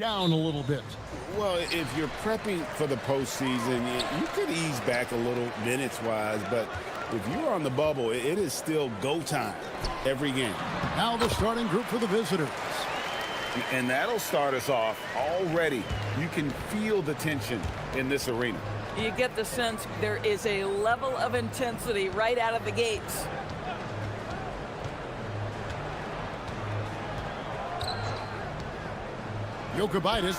down a little bit. Well, if you're prepping for the postseason, you could ease back a little minutes-wise, but if you're on the bubble, it is still go time every game. Now the starting group for the visitors. And that'll start us off already. You can feel the tension in this arena. You get the sense there is a level of intensity right out of the gates. Jokubaitis,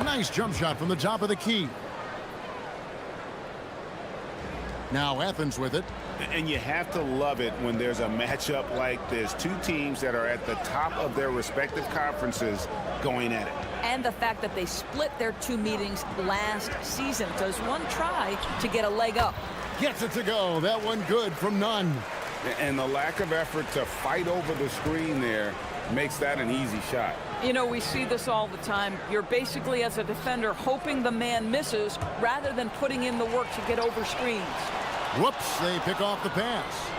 nice jump shot from the top of the key. Now Athens with it. And you have to love it when there's a matchup like this. Two teams that are at the top of their respective conferences going at it. And the fact that they split their two meetings last season. Does one try to get a leg up? Gets it to go. That one good from none. And the lack of effort to fight over the screen there makes that an easy shot. You know, we see this all the time. You're basically, as a defender, hoping the man misses rather than putting in the work to get over screens. Whoops, they pick off the pass.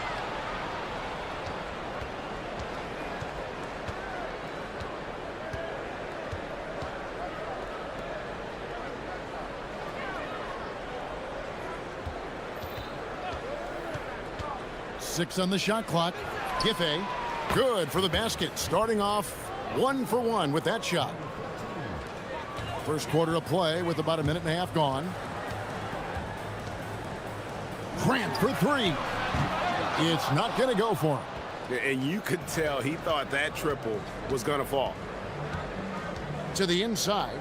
Six on the shot clock. Giffey, good for the basket. Starting off 1 for 1 with that shot. First quarter of play with about a minute and a half gone. Grant for three. It's not going to go for him. And you could tell he thought that triple was going to fall. To the inside.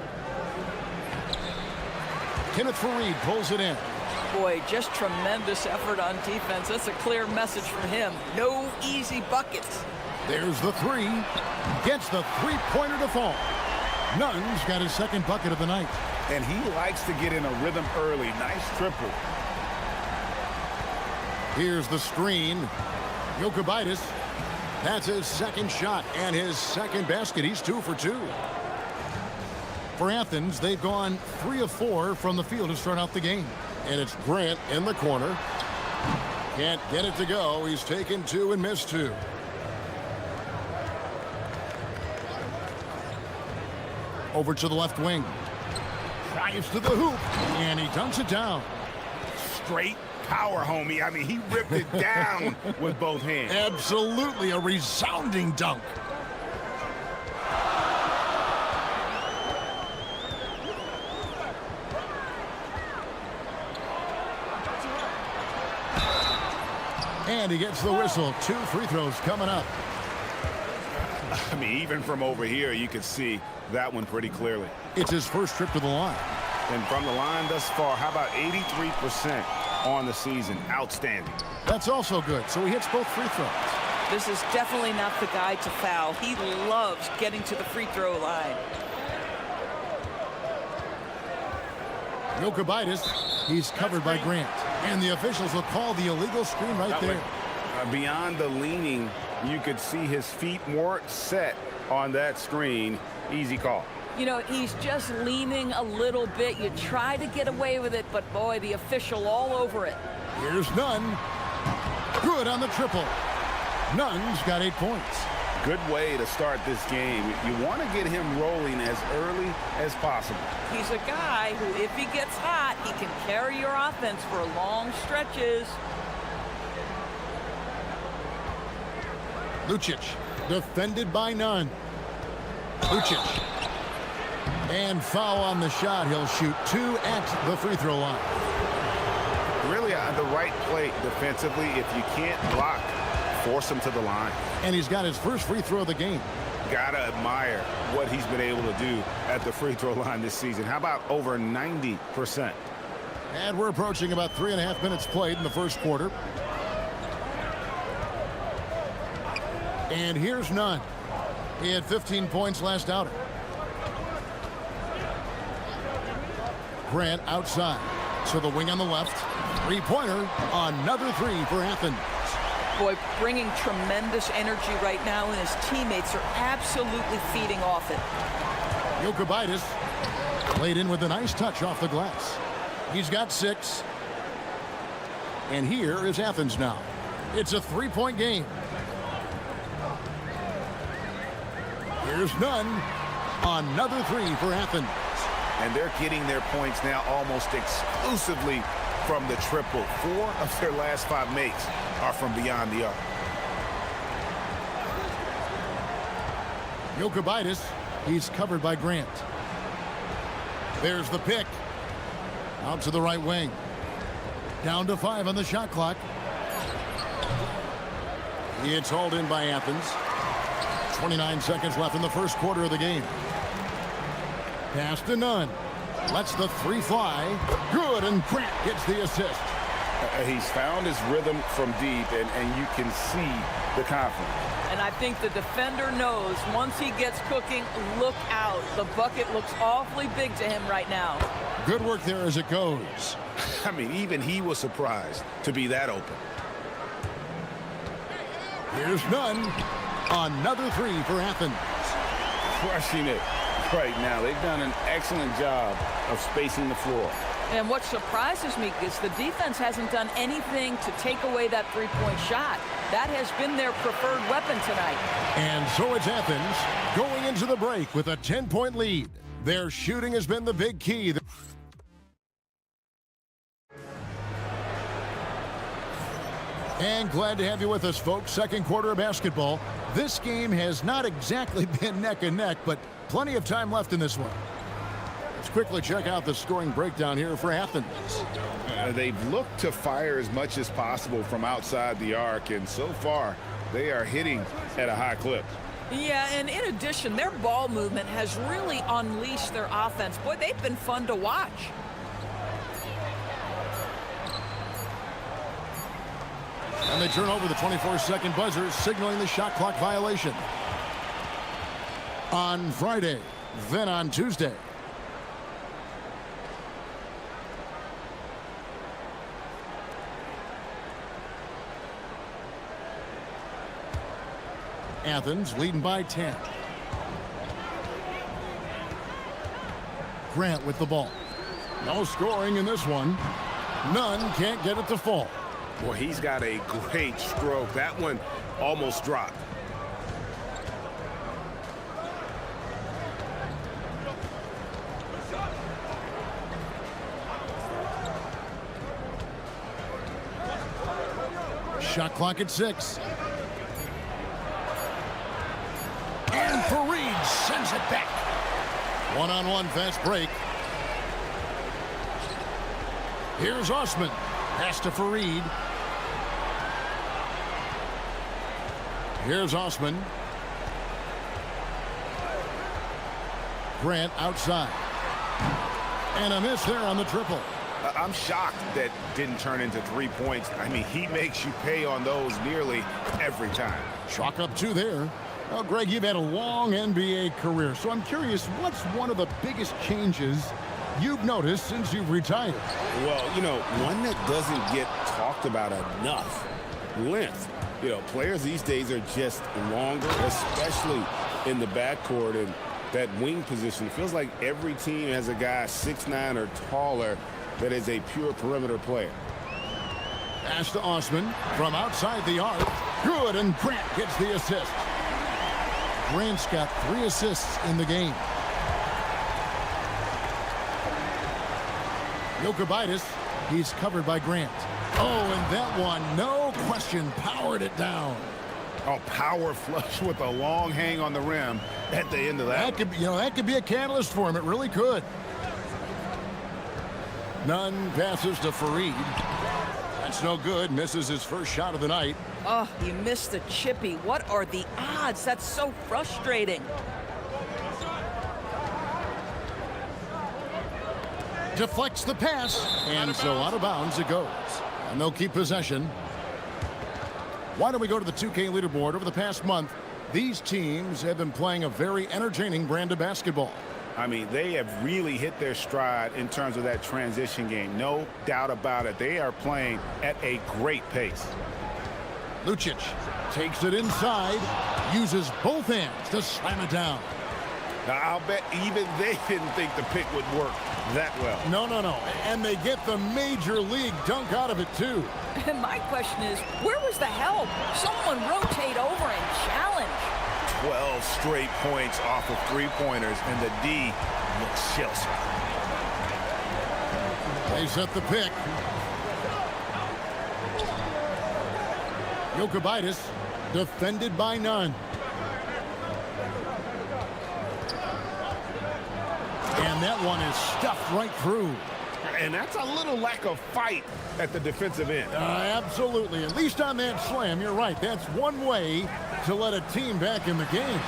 Kenneth Fareed pulls it in. Boy, just tremendous effort on defense. That's a clear message from him. No easy buckets. There's the three. Gets the three-pointer to fall. Nunn's got his second bucket of the night. And he likes to get in a rhythm early. Nice triple. Here's the screen. Jokubaitis. That's his second shot and his second basket. He's 2 for 2. For Athens, they've gone 3 of 4 from the field to start out the game. And it's Grant in the corner. Can't get it to go. He's taken 2 and missed 2. Over to the left wing. Drives to the hoop. And he dunks it down. Straight power, homie. I mean, he ripped it down with both hands. Absolutely a resounding dunk. And he gets the whistle. 2 free throws coming up. I mean, even from over here, you could see that one pretty clearly. It's his first trip to the line. And from the line thus far, how about 83% on the season? Outstanding. That's also good. So he hits both free throws. This is definitely not the guy to foul. He loves getting to the free throw line. Jokubaitis, he's covered by Grant. And the officials will call the illegal screen right there. Beyond the leaning, you could see his feet weren't set on that screen. Easy call. You know, he's just leaning a little bit. You try to get away with it, but boy, the official all over it. Here's Nunn. Good on the triple. Nunn's got 8 points. Good way to start this game. You want to get him rolling as early as possible. He's a guy who, if he gets hot, he can carry your offense for long stretches. Lucic, defended by Nunn. Lucic. And foul on the shot. He'll shoot 2 at the free throw line. Really on the right plate defensively. If you can't block, force him to the line. And he's got his first free throw of the game. Gotta admire what he's been able to do at the free throw line this season. How about over 90%? And we're approaching about 3.5 minutes played in the first quarter. And here's Nunn. He had 15 points last outing. Grant outside. So the wing on the left. Three-pointer. Another 3 for Athens. Boy, bringing tremendous energy right now, and his teammates are absolutely feeding off it. Jokubaitis laid in with a nice touch off the glass. He's got 6. And here is Athens now. It's a 3-point game. Here's Nunn. Another three for Athens. And they're getting their points now almost exclusively from the triple. 4 of their last 5 makes are from beyond the arc. Jokic, he's covered by Grant. There's the pick. Out to the right wing. Down to 5 on the shot clock. It's hauled in by Athens. 29 seconds left in the first quarter of the game. Pass to Nunn. Lets the three fly. Good, and Grant gets the assist. He's found his rhythm from deep, and you can see the confidence. And I think the defender knows once he gets cooking, look out. The bucket looks awfully big to him right now. Good work there as it goes. I mean, even he was surprised to be that open. Here's Nunn. Another three for Athens. Crushing it right now. They've done an excellent job of spacing the floor. And what surprises me is the defense hasn't done anything to take away that three-point shot. That has been their preferred weapon tonight. And so it's Athens going into the break with a 10-point lead. Their shooting has been the big key. And glad to have you with us, folks. Second quarter of basketball. This game has not exactly been neck and neck, but plenty of time left in this one. Let's quickly check out the scoring breakdown here for Athens. They've looked to fire as much as possible from outside the arc, and so far they are hitting at a high clip. Yeah, and in addition, their ball movement has really unleashed their offense. Boy, they've been fun to watch. And they turn over the 24-second buzzer, signaling the shot clock violation. On Friday, then on Tuesday. Athens leading by 10. Grant with the ball. No scoring in this one. Nunn can't get it to fall. Boy, he's got a great stroke. That one almost dropped. Shot clock at 6. And Fareed sends it back. One-on-one fast break. Here's Osman. Pass to Fareed. Here's Osman. Grant outside. And a miss there on the triple. I'm shocked that didn't turn into 3 points. I mean, he makes you pay on those nearly every time. Chalk up 2 there. Well, Greg, you've had a long NBA career, so I'm curious, what's one of the biggest changes you've noticed since you've retired? Well, you know, one that doesn't get talked about enough. Length. You know, players these days are just longer, especially in the backcourt and that wing position. It feels like every team has a guy 6'9" or taller that is a pure perimeter player. Pass to Osman from outside the arc. Good, and Grant gets the assist. Grant's got 3 assists in the game. Jokic, he's covered by Grant. Oh, and that one, no question, powered it down. Oh, power flush with a long hang on the rim at the end of that. That could be, that could be a catalyst for him. It really could. Nunn passes to Fareed. That's no good. Misses his first shot of the night. Oh, he missed the chippy. What are the odds? That's so frustrating. Deflects the pass, and so out of bounds it goes. And they'll keep possession. Why don't we go to the 2K leaderboard? Over the past month, these teams have been playing a very entertaining brand of basketball. I mean, they have really hit their stride in terms of that transition game. No doubt about it. They are playing at a great pace. Lucic takes it inside, uses both hands to slam it down. Now, I'll bet even they didn't think the pick would work that well. No. And they get the major league dunk out of it, too. And my question is, where was the help? Someone rotate over and challenge. 12 straight points off of three-pointers, and the D looks chills. They set the pick. Jokic defended by none. And that one is stuffed right through. And that's a little lack of fight at the defensive end. Absolutely. At least on that slam, you're right. That's one way to let a team back in the game.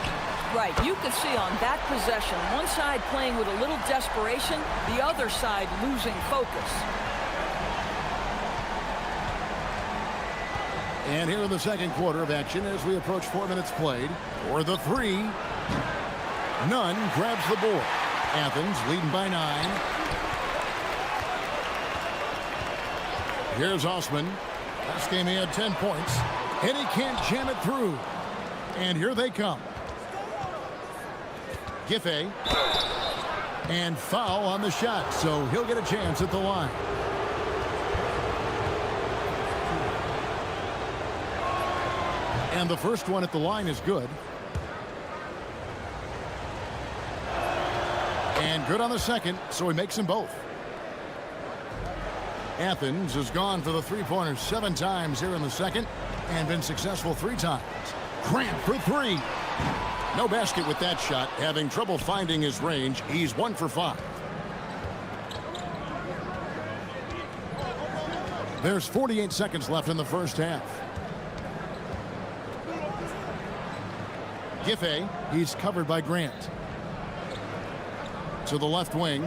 Right. You can see on that possession, one side playing with a little desperation, the other side losing focus. And here in the second quarter of action as we approach 4 minutes played. For the three, Nunn grabs the board. Athens leading by 9. Here's Osman. Last game he had 10 points. And he can't jam it through. And here they come. Giffey. And foul on the shot, so he'll get a chance at the line. And the first one at the line is good. And good on the second, so he makes them both. Athens has gone for the three-pointers 7 times here in the second and been successful 3 times. Grant for 3. No basket with that shot. Having trouble finding his range. He's 1 for 5. There's 48 seconds left in the first half. Giffey, he's covered by Grant. To the left wing.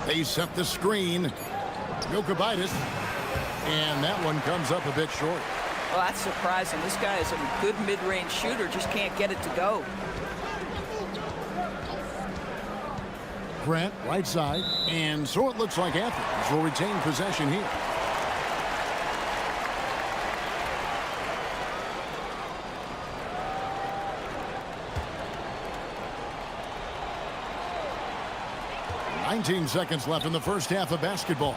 They set the screen. Jokic. And that one comes up a bit short. Well, that's surprising. This guy is a good mid-range shooter, just can't get it to go. Grant, right side. And so it looks like Athens will retain possession here. Seconds left in the first half of basketball.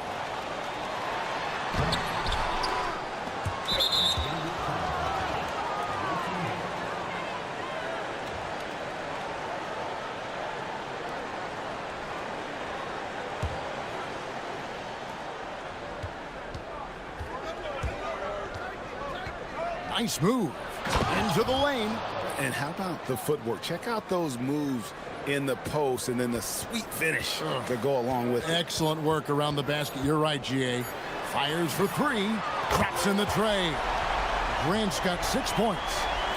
Nice move into the lane. And how about the footwork? Check out those moves in the post and then the sweet finish to go along with it. Excellent work around the basket. You're right, GA. Fires for 3. Traps in the tray. Grant's got 6 points.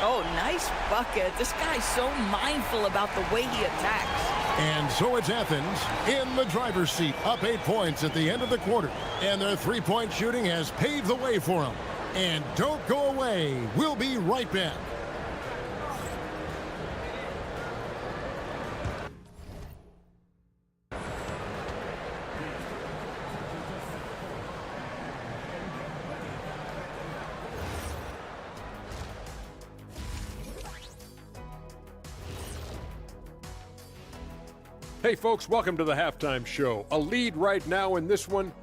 Oh, nice bucket. This guy's so mindful about the way he attacks. And so it's Athens in the driver's seat, up 8 points at the end of the quarter. And their three-point shooting has paved the way for them. And don't go away. We'll be right back. Hey folks, welcome to the halftime show. A lead right now in this one.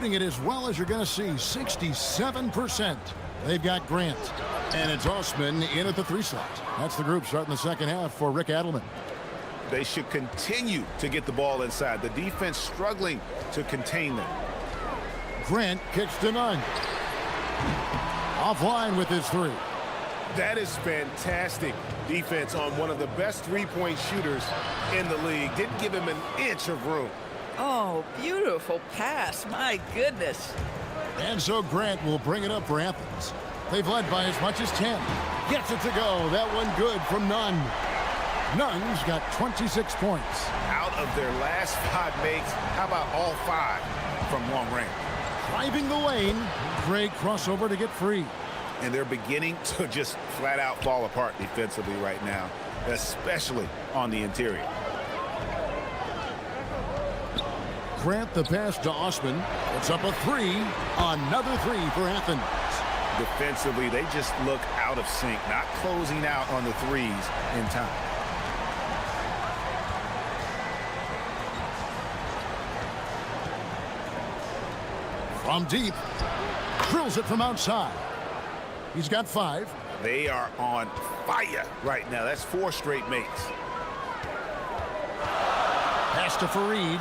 It as well as you're going to see, 67%. They've got Grant. And it's Osman in at the 3 slot. That's the group starting the second half for Rick Adelman. They should continue to get the ball inside. The defense struggling to contain them. Grant kicks to none. Offline with his three. That is fantastic defense on one of the best three-point shooters in the league. Didn't give him an inch of room. Oh, beautiful pass. My goodness. And so Grant will bring it up for Athens. They've led by as much as 10. Gets it to go. That one good from Nunn. Nunn's got 26 points. Out of their last 5 makes, how about all 5 from long range? Driving the lane. Great crossover to get free. And they're beginning to just flat out fall apart defensively right now, especially on the interior. Grant the pass to Osman. It's up a three. Another three for Athens. Defensively, they just look out of sync, not closing out on the threes in time. From deep. Drills it from outside. He's got 5. They are on fire right now. That's 4 straight makes. Pass to Fareed.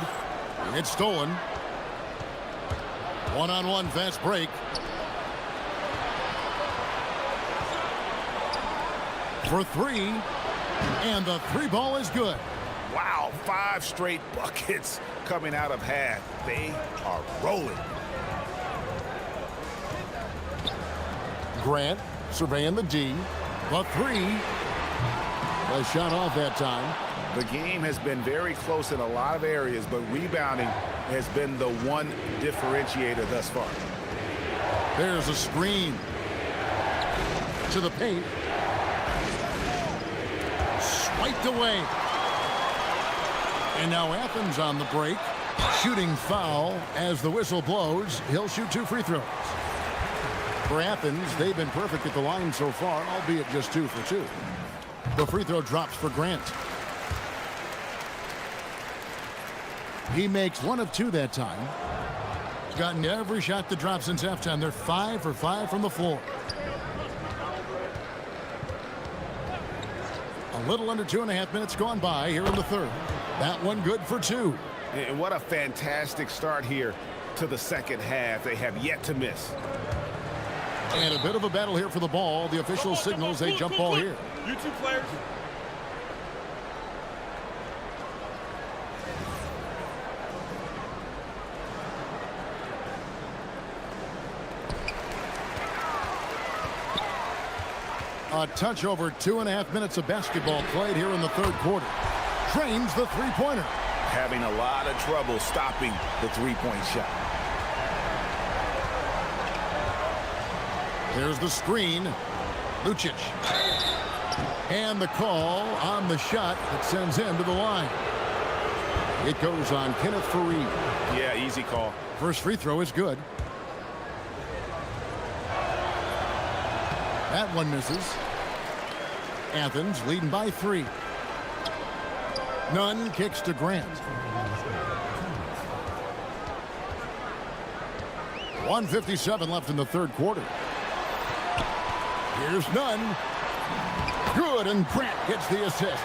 It's stolen. One-on-one fast break. For 3. And the 3 ball is good. Wow, 5 straight buckets coming out of half. They are rolling. Grant surveying the D. The 3. The shot off that time. The game has been very close in a lot of areas, but rebounding has been the one differentiator thus far. There's a screen. To the paint. Swiped away. And now Athens on the break. Shooting foul as the whistle blows. He'll shoot 2 free throws. For Athens, they've been perfect at the line so far, albeit just 2 for 2. The free throw drops for Grant. He makes 1 of 2 that time. He's gotten every shot that dropped since halftime. They're 5 for 5 from the floor. A little under 2.5 minutes gone by here in the third. That one good for 2. And what a fantastic start here to the second half. They have yet to miss. And a bit of a battle here for the ball. The official signals a jump ball here. You 2 players. A touch over 2.5 minutes of basketball played here in the third quarter. Trains the three-pointer. Having a lot of trouble stopping the three-point shot. There's the screen. Lucic. And the call on the shot that sends him to the line. It goes on Kenneth Fareed. Yeah, easy call. First free throw is good. That one misses. Athens leading by 3. Nunn kicks to Grant. 1:57 left in the third quarter. Here's Nunn. Good, and Grant gets the assist.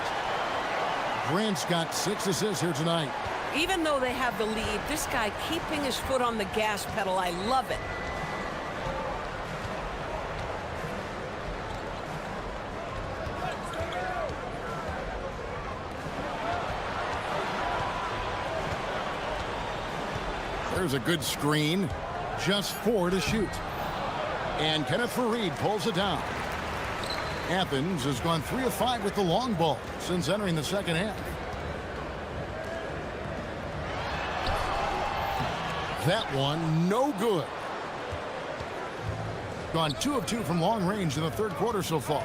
Grant's got 6 assists here tonight. Even though they have the lead, this guy keeping his foot on the gas pedal, I love it. There's a good screen. Just 4 to shoot. And Kenneth Fareed pulls it down. Athens has gone 3 of 5 with the long ball since entering the second half. That one, no good. Gone 2 of 2 from long range in the third quarter so far.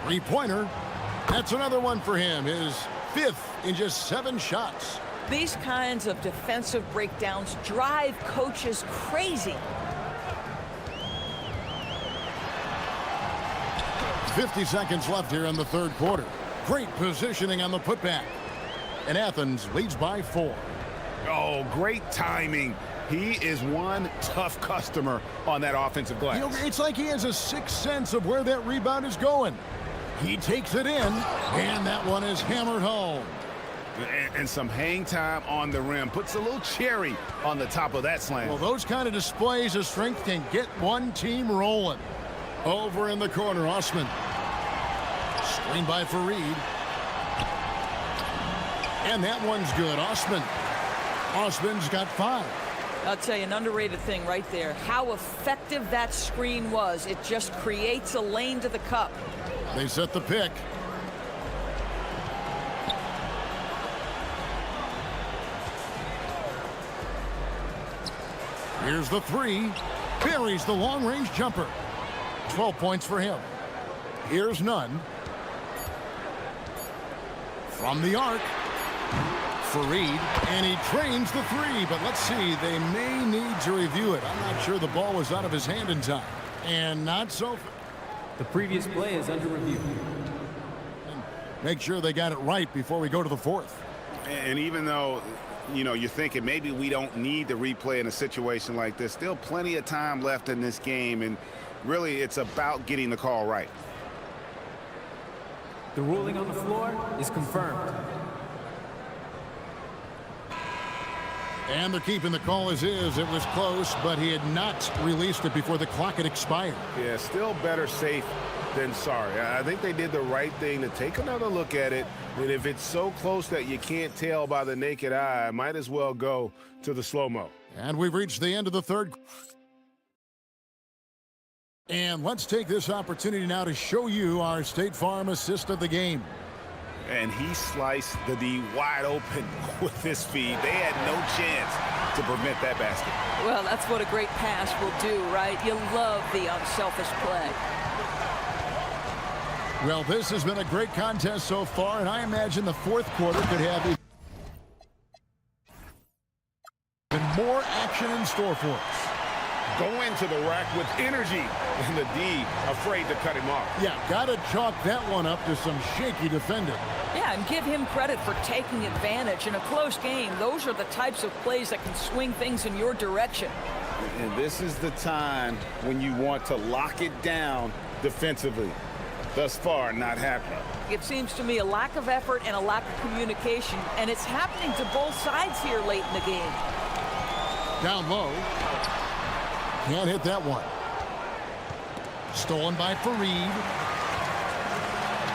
Three-pointer. That's another one for him. His 5th in just 7 shots. These kinds of defensive breakdowns drive coaches crazy. 50 seconds left here in the third quarter. Great positioning on the putback. And Athens leads by 4. Oh, great timing He is one tough customer on that offensive glass. You know, it's like he has a sixth sense of where that rebound is going. He takes it in, and that one is hammered home. And some hang time on the rim. Puts a little cherry on the top of that slam. Well, those kind of displays of strength can get one team rolling. Over in the corner, Osman. Screen by Fareed. And that one's good. Osman's got 5. I'll tell you, an underrated thing right there. How effective that screen was. It just creates a lane to the cup. They set the pick. Here's the 3. Buries the long-range jumper. 12 points for him. Here's none. From the arc. Fareed, and he trains the 3, but let's see, they may need to review it. I'm not sure the ball was out of his hand in time. And not so. The previous play is under review. Make sure they got it right before we go to the 4th. And even though, you know, you're thinking maybe we don't need to replay in a situation like this, still plenty of time left in this game, and really it's about getting the call right. The ruling on the floor is confirmed. And they're keeping the call as is. It was close, but he had not released it before the clock had expired. Yeah, still better safe than sorry. I think they did the right thing to take another look at it. And if it's so close that you can't tell by the naked eye, might as well go to the slow-mo. And we've reached the end of the 3rd. And let's take this opportunity now to show you our State Farm assist of the game. And he sliced the D wide open with his feed. They had no chance to prevent that basket. Well, that's what a great pass will do, right? You love the unselfish play. Well, this has been a great contest so far, and I imagine the 4th quarter could have even more action in store for us. Going to the rack with energy, and the D afraid to cut him off. Yeah, got to chalk that one up to some shaky defending. Yeah, and give him credit for taking advantage. In a close game, those are the types of plays that can swing things in your direction. And this is the time when you want to lock it down defensively. Thus far, not happening. It seems to me a lack of effort and a lack of communication, and it's happening to both sides here late in the game. Down low. Can't hit that one. Stolen by Fareed.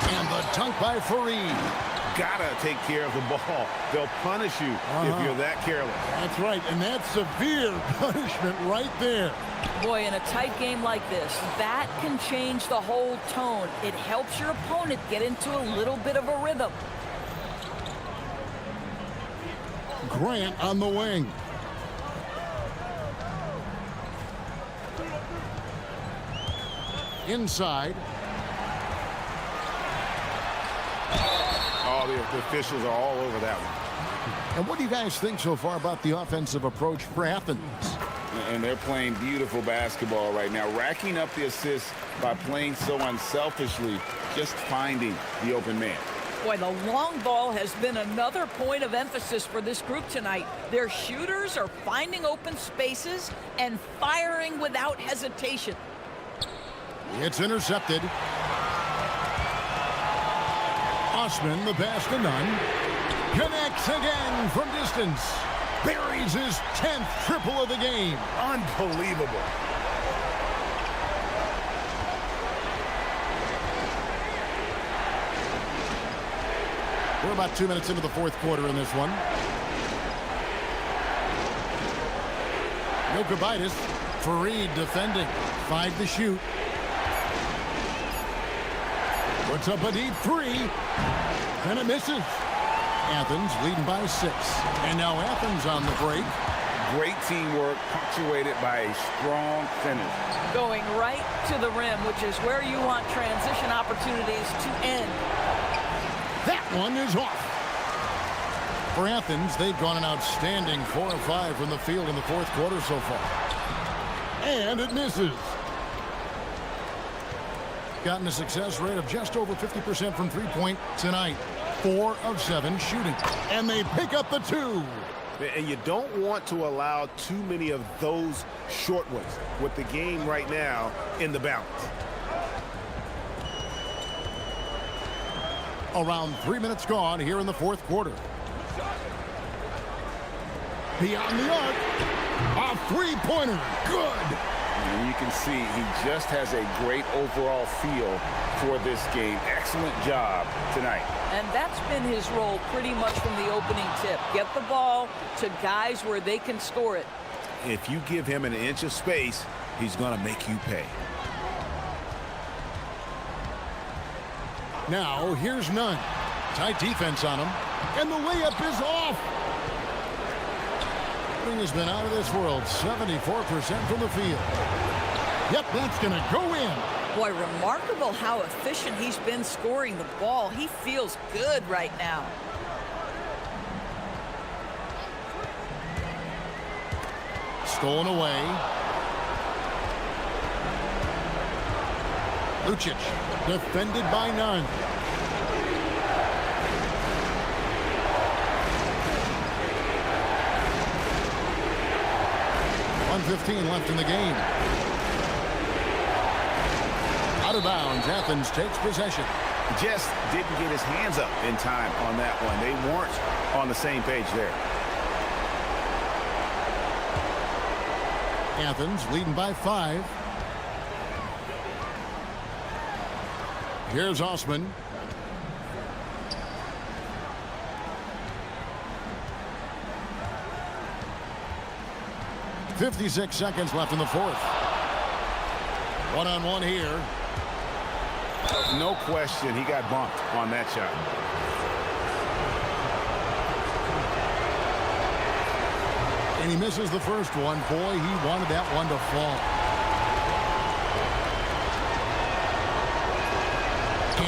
And the dunk by Fareed. Gotta take care of the ball. They'll punish you if you're that careless. That's right, and that's severe punishment right there. Boy, in a tight game like this, that can change the whole tone. It helps your opponent get into a little bit of a rhythm. Grant on the wing. Inside. Oh, the officials are all over that one. And what do you guys think so far about the offensive approach for Athens? And they're playing beautiful basketball right now, racking up the assists by playing so unselfishly, just finding the open man. Boy, the long ball has been another point of emphasis for this group tonight. Their shooters are finding open spaces and firing without hesitation. It's intercepted. Osman, the pass to none. Connects again from distance. Buries his 10th triple of the game. Unbelievable. We're about 2 minutes into the 4th quarter in this one. Yokobitis, Fareed defending. 5 to shoot. Puts up a deep 3, and it misses. Athens leading by 6. And now Athens on the break. Great teamwork, punctuated by a strong finish. Going right to the rim, which is where you want transition opportunities to end. That one is off. For Athens, they've gone an outstanding 4 of 5 from the field in the 4th quarter so far. And it misses. Gotten a success rate of just over 50% from three-point tonight. 4 of 7 shooting. And they pick up the 2. And you don't want to allow too many of those short ones with the game right now in the balance. Around 3 minutes gone here in the fourth quarter. Beyond the arc. A three-pointer. Good. And you can see he just has a great overall feel for this game. Excellent job tonight. And that's been his role pretty much from the opening tip. Get the ball to guys where they can score it. If you give him an inch of space, he's going to make you pay. Now, here's none. Tight defense on him. And the layup is off. Thing has been out of this world. 74% from the field. Yep, that's going to go in. Boy, remarkable how efficient he's been scoring the ball. He feels good right now. Stolen away. Lucic, defended by none. .1:15 left in the game. Out of bounds, Athens takes possession. Just didn't get his hands up in time on that one. They weren't on the same page there. Athens leading by 5. Here's Osman. .56 seconds left in the fourth. One-on-one here. No question, he got bumped on that shot. And he misses the first one. Boy, he wanted that one to fall.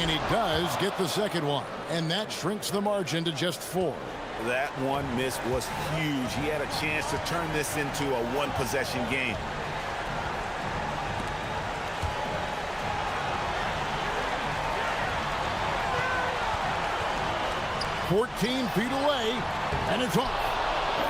And he does get the second one. And that shrinks the margin to just 4. That one miss was huge. He had a chance to turn this into a one-possession game. .14 feet away, and it's off.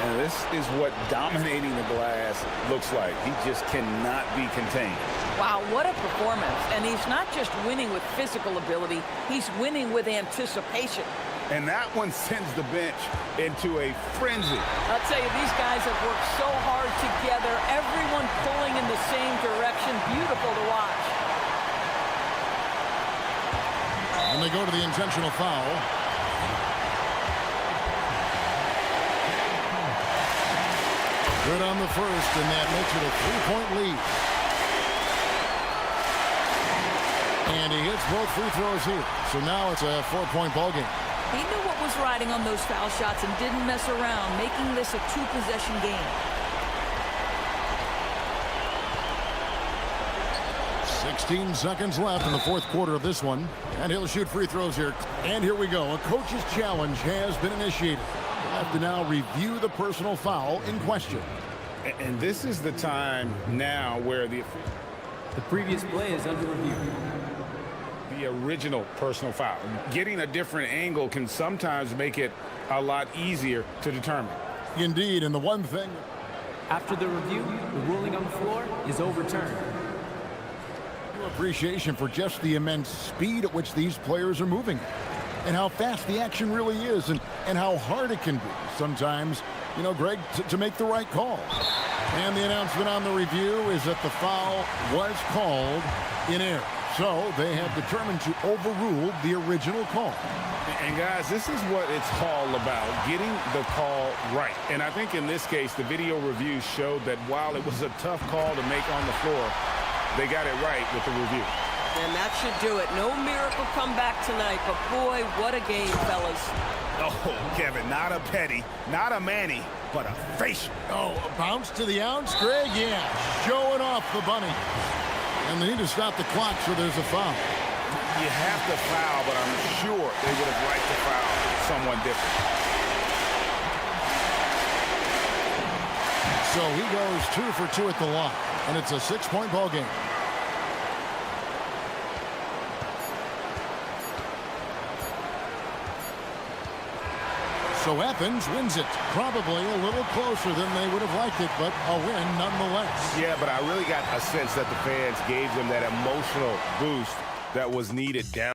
And this is what dominating the glass looks like. He just cannot be contained. Wow, what a performance. And he's not just winning with physical ability, he's winning with anticipation. And that one sends the bench into a frenzy. I'll tell you, these guys have worked so hard together, everyone pulling in the same direction. Beautiful to watch. And they go to the intentional foul. Good on the first, and that makes it a 3-point lead. And he hits both free throws here. So now it's a 4-point ball game. He knew what was riding on those foul shots and didn't mess around, making this a 2-possession game. 16 seconds left in the fourth quarter of this one. And he'll shoot free throws here. And here we go. A coach's challenge has been initiated. We'll have to now review the personal foul in question. And this is the time now where the previous play is under review. The original personal foul. Getting a different angle can sometimes make it a lot easier to determine. Indeed, and the one thing... After the review, the ruling on the floor is overturned. Appreciation for just the immense speed at which these players are moving and how fast the action really is and how hard it can be sometimes, you know, Greg, to make the right call. And the announcement on the review is that the foul was called in error. So they have determined to overrule the original call. And guys, this is what it's all about, getting the call right. And I think in this case, the video review showed that while it was a tough call to make on the floor, they got it right with the review. And that should do it. No miracle comeback tonight, but boy, what a game, fellas. Oh, Kevin, not a petty, not a Manny, but a facial. Oh, a bounce to the ounce, Greg? Yeah, showing off the bunny. And they need to stop the clock, so there's a foul. You have to foul, but I'm sure they would have liked to foul someone different. So he goes 2 for 2 at the line, and it's a 6-point ball game. So Athens wins it. Probably a little closer than they would have liked it, but a win nonetheless. Yeah, but I really got a sense that the fans gave them that emotional boost that was needed down.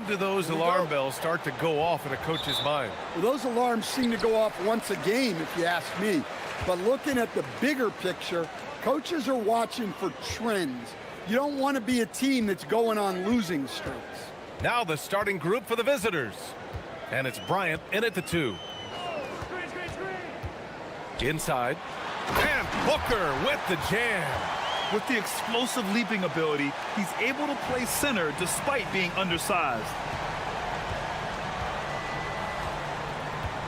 do those alarm bells start to go off in a coach's mind? Well, those alarms seem to go off once a game, if you ask me. But looking at the bigger picture, coaches are watching for trends. You don't want to be a team that's going on losing streaks. Now the starting group for the visitors. And it's Bryant in at the 2. Inside. And Booker with the jam. With the explosive leaping ability, he's able to play center despite being undersized.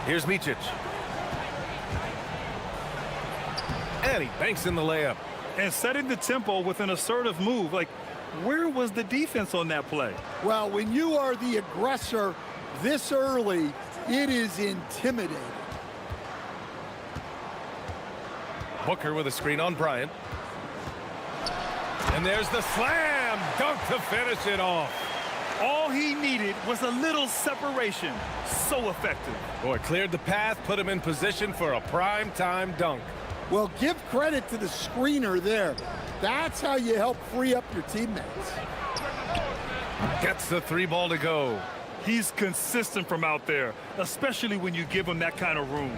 Here's Micic. And he banks in the layup. And setting the tempo with an assertive move. Like, where was the defense on that play? Well, when you are the aggressor this early, it is intimidating. Booker with a screen on Bryant. And there's the slam dunk to finish it off. All he needed was a little separation. So effective. Boy, cleared the path, put him in position for a prime-time dunk. Well, give credit to the screener there. That's how you help free up your teammates. Gets the 3 ball to go. He's consistent from out there, especially when you give him that kind of room.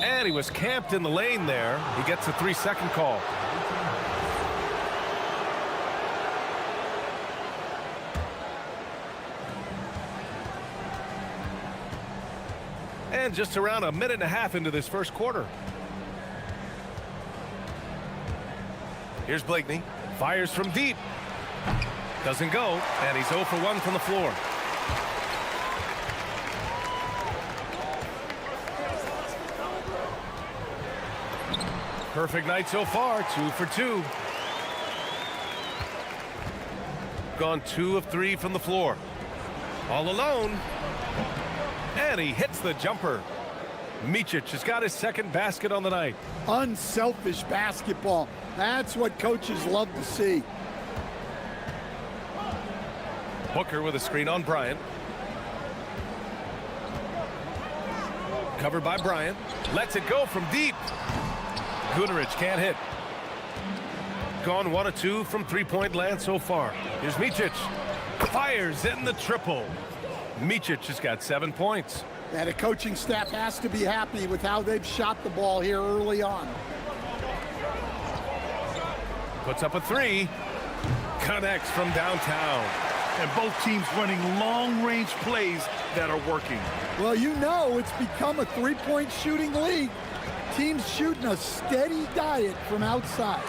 And he was camped in the lane there. He gets a 3-second call. And just around a minute and a half into this first quarter. Here's Blakeney. Fires from deep. Doesn't go. And he's 0 for 1 from the floor. Perfect night so far. 2 for 2. Gone 2 of 3 from the floor. All alone. And he hits the jumper. Micic has got his second basket on the night. Unselfish basketball. That's what coaches love to see. Booker with a screen on Bryant. Covered by Bryant. Lets it go from deep. Guterich can't hit. Gone 1 of 2 from 3-point land so far. Here's Micic. Fires in the triple. Micic has got 7 points. And the coaching staff has to be happy with how they've shot the ball here early on. Puts up a 3. Connects from downtown. And both teams running long-range plays that are working. Well, you know it's become a three-point shooting league. Teams shooting a steady diet from outside.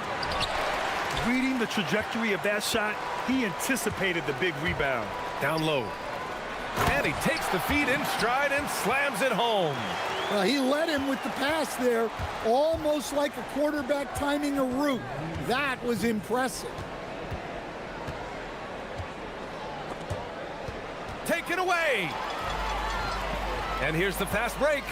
Reading the trajectory of that shot, he anticipated the big rebound. Down low. And he takes the feed in stride and slams it home. Well, he led him with the pass there, almost like a quarterback timing a route. That was impressive. Taken away. And here's the fast break.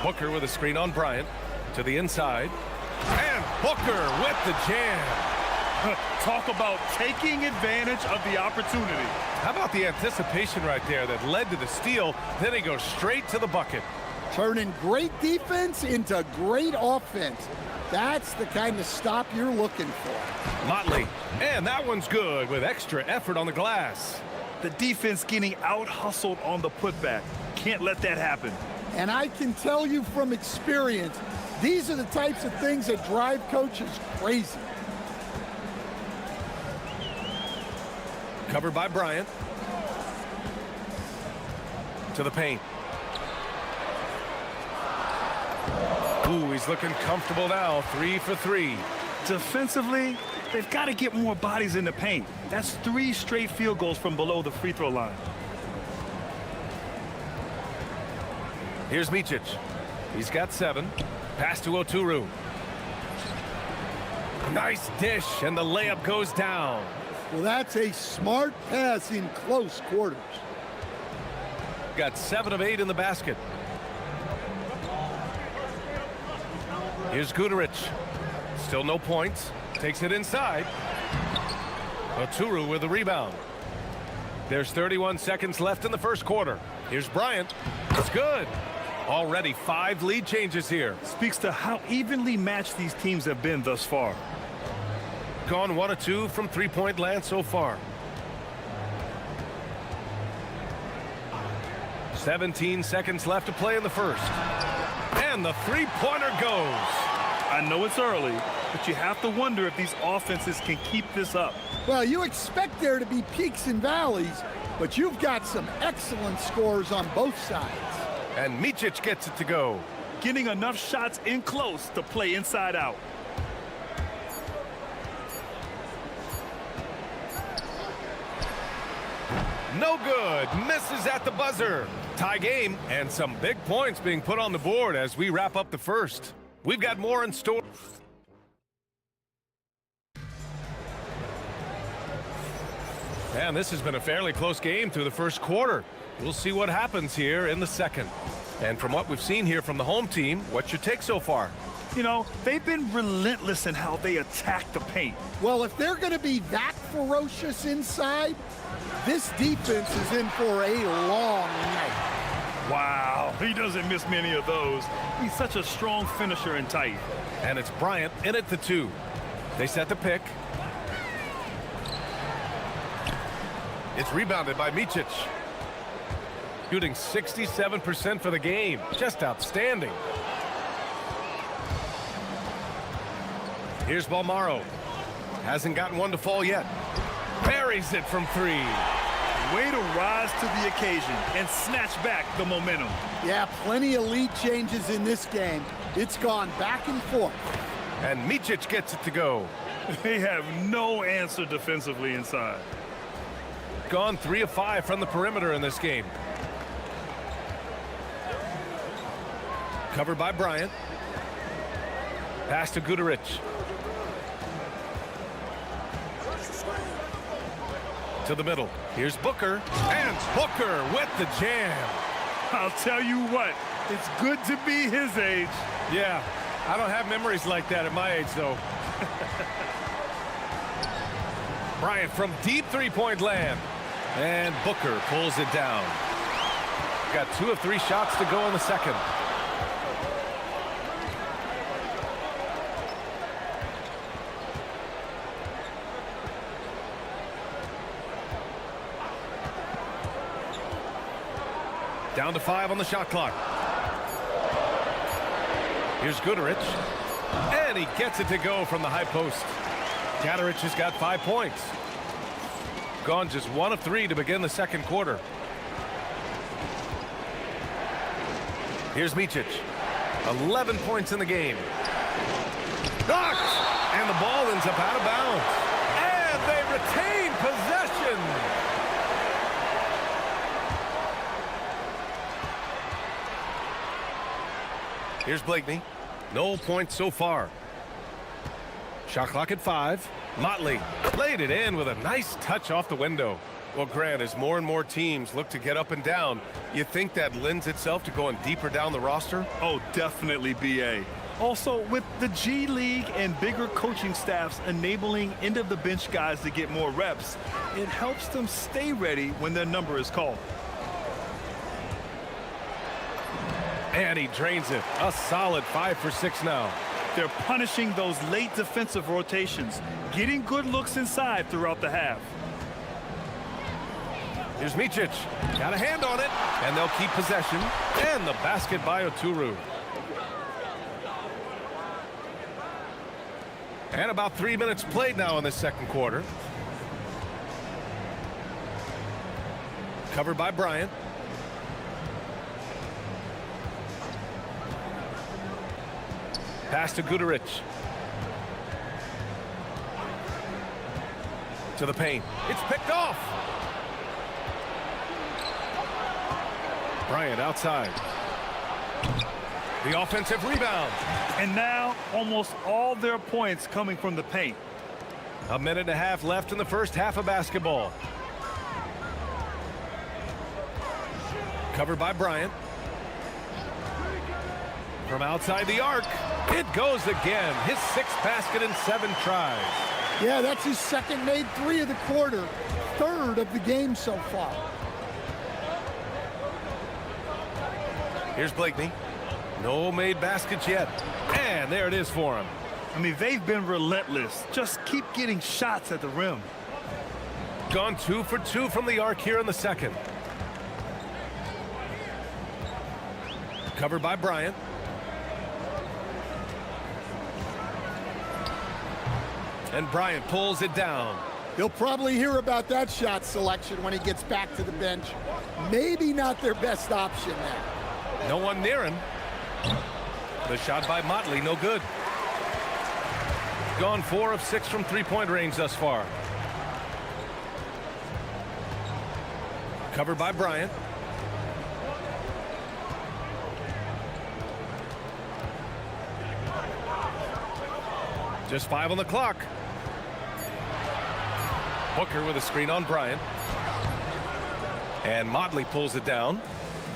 Booker with a screen on Bryant to the inside. And Booker with the jam. Talk about taking advantage of the opportunity. How about the anticipation right there that led to the steal? Then he goes straight to the bucket. Turning great defense into great offense. That's the kind of stop you're looking for. Motley. And that one's good with extra effort on the glass. The defense getting out-hustled on the putback. Can't let that happen. And I can tell you from experience, these are the types of things that drive coaches crazy. Covered by Bryant. To the paint. Ooh, he's looking comfortable now. 3 for 3. Defensively, they've got to get more bodies in the paint. That's 3 straight field goals from below the free throw line. Here's Micic. He's got 7. Pass to Oturu. Nice dish, and the layup goes down. Well, that's a smart pass in close quarters. Got 7 of 8 in the basket. Here's Guterich. Still no points. Takes it inside. Oturu with the rebound. There's 31 seconds left in the first quarter. Here's Bryant. It's good. Already 5 lead changes here. Speaks to how evenly matched these teams have been thus far. Gone 1 of 2 from three-point land so far. 17 seconds left to play in the first. And the three-pointer goes. I know it's early, but you have to wonder if these offenses can keep this up. Well, you expect there to be peaks and valleys, but you've got some excellent scores on both sides. And Micic gets it to go. Getting enough shots in close to play inside out. No good. Misses at the buzzer. Tie game and some big points being put on the board as we wrap up the first. We've got more in store. And this has been a fairly close game through the first quarter. We'll see what happens here in the second. And from what we've seen here from the home team, what's your take so far? You know, they've been relentless in how they attack the paint. Well, if they're going to be that ferocious inside, this defense is in for a long night. Wow, he doesn't miss many of those. He's such a strong finisher and tight. And it's Bryant in at the 2. They set the pick. It's rebounded by Micic. Shooting 67% for the game. Just outstanding. Here's Balmaro. Hasn't gotten one to fall yet. Buries it from 3. Way to rise to the occasion and snatch back the momentum. Yeah, plenty of lead changes in this game. It's gone back and forth. And Micic gets it to go. They have no answer defensively inside. Gone 3 of 5 from the perimeter in this game. Covered by Bryant. Pass to Guduric. To the middle. Here's Booker. And Booker with the jam. I'll tell you what, it's good to be his age. Yeah, I don't have memories like that at my age, though. Bryant from deep three-point land. And Booker pulls it down. Got 2 of 3 shots to go in the second. Down to 5 on the shot clock. Here's Guduric. And he gets it to go from the high post. Guduric has got 5 points. Gone just 1 of 3 to begin the second quarter. Here's Micic. 11 points in the game. Knocked! And the ball ends up out of bounds. And they retain possession. Here's Blakeney. No points so far. Shot clock at 5. Motley played it in with a nice touch off the window. Well, Grant, as more and more teams look to get up and down, you think that lends itself to going deeper down the roster? Oh, definitely, BA. Also, with the G League and bigger coaching staffs enabling end-of-the-bench guys to get more reps, it helps them stay ready when their number is called. And he drains it. A solid 5 for 6 now. They're punishing those late defensive rotations, getting good looks inside throughout the half. Here's Micic. Got a hand on it. And they'll keep possession. And the basket by Oturu. And about 3 minutes played now in the second quarter. Covered by Bryant. Pass to Guduric. To the paint. It's picked off. Bryant outside. The offensive rebound. And now almost all their points coming from the paint. A minute and a half left in the first half of basketball. Covered by Bryant. From outside the arc. It goes again. His 6th basket in 7 tries. Yeah, that's his second made 3 of the quarter, 3rd of the game so far. Here's Blakeney. No made baskets yet. And there it is for him. I mean, they've been relentless. Just keep getting shots at the rim. Gone 2 for 2 from the arc here in the second. Covered by Bryant. And Bryant pulls it down. He'll probably hear about that shot selection when he gets back to the bench. Maybe not their best option there. No one near him. The shot by Motley, no good. Gone 4 of 6 from three-point range thus far. Covered by Bryant. Just 5 on the clock. Booker with a screen on Bryant. And Motley pulls it down.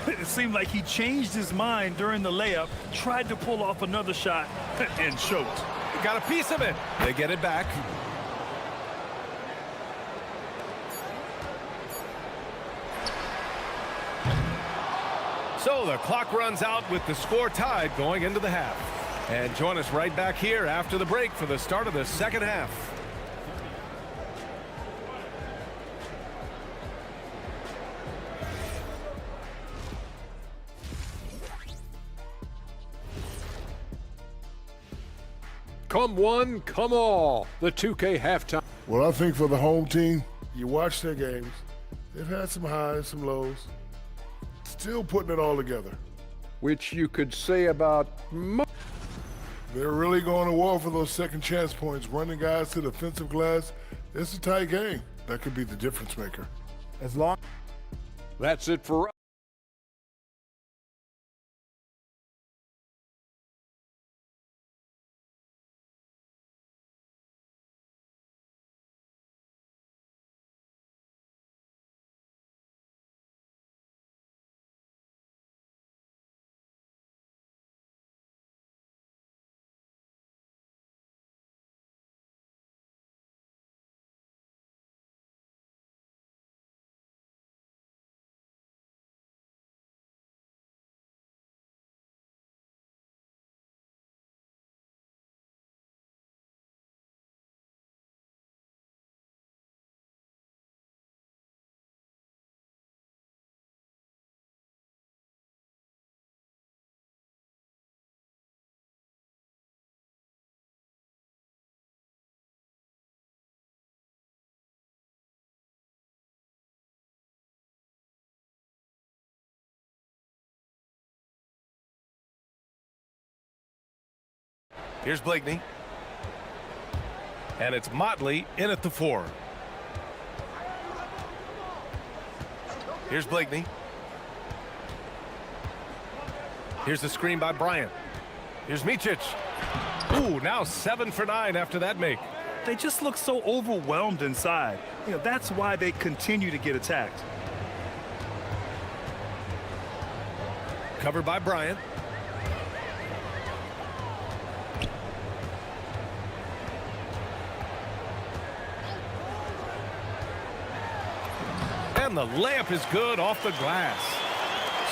It seemed like he changed his mind during the layup, tried to pull off another shot, and choked. Got a piece of it. They get it back. So the clock runs out with the score tied going into the half. And join us right back here after the break for the start of the second half. Come one, come all. The 2K halftime. Well, I think for the home team, you watch their games. They've had some highs, some lows. Still putting it all together. Which you could say about They're really going to war for those second chance points, running guys to the offensive glass. It's a tight game. That could be the difference maker. As long That's it for Here's Blakeney. And it's Motley in at the 4. Here's Blakeney. Here's the screen by Bryant. Here's Micic. Ooh, now 7 for 9 after that make. They just look so overwhelmed inside. You know, that's why they continue to get attacked. Covered by Bryant. And the layup is good off the glass.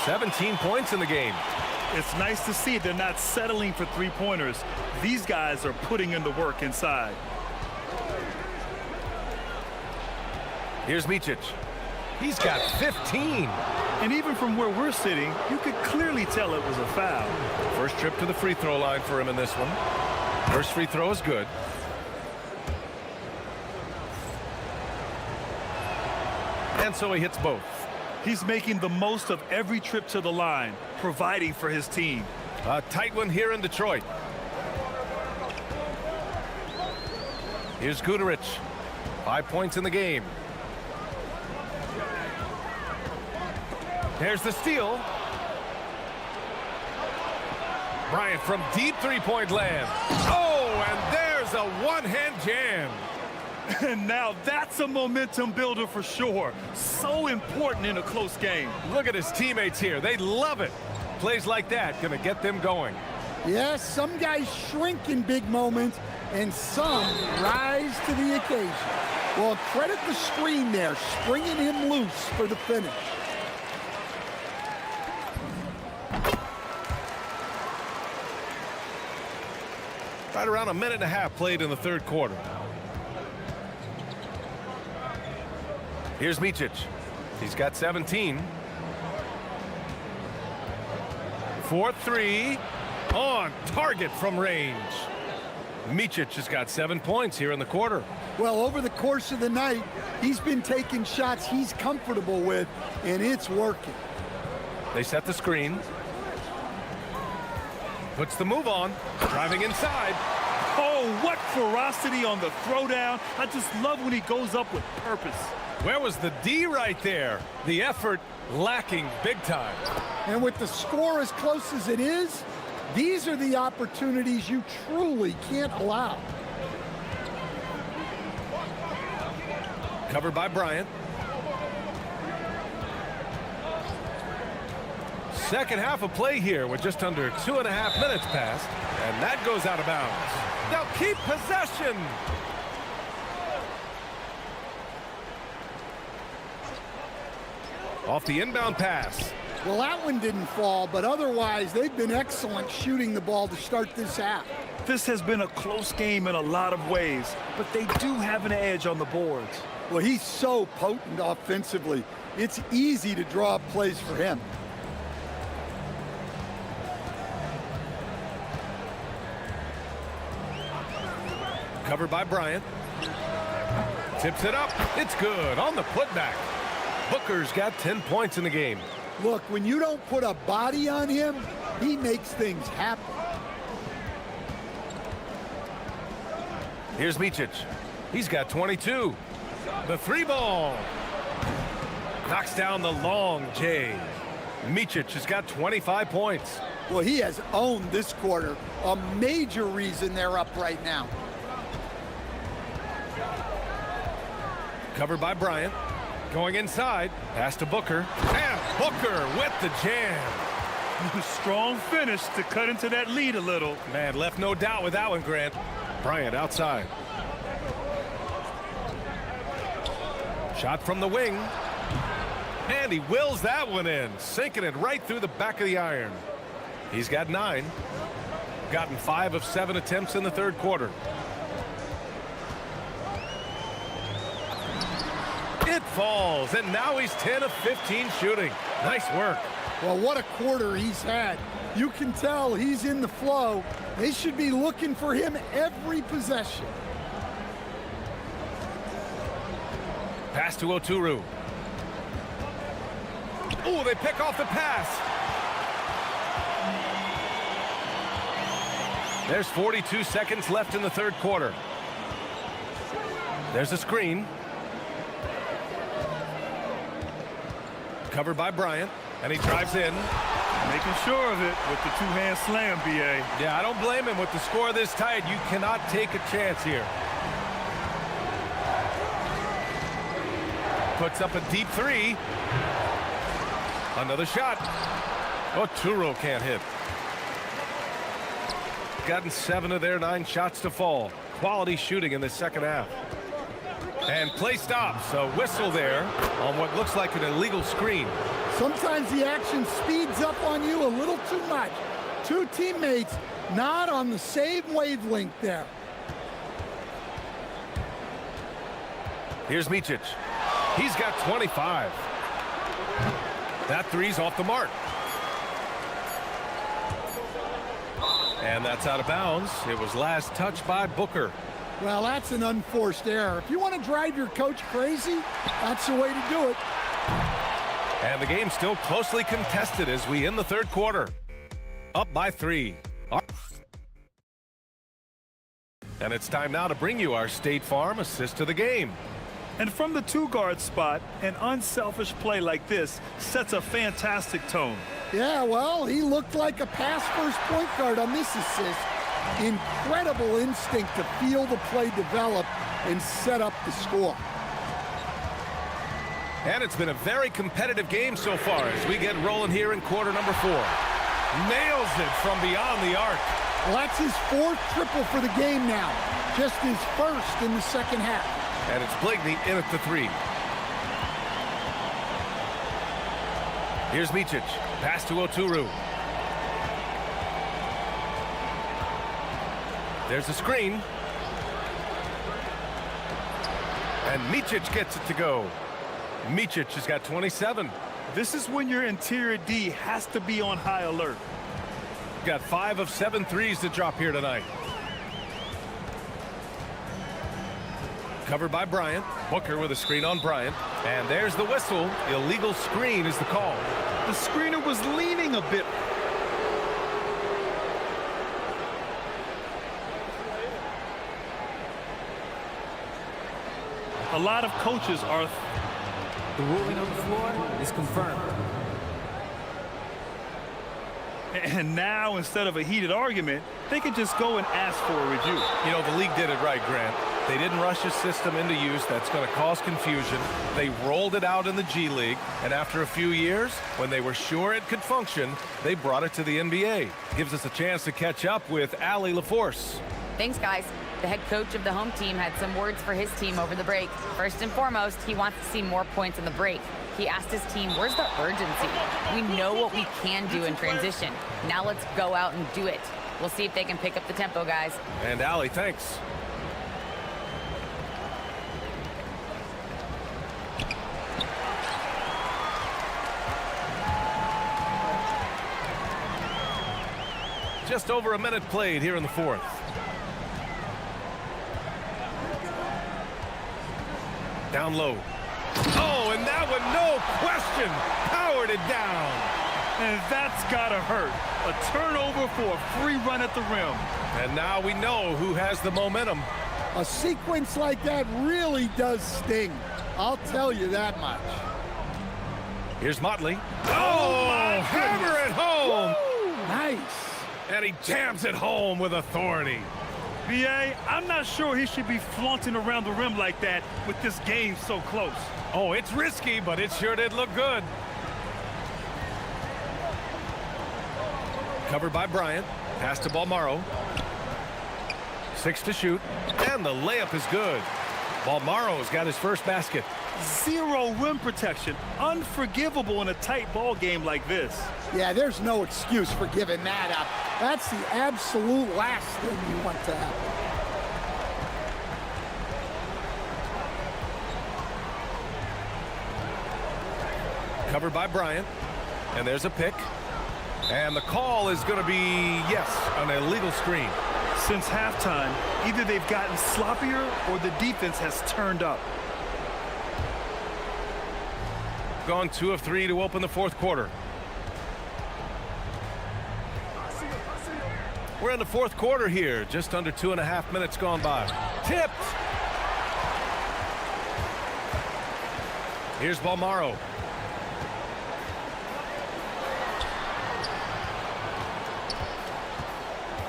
17 points in the game. It's nice to see they're not settling for three-pointers. These guys are putting in the work inside. Here's Micic. He's got 15. And even from where we're sitting, you could clearly tell it was a foul. First trip to the free throw line for him in this one. First free throw is good. And so he hits both. He's making the most of every trip to the line, providing for his team. A tight one here in Detroit. Here's Guduric. 5 points in the game. There's the steal. Bryant from deep three-point land. Oh, and there's a one-hand jam. And now that's a momentum builder for sure. So important in a close game. Look at his teammates here. They love it. Plays like that gonna get them going. Yes, some guys shrink in big moments, and some rise to the occasion. Well, credit the screen there, springing him loose for the finish. Right around a minute and a half played in the third quarter. Here's Micic. He's got 17. 4-3. On target from range. Micic has got 7 points here in the quarter. Well, over the course of the night, he's been taking shots he's comfortable with, and it's working. They set the screen. Puts the move on. Driving inside. Oh, what ferocity on the throwdown. I just love when he goes up with purpose. Where was the D right there? The effort lacking big time. And with the score as close as it is, these are the opportunities you truly can't allow. Covered by Bryant. Second half of play here with just under 2.5 minutes passed. And that goes out of bounds. They'll keep possession. Off the inbound pass. Well, that one didn't fall, but otherwise, they've been excellent shooting the ball to start this half. This has been a close game in a lot of ways, but they do have an edge on the boards. Well, he's so potent offensively. It's easy to draw up plays for him. Covered by Bryant. Tips it up. It's good on the putback. Booker's got 10 points in the game. Look, when you don't put a body on him, he makes things happen. Here's Micic. He's got 22. The three ball. Knocks down the long J. Micic has got 25 points. Well, he has owned this quarter. A major reason they're up right now. Covered by Bryant. Going inside. Pass to Booker. And Booker with the jam. Strong finish to cut into that lead a little. Man, left no doubt with that one, Grant. Bryant outside. Shot from the wing. And he wills that one in, sinking it right through the back of the iron. He's got 9. Gotten 5 of 7 attempts in the third quarter. It falls, and now he's 10 of 15 shooting. Nice work. Well, what a quarter he's had. You can tell he's in the flow. They should be looking for him every possession. Pass to Oturu. Oh, they pick off the pass. There's 42 seconds left in the third quarter. There's a screen. Covered by Bryant, and he drives in. Making sure of it with the two-hand slam, B.A. Yeah, I don't blame him. With the score this tight, you cannot take a chance here. Puts up a deep 3. Another shot. Oturu can't hit. Gotten 7 of their 9 shots to fall. Quality shooting in the second half. And play stops. A whistle there on what looks like an illegal screen. Sometimes the action speeds up on you a little too much. Two teammates not on the same wavelength there. Here's Micic. He's got 25. That three's off the mark. And that's out of bounds. It was last touched by Booker. Well, that's an unforced error. If you want to drive your coach crazy, that's the way to do it. And the game's still closely contested as we end the third quarter. Up by 3. And it's time now to bring you our State Farm assist of the game. And from the two-guard spot, an unselfish play like this sets a fantastic tone. Yeah, well, he looked like a pass-first point guard on this assist. Incredible instinct to feel the play develop and set up the score. And it's been a very competitive game so far as we get rolling here in quarter number 4. Nails it from beyond the arc. Well, that's his 4th triple for the game now. Just his 1st in the second half. And it's Blakeney in at the 3. Here's Micic. Pass to Oturu. There's a screen. And Micic gets it to go. Micic has got 27. This is when your interior D has to be on high alert. Got 5 of 7 threes to drop here tonight. Covered by Bryant. Booker with a screen on Bryant. And there's the whistle. Illegal screen is the call. The screener was leaning a bit. A lot of coaches are... The ruling on the floor is confirmed. And now, instead of a heated argument, they can just go and ask for a review. You know, the league did it right, Grant. They didn't rush a system into use that's going to cause confusion. They rolled it out in the G League, and after a few years, when they were sure it could function, they brought it to the NBA. Gives us a chance to catch up with Allie LaForce. Thanks, guys. The head coach of the home team had some words for his team over the break. First and foremost, he wants to see more points in the break. He asked his team, where's the urgency? We know what we can do in transition. Now let's go out and do it. We'll see if they can pick up the tempo, guys. And Allie, thanks. Just over a minute played here in the fourth. Down low. Oh, and that one, no question, powered it down. And that's gotta hurt. A turnover for a free run at the rim. And now we know who has the momentum. A sequence like that really does sting. I'll tell you that much. Here's Motley. Oh, hammer it home. Woo! Nice. And he jams it home with authority. B.A., I'm not sure he should be flaunting around the rim like that with this game so close. Oh, it's risky, but it sure did look good. Covered by Bryant. Pass to Balmaro. 6 to shoot. And the layup is good. Balmaro's got his first basket. Zero rim protection. Unforgivable in a tight ball game like this. Yeah, there's no excuse for giving that up. That's the absolute last thing you want to happen. Covered by Bryant. And there's a pick. And the call is going to be, yes, an illegal screen. Since halftime, either they've gotten sloppier or the defense has turned up. Gone 2 of 3 to open the fourth quarter. We're in the fourth quarter here, just under 2.5 minutes gone by. Tipped. Here's Balmaro.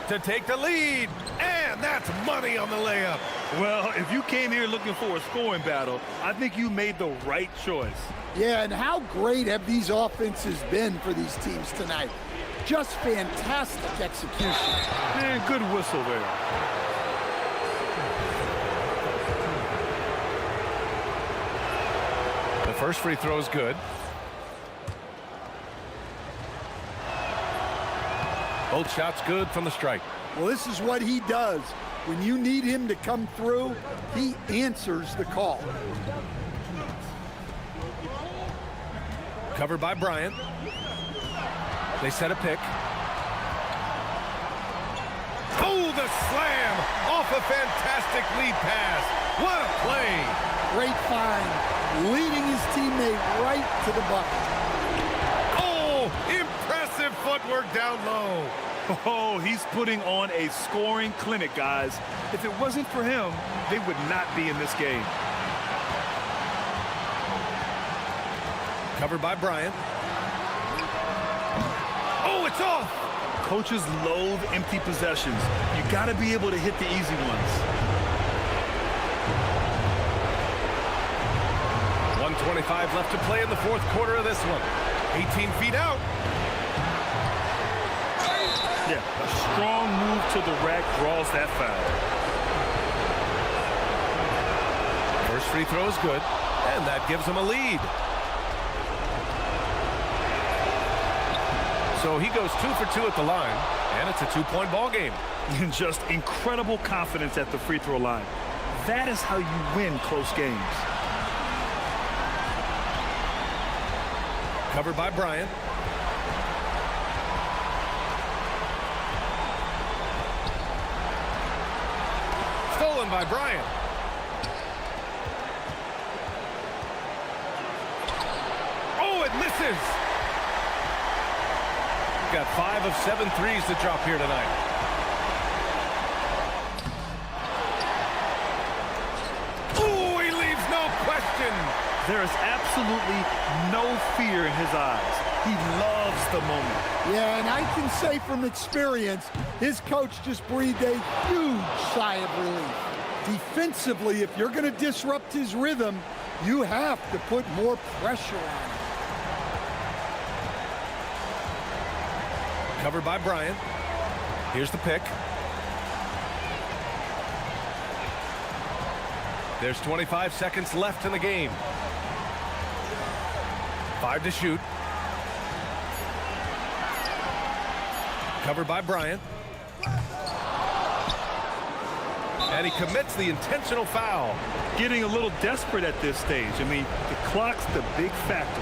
To take the lead, and that's money on the layup. Well, if you came here looking for a scoring battle, I think you made the right choice. Yeah, and how great have these offenses been for these teams tonight? Just fantastic execution. Man, good whistle there. The first free throw is good. Both shots good from the strike. Well, this is what he does. When you need him to come through, he answers the call. Covered by Bryant. They set a pick. Oh, the slam off a fantastic lead pass. What a play. Great find, leading his teammate right to the bucket. Oh, impressive footwork down low. Oh, he's putting on a scoring clinic, guys. If it wasn't for him, they would not be in this game. Covered by Bryant. Oh, it's off. Coaches loathe empty possessions. You got to be able to hit the easy ones. 1:25 left to play in the fourth quarter of this one. 18 feet out. Yeah, a strong move to the rack draws that foul. First free throw is good, and that gives him a lead. So he goes 2 for 2 at the line, And it's a two-point ball game. And just incredible confidence at the free throw line. That is how you win close games. Covered by Bryant. Stolen by Bryant. Oh, it misses. Got 5 of 7 threes to drop here tonight. Oh, he leaves no question. There is absolutely no fear in his eyes. He loves the moment. Yeah, and I can say from experience, his coach just breathed a huge sigh of relief. Defensively, if you're going to disrupt his rhythm, you have to put more pressure on him. Covered by Bryant. Here's the pick. There's 25 seconds left in the game. 5 to shoot. Covered by Bryant. And he commits the intentional foul. Getting a little desperate at this stage. I mean, the clock's the big factor.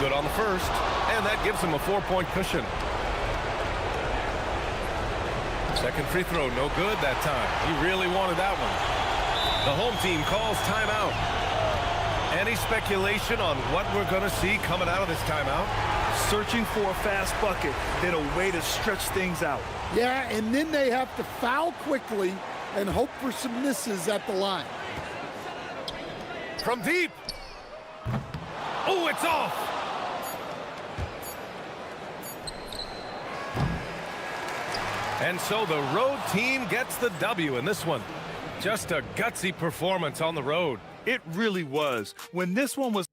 Good on the first, and that gives him a 4-point cushion. Second free throw, no good that time. He really wanted that one. The home team calls timeout. Any speculation on what we're going to see coming out of this timeout? Searching for a fast bucket, then a way to stretch things out. Yeah, and then they have to foul quickly and hope for some misses at the line. From deep. Oh, it's off. And so the road team gets the W in this one. Just a gutsy performance on the road. It really was. When this one was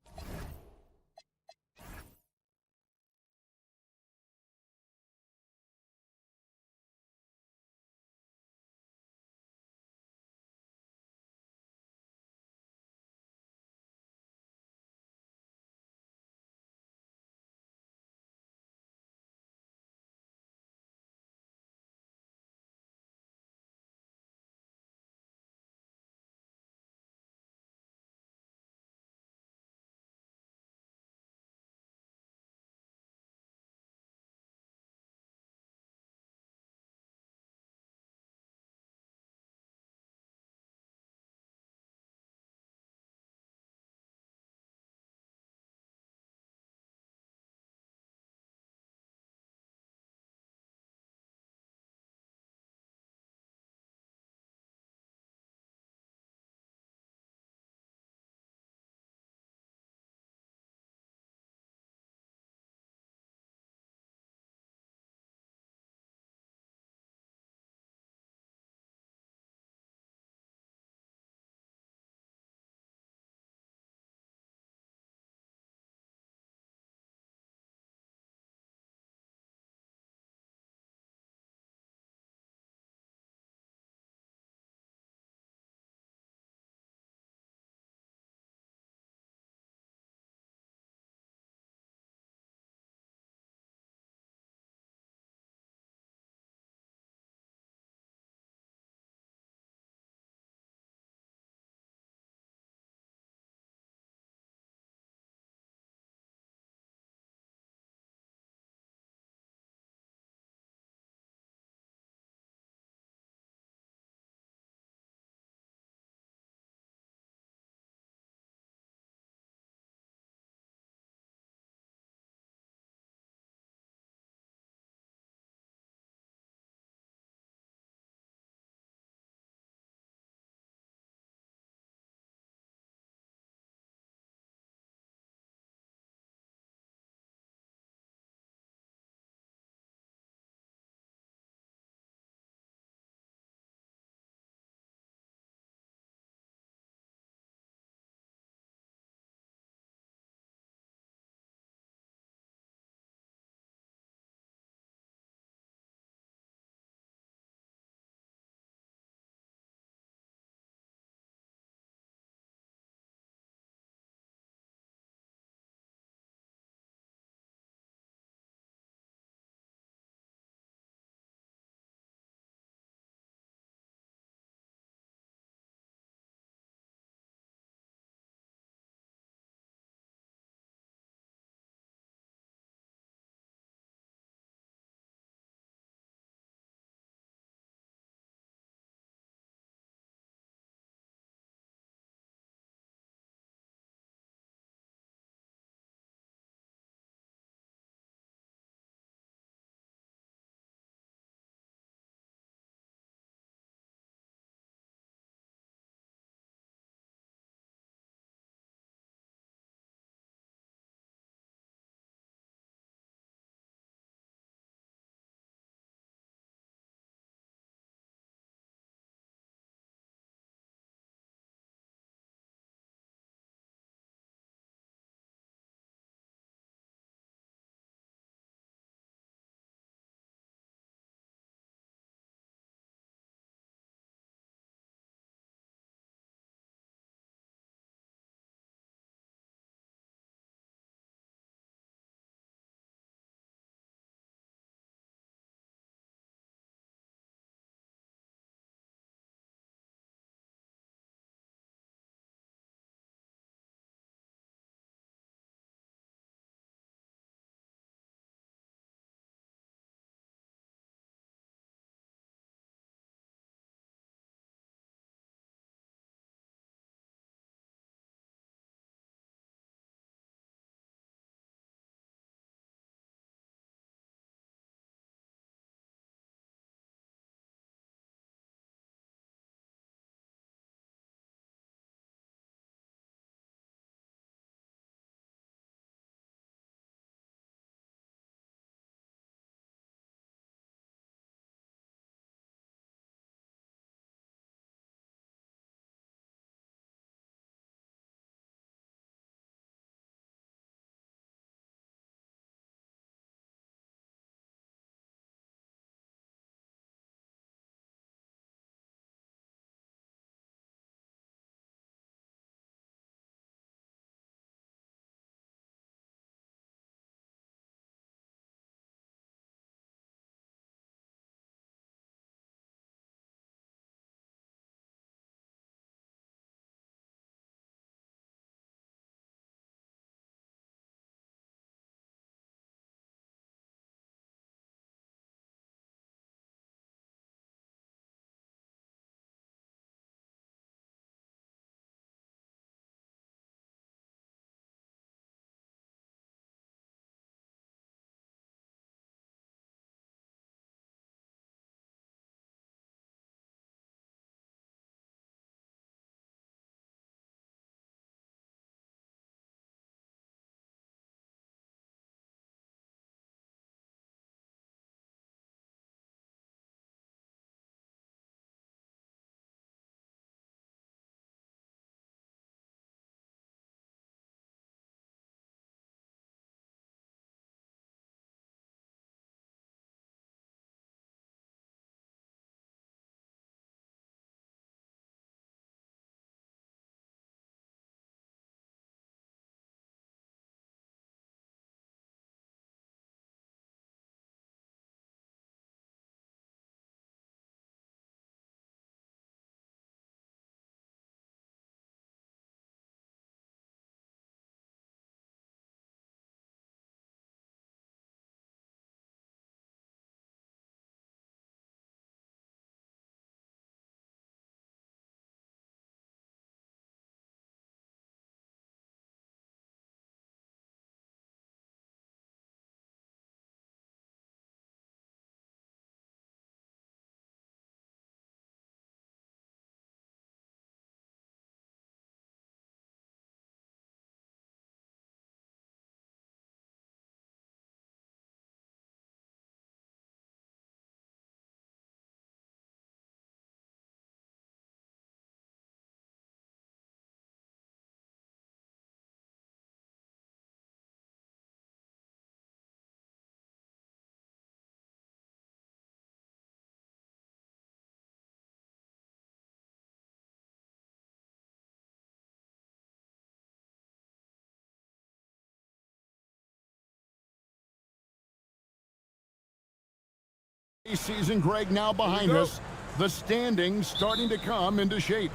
Season, Greg, now behind us. The standings starting to come into shape.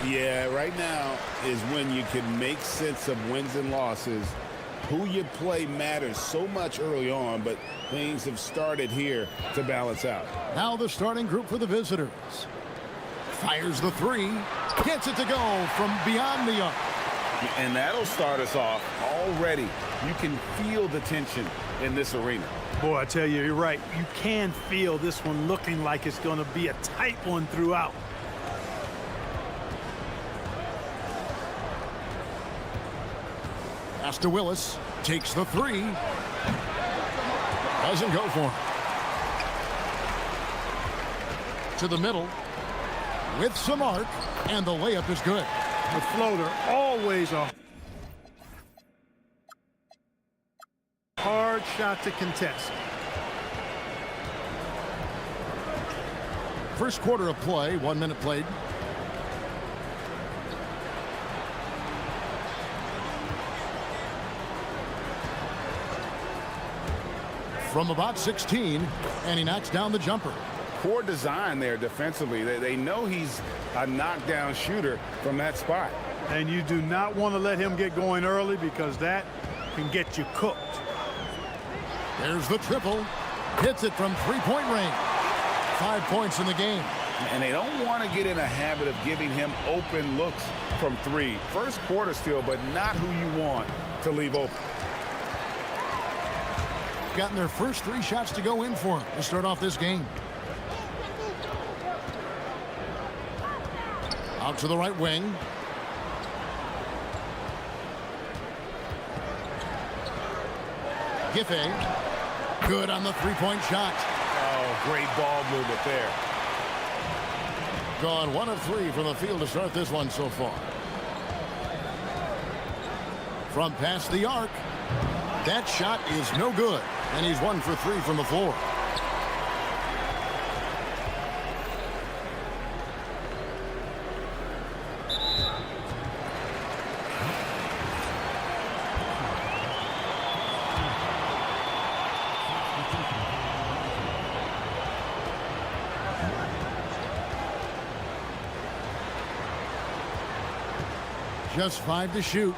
Yeah, right now is when you can make sense of wins and losses. Who you play matters so much early on, but things have started here to balance out. Now the starting group for the visitors. Fires the three. Gets it to go from beyond the arc. And that'll start us off already. You can feel the tension in this arena. Boy, I tell you, you're right. You can feel this one looking like it's going to be a tight one throughout. Pass to Willis. Takes the three. Doesn't go for it. To the middle. With some arc. And the layup is good. The floater, always a hard shot to contest. First quarter of play, 1 minute played. From about 16, and he knocks down the jumper. Poor design there defensively. They know he's a knockdown shooter from that spot. And you do not want to let him get going early because that can get you cooked. There's the triple. Hits it from three-point range. 5 points in the game. And they don't want to get in a habit of giving him open looks from three. First quarter still, but not who you want to leave open. Gotten their first 3 shots to go in for him to start off this game. Out to the right wing. Giffey. Good on the three-point shot. Oh, great ball movement there. Gone 1 of 3 from the field to start this one so far. From past the arc. That shot is no good. And he's 1 for 3 from the floor. Just 5 to shoot.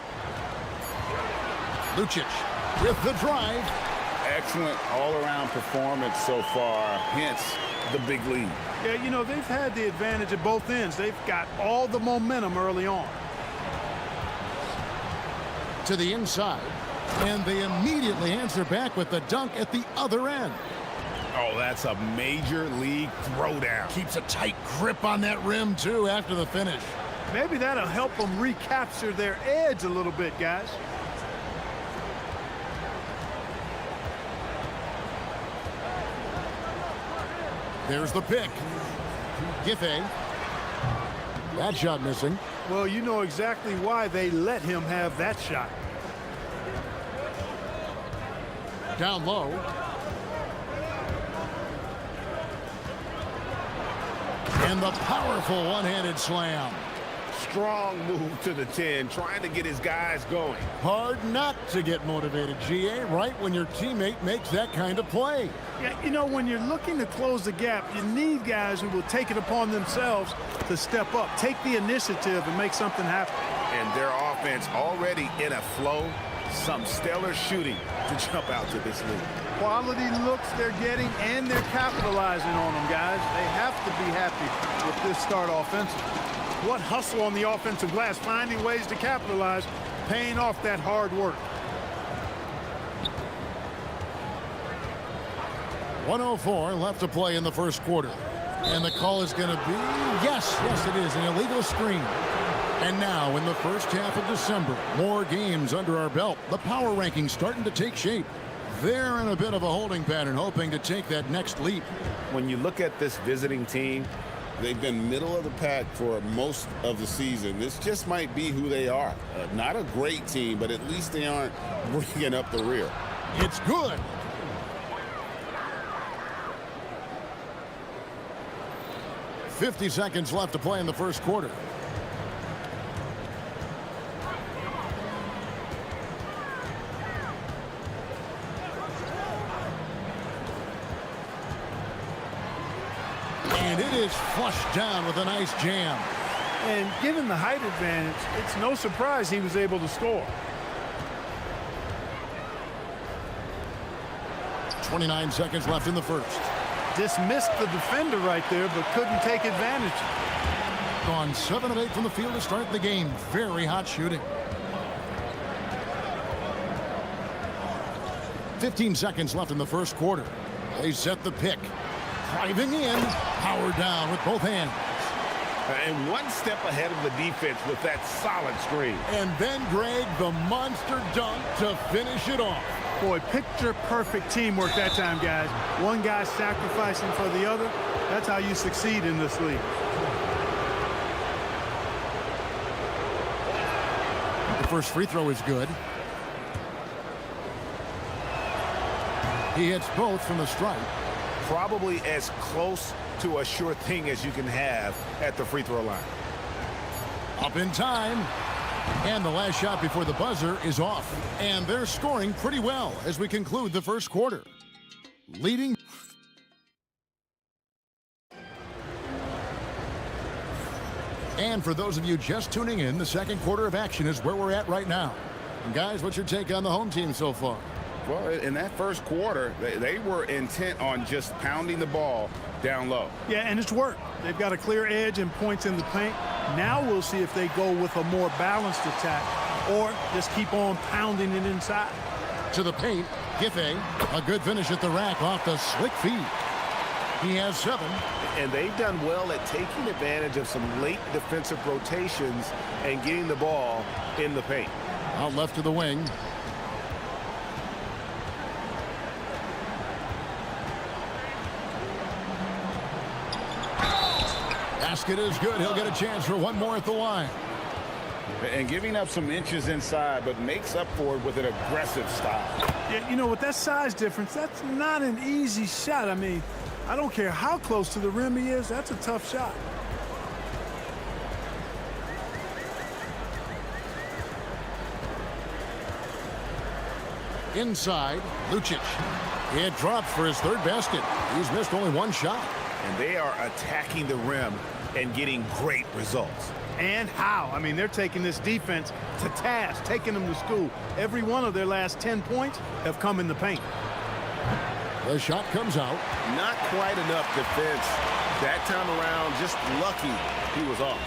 Lucic with the drive. Excellent all-around performance so far, hence the big lead. Yeah, you know, they've had the advantage at both ends. They've got all the momentum early on. To the inside. And they immediately answer back with the dunk at the other end. Oh, that's a major league throwdown. Keeps a tight grip on that rim, too, after the finish. Maybe that'll help them recapture their edge a little bit, guys. There's the pick. Giffey. That shot missing. Well, you know exactly why they let him have that shot. Down low. And the powerful one-handed slam. Strong move to the 10, trying to get his guys going. Hard not to get motivated, GA, right when your teammate makes that kind of play. Yeah, you know, when you're looking to close the gap, you need guys who will take it upon themselves to step up, take the initiative, and make something happen. And their offense already in a flow. Some stellar shooting to jump out to this lead. Quality looks they're getting, and they're capitalizing on them, guys. They have to be happy with this start offensively. What hustle on the offensive glass, finding ways to capitalize, paying off that hard work. 1:04 left to play in the first quarter. And the call is going to be, yes, it is, an illegal screen. And now in the first half of December, more games under our belt. The power rankings starting to take shape. They're in a bit of a holding pattern, hoping to take that next leap. When you look at this visiting team, they've been middle of the pack for most of the season. This just might be who they are. Not a great team, but at least they aren't bringing up the rear. It's good. .50 seconds left to play in the first quarter. And it is flushed down with a nice jam. And given the height advantage, it's no surprise he was able to score. 29 seconds left in the first. Dismissed the defender right there, but couldn't take advantage. Gone 7 of 8 from the field to start the game. Very hot shooting. 15 seconds left in the first quarter. They set the pick. Driving in. Power down with both hands. And one step ahead of the defense with that solid screen. And then, Greg, the monster dunk to finish it off. Boy, picture-perfect teamwork that time, guys. One guy sacrificing for the other. That's how you succeed in this league. The first free throw is good. He hits both from the stripe. Probably as close to a sure thing as you can have at the free throw line. Up in time. And the last shot before the buzzer is off. And they're scoring pretty well as we conclude the first quarter. Leading. And for those of you just tuning in, the second quarter of action is where we're at right now. And guys, what's your take on the home team so far? Well, in that first quarter, they were intent on just pounding the ball down low. Yeah, and it's worked. They've got a clear edge and points in the paint. Now we'll see if they go with a more balanced attack or just keep on pounding it inside. To the paint, Giffey, a good finish at the rack off the slick feed. He has 7. And they've done well at taking advantage of some late defensive rotations and getting the ball in the paint. Out left to the wing. Basket is good. He'll get a chance for one more at the line. And giving up some inches inside, but makes up for it with an aggressive style. Yeah, you know, with that size difference, that's not an easy shot. I mean, I don't care how close to the rim he is. That's a tough shot. Inside, Lucic. It dropped for his third basket. He's missed only one shot. And they are attacking the rim and getting great results. And how? I mean, they're taking this defense to task, taking them to school. Every one of their last 10 points have come in the paint. The shot comes out. Not quite enough defense. That time around, just lucky he was off.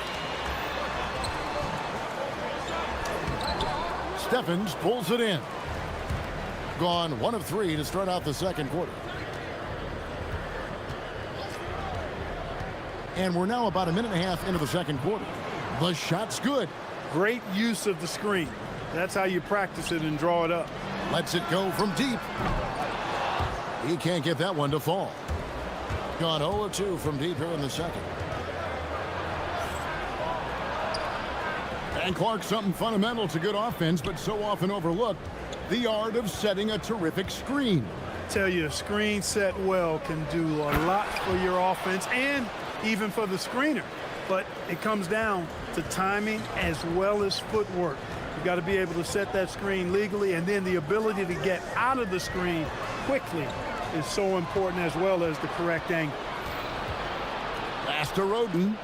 Steffens pulls it in. Gone 1 of 3 to start out the second quarter. And we're now about a minute and a half into the second quarter. The shot's good. Great use of the screen. That's how you practice it and draw it up. Lets it go from deep. He can't get that one to fall. Gone 0-2 from deep here in the second. And Clark, something fundamental to good offense, but so often overlooked. The art of setting a terrific screen. Tell you, a screen set well can do a lot for your offense and even for the screener. But it comes down to timing as well as footwork. You got to be able to set that screen legally, and then the ability to get out of the screen quickly is so important, as well as the correct angle. Pass to Roden.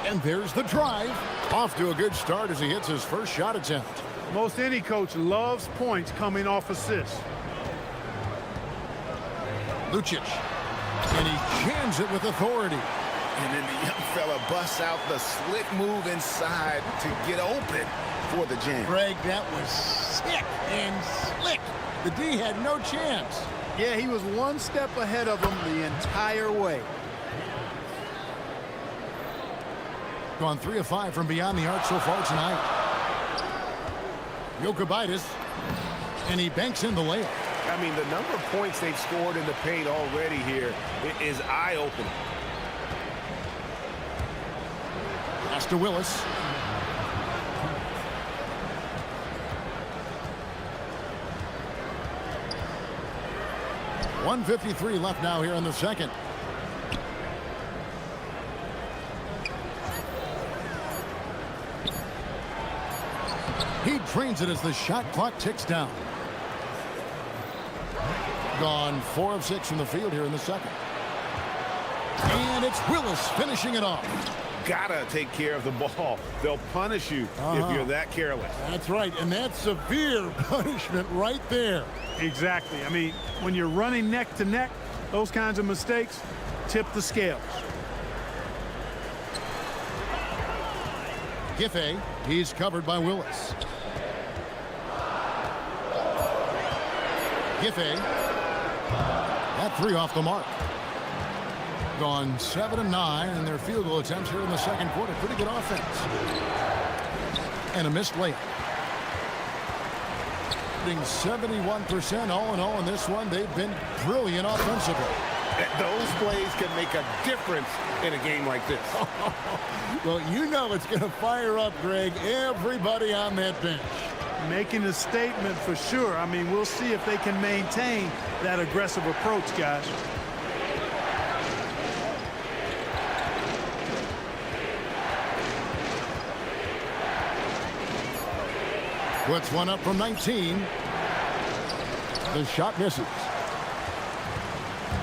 And there's the drive. Off to a good start as he hits his first shot attempt. Most any coach loves points coming off assists. Lucic. And he jams it with authority. And then the young fella busts out the slick move inside to get open for the jam. Greg, that was sick and slick. The D had no chance. Yeah, he was one step ahead of him the entire way. Gone 3 of 5 from beyond the arc so far tonight. Jokic, and he banks in the layup. I mean, the number of points they've scored in the paint already here is eye-opening. Pass to Willis. 1:53 left now here in the second. He drains it as the shot clock ticks down. Gone 4 of 6 from the field here in the second. And it's Willis finishing it off. Gotta take care of the ball. They'll punish you if you're that careless. That's right, and that's severe punishment right there. Exactly. I mean, when you're running neck to neck, those kinds of mistakes tip the scales. Giffey, he's covered by Willis. Giffey, that three off the mark. Gone 7 of 9 in their field goal attempts here in the second quarter. Pretty good offense. And a missed layup. Shooting 71% all in all in this one. They've been brilliant offensively. Those plays can make a difference in a game like this. Well, you know it's going to fire up, Greg, everybody on that bench. Making a statement for sure. I mean, we'll see if they can maintain that aggressive approach, guys. Puts one up from 19. The shot misses.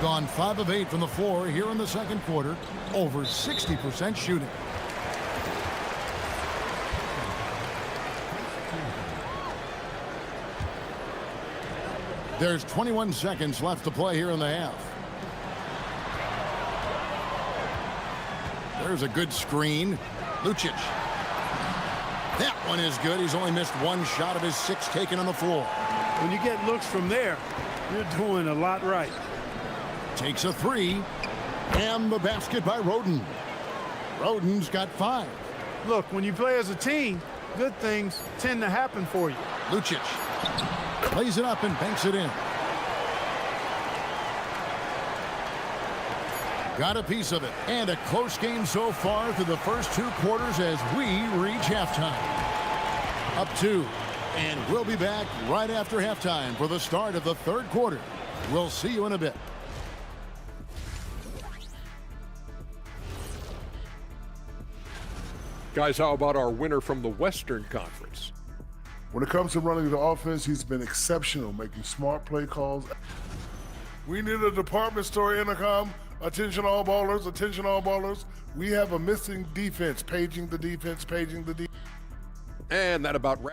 Gone 5 of 8 from the floor here in the second quarter. Over 60% shooting. There's 21 seconds left to play here in the half. There's a good screen. Lucic. That one is good. He's only missed one shot of his 6 taken on the floor. When you get looks from there, you're doing a lot right. Takes a 3. And the basket by Roden. Roden's got 5. Look, when you play as a team, good things tend to happen for you. Lucic plays it up and banks it in. Got a piece of it. And a close game so far through the first 2 quarters as we reach halftime. Up 2. And we'll be back right after halftime for the start of the third quarter. We'll see you in a bit. Guys, how about our winner from the Western Conference? When it comes to running the offense, he's been exceptional, making smart play calls. We need a department store intercom. Attention all ballers, attention all ballers. We have a missing defense. Paging the defense, paging the defense. And that about wraps.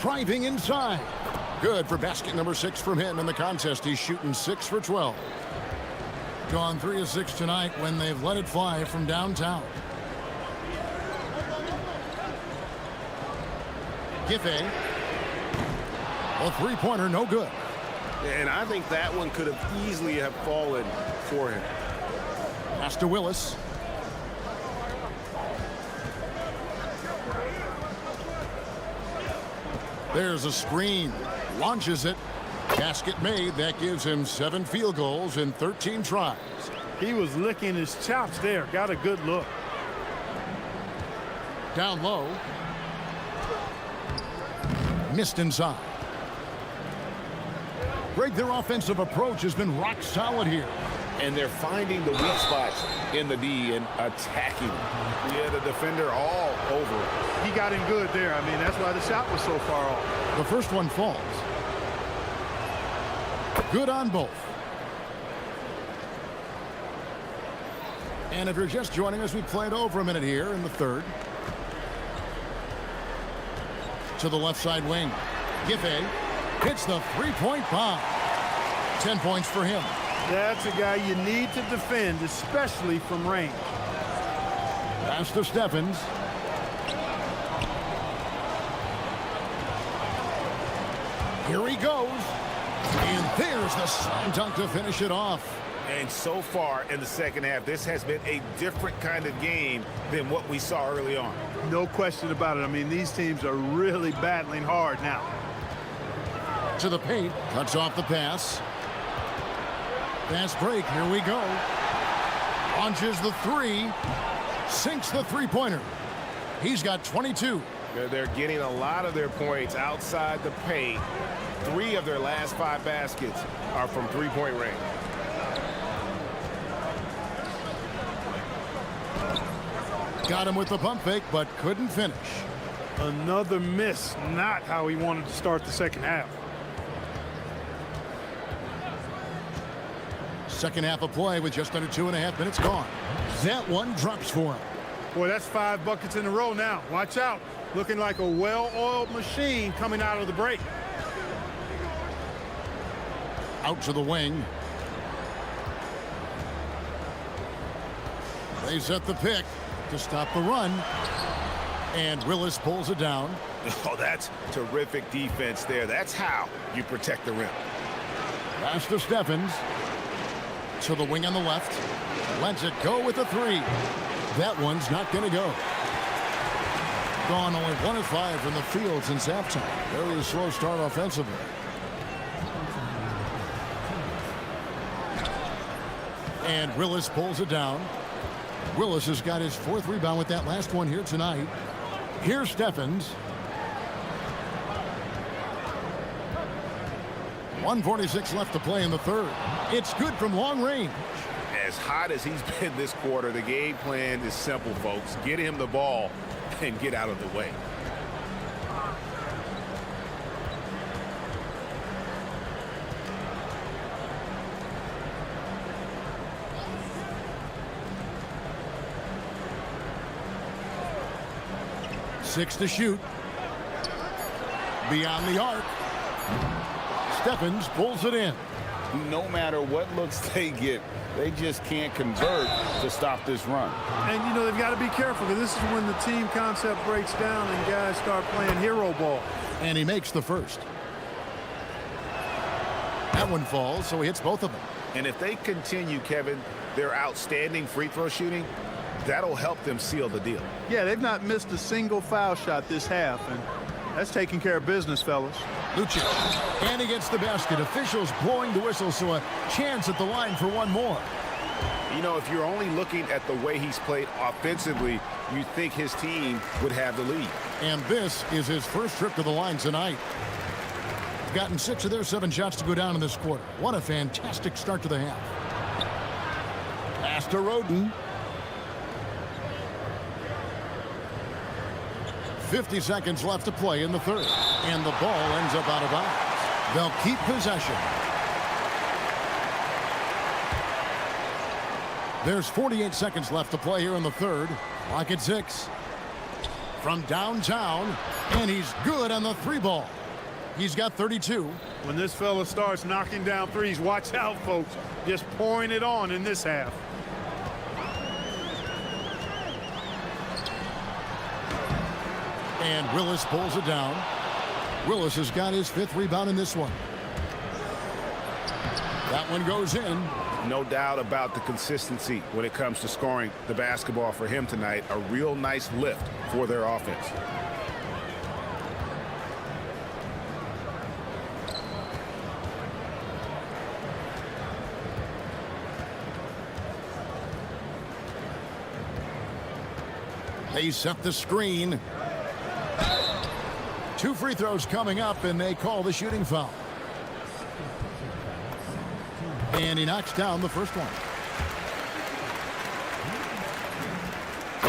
Driving inside. Good for basket number 6 from him in the contest. He's shooting 6 for 12. Gone 3 of 6 tonight when they've let it fly from downtown. Giffey. A three-pointer, no good. And I think that one could have easily have fallen for him. Pass to Willis. There's a screen. Launches it. Basket made. That gives him 7 field goals in 13 tries. He was licking his chops there. Got a good look. Down low. Missed inside. Greg, their offensive approach has been rock solid here. And they're finding the weak spots in the D and attacking. We had a defender all over it. He got him good there. I mean, that's why the shot was so far off. The first one falls. Good on both. And if you're just joining us, we played over a minute here in the third. To the left side wing. Giffey hits the three-point bomb. 10 points for him. That's a guy you need to defend, especially from range. Pass to Stephens. Here he goes. And there's the slam dunk to finish it off. And so far in the second half, this has been a different kind of game than what we saw early on. No question about it. I mean, these teams are really battling hard now. To the paint. Cuts off the pass. Fast break. Here we go. Launches the three. Sinks the three-pointer. He's got 22. They're getting a lot of their points outside the paint. 3 of their last 5 baskets are from three-point range. Got him with the pump fake, but couldn't finish. Another miss. Not how he wanted to start the second half. Second half of play with just under 2.5 minutes gone. That one drops for him. Boy, that's 5 buckets in a row now. Watch out. Looking like a well-oiled machine coming out of the break. Out to the wing. They set the pick to stop the run. And Willis pulls it down. Oh, that's terrific defense there. That's how you protect the rim. Pass to Stephens. To the wing on the left. Lets it go with the three. That one's not going to go. Gone only 1 of 5 from the field since halftime. Very slow start offensively. And Willis pulls it down. Willis has got his 4th rebound with that last one here tonight. Here's Stephens. 1:46 left to play in the third. It's good from long range. As hot as he's been this quarter, the game plan is simple, folks. Get him the ball and get out of the way. Six to shoot. Beyond the arc. Stephens pulls it in. No matter what looks they get, they just can't convert to stop this run. And, you know, they've got to be careful because this is when the team concept breaks down and guys start playing hero ball. And he makes the first. That one falls, so he hits both of them. And if they continue, Kevin, their outstanding free throw shooting, that'll help them seal the deal. Yeah, they've not missed a single foul shot this half, and that's taking care of business, fellas. Lucic, and he gets the basket. Officials blowing the whistle, so a chance at the line for one more. You know, if you're only looking at the way he's played offensively, you think his team would have the lead. And this is his first trip to the line tonight. Gotten 6 of their 7 shots to go down in this quarter. What a fantastic start to the half. Pass to Roden. 50 seconds left to play in the third. And the ball ends up out of bounds. They'll keep possession. There's 48 seconds left to play here in the third. Clock at 6. From downtown. And he's good on the 3-ball. He's got 32. When this fella starts knocking down threes, watch out, folks. Just pouring it on in this half. And Willis pulls it down. Willis has got his 5th rebound in this one. That one goes in. No doubt about the consistency when it comes to scoring the basketball for him tonight. A real nice lift for their offense. They set the screen. 2 free throws coming up, and they call the shooting foul. And he knocks down the first one.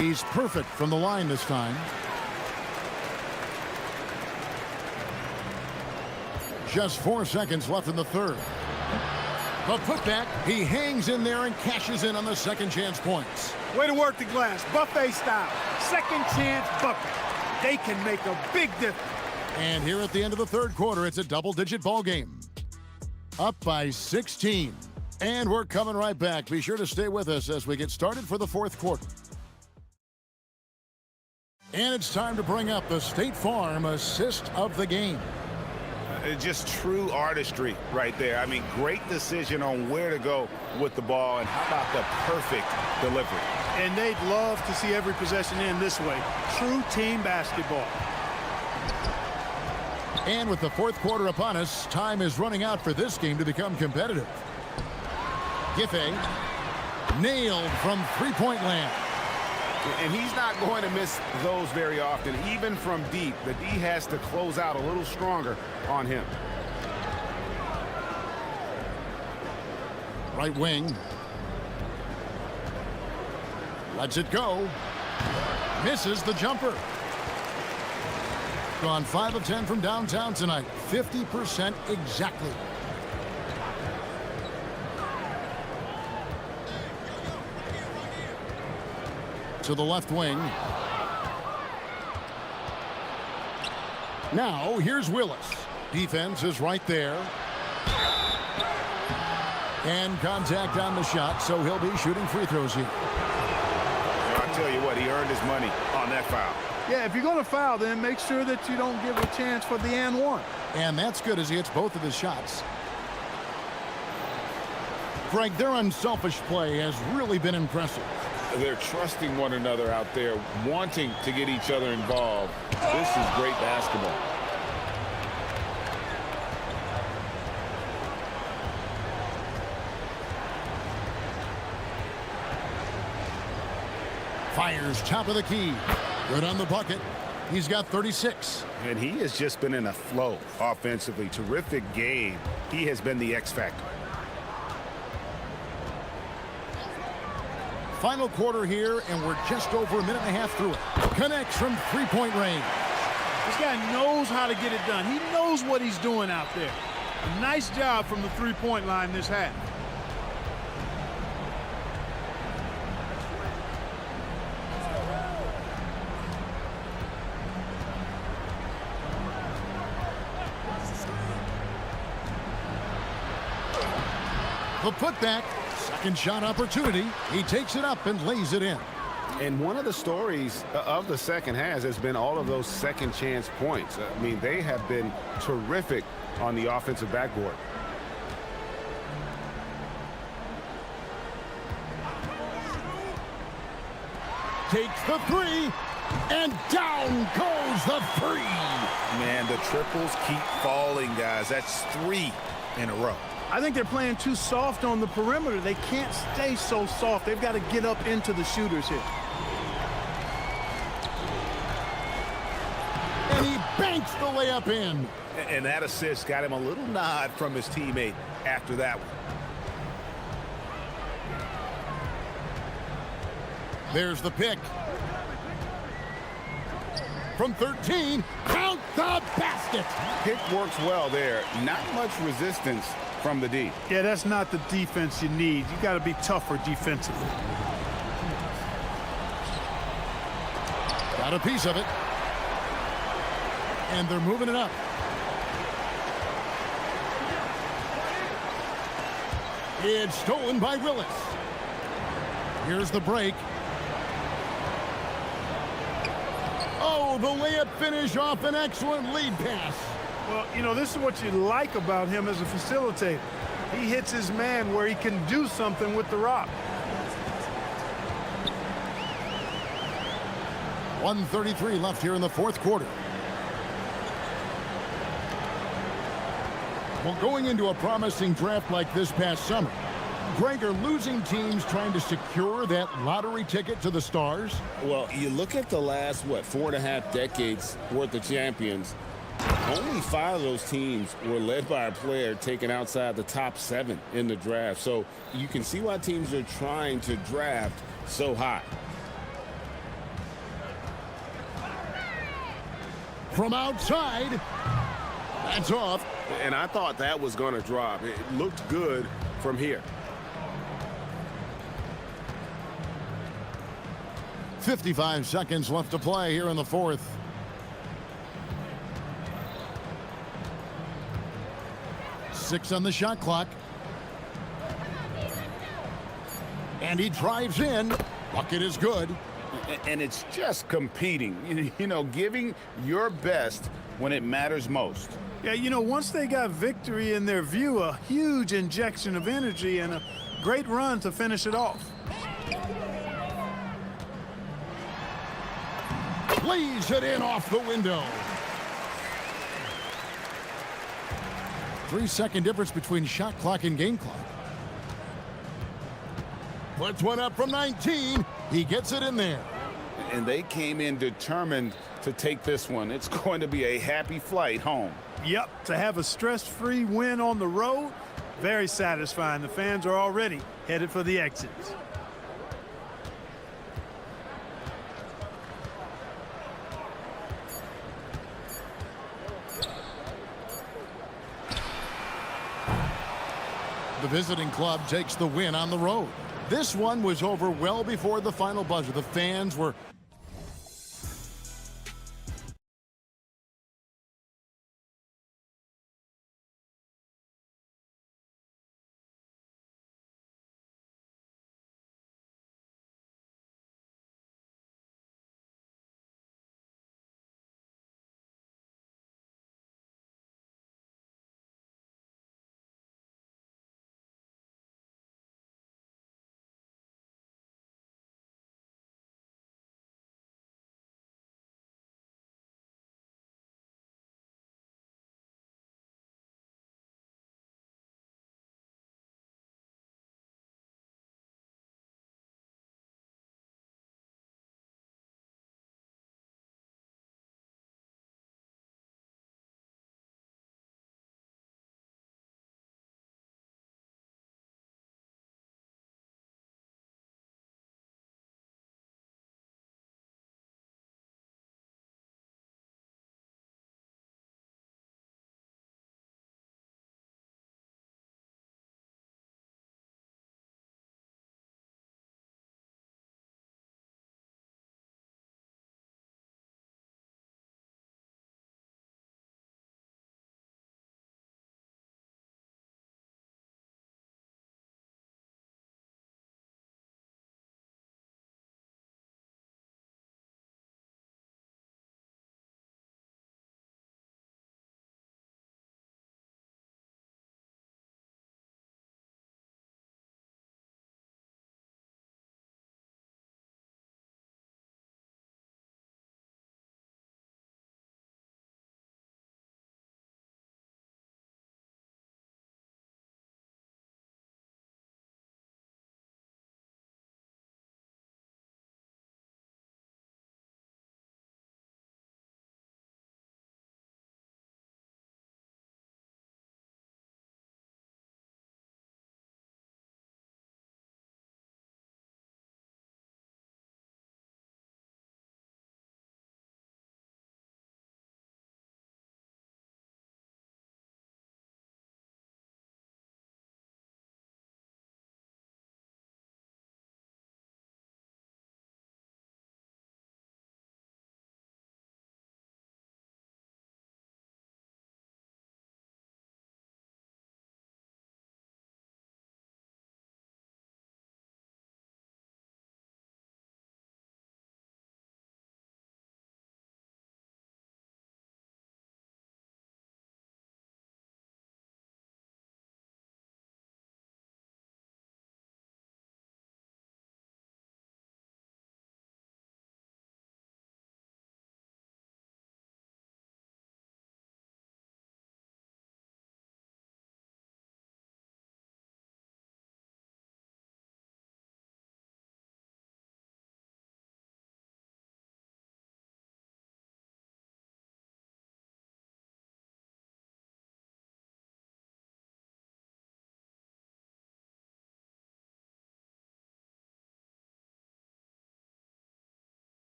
He's perfect from the line this time. Just 4 seconds left in the third. The putback, he hangs in there and cashes in on the second chance points. Way to work the glass, buffet style. Second chance bucket. They can make a big difference. And here at the end of the third quarter, it's a double-digit ball game. Up by 16. And we're coming right back. Be sure to stay with us as we get started for the fourth quarter. And it's time to bring up the State Farm assist of the game. Just true artistry right there. I mean, great decision on where to go with the ball, and how about the perfect delivery? And they'd love to see every possession end this way. True team basketball. And with the fourth quarter upon us, time is running out for this game to become competitive. Giffey nailed from three-point land. And he's not going to miss those very often, even from deep. The D has to close out a little stronger on him. Right wing. Lets it go. Misses the jumper. Gone 5 of 10 from downtown tonight. 50% exactly. To the left wing. Now, here's Willis. Defense is right there. And contact on the shot, so he'll be shooting free throws here. I'll tell you what, he earned his money on that foul. Yeah, if you're going to foul, then make sure that you don't give a chance for the and one. And that's good as he hits both of his shots. Greg, their unselfish play has really been impressive. They're trusting one another out there, wanting to get each other involved. This is great basketball. Fires top of the key. Good on the bucket. He's got 36. And he has just been in a flow offensively. Terrific game. He has been the X factor. Final quarter here, and we're just over a minute and a half through it. Connects from three-point range. This guy knows how to get it done. He knows what he's doing out there. A nice job from the three-point line this half. The putback. Second shot opportunity. He takes it up and lays it in. And one of the stories of the second half has been all of those second chance points. I mean, they have been terrific on the offensive backboard. Takes the three, and down goes the three. Man, the triples keep falling, guys. That's 3 in a row. I think they're playing too soft on the perimeter. They can't stay so soft. They've got to get up into the shooters here. And he banks the layup in. And that assist got him a little nod from his teammate after that one. There's the pick. From 13, count the basket. Pick works well there. Not much resistance from the D. Yeah, that's not the defense you need. You got to be tougher defensively. Got a piece of it. And they're moving it up. It's stolen by Willis. Here's the break. Oh, the layup finish off an excellent lead pass. Well, you know, this is what you like about him as a facilitator. He hits his man where he can do something with the rock. 1:33 left here in the fourth quarter. Well, going into a promising draft like this past summer, Greg, are losing teams trying to secure that lottery ticket to the stars? Well, you look at the last, 4.5 decades worth of champions. Only 5 of those teams were led by a player taken outside the top 7 in the draft. So you can see why teams are trying to draft so high. From outside, that's off. And I thought that was going to drop. It looked good from here. 55 seconds left to play here in the fourth. Six on the shot clock. And he drives in. Bucket is good. And it's just competing, you know, giving your best when it matters most. Yeah, you know, once they got victory in their view, a huge injection of energy and a great run to finish it off. Lays it in off the window. 3-second difference between shot clock and game clock. Puts one up from 19. He gets it in there. And they came in determined to take this one. It's going to be a happy flight home. Yep, to have a stress-free win on the road, very satisfying. The fans are already headed for the exits. The visiting club takes the win on the road. This one was over well before the final buzzer. The fans were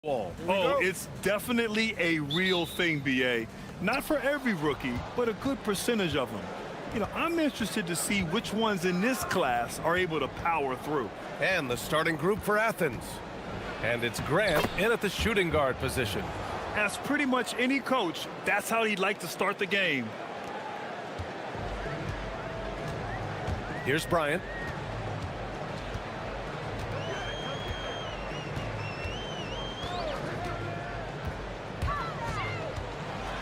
Oh, it's definitely a real thing, BA. Not for every rookie, but a good percentage of them. You know, I'm interested to see which ones in this class are able to power through. And the starting group for Athens. And it's Grant in at the shooting guard position. As pretty much any coach, that's how he'd like to start the game. Here's Bryant.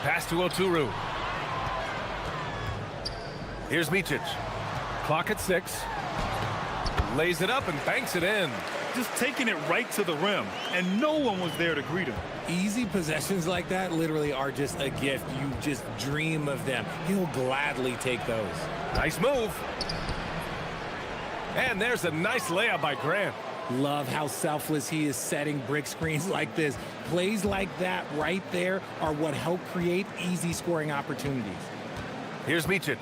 Pass to Oturu. Here's Micic. Clock at 6. Lays it up and banks it in. Just taking it right to the rim, and no one was there to greet him. Easy possessions like that literally are just a gift. You just dream of them. He'll gladly take those. Nice move. And there's a nice layup by Grant. Love how selfless he is setting brick screens like this. Plays like that right there are what help create easy scoring opportunities. Here's Micic.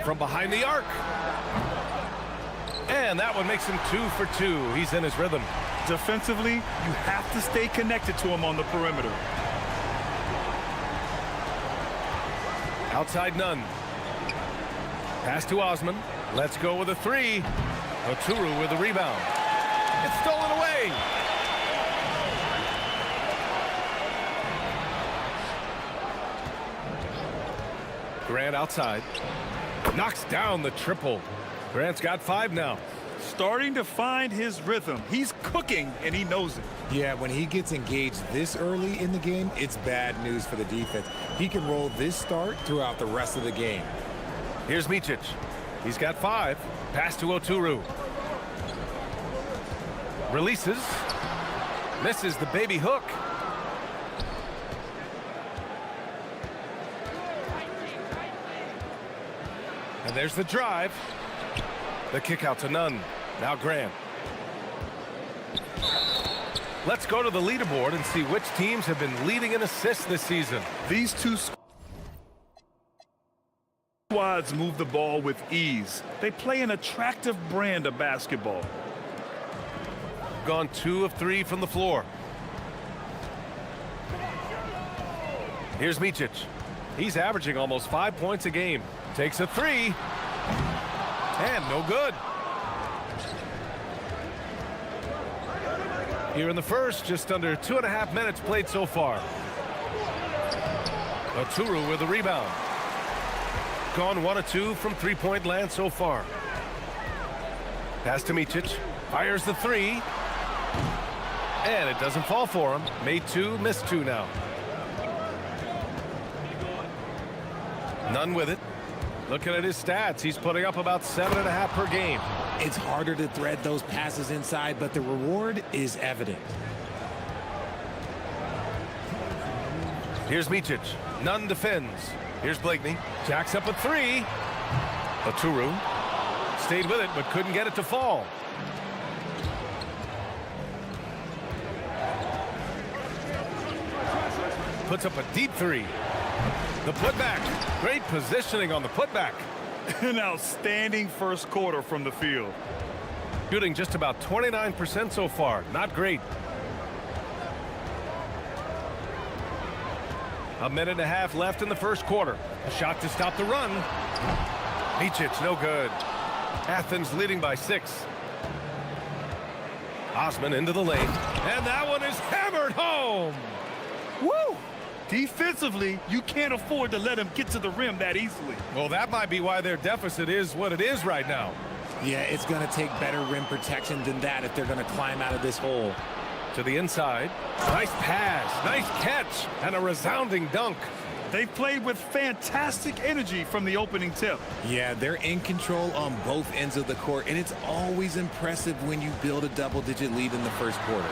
From behind the arc. And that one makes him 2 for 2. He's in his rhythm. Defensively, you have to stay connected to him on the perimeter. Outside none. Pass to Osman. Let's go with a 3. Oturu with the rebound. It's stolen away. Grant outside. Knocks down the triple. Grant's got 5 now. Starting to find his rhythm. He's cooking, and he knows it. Yeah, when he gets engaged this early in the game, it's bad news for the defense. He can roll this start throughout the rest of the game. Here's Micic. He's got 5. Pass to Oturu. Releases. Misses the baby hook. And there's the drive. The kick out to none. Now Grant. Let's go to the leaderboard and see which teams have been leading in assists this season. These two squads move the ball with ease. They play an attractive brand of basketball. Gone 2 of 3 from the floor. Here's Micic. He's averaging almost 5 points a game. Takes a 3. And no good. Here in the first, just under 2.5 minutes played so far. Oturu with the rebound. Gone 1 of 2 from three-point land so far. Pass to Micic. Fires the 3. And it doesn't fall for him. Made 2, missed 2 now. None with it. Looking at his stats, he's putting up about 7.5 per game. It's harder to thread those passes inside, but the reward is evident. Here's Micic. None defends. Here's Blakeney. Jacks up a 3. Oturu stayed with it, but couldn't get it to fall. Puts up a deep 3. The putback. Great positioning on the putback. An outstanding first quarter from the field. Shooting just about 29% so far. Not great. A minute and a half left in the first quarter. A shot to stop the run. Micic, no good. Athens leading by 6. Osman into the lane. And that one is hammered home. Woo! Defensively, you can't afford to let him get to the rim that easily. Well, that might be why their deficit is what it is right now. Yeah, it's going to take better rim protection than that if they're going to climb out of this hole. To the inside. Nice pass, nice catch, and a resounding dunk. They've played with fantastic energy from the opening tip. Yeah, they're in control on both ends of the court, and it's always impressive when you build a double-digit lead in the first quarter.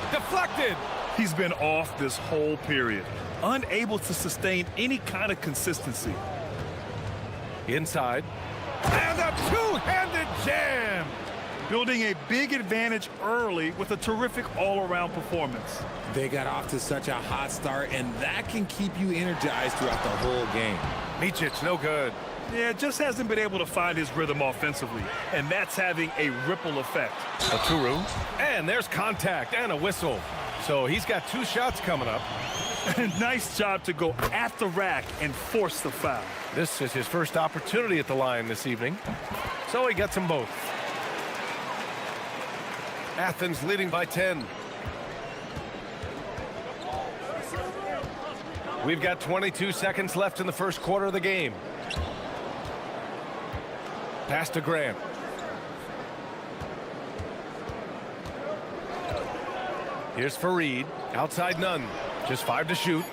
Deflected. He's been off this whole period, unable to sustain any kind of consistency. Inside. And a two-handed jam. Building a big advantage early with a terrific all-around performance. They got off to such a hot start, and that can keep you energized throughout the whole game. Micic, no good. Yeah, just hasn't been able to find his rhythm offensively, and that's having a ripple effect. Aturu, and there's contact and a whistle. So he's got 2 shots coming up. Nice job to go at the rack and force the foul. This is his first opportunity at the line this evening, so he gets them both. Athens leading by 10. We've got 22 seconds left in the first quarter of the game. Pass to Grant. Here's Fareed. Outside none. Just 5 to shoot.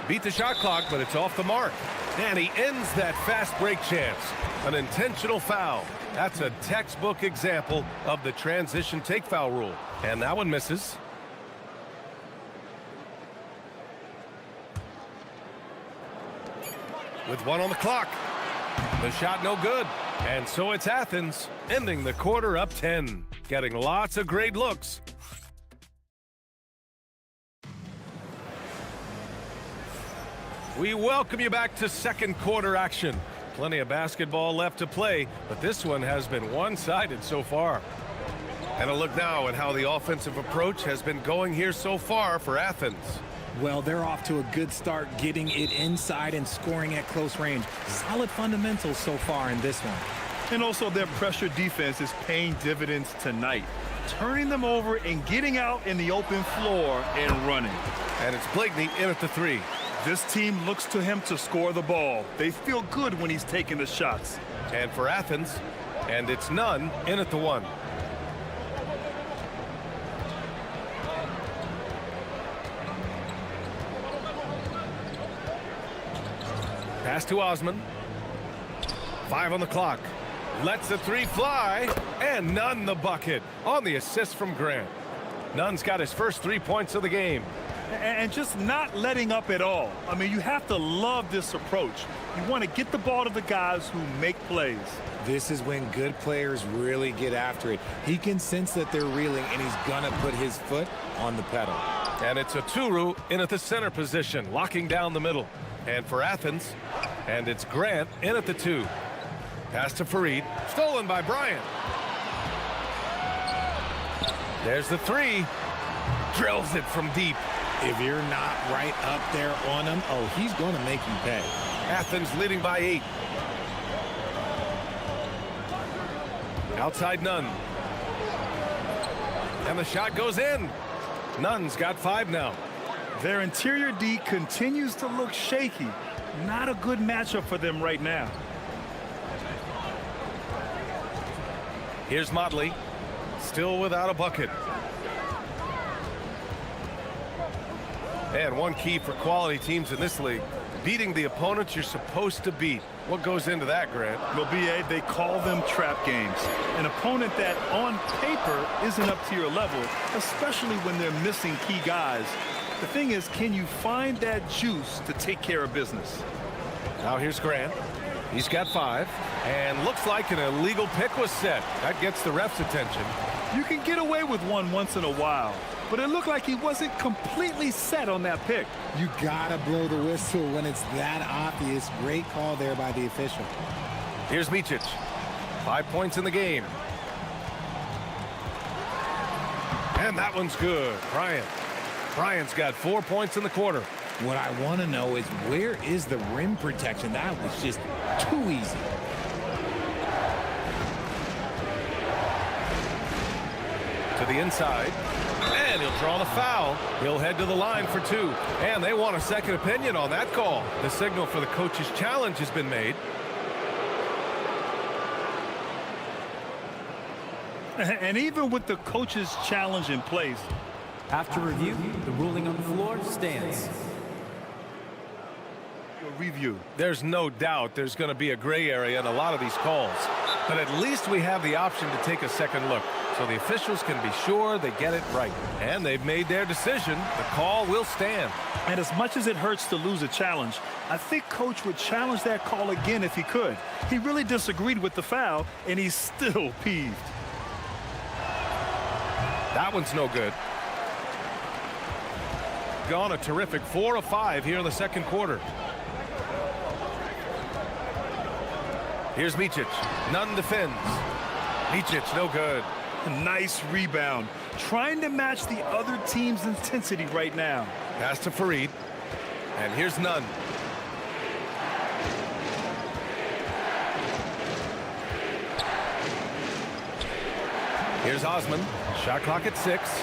Beat the shot clock, but it's off the mark. And he ends that fast break chance. An intentional foul. That's a textbook example of the transition take foul rule. And that one misses. With 1 on the clock. The shot no good. And so it's Athens ending the quarter up 10. Getting lots of great looks. We welcome you back to second quarter action. Plenty of basketball left to play, but this one has been one-sided so far. And a look now at how the offensive approach has been going here so far for Athens. Well, they're off to a good start getting it inside and scoring at close range. Solid fundamentals so far in this one. And also their pressure defense is paying dividends tonight, turning them over and getting out in the open floor and running. And it's Blakeney in at the 3. This team looks to him to score the ball. They feel good when he's taking the shots. And for Athens, and it's Nunn in at the 1. Pass to Osman. 5 on the clock. Lets the 3 fly, and Nunn the bucket on the assist from Grant. Nunn's got his first 3 points of the game. And just not letting up at all. I mean, you have to love this approach. You want to get the ball to the guys who make plays. This is when good players really get after it. He can sense that they're reeling, and he's going to put his foot on the pedal. And it's Aturu in at the center position, locking down the middle. And for Athens, and it's Grant in at the 2. Pass to Fareed, stolen by Bryant. There's the 3. Drills it from deep. If you're not right up there on him, oh, he's going to make you pay. Athens leading by 8. Outside Nunn. And the shot goes in. Nunn's got 5 now. Their interior D continues to look shaky. Not a good matchup for them right now. Here's Motley, still without a bucket. And one key for quality teams in this league, beating the opponents you're supposed to beat. What goes into that, Grant? Well, B.A., they call them trap games. An opponent that on paper isn't up to your level, especially when they're missing key guys. The thing is, can you find that juice to take care of business? Now here's Grant. He's got 5, and looks like an illegal pick was set. That gets the ref's attention. You can get away with one once in a while, but it looked like he wasn't completely set on that pick. You gotta blow the whistle when it's that obvious. Great call there by the official. Here's Micic. 5 points in the game. And that one's good. Bryant's got 4 points in the quarter. What I want to know is, where is the rim protection? That was just too easy. To the inside, and he'll draw the foul. He'll head to the line for 2, and they want a second opinion on that call. The signal for the coach's challenge has been made. And even with the coach's challenge in place, After review, the ruling on the floor stands. Review. There's no doubt there's going to be a gray area in a lot of these calls, but at least we have the option to take a second look, so the officials can be sure they get it right. And they've made their decision. The call will stand. And as much as it hurts to lose a challenge, I think Coach would challenge that call again if he could. He really disagreed with the foul, and he's still peeved. That one's no good. have gone a terrific 4 of 5 here in the second quarter. Here's Micic. Nunn defends. Micic, no good. Nice rebound. Trying to match the other team's intensity right now. Pass to Farid. And here's Nunn. Here's Osman. Shot clock at 6.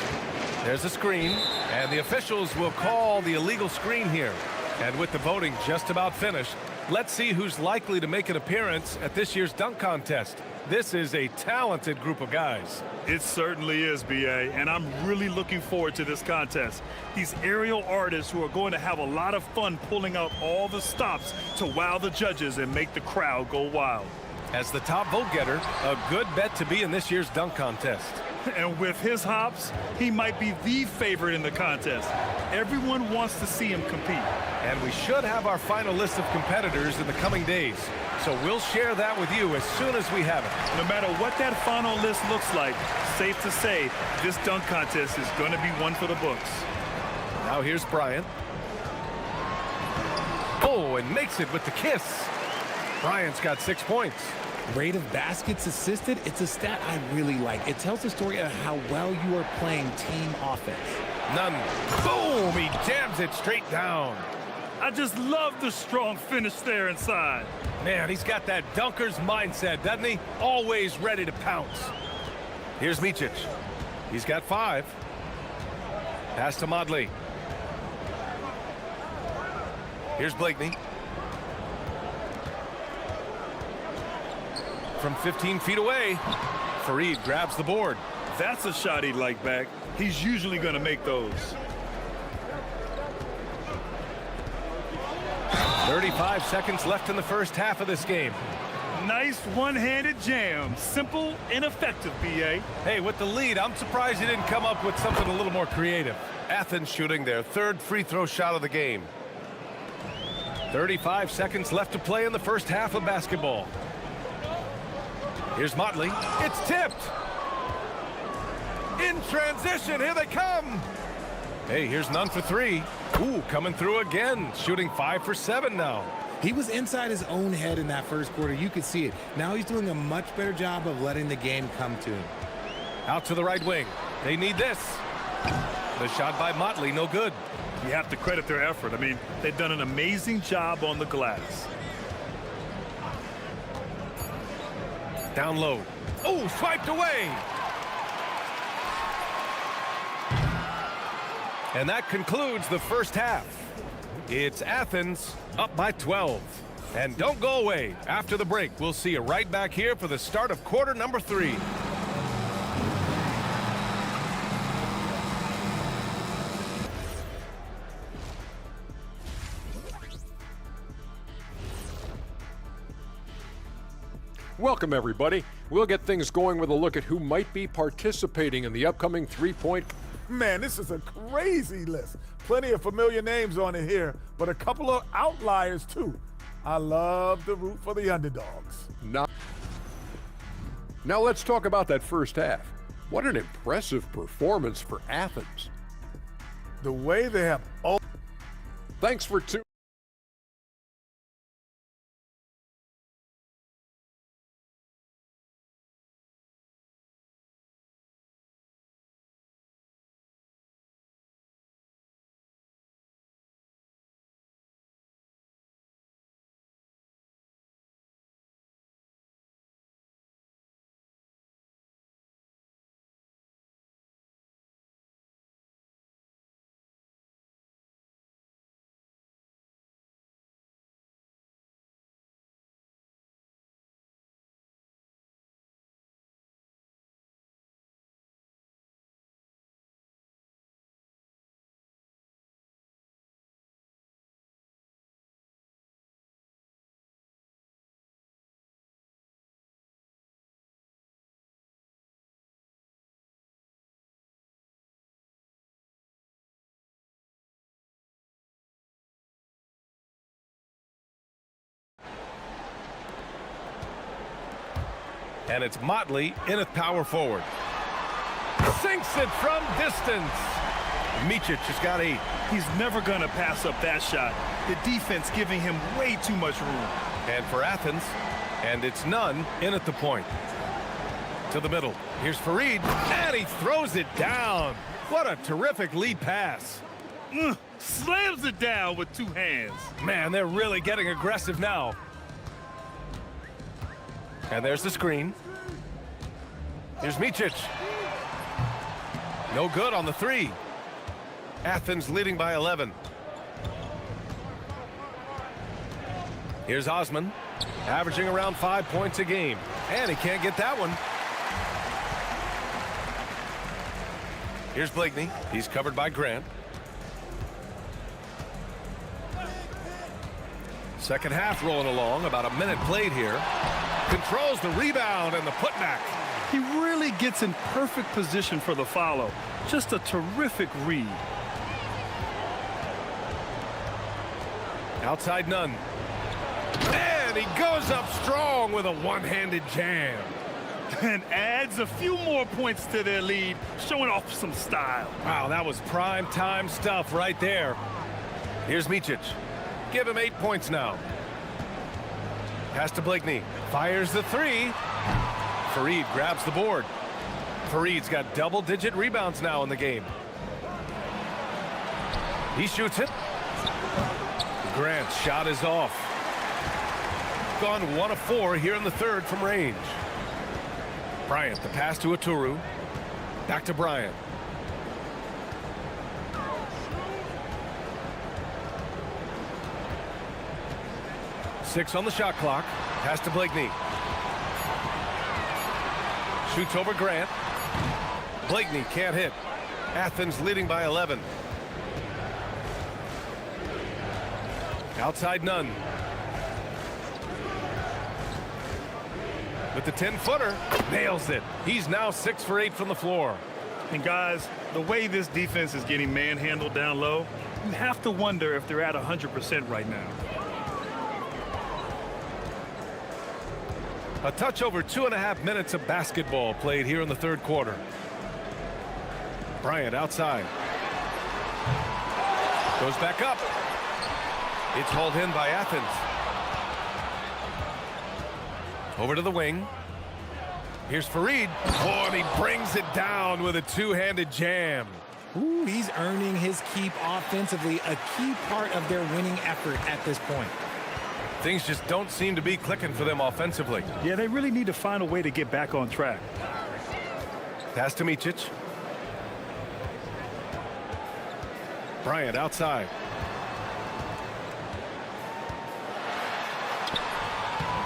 There's a screen. And the officials will call the illegal screen here. And with the voting just about finished, let's see who's likely to make an appearance at this year's dunk contest. This is a talented group of guys. It certainly is, B.A., and I'm really looking forward to this contest. These aerial artists who are going to have a lot of fun pulling out all the stops to wow the judges and make the crowd go wild. As the top vote getter, a good bet to be in this year's dunk contest. And with his hops, he might be the favorite in the contest. Everyone wants to see him compete. And we should have our final list of competitors in the coming days. So we'll share that with you as soon as we have it. No matter what that final list looks like, safe to say, this dunk contest is going to be one for the books. Now here's Bryant. Oh, and makes it with the kiss. Bryant's got 6 points. Rate of baskets assisted, it's a stat I really like. It tells the story of how well you are playing team offense. Nunn. Boom! He jams it straight down. I just love the strong finish there inside. Man, he's got that dunker's mindset, doesn't he? Always ready to pounce. Here's Micic. He's got 5. Pass to Modley. Here's Blakeney. From 15 feet away, Farid grabs the board. That's a shot he'd like back. He's usually going to make those. 35 seconds left in the first half of this game. Nice one-handed jam. Simple and effective, B.A. Hey, with the lead, I'm surprised he didn't come up with something a little more creative. Athens shooting their 3rd free throw shot of the game. 35 seconds left to play in the first half of basketball. Here's Motley. It's tipped. In transition, here they come. Hey, here's Nunn for 3. Ooh, coming through again. Shooting 5 for 7 now. He was inside his own head in that first quarter. You could see it. Now he's doing a much better job of letting the game come to him. Out to the right wing. They need this. The shot by Motley, no good. You have to credit their effort. I mean, they've done an amazing job on the glass. Down low. Oh, swiped away. And that concludes the first half. It's Athens up by 12. And don't go away. After the break, we'll see you right back here for the start of quarter number 3. Welcome, everybody. We'll get things going with a look at who might be participating in the upcoming three-point. Man, this is a crazy list. Plenty of familiar names on it here, but a couple of outliers, too. I love to root for the underdogs. Now let's talk about that first half. What an impressive performance for Athens. The way they have... Thanks for tuning. And it's Motley in at power forward. Sinks it from distance. Micic has got 8. He's never going to pass up that shot. The defense giving him way too much room. And for Athens, and it's none in at the point. To the middle. Here's Fareed, and he throws it down. What a terrific lead pass. Slams it down with 2 hands. Man, they're really getting aggressive now. And there's the screen. Here's Micic. No good on the 3. Athens leading by 11. Here's Osman, averaging around 5 points a game. And he can't get that one. Here's Blakeney. He's covered by Grant. Second half rolling along. About a minute played here. Controls the rebound and the putback. He really gets in perfect position for the follow. Just a terrific read. Outside none. And he goes up strong with a one-handed jam. And adds a few more points to their lead, showing off some style. Wow, that was prime time stuff right there. Here's Micic. Give him 8 points now. Pass to Blakeney. Fires the 3. Fareed grabs the board. Fareed's got double-digit rebounds now in the game. He shoots it. Grant's shot is off. Gone 1 of 4 here in the third from range. Bryant, the pass to Aturu. Back to Bryant. Six on the shot clock. Pass to Blakeney. Shoots over Grant. Blakeney can't hit. Athens leading by 11. Outside none. With the 10-footer, nails it. He's now 6 for 8 from the floor. And guys, the way this defense is getting manhandled down low, you have to wonder if they're at 100% right now. A touch over 2.5 minutes of basketball played here in the third quarter. Bryant outside. Goes back up. It's hauled in by Athens. Over to the wing. Here's Fareed. Oh, and he brings it down with a two-handed jam. Ooh, he's earning his keep offensively, a key part of their winning effort at this point. Things just don't seem to be clicking for them offensively. Yeah, they really need to find a way to get back on track. Pass to Micic. Bryant outside.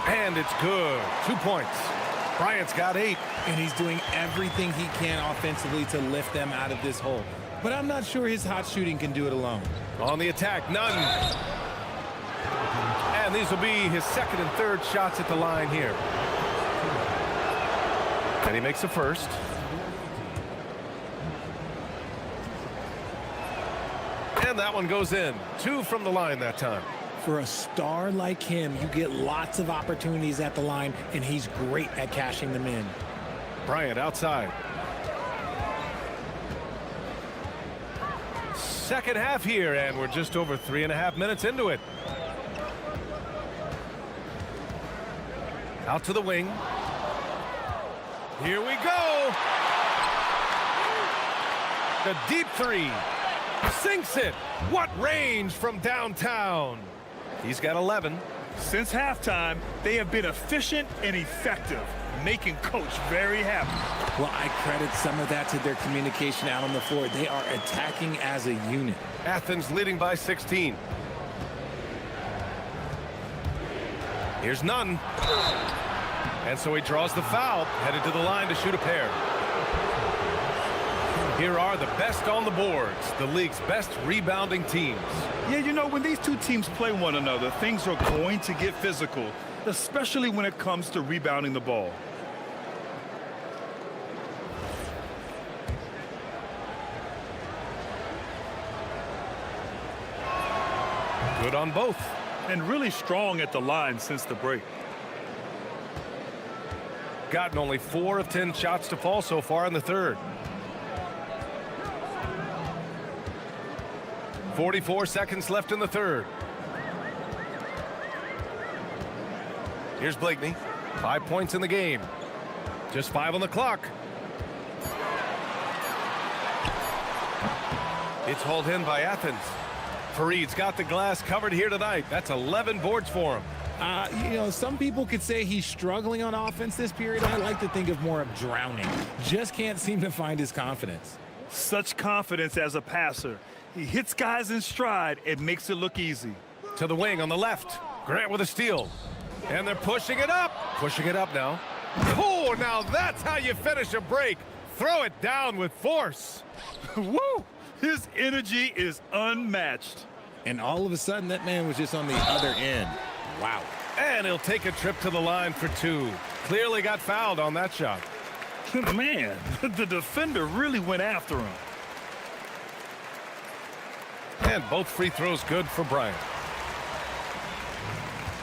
And it's good. 2 points. Bryant's got 8. And he's doing everything he can offensively to lift them out of this hole. But I'm not sure his hot shooting can do it alone. On the attack, none. And these will be his second and third shots at the line here. And he makes the first. And that one goes in. 2 from the line that time. For a star like him, you get lots of opportunities at the line, and he's great at cashing them in. Bryant outside. Second half here, and we're just over 3.5 minutes into it. Out to the wing. Here we go. The deep 3. Sinks it. What range from downtown. He's got 11. Since halftime, they have been efficient and effective, making Coach very happy. Well, I credit some of that to their communication out on the floor. They are attacking as a unit. Athens leading by 16. Here's none. And so he draws the foul, headed to the line to shoot a pair. Here are the best on the boards, the league's best rebounding teams. Yeah, you know, when these two teams play one another, things are going to get physical, especially when it comes to rebounding the ball. Good on both. And really strong at the line since the break. Gotten only 4 of 10 shots to fall so far in the third. 44 seconds left in the third. Here's Blakeney. 5 points in the game. Just 5 on the clock. It's hauled in by Athens. Fareed's got the glass covered here tonight. That's 11 boards for him. You know, some people could say he's struggling on offense this period. I like to think of more of drowning. Just can't seem to find his confidence. Such confidence as a passer. He hits guys in stride. It makes it look easy. To the wing on the left. Grant with a steal. And they're pushing it up. Pushing it up now. Oh, now that's how you finish a break. Throw it down with force. Woo! His energy is unmatched. And all of a sudden, that man was just on the other end. Wow. And he'll take a trip to the line for 2. Clearly got fouled on that shot. Man, the defender really went after him. And both free throws good for Bryant.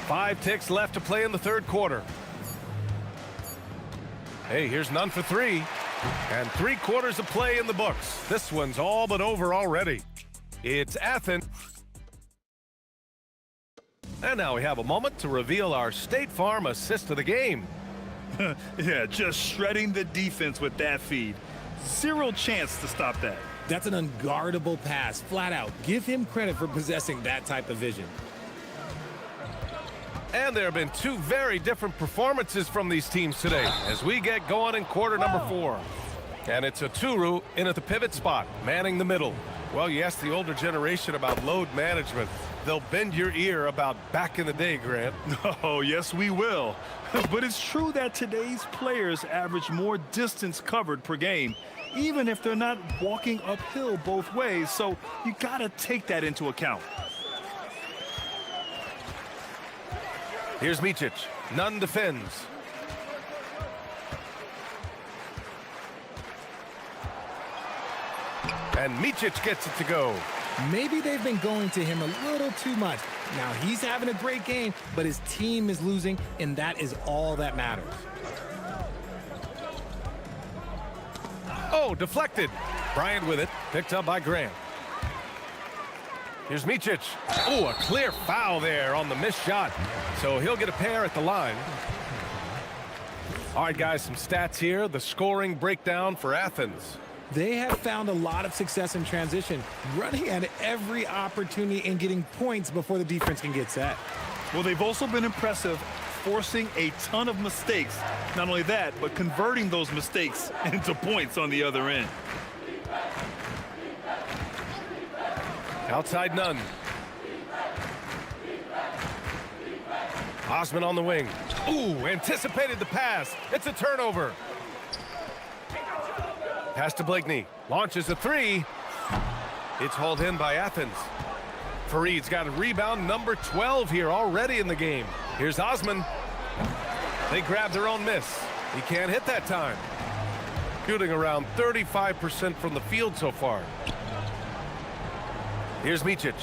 5 ticks left to play in the third quarter. Hey, here's none for 3. And 3 quarters of play in the books. This one's all but over already. It's Athens. And now we have a moment to reveal our State Farm assist of the game. Yeah, just shredding the defense with that feed. Zero chance to stop that. That's an unguardable pass, flat out. Give him credit for possessing that type of vision. And there have been 2 very different performances from these teams today as we get going in quarter number 4. And it's a Turu in at the pivot spot, manning the middle. Well, you ask the older generation about load management. They'll bend your ear about back in the day, Grant. Oh, yes, we will. But it's true that today's players average more distance covered per game, even if they're not walking uphill both ways. So you got to take that into account. Here's Micic. Nunn defends. And Micic gets it to go. Maybe they've been going to him a little too much. Now he's having a great game, but his team is losing, and that is all that matters. Oh, deflected. Bryant with it. Picked up by Grant. Here's Micic. Oh, a clear foul there on the missed shot. So he'll get a pair at the line. All right, guys, some stats here. The scoring breakdown for Athens. They have found a lot of success in transition, running at every opportunity and getting points before the defense can get set. Well, they've also been impressive, forcing a ton of mistakes. Not only that, but converting those mistakes into points on the other end. Outside Nunn. Osman on the wing. Ooh, anticipated the pass. It's a turnover. Pass to Blakeney. Launches a 3. It's hauled in by Athens. Fareed's got a rebound number 12 here already in the game. Here's Osman. They grab their own miss. He can't hit that time. Shooting around 35% from the field so far. Here's Micic.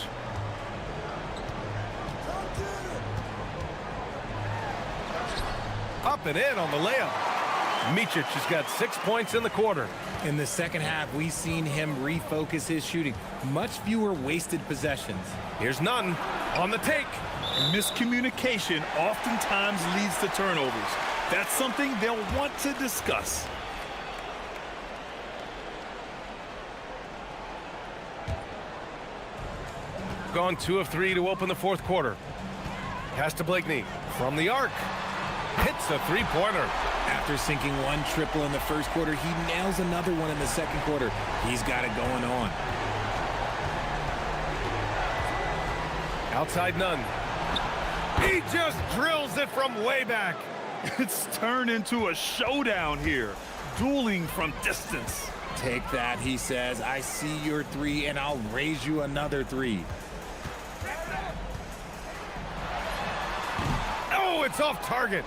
Up and in on the layup. Micic has got 6 points in the quarter. In the second half, we've seen him refocus his shooting. Much fewer wasted possessions. Here's Nunn on the take. Miscommunication oftentimes leads to turnovers. That's something they'll want to discuss. Gone 2 of 3 to open the fourth quarter. Pass to Blakeney from the arc. Hits a 3-pointer. After sinking 1 triple in the first quarter, he nails another one in the second quarter. He's got it going on. Outside Nunn. He just drills it from way back. It's turned into a showdown here. Dueling from distance. Take that, he says. I see your 3, and I'll raise you another 3. Oh, it's off target.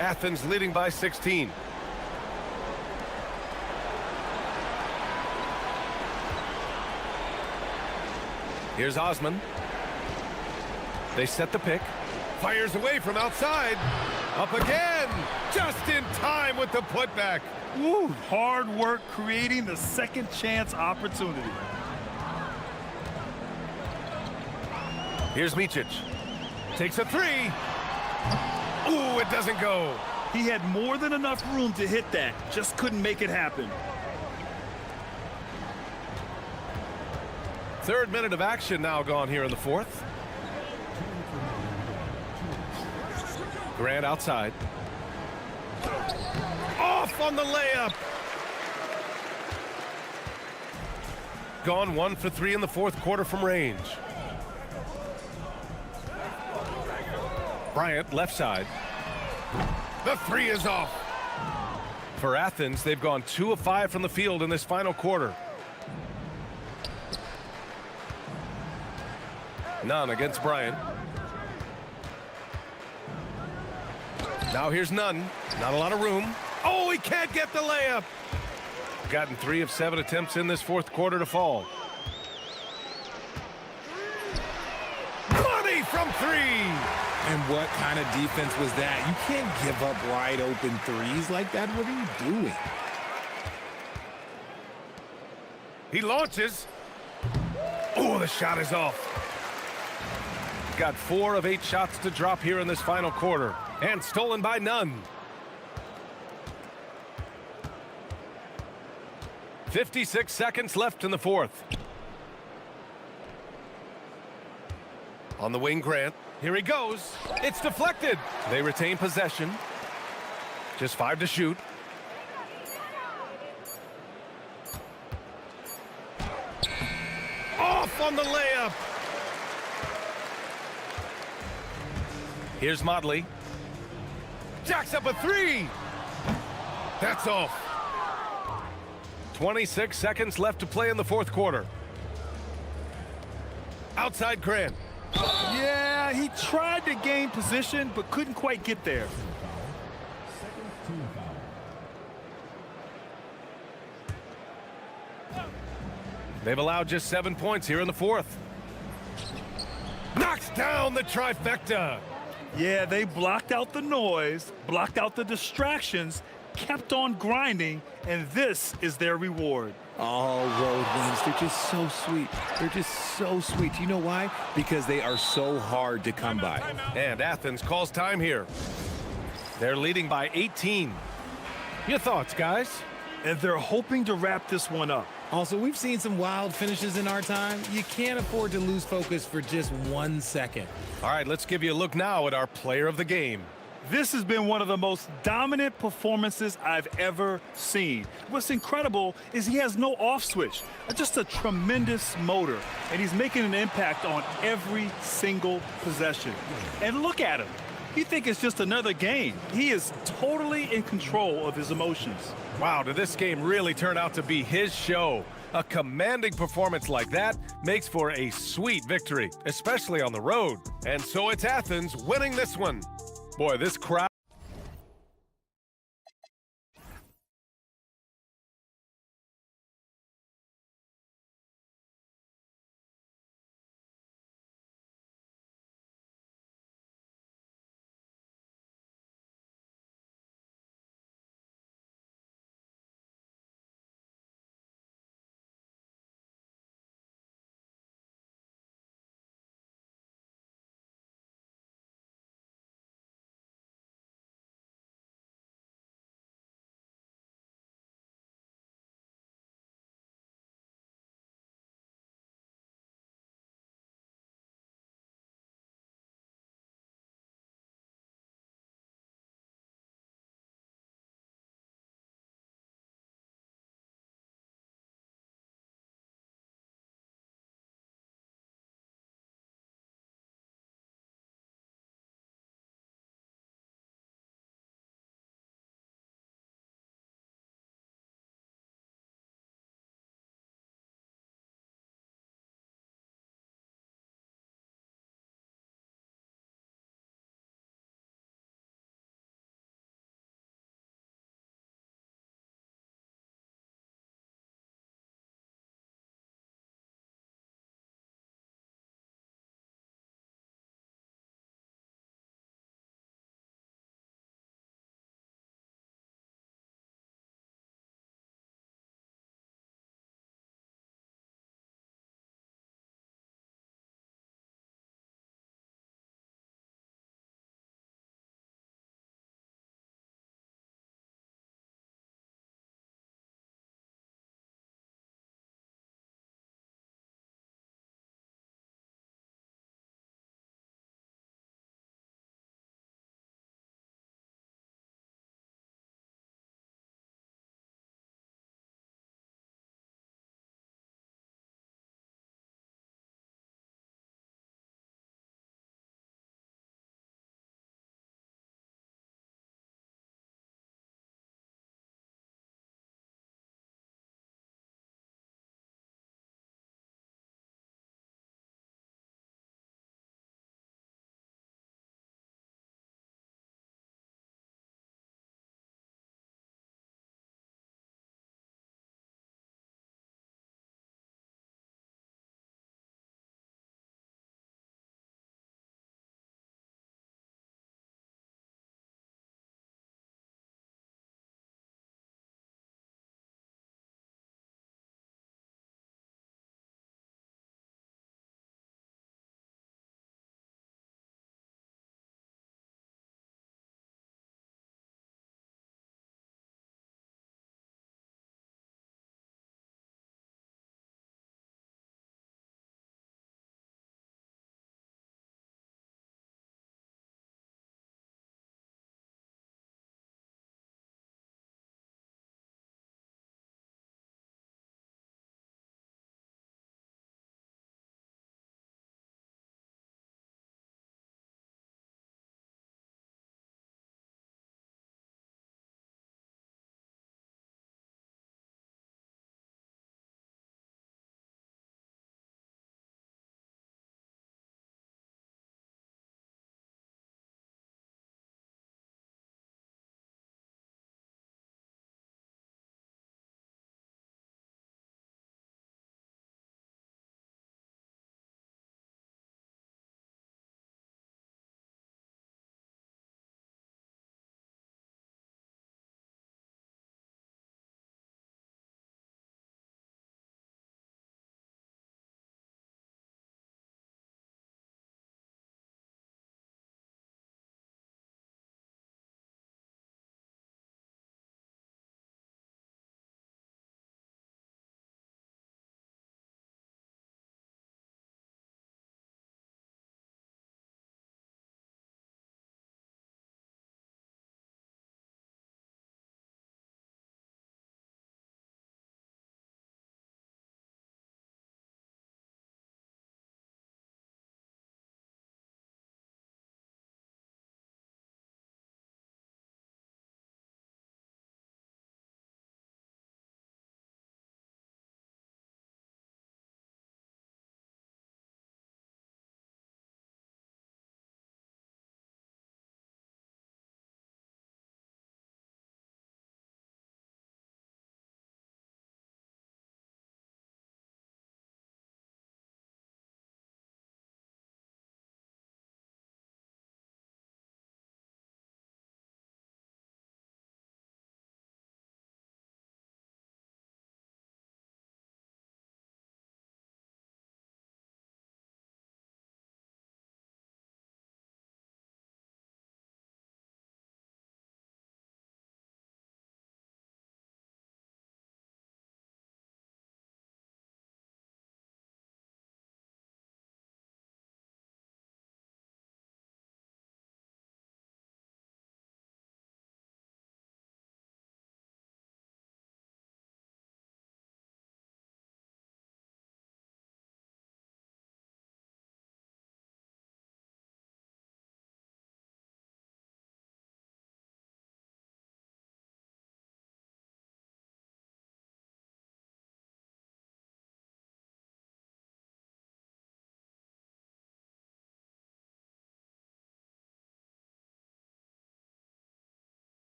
Athens leading by 16. Here's Osman. They set the pick. Fires away from outside. Up again. Just in time with the putback. Woo, hard work creating the second chance opportunity. Here's Micic. Takes a three. Ooh, it doesn't go. He had more than enough room to hit that, just couldn't make it happen. Third minute of action now gone here in the fourth. Grant outside. Off on the layup. Gone 1 for 3 in the fourth quarter from range. Bryant left side. The three is off. For Athens, they've gone 2 of 5 from the field in this final quarter. Nunn against Bryant. Now here's Nunn. Not a lot of room. Oh, he can't get the layup. Gotten 3 of 7 attempts in this fourth quarter to fall. Money from 3. And what kind of defense was that? You can't give up wide open threes like that. What are you doing? He launches. Oh, the shot is off. Got 4 of 8 shots to drop here in this final quarter. And stolen by Nunn. 56 seconds left in the fourth. On the wing, Grant. Here he goes. It's deflected. They retain possession. Just 5 to shoot. Off on the layup. Here's Motley. Jacks up a 3. That's off. 26 seconds left to play in the fourth quarter. Outside Grant. Yeah, he tried to gain position, but couldn't quite get there. They've allowed just 7 points here in the fourth. Knocks down the trifecta. Yeah, they blocked out the noise, blocked out the distractions, kept on grinding, and this is their reward. Oh, road wins. They're just so sweet. They're just so sweet. You know why? Because they are so hard to come by. And Athens calls time here. They're leading by 18. Your thoughts, guys? And they're hoping to wrap this one up. Also, we've seen some wild finishes in our time. You can't afford to lose focus for just 1 second. All right, let's give you a look now at our player of the game. This has been one of the most dominant performances I've ever seen. What's incredible is he has no off switch, just a tremendous motor, and he's making an impact on every single possession. And look at him. You think it's just another game. He is totally in control of his emotions. Wow, did this game really turn out to be his show? A commanding performance like that makes for a sweet victory, especially on the road. And so it's Athens winning this one. Boy, this crowd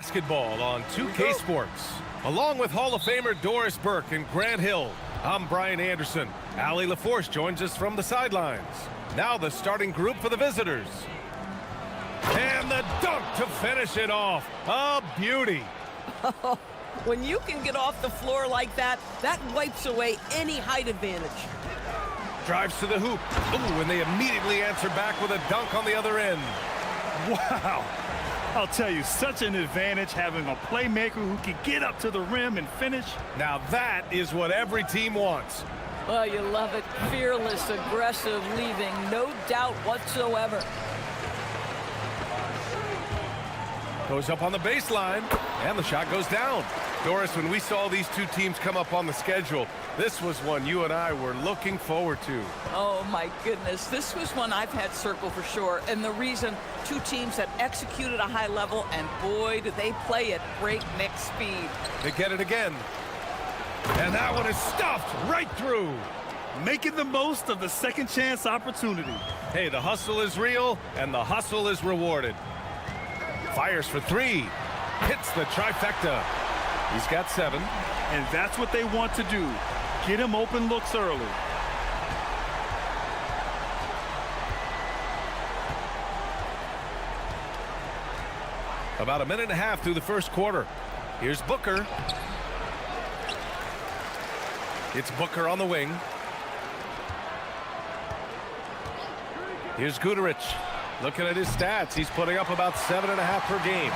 Basketball on 2K Sports. Along with Hall of Famer Doris Burke and Grant Hill, I'm Brian Anderson. Allie LaForce joins us from the sidelines. Now the starting group for the visitors. And the dunk to finish it off. A beauty. When you can get off the floor like that, that wipes away any height advantage. Drives to the hoop. Ooh, and they immediately answer back with a dunk on the other end. Wow. I'll tell you, such an advantage having a playmaker who can get up to the rim and finish. Now that is what every team wants. Oh, you love it. Fearless, aggressive, leaving no doubt whatsoever. Goes up on the baseline, and the shot goes down. Doris, when we saw these two teams come up on the schedule, this was one you and I were looking forward to. Oh, my goodness. This was one I've had circled for sure. And the reason, two teams that executed a high level, and boy, did they play at breakneck speed. They get it again. And that one is stuffed right through. Making the most of the second chance opportunity. Hey, the hustle is real, and the hustle is rewarded. Fires for three. Hits the trifecta. He's got 7. And that's what they want to do. Get him open looks early. About a minute and a half through the first quarter. Here's Booker. It's Booker on the wing. Here's Guterich. Looking at his stats, he's putting up about 7.5 per game.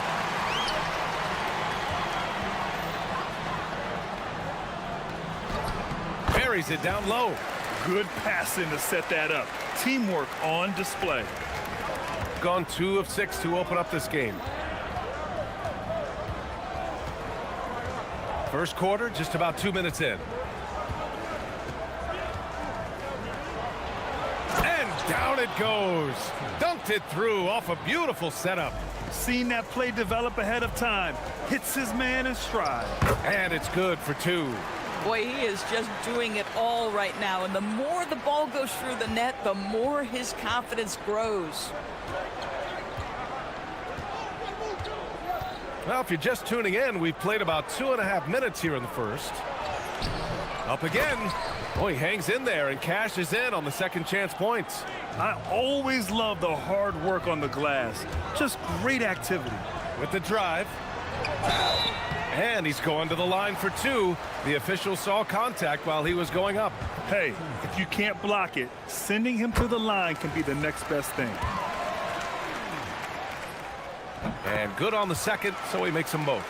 Buries it down low. Good passing to set that up. Teamwork on display. Gone 2 of 6 to open up this game. First quarter, just about 2 minutes in. And down it goes. Dunked it through off a beautiful setup. Seen that play develop ahead of time. Hits his man in stride. And it's good for 2. Boy, he is just doing it all right now. And the more the ball goes through the net, the more his confidence grows. Well, if you're just tuning in, we've played about 2.5 minutes here in the first. Up again. Oh, he hangs in there and cashes in on the second chance points. I always love the hard work on the glass. Just great activity. With the drive. And he's going to the line for 2. The official saw contact while he was going up. Hey, if you can't block it, sending him to the line can be the next best thing. And good on the second, so he makes them both.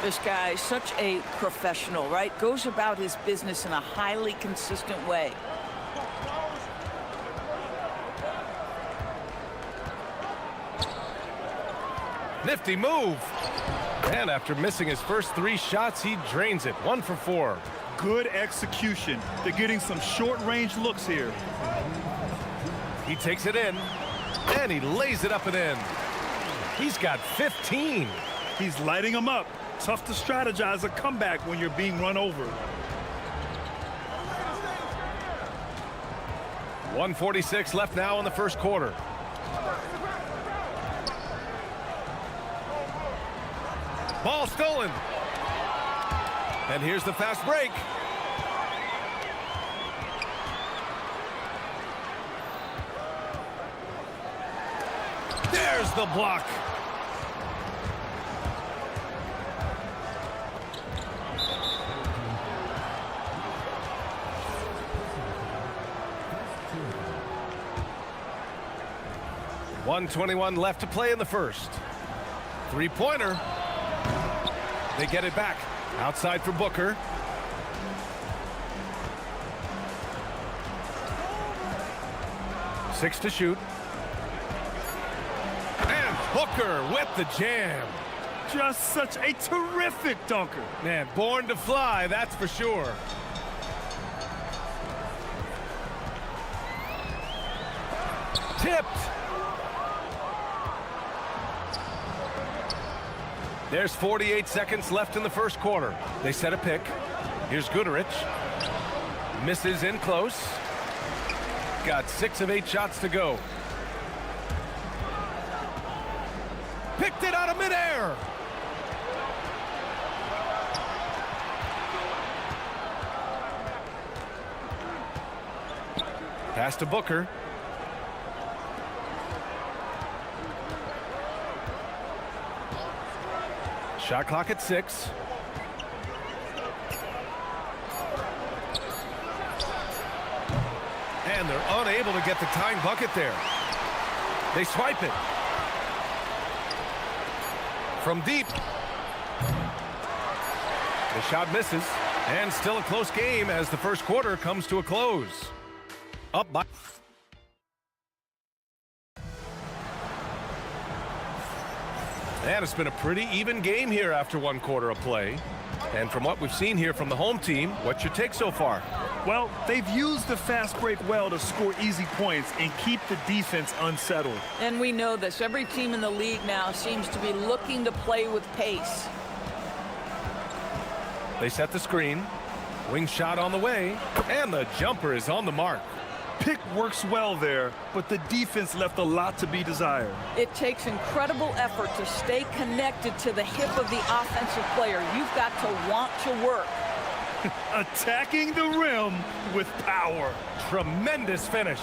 This guy, such a professional, right? Goes about his business in a highly consistent way. Nifty move. And after missing his first 3 shots, he drains it. 1 for 4. Good execution. They're getting some short-range looks here. He takes it in, and he lays it up and in. He's got 15. He's lighting them up. Tough to strategize a comeback when you're being run over. 1:46 left now in the first quarter. Ball stolen. And here's the fast break. There's the block. .121 left to play in the first. 3-pointer. They get it back. Outside for Booker. Six to shoot. And Booker with the jam. Just such a terrific dunker. Man, born to fly, that's for sure. Tipped. There's 48 seconds left in the first quarter. They set a pick. Here's Guterich. Misses in close. Got 6 of 8 shots to go. Picked it out of midair. Pass to Booker. Shot clock at 6. And they're unable to get the tying bucket there. They swipe it. From deep. The shot misses. And still a close game as the first quarter comes to a close. Up by... And it's been a pretty even game here after one quarter of play. And from what we've seen here from the home team, what's your take so far? Well, they've used the fast break well to score easy points and keep the defense unsettled. And we know this. Every team in the league now seems to be looking to play with pace. They set the screen. Wing shot on the way. And the jumper is on the mark. Pick works well there, but the defense left a lot to be desired. It takes incredible effort to stay connected to the hip of the offensive player. You've got to want to work. Attacking the rim with power. Tremendous finish.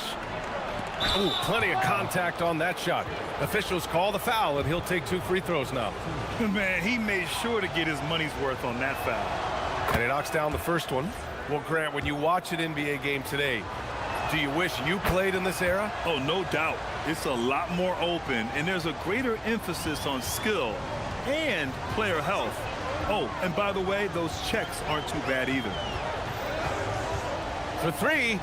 Ooh, plenty of contact on that shot. Officials call the foul, and he'll take 2 free throws now. Man, he made sure to get his money's worth on that foul. And he knocks down the first one. Well, Grant, when you watch an NBA game today, do you wish you played in this era? Oh, no doubt. It's a lot more open, and there's a greater emphasis on skill and player health. Oh, and by the way, those checks aren't too bad either. For 3.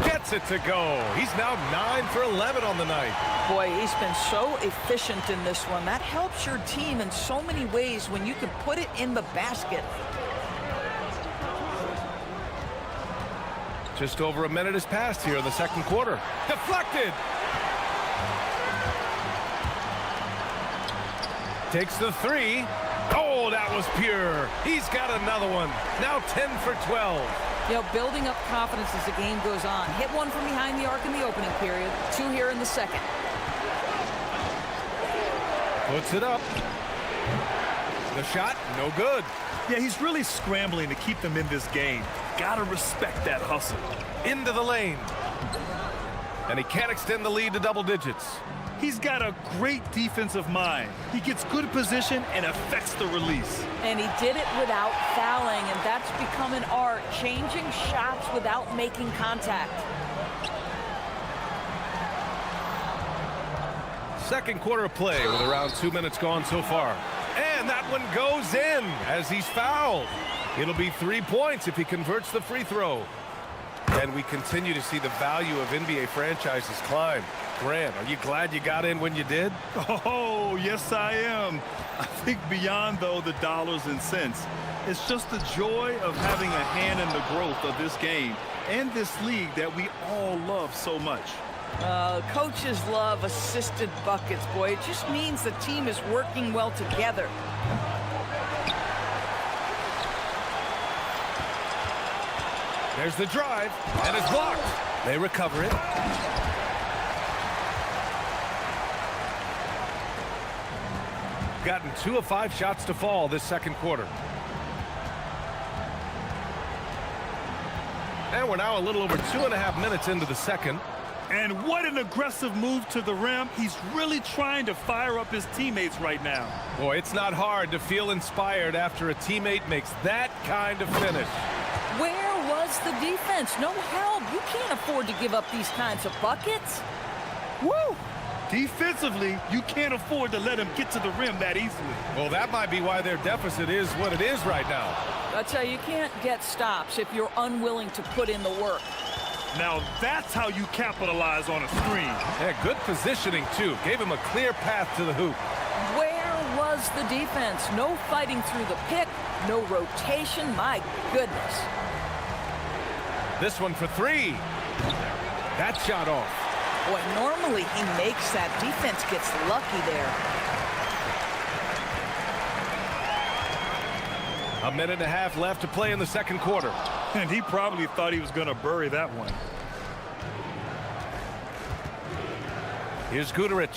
Gets it to go. He's now 9 for 11 on the night. Boy, he's been so efficient in this one. That helps your team in so many ways when you can put it in the basket. Just over a minute has passed here in the second quarter. Deflected. Takes the 3. Oh, that was pure. He's got another one. Now 10 for 12. You know, building up confidence as the game goes on. Hit one from behind the arc in the opening period. 2 here in the second. Puts it up. The shot, no good. Yeah, he's really scrambling to keep them in this game. Gotta respect that hustle. Into the lane. And he can't extend the lead to double digits. He's got a great defensive mind. He gets good position and affects the release. And he did it without fouling, and that's become an art, changing shots without making contact. Second quarter of play with around 2 minutes gone so far. And that one goes in as he's fouled. It'll be 3 points if he converts the free throw. And we continue to see the value of NBA franchises climb. Grant, are you glad you got in when you did? Oh, yes, I am. I think beyond, though, the dollars and cents, it's just the joy of having a hand in the growth of this game and this league that we all love so much. Coaches love assisted buckets, boy. It just means the team is working well together. There's the drive, and it's blocked. They recover it. Gotten 2 of 5 shots to fall this second quarter. And we're now a little over 2.5 minutes into the second. And what an aggressive move to the rim. He's really trying to fire up his teammates right now. Boy, it's not hard to feel inspired after a teammate makes that kind of finish. Where was the defense? No help. You can't afford to give up these kinds of buckets. Woo! Defensively, you can't afford to let him get to the rim that easily. Well, that might be why their deficit is what it is right now. I tell you, you can't get stops if you're unwilling to put in the work. Now that's how you capitalize on a screen. Yeah, good positioning, too. Gave him a clear path to the hoop. Where was the defense? No fighting through the pick, no rotation. My goodness. This one for 3. That shot off. Boy, normally he makes that. Defense gets lucky there. A minute and a half left to play in the second quarter. And he probably thought he was going to bury that one. Here's Guduric.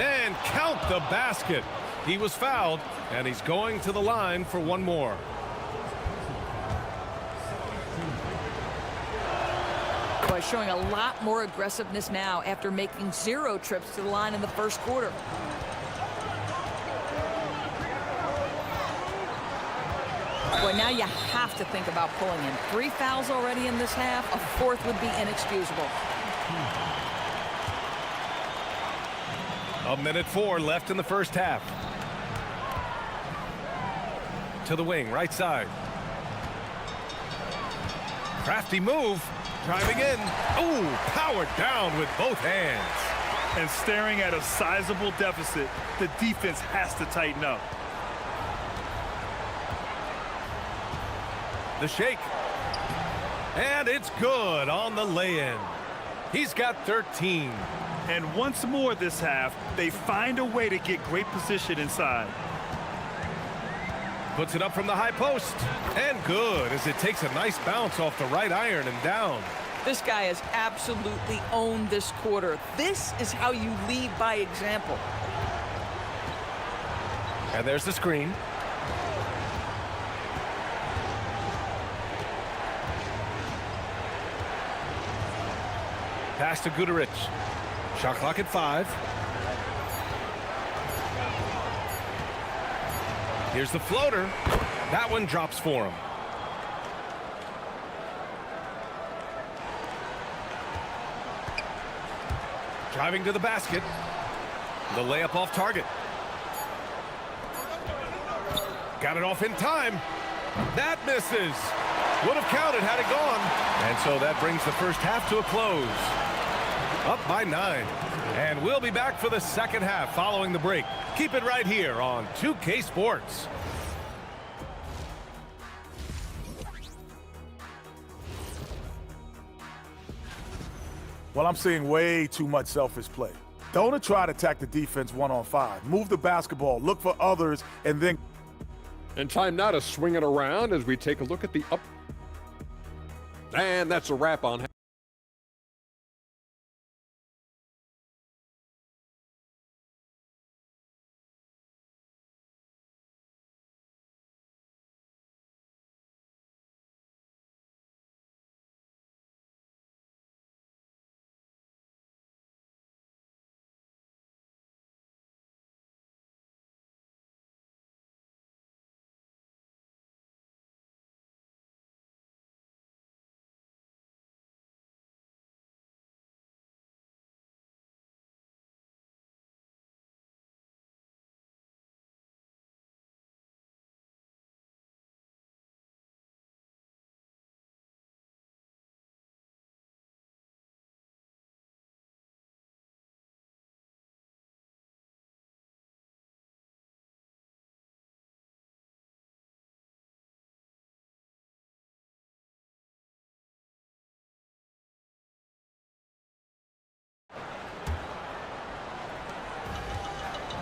And count the basket. He was fouled, and he's going to the line for one more. Boy, showing a lot more aggressiveness now after making 0 trips to the line in the first quarter. Boy, now you have to think about pulling in. 3 fouls already in this half. A 4th would be inexcusable. 1:04 left in the first half. To the wing, right side. Crafty move. Driving in. Ooh, powered down with both hands. And staring at a sizable deficit, the defense has to tighten up. The shake. And it's good on the lay-in. He's got 13. And once more this half, they find a way to get great position inside. Puts it up from the high post. And good as it takes a nice bounce off the right iron and down. This guy has absolutely owned this quarter. This is how you lead by example. And there's the screen. Pass to Guduric. Shot clock at 5. Here's the floater. That one drops for him. Driving to the basket. The layup off target. Got it off in time. That misses. Would have counted had it gone. And so that brings the first half to a close. Up by 9. And we'll be back for the second half following the break. Keep it right here on 2K Sports. Well, I'm seeing way too much selfish play. Don't try to attack the defense 1-on-5. Move the basketball, look for others, and then... And time now to swing it around as we take a look at the up. And that's a wrap on.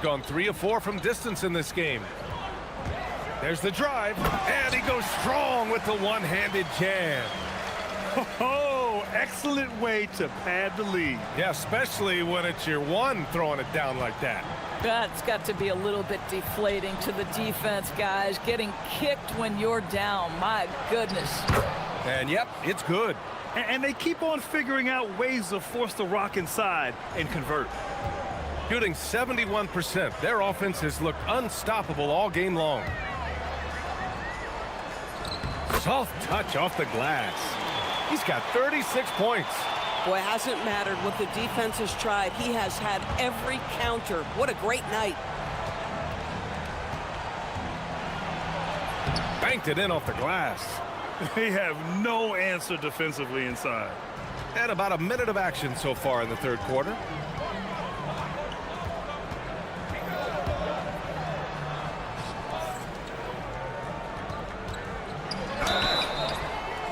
Gone 3 of 4 from distance in this game. There's the drive, and he goes strong with the one-handed jam. Oh, excellent way to pad the lead. Yeah, especially when it's your one throwing it down like that. That's got to be a little bit deflating to the defense, guys. Getting kicked when you're down, my goodness. And yep, it's good. And they keep on figuring out ways to force the rock inside and convert. Shooting 71%. Their offense has looked unstoppable all game long. Soft touch off the glass. He's got 36 points. Boy, it hasn't mattered what the defense has tried. He has had every counter. What a great night. Banked it in off the glass. They have no answer defensively inside. And about a minute of action so far in the third quarter.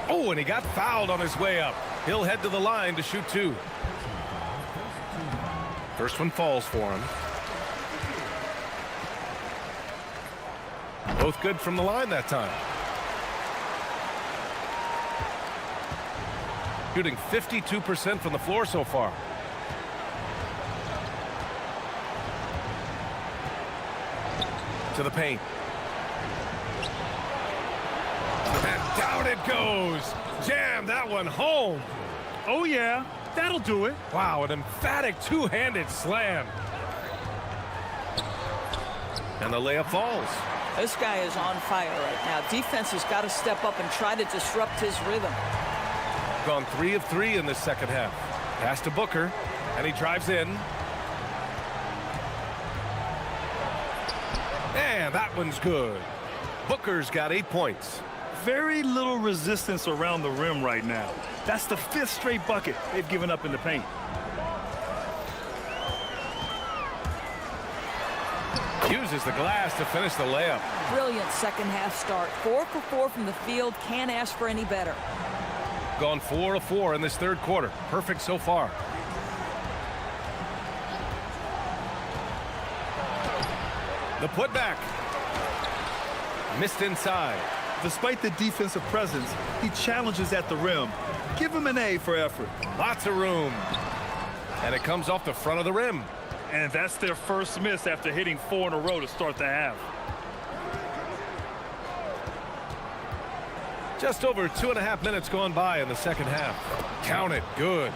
Oh, and he got fouled on his way up. He'll head to the line to shoot 2. First one falls for him. Both good from the line that time. Shooting 52% from the floor so far. To the paint. And down it goes. Jam that one home. Oh, yeah. That'll do it. Wow, an emphatic two-handed slam. And the layup falls. This guy is on fire right now. Defense has got to step up and try to disrupt his rhythm. Gone 3 of 3 in the second half. Pass to Booker, and he drives in. And that one's good. Booker's got 8 points. Very little resistance around the rim right now. That's the 5th straight bucket they've given up in the paint. Uses the glass to finish the layup. Brilliant second half start. 4 for 4 from the field. Can't ask for any better. Gone 4 of 4 in this third quarter. Perfect so far. The putback. Missed inside. Despite the defensive presence, he challenges at the rim. Give him an A for effort. Lots of room. And it comes off the front of the rim. And that's their first miss after hitting 4 in a row to start the half. Just over 2.5 minutes gone by in the second half. Count it. Good.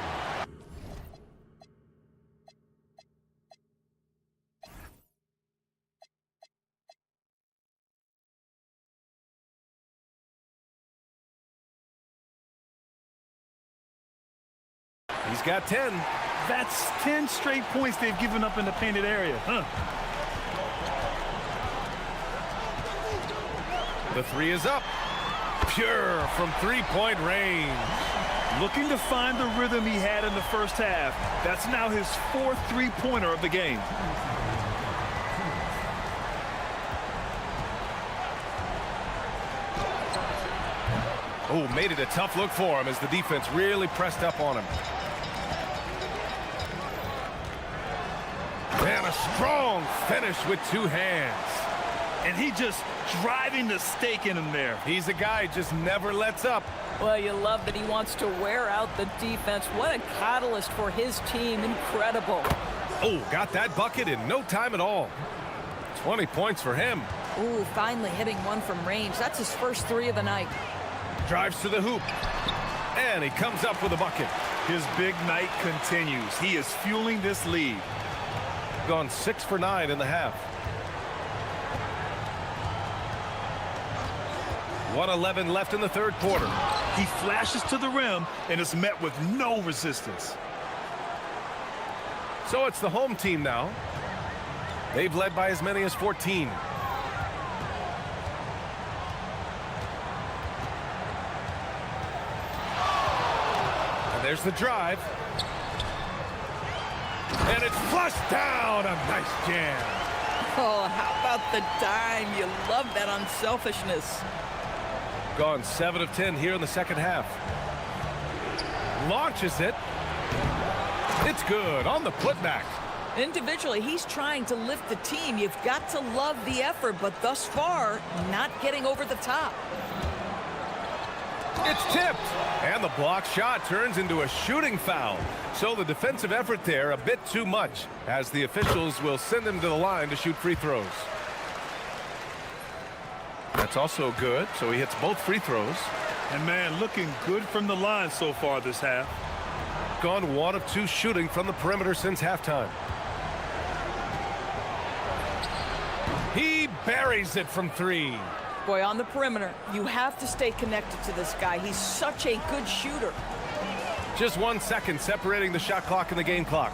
He's got 10. That's 10 straight points they've given up in the painted area. Huh. The 3 is up. Pure from 3-point range. Looking to find the rhythm he had in the first half. That's now his 4th three-pointer of the game. Oh, made it a tough look for him as the defense really pressed up on him. And a strong finish with 2 hands. And he just driving the stake in him there. He's a guy who just never lets up. Well, you love that he wants to wear out the defense. What a catalyst for his team. Incredible. Oh, got that bucket in no time at all. 20 points for him. Ooh, finally hitting one from range. That's his first 3 of the night. Drives to the hoop. And he comes up with a bucket. His big night continues. He is fueling this lead. Gone 6 for 9 in the half. 1:11 left in the third quarter. He flashes to the rim and is met with no resistance. So it's the home team now. They've led by as many as 14. And there's the drive. And it's flushed down. A nice jam. Oh, how about the dime? You love that unselfishness. Gone 7 of 10 here in the second half. Launches it. It's good on the putback. Individually, he's trying to lift the team. You've got to love the effort, but thus far, not getting over the top. It's tipped. And the block shot turns into a shooting foul. So the defensive effort there a bit too much, as the officials will send him to the line to shoot free throws. That's also good, so he hits both free throws. And man, looking good from the line so far this half. Gone 1 of 2 shooting from the perimeter since halftime. He buries it from 3. Boy, on the perimeter, you have to stay connected to this guy. He's such a good shooter. Just 1 second separating the shot clock and the game clock.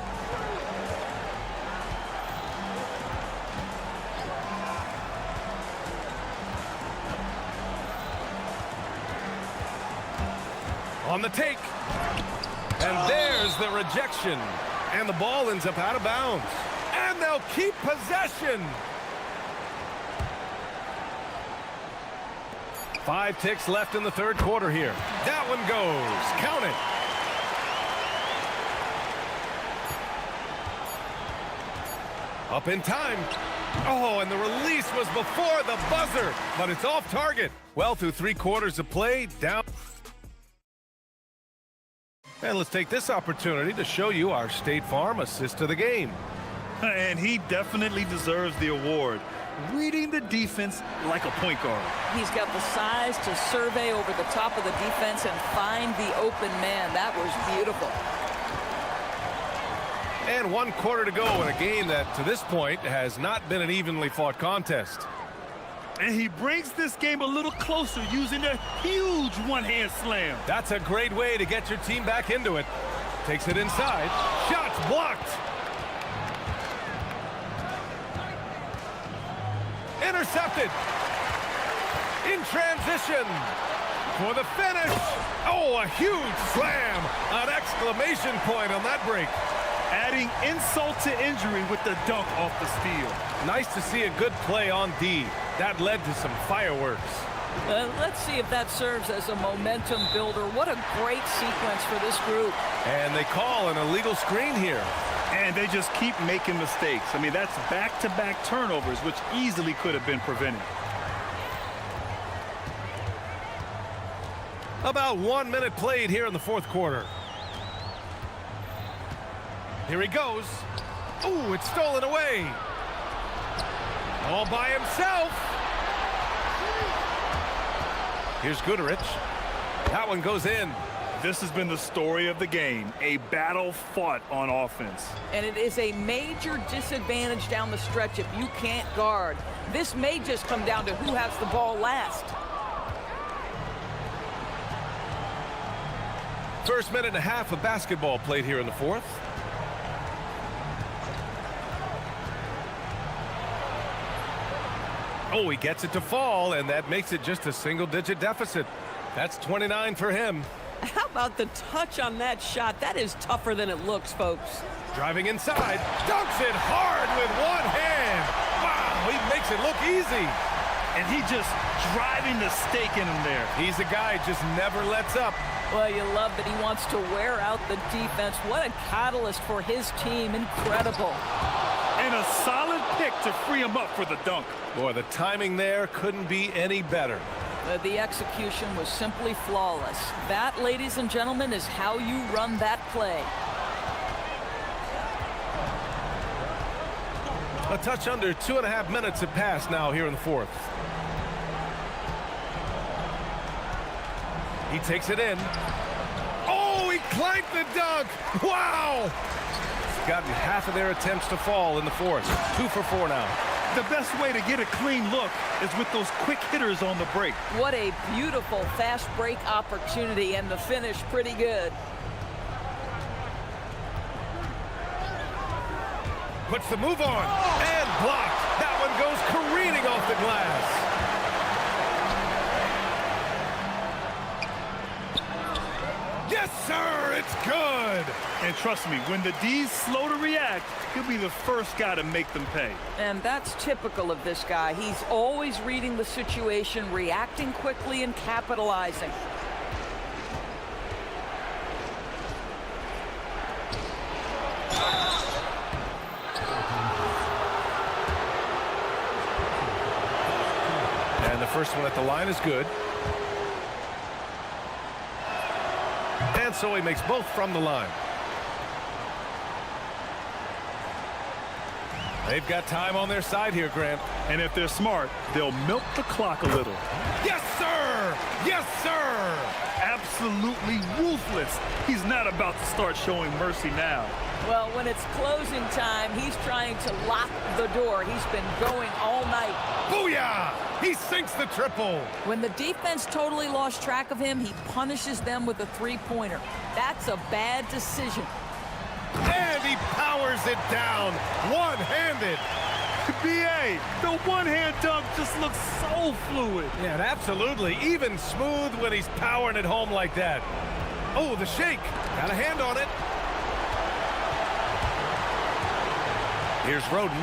On the take. And there's the rejection. And the ball ends up out of bounds. And they'll keep possession. 5 ticks left in the third quarter here. That one goes. Count it. Up in time. Oh, and the release was before the buzzer, but it's off target. Well, through 3 quarters of play, down. And let's take this opportunity to show you our State Farm assist to the game. And he definitely deserves the award. Reading the defense like a point guard. He's got the size to survey over the top of the defense and find the open man. That was beautiful. And 1 quarter to go in a game that, to this point, has not been an evenly fought contest. And he brings this game a little closer using a huge one-hand slam. That's a great way to get your team back into it. Takes it inside. Shots blocked. Intercepted. In transition. For the finish. Oh, a huge slam. An exclamation point on that break. Adding insult to injury with the dunk off the steal. Nice to see a good play on D. That led to some fireworks. Let's see if that serves as a momentum builder. What a great sequence for this group. And they call an illegal screen here. And they just keep making mistakes. I mean, that's back-to-back turnovers, which easily could have been prevented. About 1 minute played here in the fourth quarter. Here he goes. Ooh, it's stolen away. All by himself. Here's Goodrich. That one goes in. This has been the story of the game, a battle fought on offense. And it is a major disadvantage down the stretch if you can't guard. This may just come down to who has the ball last. First minute and a half of basketball played here in the fourth. Oh, he gets it to fall, and that makes it just a single-digit deficit. That's 29 for him. How about the touch on that shot? That is tougher than it looks, folks. Driving inside, dunks it hard with one hand. Wow, he makes it look easy. And he just driving the stake in him there. He's a guy just never lets up. Well, you love that he wants to wear out the defense. What a catalyst for his team. Incredible. And a solid pick to free him up for the dunk. Boy, the timing there couldn't be any better. The execution was simply flawless. That, ladies and gentlemen, is how you run that play. A touch under 2.5 minutes have passed now here in the fourth. He takes it in. Oh, he clanked the dunk. Wow. He's gotten half of their attempts to fall in the fourth. 2 for 4 now. The best way to get a clean look is with those quick hitters on the break. What a beautiful fast break opportunity, and the finish pretty good. Puts the move on and blocked. That one goes careening off the glass. Yes, sir, it's good. And trust me, when the D's slow to react, he'll be the first guy to make them pay. And that's typical of this guy. He's always reading the situation, reacting quickly, and capitalizing. And the first one at the line is good. And so he makes both from the line. They've got time on their side here, Grant. And if they're smart, they'll milk the clock a little. Yes, sir! Yes, sir! Absolutely ruthless. He's not about to start showing mercy now. Well, when it's closing time, he's trying to lock the door. He's been going all night. Booyah! He sinks the triple. When the defense totally lost track of him, he punishes them with a three-pointer. That's a bad decision. And he powers it down, one-handed. B.A., the one-hand dunk just looks so fluid. Yeah, absolutely. Even smooth when he's powering it home like that. Oh, the shake. Got a hand on it. Here's Roden.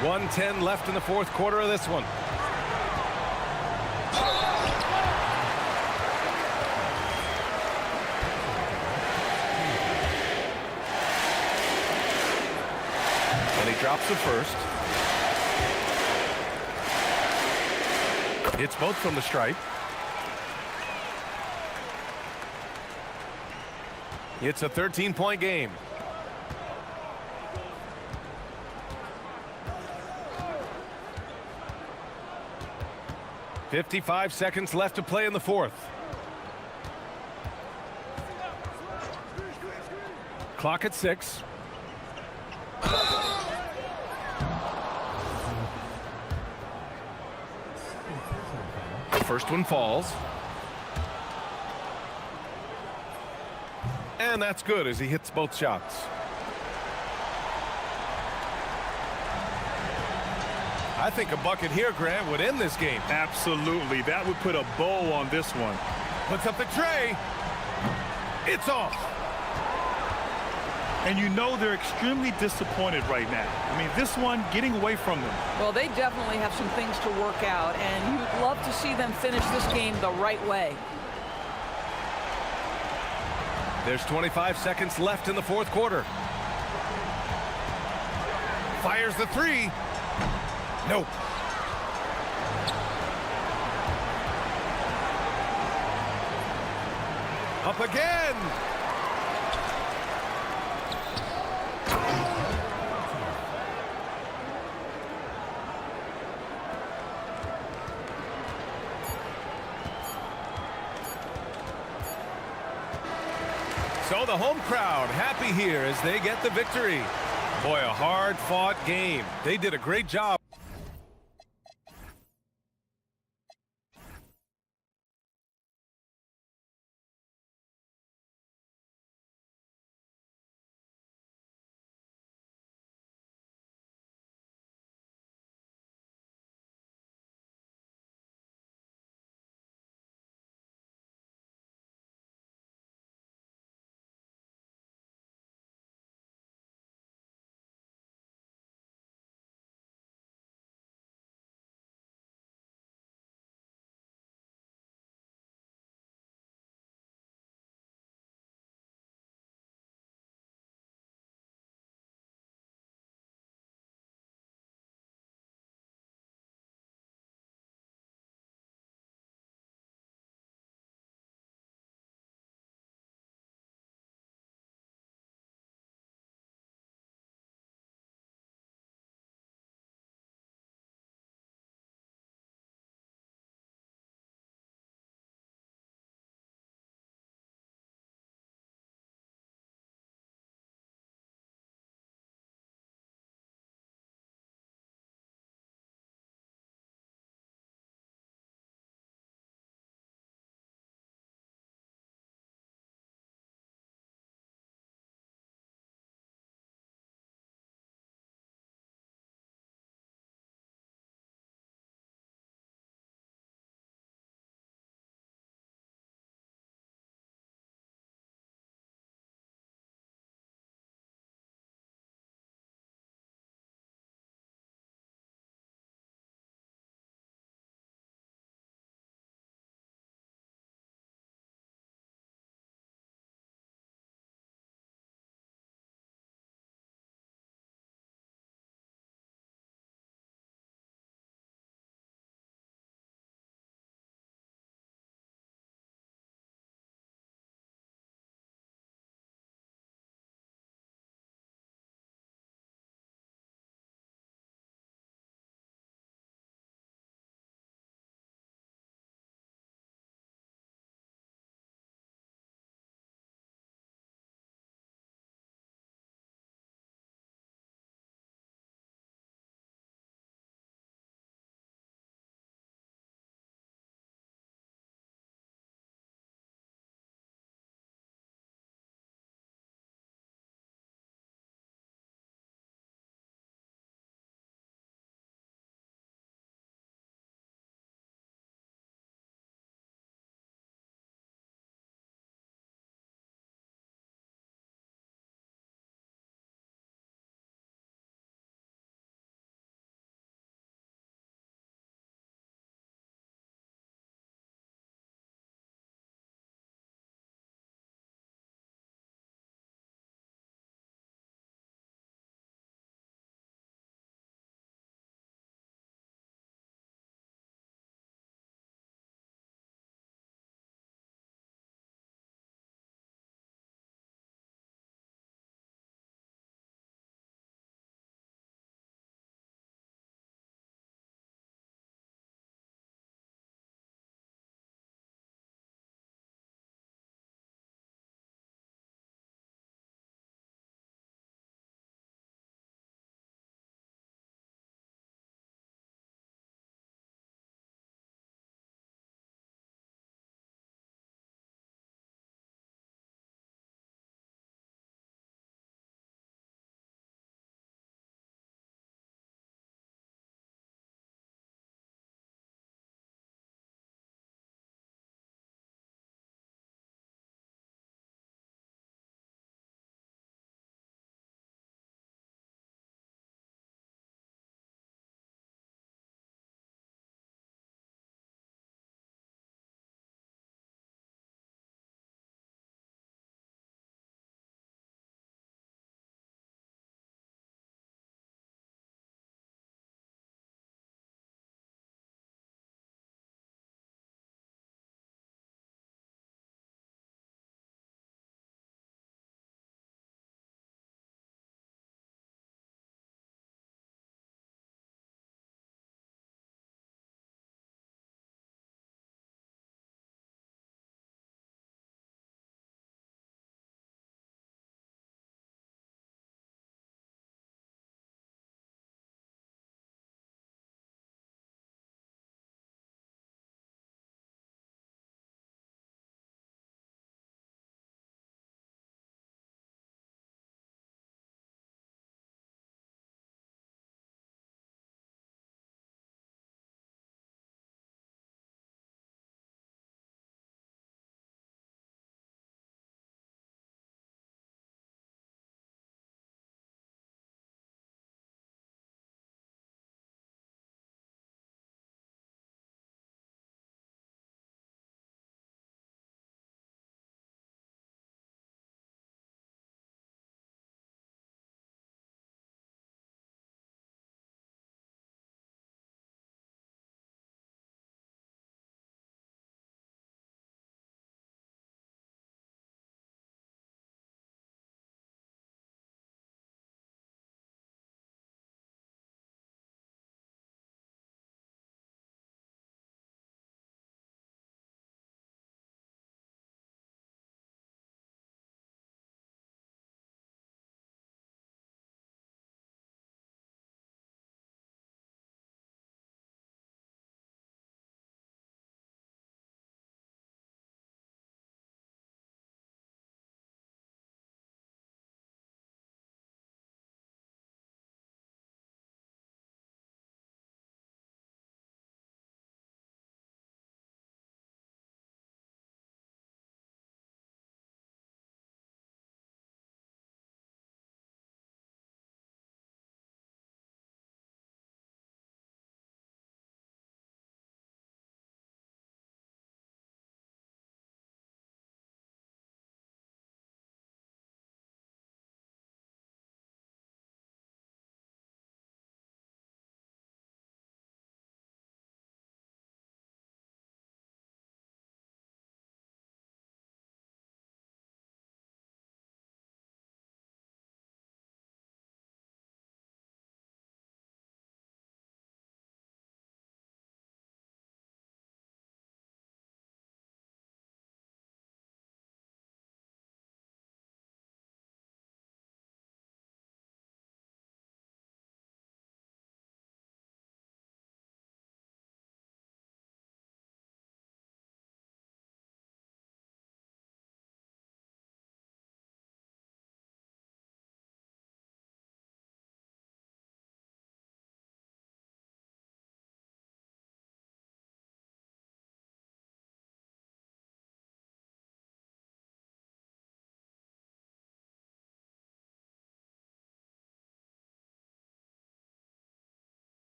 1:10 left in the fourth quarter of this one. And he drops the first. It's both from the stripe. It's a 13-point game. "55 seconds left to play in the fourth. Clock at 6. The first one falls. And that's good as he hits both shots. I think a bucket here, Grant, would end this game. Absolutely. That would put a bow on this one. Puts up the tray. It's off. And you know they're extremely disappointed right now. I mean, this one getting away from them. Well, they definitely have some things to work out, and you'd love to see them finish this game the right way. There's 25 seconds left in the fourth quarter. Fires the three. Nope. Up again. So the home crowd happy here as they get the victory. Boy, a hard-fought game. They did a great job.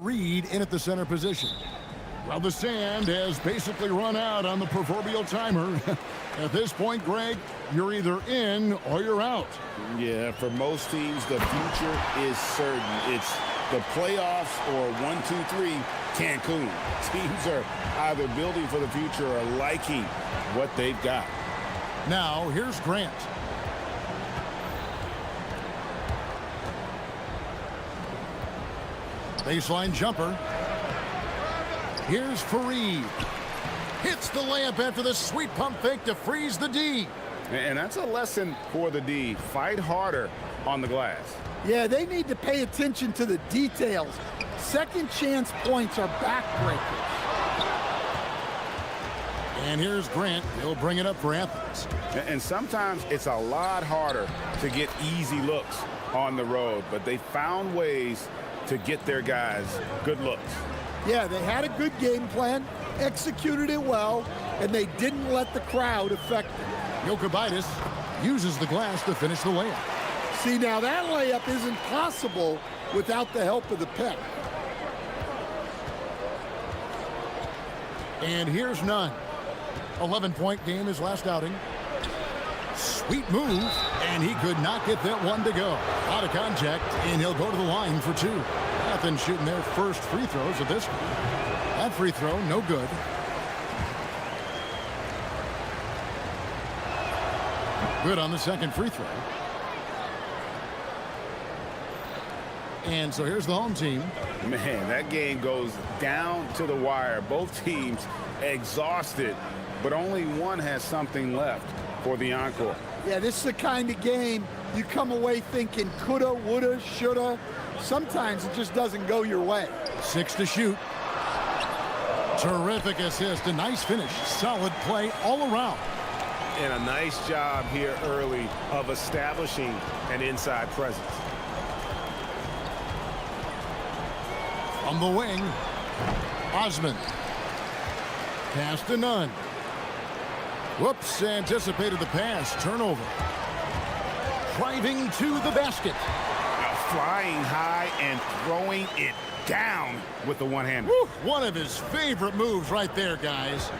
Reed in at the center position. Well, the sand has basically run out on the proverbial timer. At this point, Greg, you're either in or you're out. Yeah, for most teams, the future is certain. It's the playoffs or 1, 2, 3, Cancun. Teams are either building for the future or liking what they've got. Now, here's Grant. Baseline jumper. Here's Fareed. Hits the layup after the sweet pump fake to freeze the D. And that's a lesson for the D. Fight harder on the glass. Yeah, they need to pay attention to the details. Second chance points are backbreakers. And here's Grant. He'll bring it up for Athens. And sometimes it's a lot harder to get easy looks on the road, but they found ways to get their guys good looks. Yeah, they had a good game plan, executed it well, and they didn't let the crowd affect them. Jokubaitis uses the glass to finish the layup. See, now that layup isn't possible without the help of the pec. And here's Nunn. 11-point game his last outing. Sweet move, and he could not get that one to go. Out of contact, and he'll go to the line for two. Athens shooting their first free throws of this one. That free throw, no good. Good on the second free throw. And so here's the home team. Man, that game goes down to the wire. Both teams exhausted, but only one has something left for the encore. Yeah, this is the kind of game you come away thinking coulda, woulda, shoulda. Sometimes it just doesn't go your way. 6 to shoot. Terrific assist, a nice finish. Solid play all around. And a nice job here early of establishing an inside presence. From the wing, Osman. Pass to Nunn. Whoops, anticipated the pass. Turnover. Driving to the basket. Flying high and throwing it down with the one hand. One of his favorite moves right there, guys.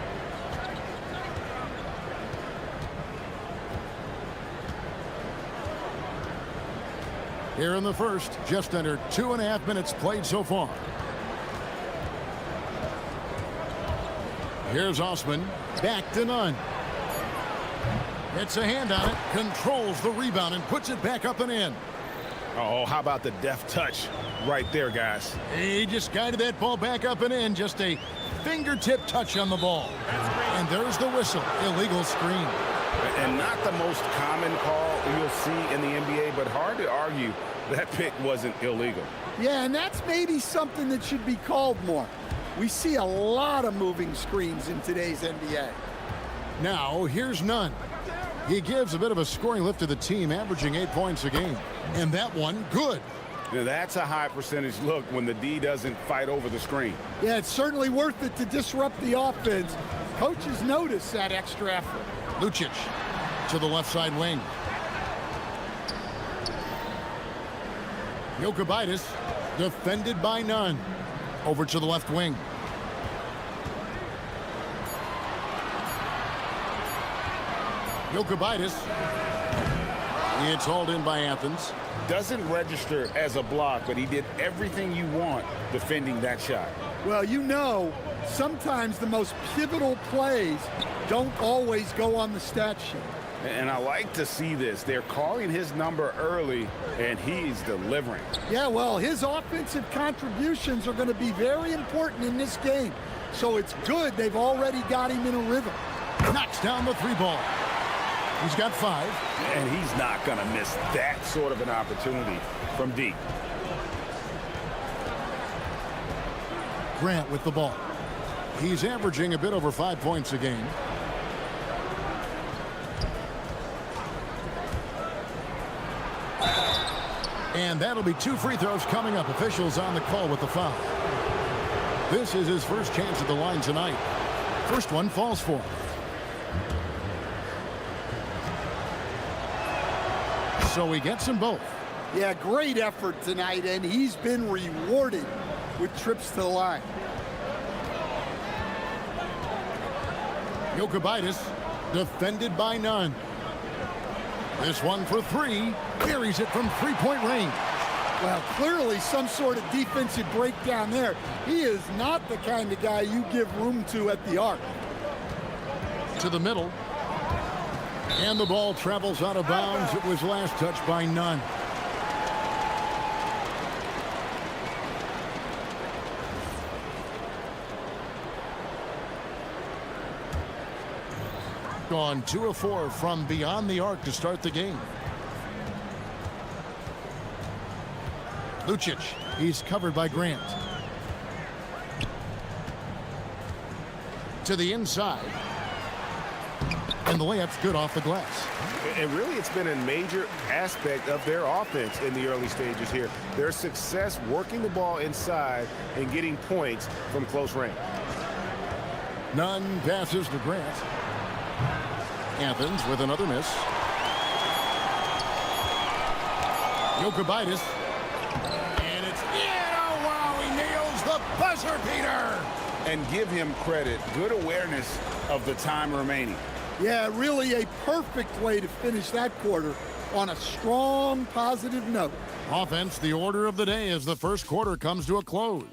Here in the first, just under 2.5 minutes played so far. Here's Osman, back to Nunn. Gets a hand on it, controls the rebound, and puts it back up and in. Oh, how about the deft touch right there, guys? He just guided that ball back up and in. Just a fingertip touch on the ball. And there's the whistle. Illegal screen. And not the most common call you'll see in the NBA, but hard to argue that pick wasn't illegal. Yeah, and that's maybe something that should be called more. We see a lot of moving screens in today's NBA. Now, here's Nunn. He gives a bit of a scoring lift to the team, averaging 8 points a game. And that one, good. Now, that's a high percentage look when the D doesn't fight over the screen. Yeah, it's certainly worth it to disrupt the offense. Coaches notice that extra effort. Lucic to the left side wing. Jokubaitis defended by Nunn. Over to the left wing. Jokubaitis. It's hauled in by Athens. Doesn't register as a block, but he did everything you want defending that shot. Well, you know, sometimes the most pivotal plays don't always go on the stat sheet. And I like to see this. They're calling his number early, and he's delivering. Yeah, well, his offensive contributions are going to be very important in this game. So it's good they've already got him in a rhythm. Knocks down the 3 ball. He's got 5. And he's not going to miss that sort of an opportunity from deep. Grant with the ball. He's averaging a bit over 5 points a game. And that'll be 2 free throws coming up. Officials on the call with the foul. This is his first chance at the line tonight. First one falls for him. So he gets them both. Yeah, great effort tonight, and he's been rewarded with trips to the line. Jokic, defended by none. This one for three. Buries it from three-point range. Well, clearly some sort of defensive breakdown there. He is not the kind of guy you give room to at the arc. To the middle. And the ball travels out of bounds. It was last touched by none. Gone 2 of 4 from beyond the arc to start the game. Lucic, he's covered by Grant. To the inside. And the layup's good off the glass. And really, it's been a major aspect of their offense in the early stages here. Their success working the ball inside and getting points from close range. None passes to Grant. Athens with another miss. Jokic. And it's in. Oh, wow, he nails the buzzer beater. And give him credit. Good awareness of the time remaining. Yeah, really a perfect way to finish that quarter on a strong, positive note. Offense, the order of the day as the first quarter comes to a close.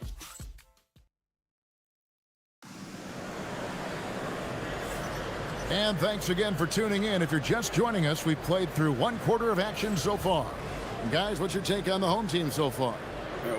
And thanks again for tuning in. If you're just joining us, we've played through one quarter of action so far. And guys, what's your take on the home team so far?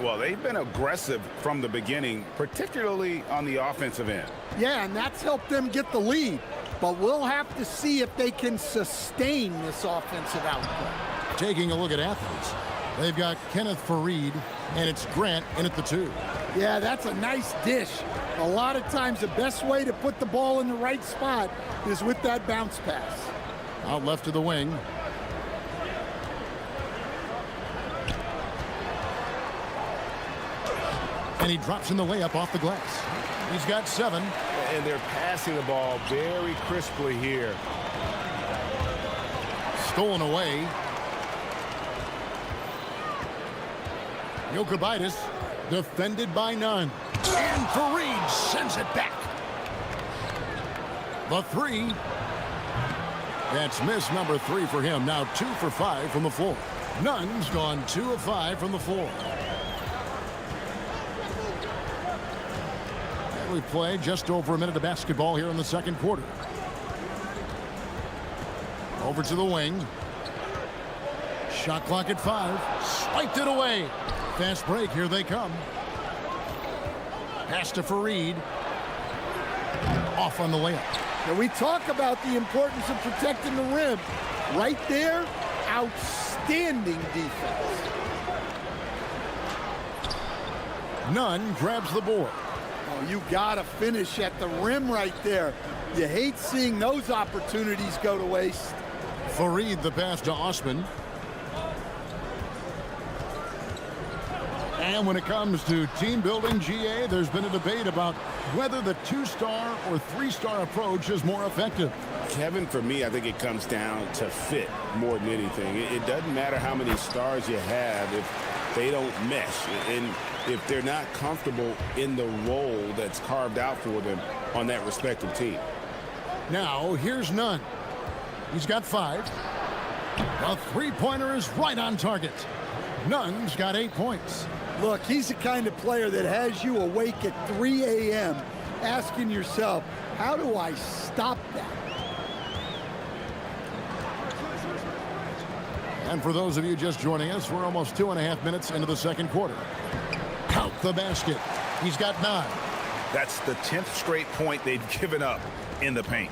Well, they've been aggressive from the beginning, particularly on the offensive end. Yeah, and that's helped them get the lead. But we'll have to see if they can sustain this offensive output. Taking a look at Athens, they've got Kenneth Fareed, and it's Grant in at the 2. Yeah, that's a nice dish. A lot of times the best way to put the ball in the right spot is with that bounce pass. Out left to the wing. And he drops in the layup off the glass. He's got 7. And they're passing the ball very crisply here. Stolen away. Jokic, defended by none. And Fareed sends it back. The 3. That's miss number 3 for him. Now 2 for 5 from the floor. Nunn's gone 2 of 5 from the floor. And we've played just over a minute of basketball here in the second quarter. Over to the wing. Shot clock at 5. Swiped it away. Fast break. Here they come. Pass to Fareed. Off on the layup. Now we talk about the importance of protecting the rim. Right there, outstanding defense. Nunn grabs the board. Oh, you got to finish at the rim right there. You hate seeing those opportunities go to waste. Fareed the pass to Osman. And when it comes to team building, GA, there's been a debate about whether the 2-star or 3-star approach is more effective. Kevin, for me, I think it comes down to fit more than anything. It doesn't matter how many stars you have if they don't mesh and if they're not comfortable in the role that's carved out for them on that respective team. Now, here's Nunn. He's got 5. The 3-pointer is right on target. Nunn's got 8 points. Look, he's the kind of player that has you awake at 3 a.m. asking yourself, how do I stop that? And for those of you just joining us, we're almost 2.5 minutes into the second quarter. Count the basket. He's got 9. That's the 10th straight point they've given up in the paint.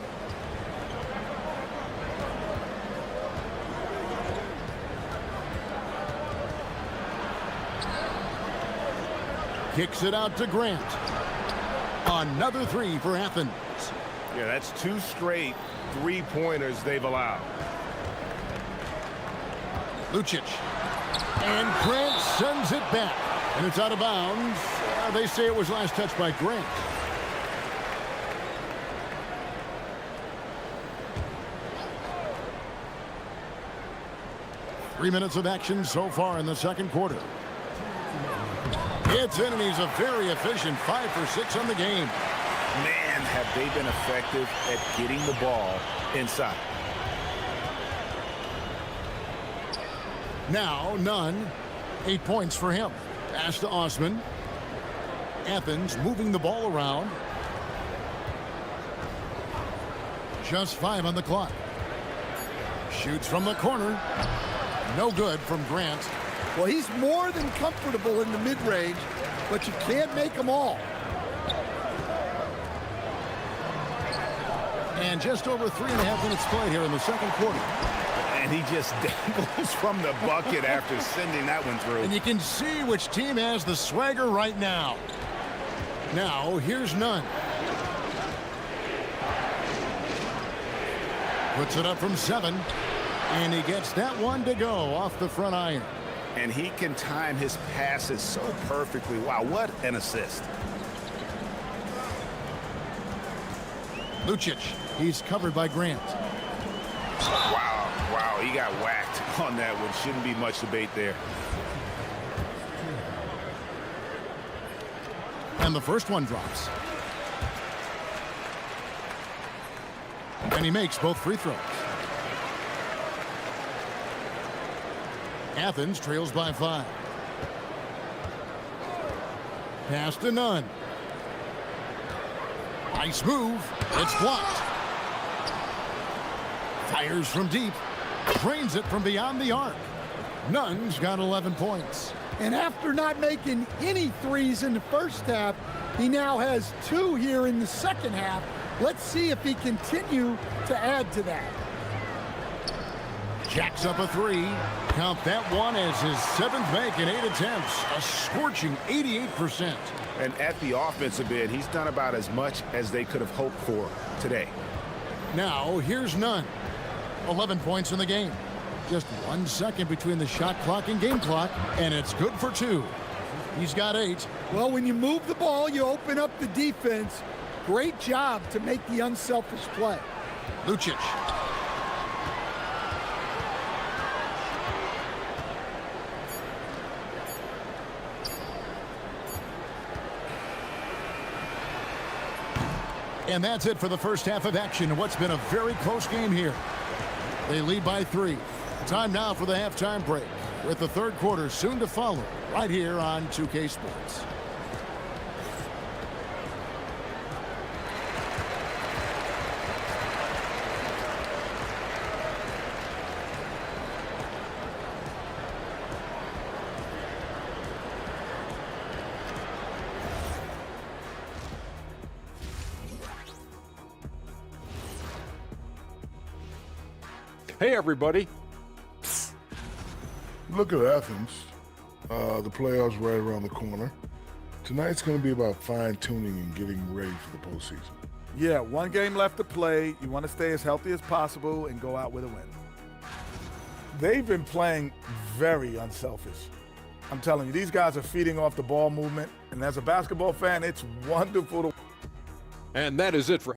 Kicks it out to Grant. Another 3 for Athens. Yeah, that's 2 straight 3-pointers they've allowed. Lucic. And Grant sends it back. And it's out of bounds. They say it was last touched by Grant. Three minutes of action so far in the second quarter. It's in, and he's a very efficient 5 for 6 on the game. Man, have they been effective at getting the ball inside. Now, Nunn. 8 points for him. Pass to Osman. Athens moving the ball around. Just 5 on the clock. Shoots from the corner. No good from Grant. Well, he's more than comfortable in the mid-range, but you can't make them all. And just over 3.5 minutes played here in the second quarter. And he just dangles from the bucket after sending that one through. And you can see which team has the swagger right now. Now, here's Nunn. Puts it up from 7. And he gets that one to go off the front iron. And he can time his passes so perfectly. Wow, what an assist. Lucic, he's covered by Grant. Wow, he got whacked on that one. Shouldn't be much debate there. And the first one drops. And he makes both free throws. Athens trails by 5. Pass to Nunn. Nice move. It's blocked. Fires from deep. Drains it from beyond the arc. Nunn's got 11 points. And after not making any threes in the first half, he now has 2 here in the second half. Let's see if he continue to add to that. Jacks up a 3. Count that one as his 7th make in 8 attempts. A scorching 88%. And at the offensive end, he's done about as much as they could have hoped for today. Now, here's Nunn. 11 points in the game. Just 1 second between the shot clock and game clock, and it's good for 2. He's got 8. Well, when you move the ball, you open up the defense. Great job to make the unselfish play. Lucic. And that's it for the first half of action in what's been a very close game here. They lead by 3. Time now for the halftime break, with the third quarter soon to follow, right here on 2K Sports. Hey, everybody. Look at Athens. The playoffs right around the corner. Tonight's going to be about fine-tuning and getting ready for the postseason. Yeah, 1 game left to play. You want to stay as healthy as possible and go out with a win. They've been playing very unselfish. I'm telling you, these guys are feeding off the ball movement. And as a basketball fan, it's wonderful to... And that is it for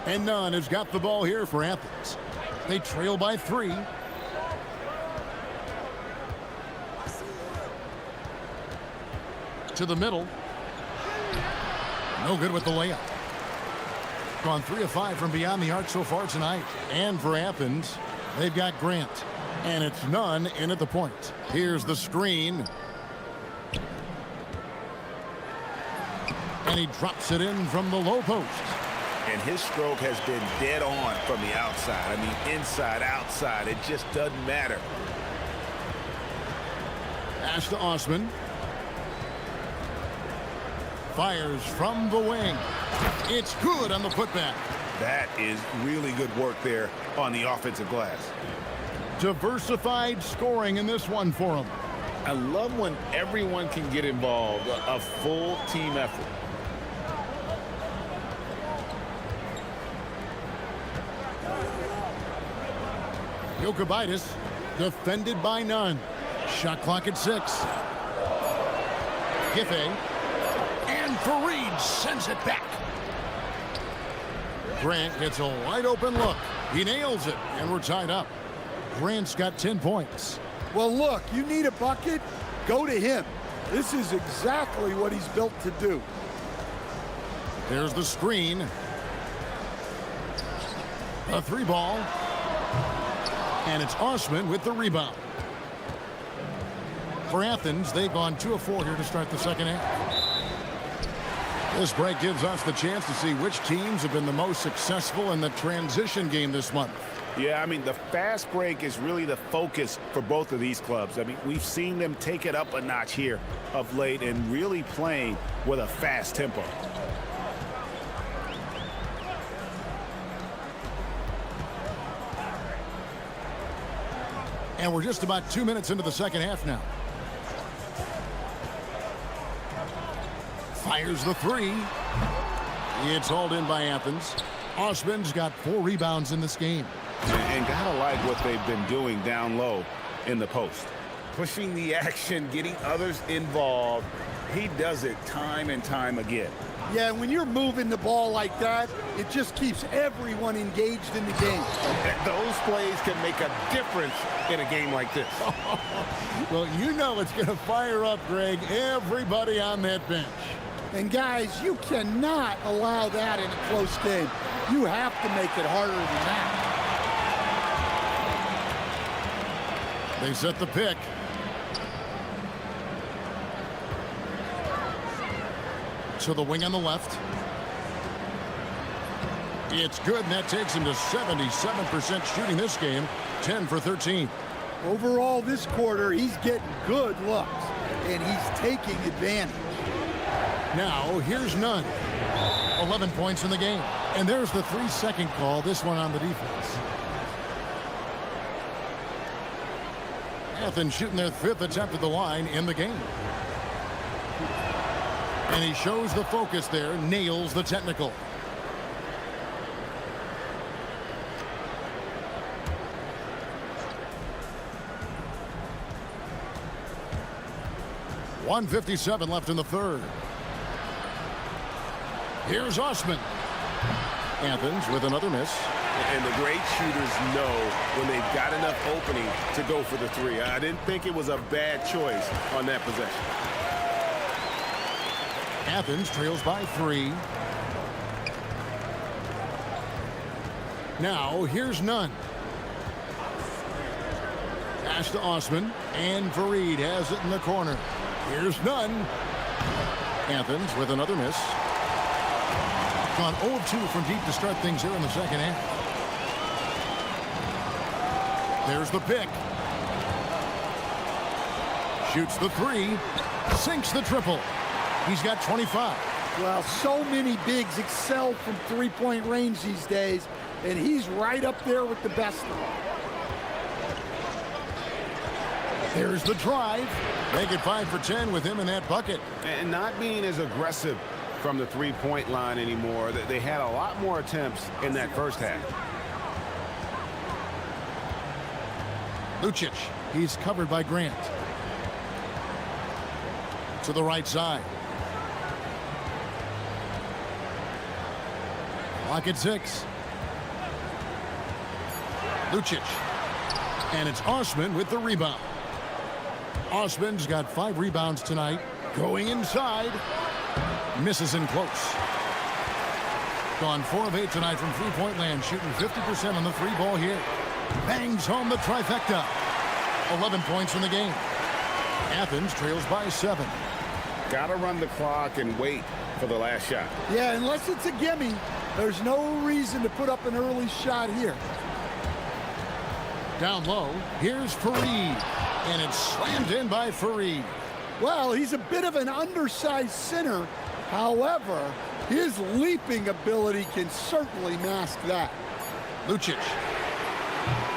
And Nunn has got the ball here for Athens. They trail by 3. To the middle. No good with the layup. Gone 3 of 5 from beyond the arc so far tonight. And for Athens, they've got Grant. And it's none in at the point. Here's the screen. And he drops it in from the low post. And his stroke has been dead on from the outside. I mean, inside, outside, it just doesn't matter. Pass to Osman. Fires from the wing. It's good on the putback. That is really good work there on the offensive glass. Diversified scoring in this one for him. I love when everyone can get involved, a full team effort. Jokibitis defended by none. Shot clock at 6. Giffey. And Fareed sends it back. Grant gets a wide open look. He nails it, and we're tied up. Grant's got 10 points. Well, look, you need a bucket, go to him. This is exactly what he's built to do. There's the screen. A 3-ball. And it's Osman with the rebound. For Athens, they've gone 2 of 4 here to start the second half. This break gives us the chance to see which teams have been the most successful in the transition game this month. Yeah, I mean, the fast break is really the focus for both of these clubs. I mean, we've seen them take it up a notch here of late and really playing with a fast tempo. And we're just about 2 minutes into the second half now. Fires the 3. It's hauled in by Athens. Osman's got 4 rebounds in this game. And gotta like what they've been doing down low in the post. Pushing the action, getting others involved. He does it time and time again. Yeah, when you're moving the ball like that, it just keeps everyone engaged in the game. Those plays can make a difference in a game like this. Well, you know it's going to fire up, Greg, everybody on that bench. And guys, you cannot allow that in a close game. You have to make it harder than that. They set the pick. To the wing on the left. It's good, and that takes him to 77% shooting this game, 10 for 13. Overall, this quarter, he's getting good looks, and he's taking advantage. Now, here's none. 11 points in the game. And there's the 3-second call, this one on the defense. Athens shooting their 5th attempt at the line in the game. And he shows the focus there, nails the technical. .157 left in the third. Here's Osman. Athens with another miss. And the great shooters know when they've got enough opening to go for the 3. I didn't think it was a bad choice on that possession. Athens trails by 3. Now, here's none. Pass to Osman, and Fareed has it in the corner. Here's none. Athens with another miss. Gone 0 of 2 from deep to start things here in the second half. There's the pick. Shoots the 3. Sinks the triple. He's got 25. Well, so many bigs excel from three-point range these days, and he's right up there with the best of them. There's the drive. Make it 5 for 10 with him in that bucket. And not being as aggressive from the three-point line anymore. They had a lot more attempts in that first half. Lucic, he's covered by Grant. To the right side. Clock at 6. Lucic. And it's Osman with the rebound. Osman's got 5 rebounds tonight. Going inside. Misses in close. Gone 4 of 8 tonight from three-point land, shooting 50% on the three ball here. Bangs home the trifecta. 11 points in the game. Athens trails by 7. Got to run the clock and wait for the last shot. Yeah, unless it's a gimme, there's no reason to put up an early shot here. Down low, here's Fareed, and it's slammed in by Fareed. Well, he's a bit of an undersized center. However, his leaping ability can certainly mask that. Lucic.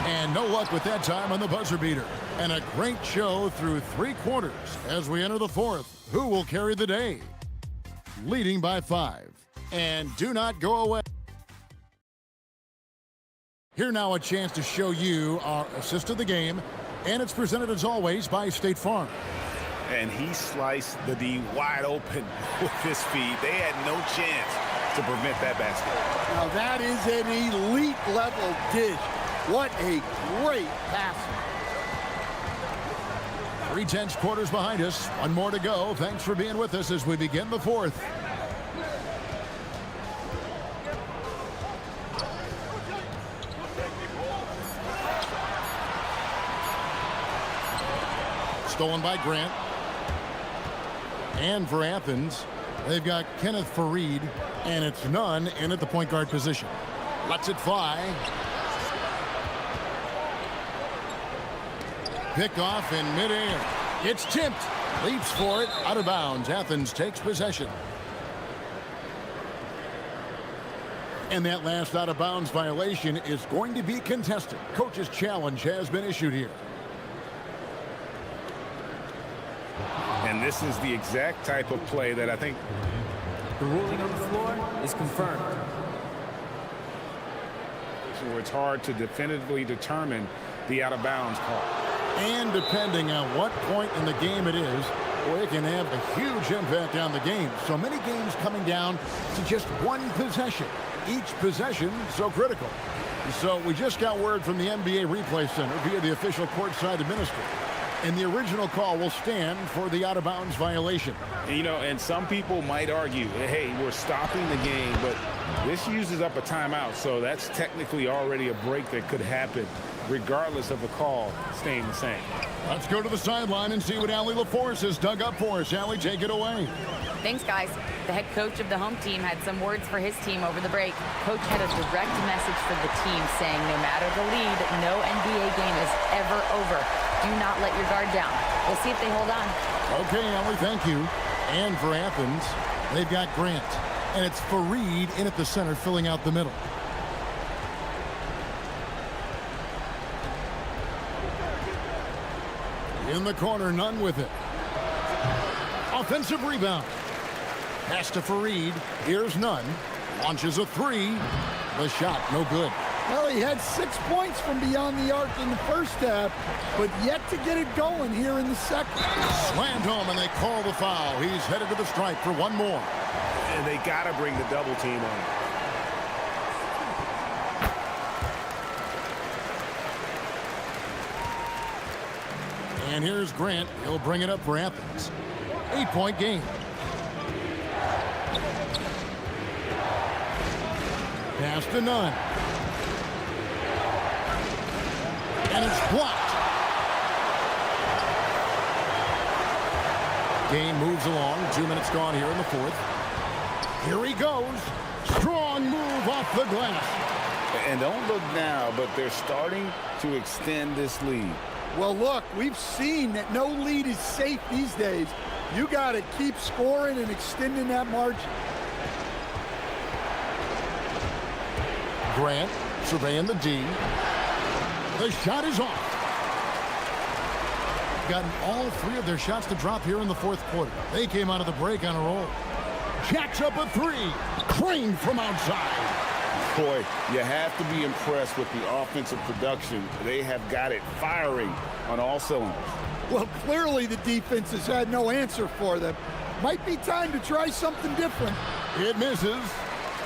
And no luck with that time on the buzzer beater. And a great show through 3 quarters as we enter the 4th. Who will carry the day? Leading by 5. And do not go away. Here now a chance to show you our assist of the game. And it's presented as always by State Farm. And he sliced the D wide open with his feet. They had no chance to prevent that basket. Now that is an elite level dish. What a great pass. 3/10 quarters behind us. One more to go. Thanks for being with us as we begin the 4th. Stolen by Grant. And for Athens, they've got Kenneth Fareed, and it's Nunn in at the point guard position. Lets it fly. Pick off in midair. It's tipped. Leaps for it. Out of bounds. Athens takes possession. And that last out of bounds violation is going to be contested. Coach's challenge has been issued here. And this is the exact type of play that I think the ruling on the floor is confirmed. Where it's hard to definitively determine the out of bounds call. And depending on what point in the game it is, well, it can have a huge impact on the game. So many games coming down to just one possession. Each possession so critical. So we just got word from the NBA Replay Center via the official courtside administrator. And the original call will stand for the out-of-bounds violation. You know, and some people might argue, hey, we're stopping the game, but this uses up a timeout, so that's technically already a break that could happen, regardless of the call staying the same. Let's go to the sideline and see what Allie LaForce has dug up for us. Allie, take it away. Thanks, guys. The head coach of the home team had some words for his team over the break. Coach had a direct message for the team saying no matter the lead, no NBA game is ever over. Do not let your guard down. We'll see if they hold on. Okay, Allie, thank you. And for Athens, they've got Grant. And it's Fareed in at the center, filling out the middle. In the corner, Nunn with it. Offensive rebound. Pass to Fareed. Here's Nunn. Launches a 3. The shot, no good. Well, he had 6 points from beyond the arc in the first half, but yet to get it going here in the second. Slammed home, and they call the foul. He's headed to the stripe for one more. And they got to bring the double team on. And here's Grant. He'll bring it up for Athens. 8-point game. Pass to Nunn. And it's blocked. Game moves along. 2 minutes gone here in the 4th. Here he goes. Strong move off the glass. And don't look now, but they're starting to extend this lead. Well, look, we've seen that no lead is safe these days. You got to keep scoring and extending that margin. Grant surveying the D. The shot is off. Gotten all 3 of their shots to drop here in the 4th quarter. They came out of the break on a roll. Jacks up a 3. Trained from outside. Boy, you have to be impressed with the offensive production. They have got it firing on all cylinders. Well, clearly the defense has had no answer for them. Might be time to try something different. It misses.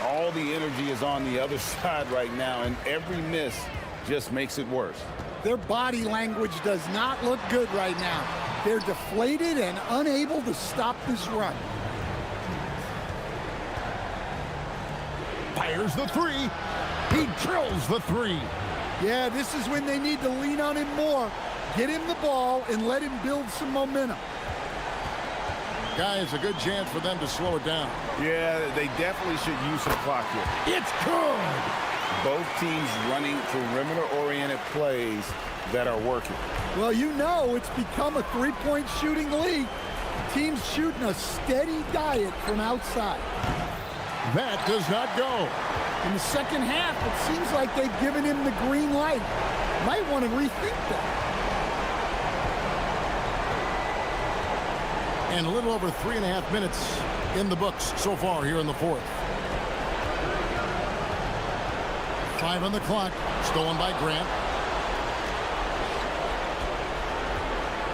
All the energy is on the other side right now, and every miss just makes it worse. Their body language does not look good right now. They're deflated and unable to stop this run. Fires the three. He drills the three. Yeah, this is when they need to lean on him more. Get him the ball and let him build some momentum. Guys, a good chance for them to slow it down. Yeah, they definitely should use some clock here. It's good. Both teams running perimeter-oriented plays that are working. Well, you know it's become a three-point shooting league. Teams shooting a steady diet from outside. That does not go. In the second half, it seems like they've given him the green light. Might want to rethink that. And a little over 3.5 minutes in the books so far here in the fourth. 5 on the clock, stolen by Grant.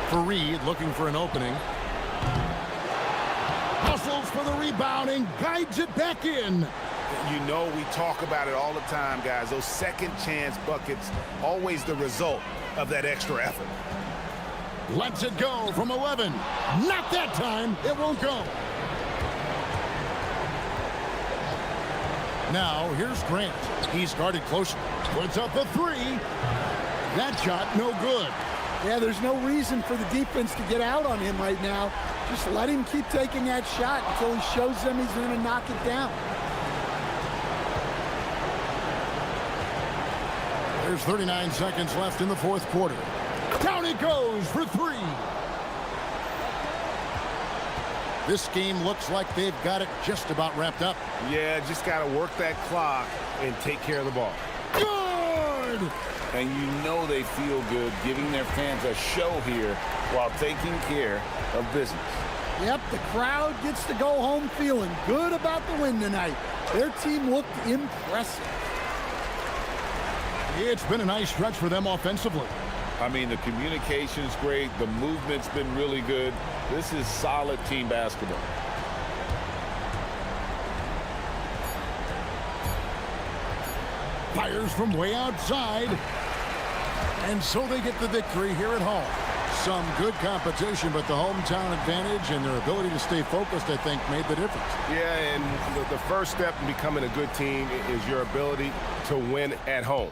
For Reed, looking for an opening. Hustles for the rebound and guides it back in. You know we talk about it all the time, guys. Those second chance buckets, always the result of that extra effort. Lets it go from 11. Not that time. It won't go. Now, here's Grant. He's guarded close. Puts up the three. That shot, no good. Yeah, there's no reason for the defense to get out on him right now. Just let him keep taking that shot until he shows them he's going to knock it down. There's 39 seconds left in the fourth quarter. Down it goes for three. This game looks like they've got it just about wrapped up. Yeah, just got to work that clock and take care of the ball. Good! And you know they feel good giving their fans a show here while taking care of business. Yep, the crowd gets to go home feeling good about the win tonight. Their team looked impressive. It's been a nice stretch for them offensively. I mean, the communication's great. The movement's been really good. This is solid team basketball. Fires from way outside. And so they get the victory here at home. Some good competition, but the hometown advantage and their ability to stay focused, I think, made the difference. Yeah, and the first step in becoming a good team is your ability to win at home.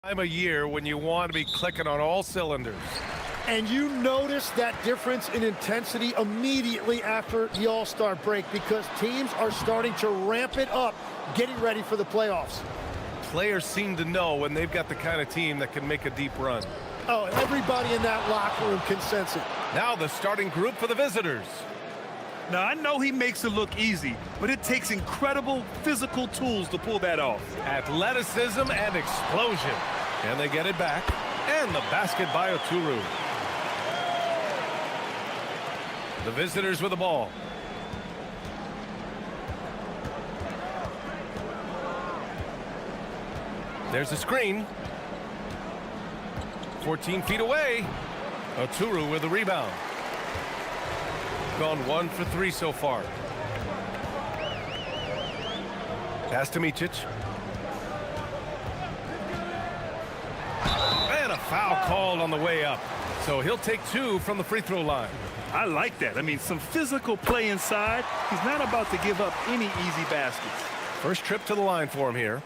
Time of year when you want to be clicking on all cylinders. And you notice that difference in intensity immediately after the All-Star break because teams are starting to ramp it up, getting ready for the playoffs. Players seem to know when they've got the kind of team that can make a deep run. Oh, everybody in that locker room can sense it. Now the starting group for the visitors. Now, I know he makes it look easy, but it takes incredible physical tools to pull that off. Athleticism and explosion. And they get it back. And the basket by Oturu. The visitors with the ball. There's a screen. 14 feet away. Oturu with the rebound. Gone 1 for 3 so far. Pass to Micic. And a foul called on the way up. So he'll take 2 from the free throw line. I like that. I mean, some physical play inside. He's not about to give up any easy baskets. First trip to the line for him here.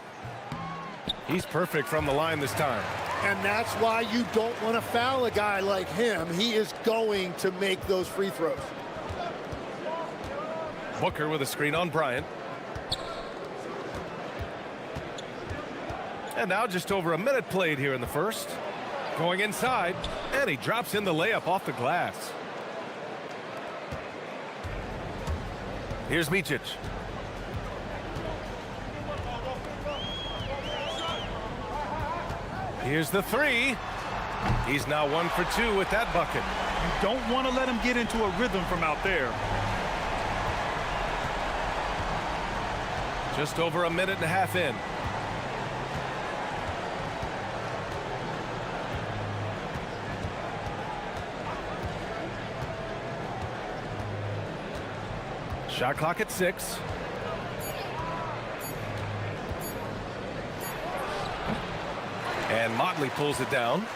He's perfect from the line this time. And that's why you don't want to foul a guy like him. He is going to make those free throws. Booker with a screen on Bryant. And now just over a minute played here in the first. Going inside, and he drops in the layup off the glass. Here's Micic. Here's the 3. He's now 1 for 2 with that bucket. You don't want to let him get into a rhythm from out there. Just over a minute and a half in. Shot clock at 6. And Motley pulls it down.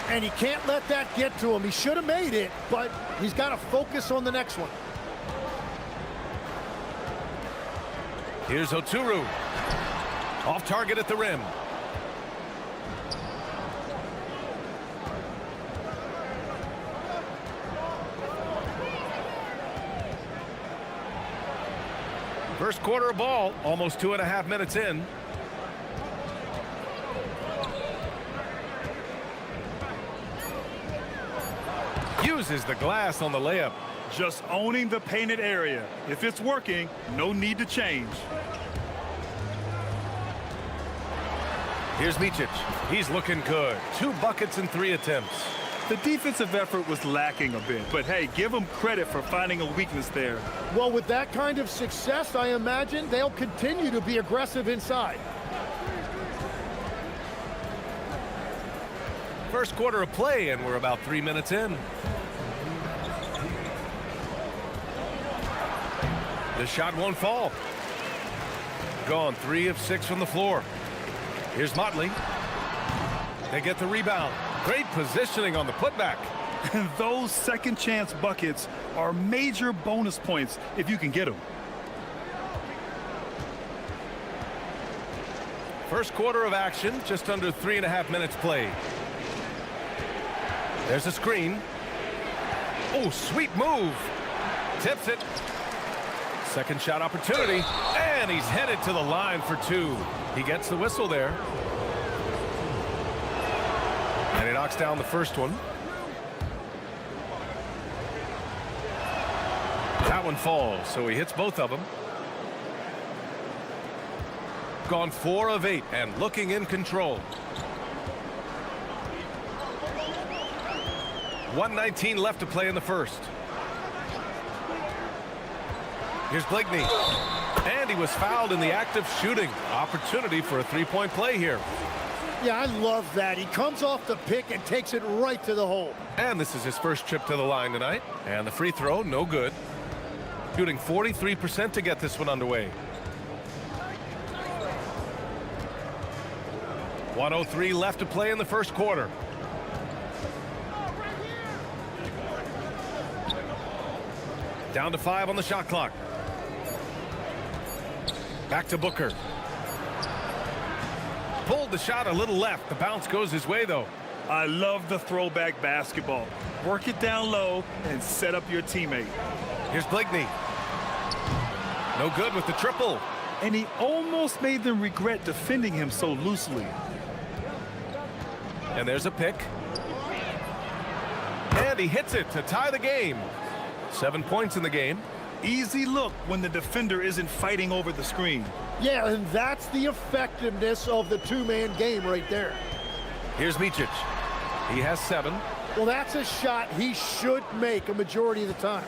And he can't let that get to him. He should have made it, but he's got to focus on the next one. Here's Oturu. Off target at the rim. First quarter of ball, almost 2.5 minutes in. Uses the glass on the layup. Just owning the painted area. If it's working, no need to change. Here's Micic. He's looking good. 2 buckets in 3 attempts. The defensive effort was lacking a bit, but hey, give them credit for finding a weakness there. Well, with that kind of success, I imagine they'll continue to be aggressive inside. First quarter of play, and we're about 3 minutes in. The shot won't fall. Gone 3 of 6 from the floor. Here's Motley. They get the rebound. Great positioning on the putback. And those second chance buckets are major bonus points if you can get them. First quarter of action, just under 3.5 minutes played. There's a screen. Oh, sweet move. Tips it. Second shot opportunity. And he's headed to the line for 2. He gets the whistle there. And he knocks down the first one. That one falls, so he hits both of them. Gone 4 of 8 and looking in control. 1:19 left to play in the first. Here's Bligney. And he was fouled in the act of shooting. Opportunity for a 3-point play here. Yeah, I love that. He comes off the pick and takes it right to the hole. And this is his first trip to the line tonight. And the free throw, no good. Shooting 43% to get this one underway. 1:03 left to play in the first quarter. Down to 5 on the shot clock. Back to Booker. Pulled the shot a little left. The bounce goes his way, though. I love the throwback basketball. Work it down low and set up your teammate. Here's Blakeney. No good with the triple. And he almost made them regret defending him so loosely. And there's a pick. And he hits it to tie the game. 7 points in the game. Easy look when the defender isn't fighting over the screen. Yeah, and that's the effectiveness of the two-man game right there. Here's Micic. He has 7. Well, that's a shot he should make a majority of the time.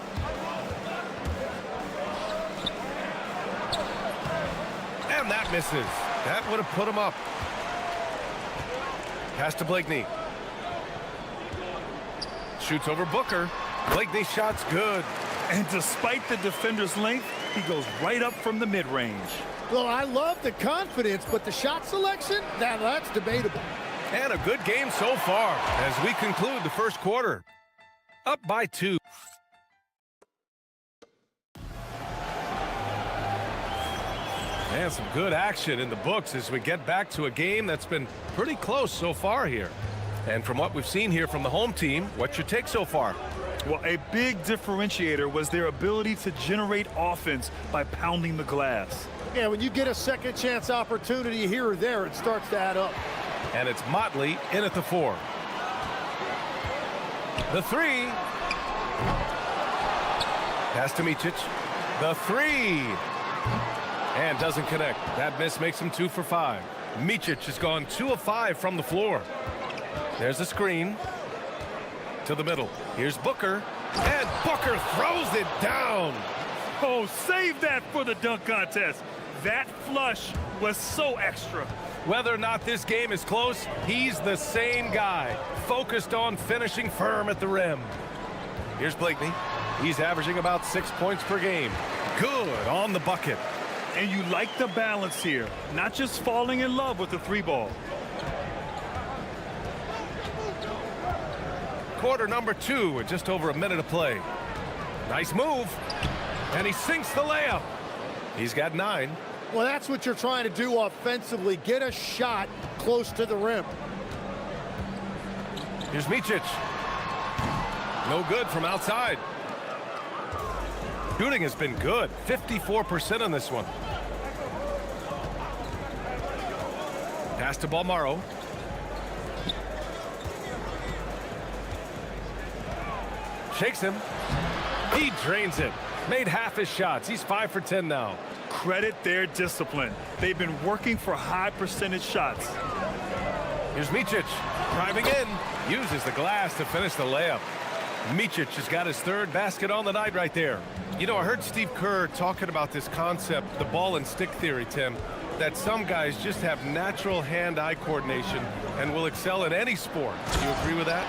And that misses. That would have put him up. Pass to Blakeney. Shoots over Booker. Blakeney's shot's good. And despite the defender's length, he goes right up from the mid-range. Well, I love the confidence, but the shot selection, that's debatable. And a good game so far as we conclude the first quarter. Up by 2. And some good action in the books as we get back to a game that's been pretty close so far here. And from what we've seen here from the home team, what's your take so far? Well, a big differentiator was their ability to generate offense by pounding the glass. Yeah, when you get a second chance opportunity here or there, it starts to add up. And it's Motley in at the 4. The 3. Pass to Micic. The 3. And doesn't connect. That miss makes him 2 for 5. Micic has gone 2 of 5 from the floor. There's a screen to the middle. Here's Booker. And Booker throws it down. Oh, save that for the dunk contest. That flush was so extra. Whether or not this game is close, he's the same guy, focused on finishing firm at the rim. Here's Blakeney. He's averaging about 6 points per game. Good on the bucket. And you like the balance here, not just falling in love with the 3-ball. Quarter number 2 with just over a minute to play. Nice move. And he sinks the layup. He's got 9. Well, that's what you're trying to do offensively. Get a shot close to the rim. Here's Micic. No good from outside. Shooting has been good. 54% on this one. Pass to Balmaro. Shakes him. He drains it. Made half his shots. He's 5 for 10 now. Credit their discipline. They've been working for high percentage shots. Here's Micic. Driving in. Uses the glass to finish the layup. Micic has got his 3rd basket on the night right there. You know, I heard Steve Kerr talking about this concept, the ball and stick theory, Tim, that some guys just have natural hand-eye coordination and will excel in any sport. Do you agree with that?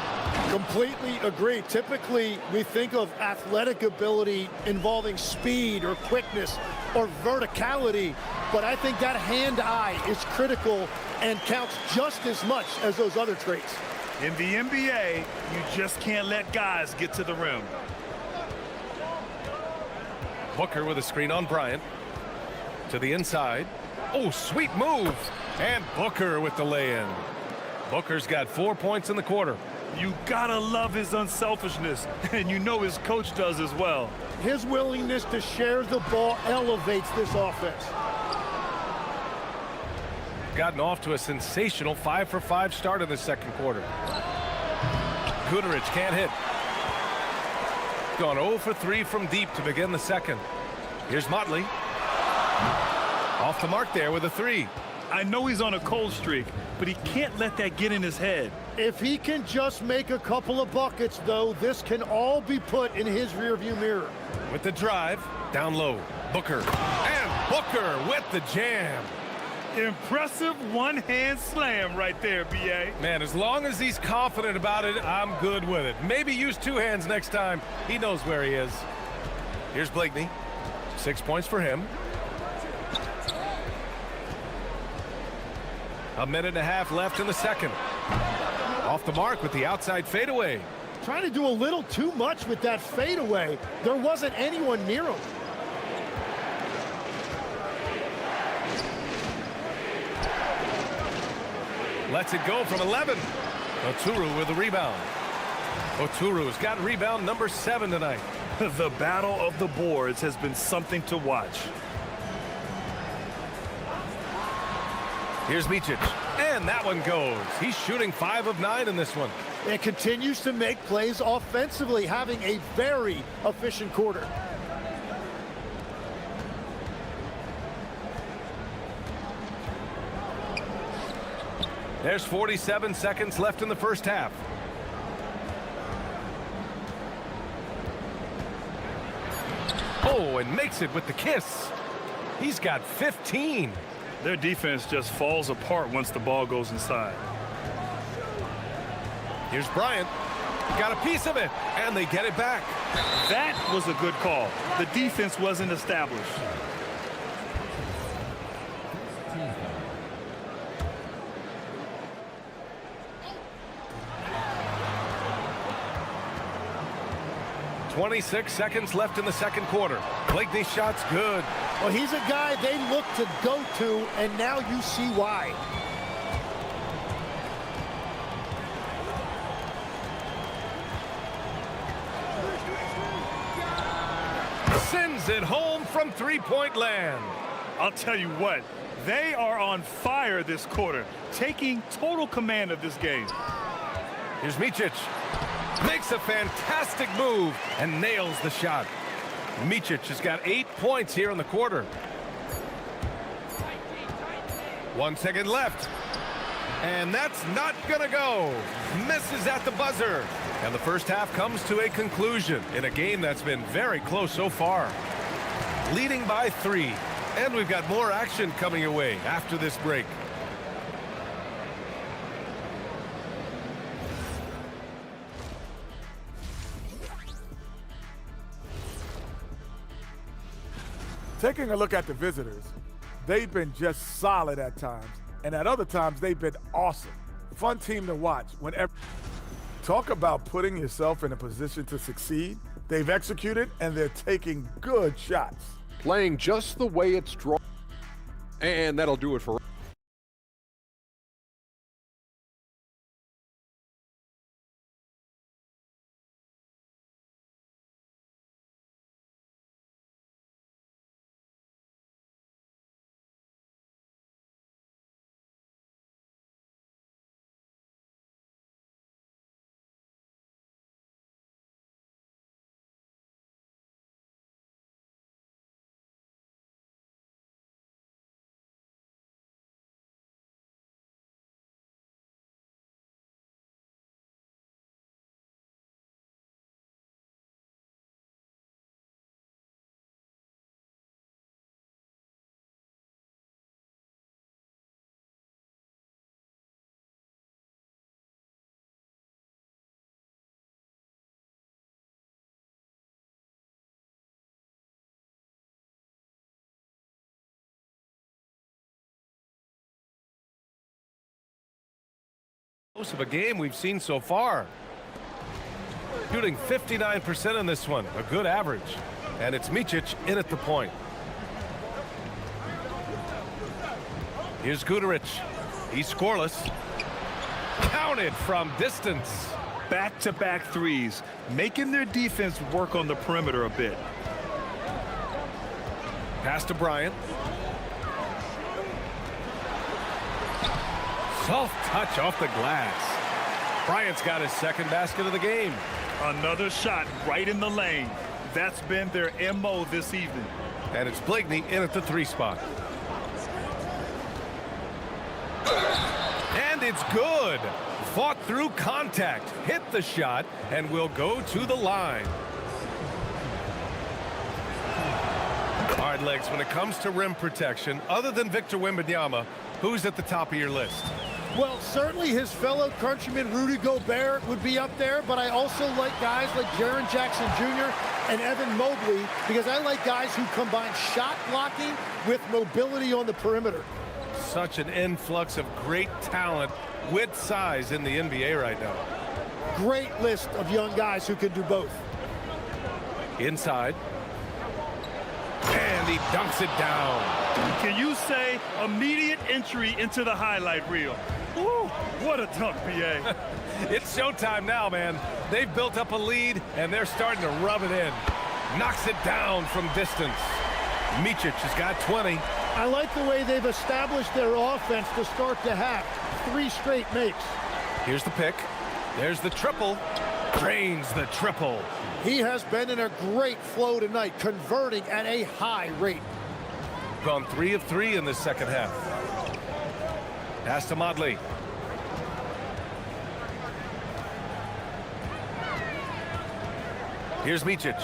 Completely agree. Typically, we think of athletic ability involving speed or quickness or verticality, but I think that hand-eye is critical and counts just as much as those other traits. In the NBA, you just can't let guys get to the rim. Booker with a screen on Bryant. To the inside. Oh, sweet move. And Booker with the lay-in. Booker's got 4 points in the quarter. You gotta love his unselfishness, and you know his coach does as well. His willingness to share the ball elevates this offense. Gotten off to a sensational 5 for 5 start in the second quarter. Guterich can't hit. Gone 0 for 3 from deep to begin the second. Here's Motley. Off the mark there with a 3. I know he's on a cold streak, but he can't let that get in his head. If he can just make a couple of buckets, though, this can all be put in his rearview mirror. With the drive, down low, Booker. And Booker with the jam. Impressive one-hand slam right there, B.A. Man, as long as he's confident about it, I'm good with it. Maybe use 2 hands next time. He knows where he is. Here's Blakeney. 6 points for him. A minute and a half left in the second. Off the mark with the outside fadeaway. Trying to do a little too much with that fadeaway. There wasn't anyone near him. Lets it go from 11. Oturu with the rebound. Oturu's got rebound number 7 tonight. The battle of the boards has been something to watch. Here's Micic, and that one goes. He's shooting 5 of 9 in this one. And continues to make plays offensively, having a very efficient quarter. There's 47 seconds left in the first half. Oh, and makes it with the kiss. He's got 15. Their defense just falls apart once the ball goes inside. Here's Bryant. Got a piece of it, and they get it back. That was a good call. The defense wasn't established. "26 seconds left in the second quarter. Blakeney's shot's good. Well, he's a guy they look to go to, and now you see why. Sends it home from three-point land. I'll tell you what, they are on fire this quarter, taking total command of this game. Here's Micic. Makes a fantastic move and nails the shot. Micic has got 8 points here in the quarter. 1 second left. And that's not gonna go. Misses at the buzzer. And the first half comes to a conclusion in a game that's been very close so far. Leading by 3. And we've got more action coming your way after this break. Taking a look at the visitors, they've been just solid at times, and at other times they've been awesome. Fun team to watch whenever. Talk about putting yourself in a position to succeed. They've executed, and they're taking good shots. Playing just the way it's drawn. And that'll do it for Most of a game we've seen so far. Shooting 59% in this one, a good average. And it's Micic in at the point. Here's Guduric. He's scoreless. Counted from distance. Back-to-back threes, making their defense work on the perimeter a bit. Pass to Bryant. Soft touch off the glass. Bryant's got his second basket of the game. Another shot right in the lane. That's been their MO this evening. And it's Blakeney in at the 3 spot. And it's good. Fought through contact, hit the shot, and will go to the line. Hard legs when it comes to rim protection. Other than Victor Wembanyama, who's at the top of your list? Well, certainly his fellow countryman Rudy Gobert would be up there, but I also like guys like Jaren Jackson Jr. and Evan Mobley because I like guys who combine shot blocking with mobility on the perimeter. Such an influx of great talent with size in the NBA right now. Great list of young guys who can do both. Inside. And he dunks it down. Can you say immediate entry into the highlight reel? Woo, what a dunk, PA. It's showtime now, man. They've built up a lead, and they're starting to rub it in. Knocks it down from distance. Micic has got 20. I like the way they've established their offense to start the half. 3 straight makes. Here's the pick. There's the triple. Drains the triple. He has been in a great flow tonight, converting at a high rate. Gone 3 of 3 in this second half. Pass to Modley. Here's Micic.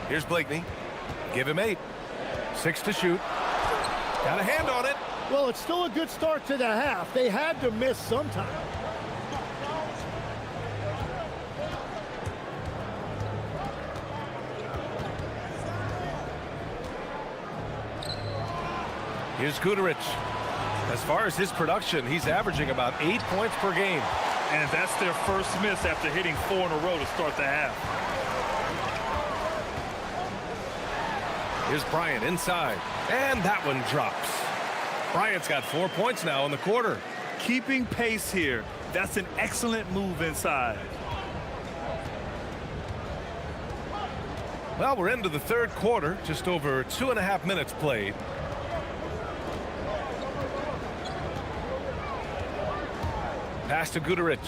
Here's Blakeney. Give him 8. 6 to shoot. Got a hand on it. Well, it's still a good start to the half. They had to miss sometime. Here's Guterich. As far as his production, he's averaging about 8 points per game. And that's their first miss after hitting 4 in a row to start the half. Here's Bryant inside. And that one drops. Bryant's got 4 points now in the quarter. Keeping pace here. That's an excellent move inside. Well, we're into the third quarter. Just over 2.5 minutes played. Pass to Guterich.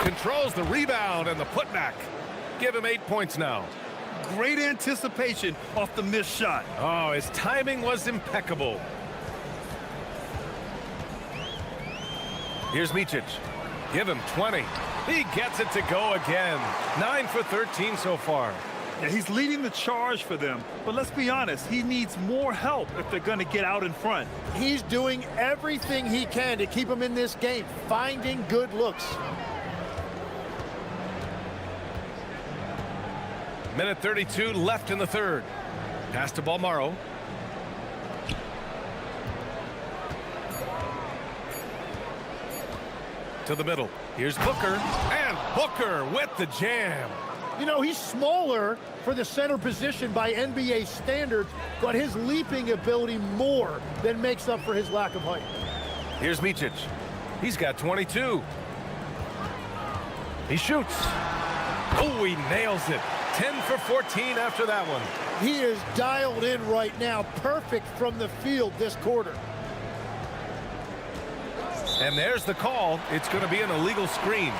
Controls the rebound and the putback. Give him 8 points now. Great anticipation off the missed shot. Oh, his timing was impeccable. Here's Micic. Give him 20. He gets it to go again. 9 for 13 so far. Yeah, he's leading the charge for them, but let's be honest, he needs more help if they're going to get out in front. He's doing everything he can to keep them in this game, finding good looks. Minute 32 left in the third. Pass to Balmaro. To the middle. Here's Booker. And Booker with the jam. You know, he's smaller for the center position by NBA standards, but his leaping ability more than makes up for his lack of height. Here's Micic. He's got 22. He shoots. Oh, he nails it. 10 for 14 after that one. He is dialed in right now. Perfect from the field this quarter. And there's the call. It's going to be an illegal screen.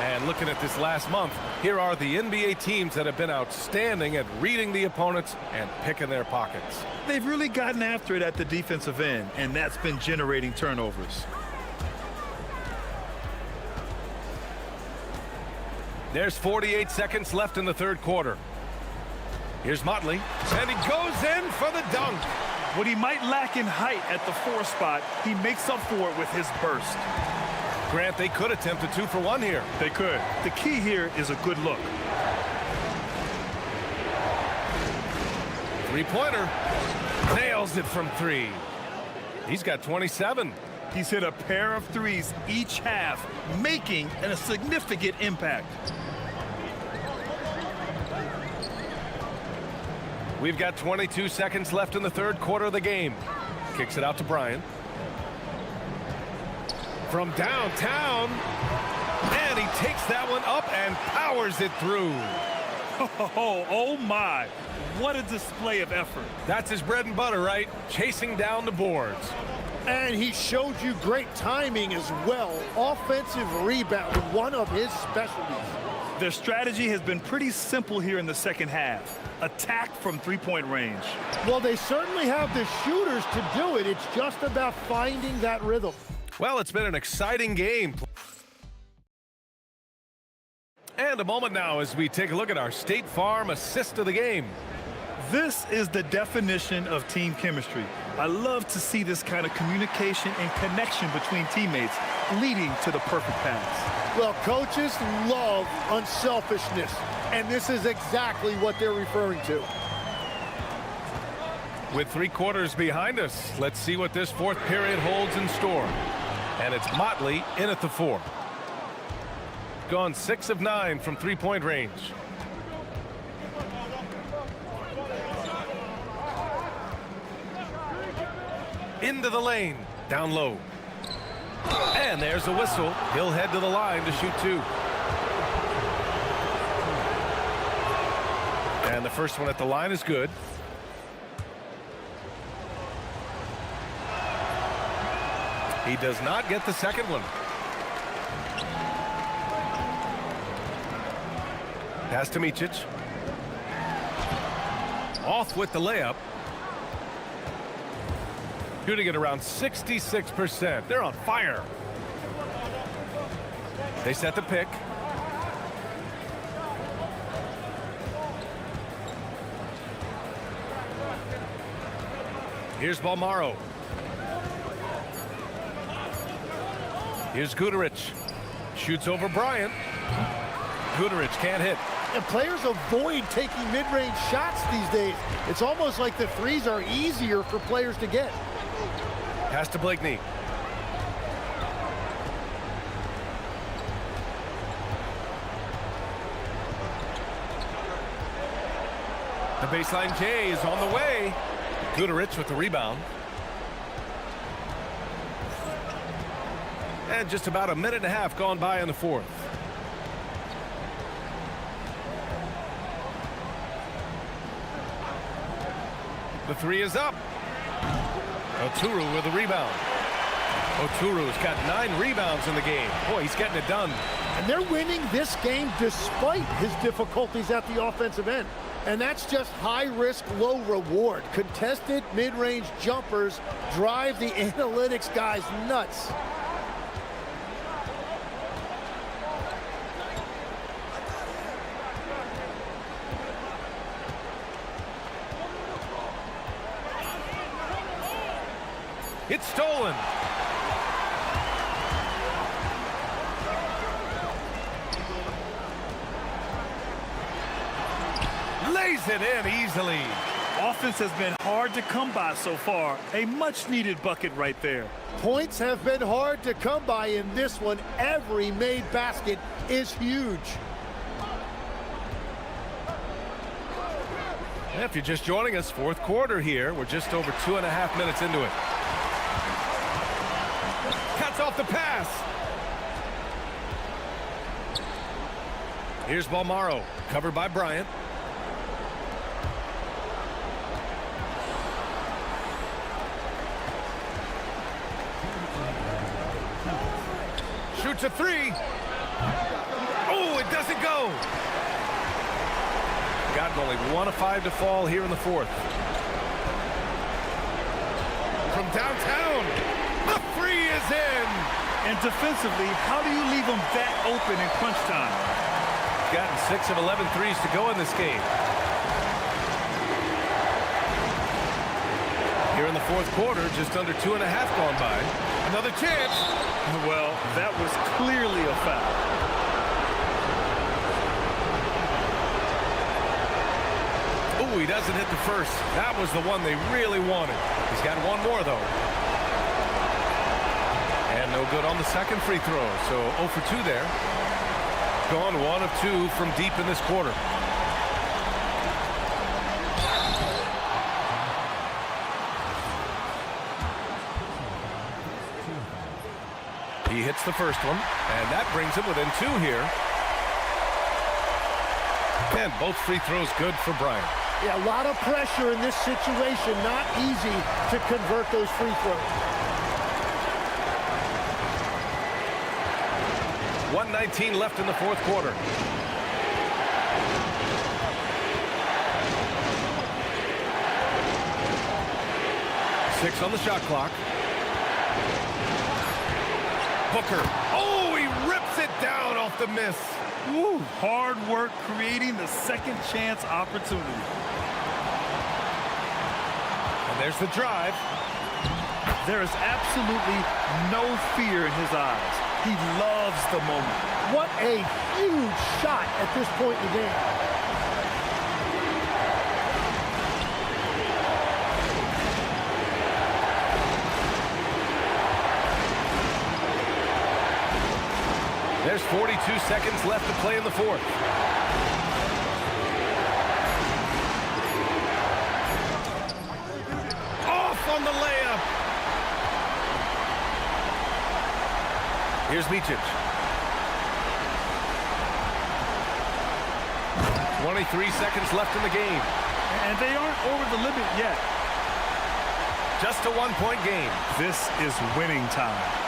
And looking at this last month, here are the NBA teams that have been outstanding at reading the opponents and picking their pockets. They've really gotten after it at the defensive end, and that's been generating turnovers. There's 48 seconds left in the third quarter. Here's Motley, and he goes in for the dunk. What he might lack in height at the 4 spot, he makes up for it with his burst. Grant, they could attempt a 2 for 1 here. They could. The key here is a good look. Three-pointer. Nails it from 3. He's got 27. He's hit a pair of threes each half, making a significant impact. We've got 22 seconds left in the third quarter of the game. Kicks it out to Bryant. From downtown. And he takes that one up and powers it through. Oh my. What a display of effort. That's his bread and butter, right? Chasing down the boards. And he showed you great timing as well. Offensive rebound, one of his specialties. Their strategy has been pretty simple here in the second half. Attack from three-point range. Well, they certainly have the shooters to do it. It's just about finding that rhythm. Well, it's been an exciting game. And a moment now as we take a look at our State Farm assist of the game. This is the definition of team chemistry. I love to see this kind of communication and connection between teammates leading to the perfect pass. Well, coaches love unselfishness, and this is exactly what they're referring to. With 3 quarters behind us, let's see what this fourth period holds in store. And it's Motley in at the 4. Gone 6 of 9 from 3-point range. Into the lane, down low. And there's a whistle. He'll head to the line to shoot 2. And the first one at the line is good. He does not get the second one. Pass to Micic. Off with the layup. Shooting at around 66%. They're on fire. They set the pick. Here's Balmaro. Here's Guduric. Shoots over Bryant. Guduric can't hit. And players avoid taking mid-range shots these days. It's almost like the threes are easier for players to get. Pass to Blakeney. The baseline J is on the way. Guduric with the rebound. And just about a minute and a half gone by in the fourth. The 3 is up. Oturu with a rebound. Oturu's got 9 rebounds in the game. Boy, he's getting it done. And they're winning this game despite his difficulties at the offensive end. And that's just high risk, low reward. Contested mid-range jumpers drive the analytics guys nuts. It's stolen. Lays it in easily. Offense has been hard to come by so far. A much-needed bucket right there. Points have been hard to come by in this one. Every made basket is huge. If you're just joining us, fourth quarter here. We're just over 2.5 minutes into it. Cuts off the pass. Here's Balmaro, covered by Bryant. Shoots a 3. Oh, it doesn't go. Gotten only 1 of 5 to fall here in the fourth. From downtown, the 3 is in. And defensively, how do you leave them that open in crunch time? Gotten 6 of 11 threes to go in this game. Here in the fourth quarter, just under 2.5 gone by. Another chance. Well, that was clearly a foul. Oh, he doesn't hit the first. That was the one they really wanted. He's got 1 more, though. And no good on the second free throw. So 0 for 2 there. Gone 1 of 2 from deep in this quarter. He hits the first one, and that brings him within 2 here. And both free throws good for Bryant. Yeah, a lot of pressure in this situation. Not easy to convert those free throws. 1:19 left in the fourth quarter. Six on the shot clock. Booker. Oh, he rips it down off the miss. Woo, hard work creating the second chance opportunity. And there's the drive. There is absolutely no fear in his eyes. He loves the moment. What a huge shot at this point in the game. There's 42 seconds left to play in the fourth. Off on the layup. Here's Micic. 23 seconds left in the game. And they aren't over the limit yet. Just a one-point game. This is winning time.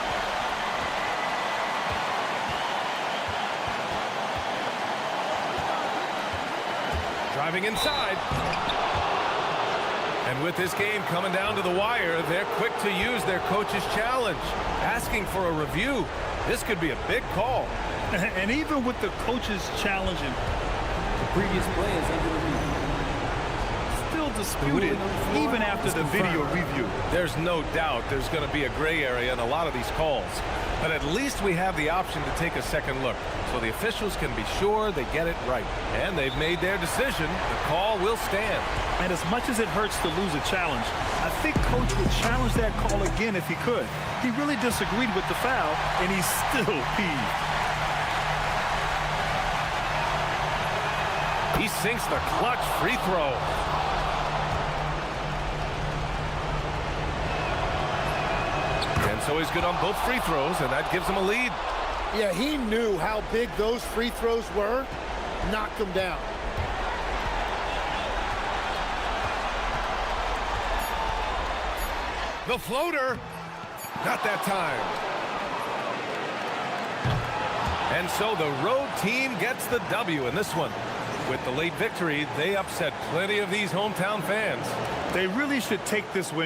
Driving inside. And with this game coming down to the wire, they're quick to use their coach's challenge, asking for a review. This could be a big call. And even with the coach's challenge, The previous play is under review. still disputed even after the video review. There's no doubt there's going to be a gray area in a lot of these calls. But at least we have the option to take a second look, so the officials can be sure they get it right. And they've made their decision. The call will stand. And as much as it hurts to lose a challenge, I think Coach would challenge that call again if he could. He really disagreed with the foul, and he's still peeved. He sinks the clutch free throw. And so he's good on both free throws, and that gives him a lead. Yeah, he knew how big those free throws were, knocked them down. The floater, not that time. And so the road team gets the W in this one. With the late victory, they upset plenty of these hometown fans. They really should take this win.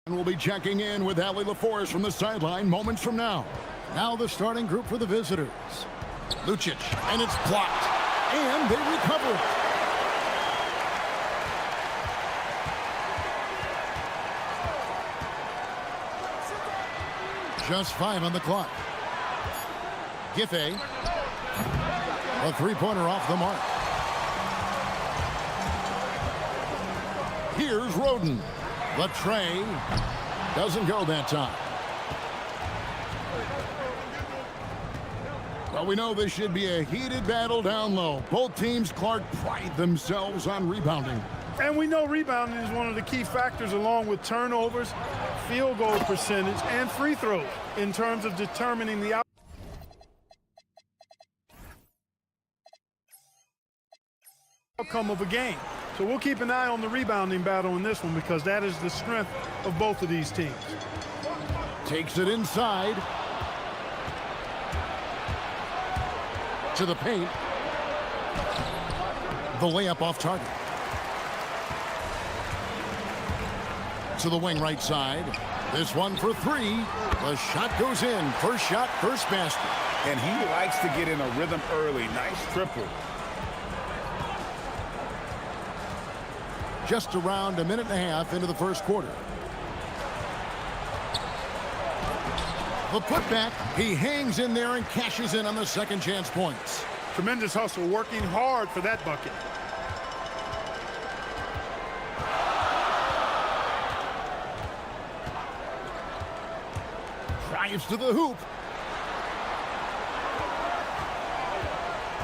And we'll be checking in with Allie LaForce from the sideline moments from now. Now the starting group for the visitors. Lucic, and it's blocked. And they recover it. Just 5 on the clock. Giffey. A three-pointer off the mark. Here's Roden. The tray doesn't go that time. Well, we know this should be a heated battle down low. Both teams, Clark, pride themselves on rebounding. And we know rebounding is one of the key factors along with turnovers, field goal percentage, and free throws in terms of determining the outcome of a game. So we'll keep an eye on the rebounding battle in this one because that is the strength of both of these teams. Takes it inside. To the paint. The layup off target. To the wing right side. This one for 3. The shot goes in. First shot, first basket. And he likes to get in a rhythm early. Nice triple. Just around a minute and a half into the first quarter. The putback, he hangs in there and cashes in on the second chance points. Tremendous hustle, working hard for that bucket. Drives to the hoop.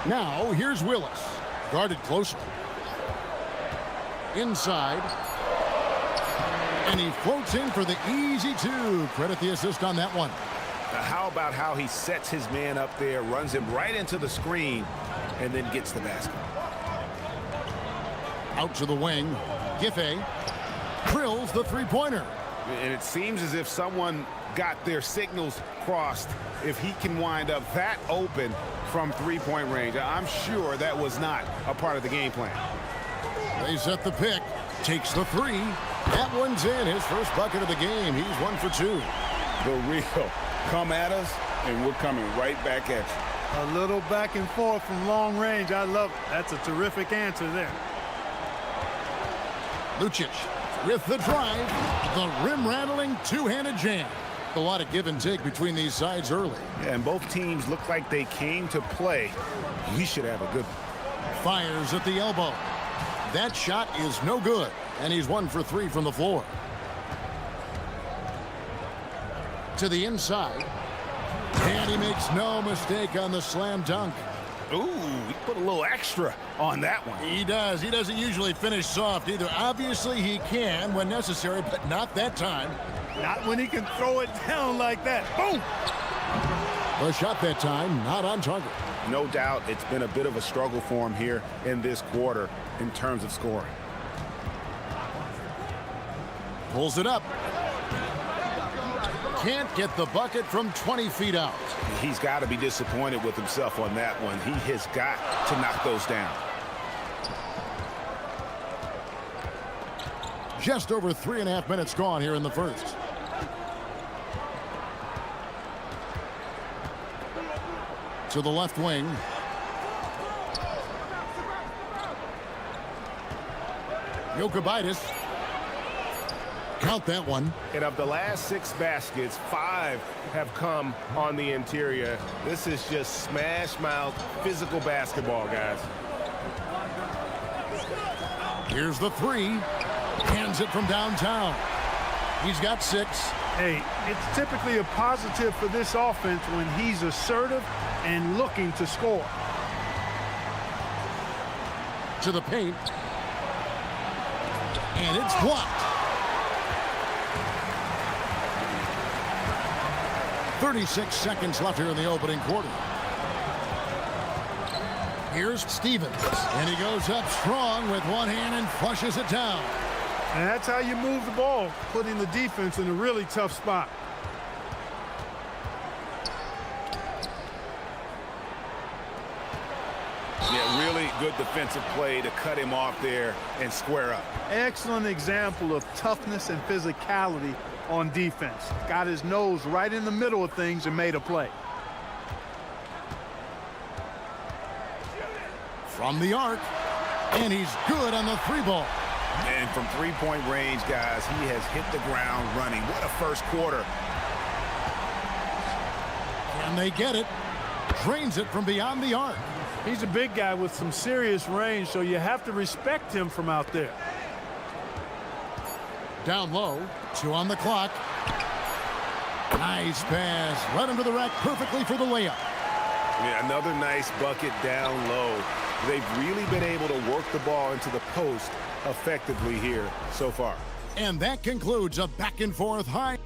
Now, here's Willis. Guarded closely. Inside. And he floats in for the easy 2. Credit the assist on that one. Now, how about how he sets his man up there, runs him right into the screen, and then gets the basket. Out to the wing. Giffey drills the three-pointer. And it seems as if someone got their signals crossed if he can wind up that open from three-point range. I'm sure that was not a part of the game plan. They set the pick. Takes the 3. That one's in. His first bucket of the game. He's 1 for 2. The real come at us, and we're coming right back at you. A little back and forth from long range. I love it. That's a terrific answer there. Lucic with the drive. The rim-rattling two-handed jam. A lot of give and take between these sides early. Yeah, and both teams look like they came to play. We should have a good one. Fires at the elbow. That shot is no good, and he's 1 for 3 from the floor. To the inside, and he makes no mistake on the slam dunk. Ooh, he put a little extra on that one. He does. He doesn't usually finish soft either. Obviously, he can when necessary, but not that time. Not when he can throw it down like that. Boom! The shot that time, not on target. No doubt it's been a bit of a struggle for him here in this quarter in terms of scoring. Pulls it up. Can't get the bucket from 20 feet out. He's got to be disappointed with himself on that one. He has got to knock those down. Just over 3.5 minutes gone here in the first. To the left wing. Jokic. Count that one. And of the last 6 baskets, 5 have come on the interior. This is just smash-mouth physical basketball, guys. Here's the 3. Hands it from downtown. He's got 6. Hey, it's typically a positive for this offense when he's assertive and looking to score. To the paint. And it's blocked. 36 seconds left here in the opening quarter. Here's Stevens. And he goes up strong with one hand and flushes it down. And that's how you move the ball, putting the defense in a really tough spot. Yeah, really good defensive play to cut him off there and square up. Excellent example of toughness and physicality on defense. Got his nose right in the middle of things and made a play. From the arc, and he's good on the three ball. And from three-point range, guys, he has hit the ground running. What a first quarter. And they get it. Drains it from beyond the arc. He's a big guy with some serious range, so you have to respect him from out there. Down low, 2 on the clock. Nice pass. Right under the rack perfectly for the layup. Yeah, another nice bucket down low. They've really been able to work the ball into the post effectively here so far. And that concludes a back-and-forth high.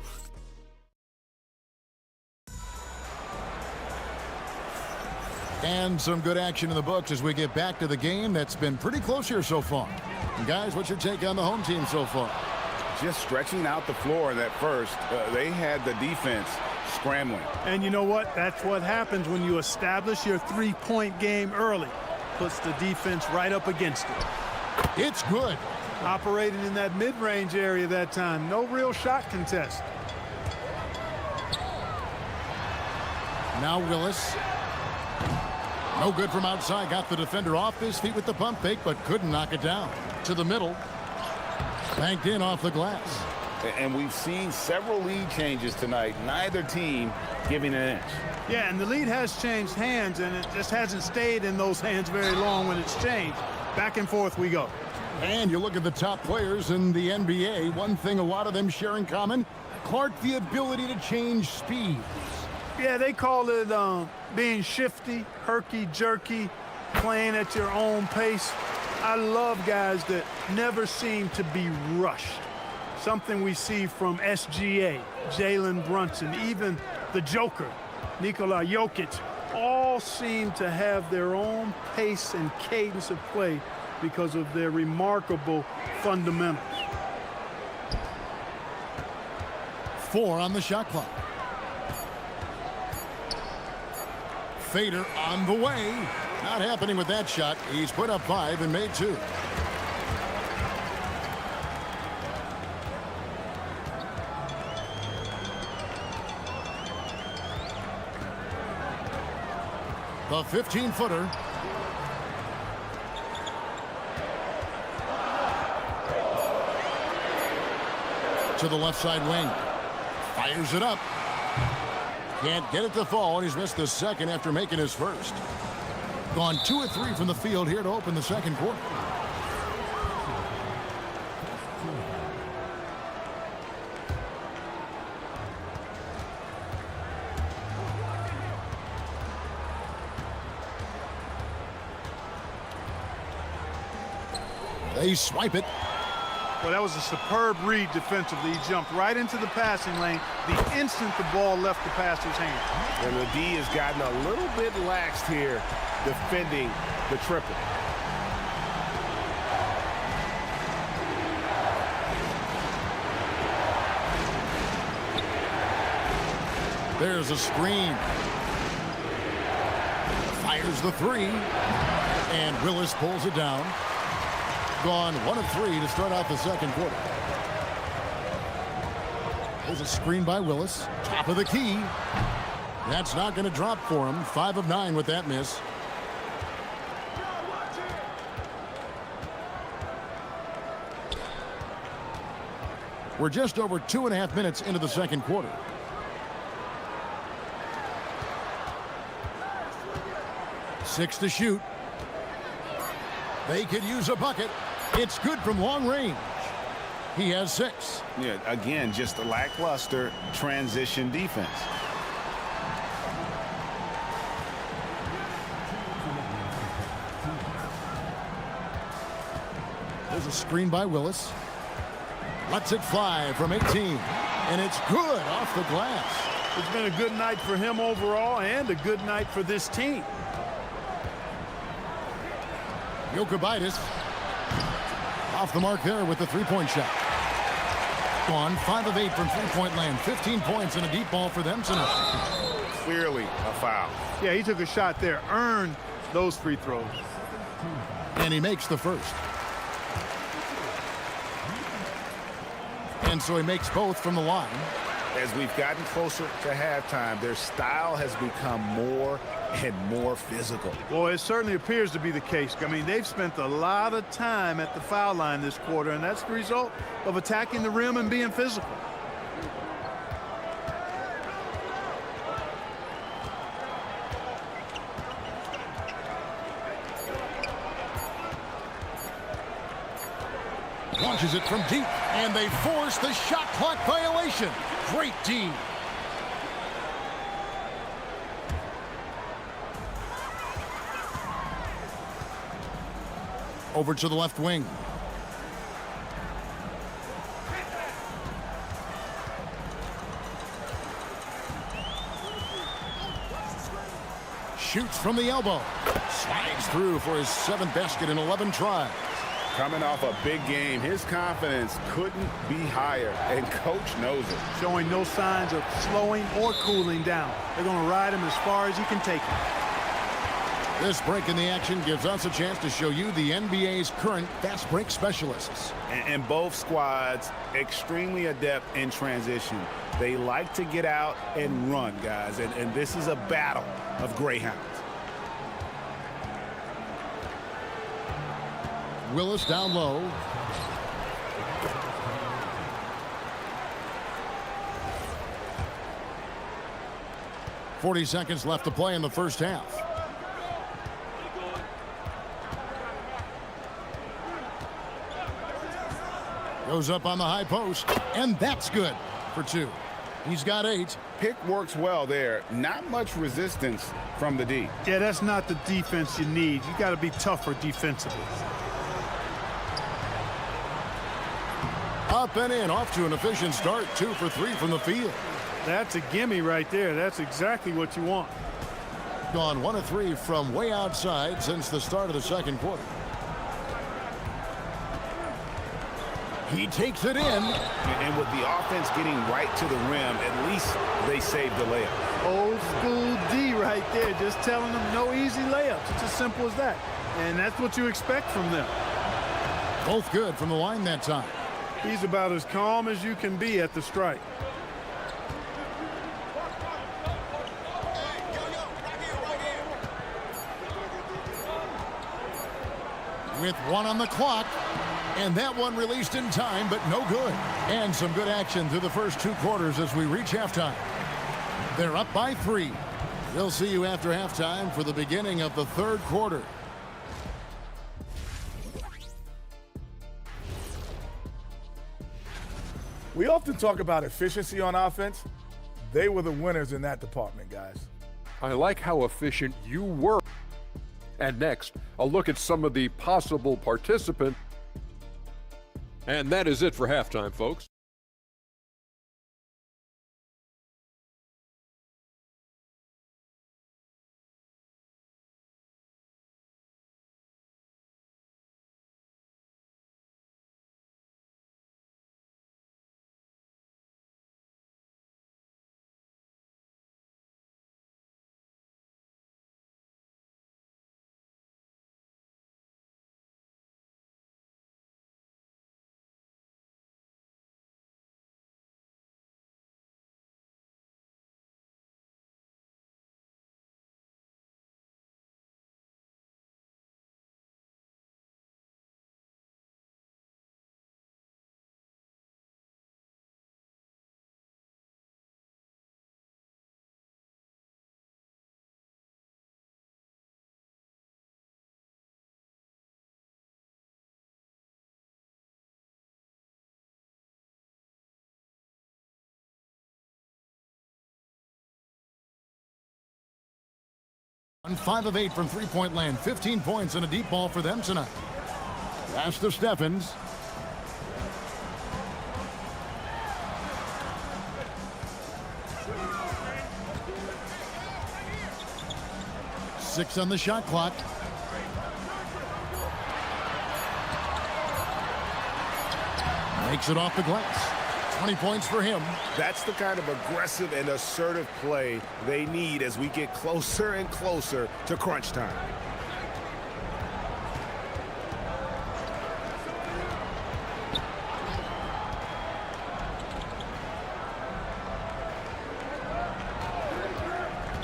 And some good action in the books as we get back to the game that's been pretty close here so far. And guys, what's your take on the home team so far? Just stretching out the floor in that first. They had the defense scrambling. And you know what? That's what happens when you establish your three-point game early. Puts the defense right up against it. It's good. Operating in that mid-range area that time. No real shot contest. Now Willis. No good from outside. Got the defender off his feet with the pump fake, but couldn't knock it down. To the middle. Banked in off the glass. And we've seen several lead changes tonight. Neither team giving an inch. Yeah, and the lead has changed hands, and it just hasn't stayed in those hands very long when it's changed. Back and forth we go. And you look at the top players in the NBA, one thing a lot of them share in common, Clark, the ability to change speeds. Yeah, they call it being shifty, herky-jerky, playing at your own pace. I love guys that never seem to be rushed. Something we see from SGA, Jalen Brunson, even the Joker, Nikola Jokic, all seem to have their own pace and cadence of play because of their remarkable fundamentals. 4 on the shot clock. Fader on the way. Not happening with that shot. He's put up 5 and made 2. The 15-footer. To the left side wing. Fires it up. Can't get it to fall, and he's missed the second after making his first. Gone 2 of 3 from the field here to open the second quarter. They swipe it. Well, that was a superb read defensively. He jumped right into the passing lane the instant the ball left the passer's hand. And the D has gotten a little bit laxed here defending the triple. There's a screen. Fires the 3. And Willis pulls it down. Gone 1 of 3 to start out the second quarter. There's a screen by Willis. Top of the key. That's not going to drop for him. 5 of 9 with that miss. We're just over 2.5 minutes into the second quarter. Six to shoot. They could use a bucket. It's good from long range. He has 6. Yeah, again, just a lackluster transition defense. There's a screen by Willis. Lets it fly from 18. And it's good off the glass. It's been a good night for him overall and a good night for this team. Jokic off the mark there with the three-point shot. Gone 5 of 8 from three-point land. 15 points and a deep ball for them tonight. Clearly a foul. Yeah, he took a shot there, earned those free throws. And he makes the first. And so he makes both from the line. As we've gotten closer to halftime, their style has become more and more physical. Well, it certainly appears to be the case. I mean, they've spent a lot of time at the foul line this quarter, and that's the result of attacking the rim and being physical. Launches it from deep, and they force the shot clock violation. Great D. Over to the left wing. Shoots from the elbow. Slides through for his 7th basket in 11 tries. Coming off a big game, his confidence couldn't be higher, and coach knows it. Showing no signs of slowing or cooling down. They're going to ride him as far as he can take him. This break in the action gives us a chance to show you the NBA's current fast break specialists. And both squads extremely adept in transition. They like to get out and run, guys, and this is a battle of greyhounds. Willis down low. .40 left to play in the first half. Goes up on the high post, and that's good for 2. He's got 8. Pick works well there. Not much resistance from the D. Yeah, that's not the defense you need. You got to be tougher defensively. Up and in, off to an efficient start. 2 for 3 from the field. That's a gimme right there. That's exactly what you want. Gone 1 of 3 from way outside since the start of the second quarter. He takes it in. And with the offense getting right to the rim, at least they saved the layup. Old school D right there, just telling them no easy layups. It's as simple as that. And that's what you expect from them. Both good from the line that time. He's about as calm as you can be at the strike. With 1 on the clock, and that one released in time, but no good. And some good action through the first 2 quarters as we reach halftime. They're up by 3. We'll see you after halftime for the beginning of the third quarter. We often talk about efficiency on offense. They were the winners in that department, guys. I like how efficient you were. And next, a look at some of the possible participants. And that is it for halftime, folks. And 5 of 8 from three-point land. 15 points and a deep ball for them tonight. Pass to Steffens. Six on the shot clock. Makes it off the glass. 20 points for him. That's the kind of aggressive and assertive play they need as we get closer and closer to crunch time.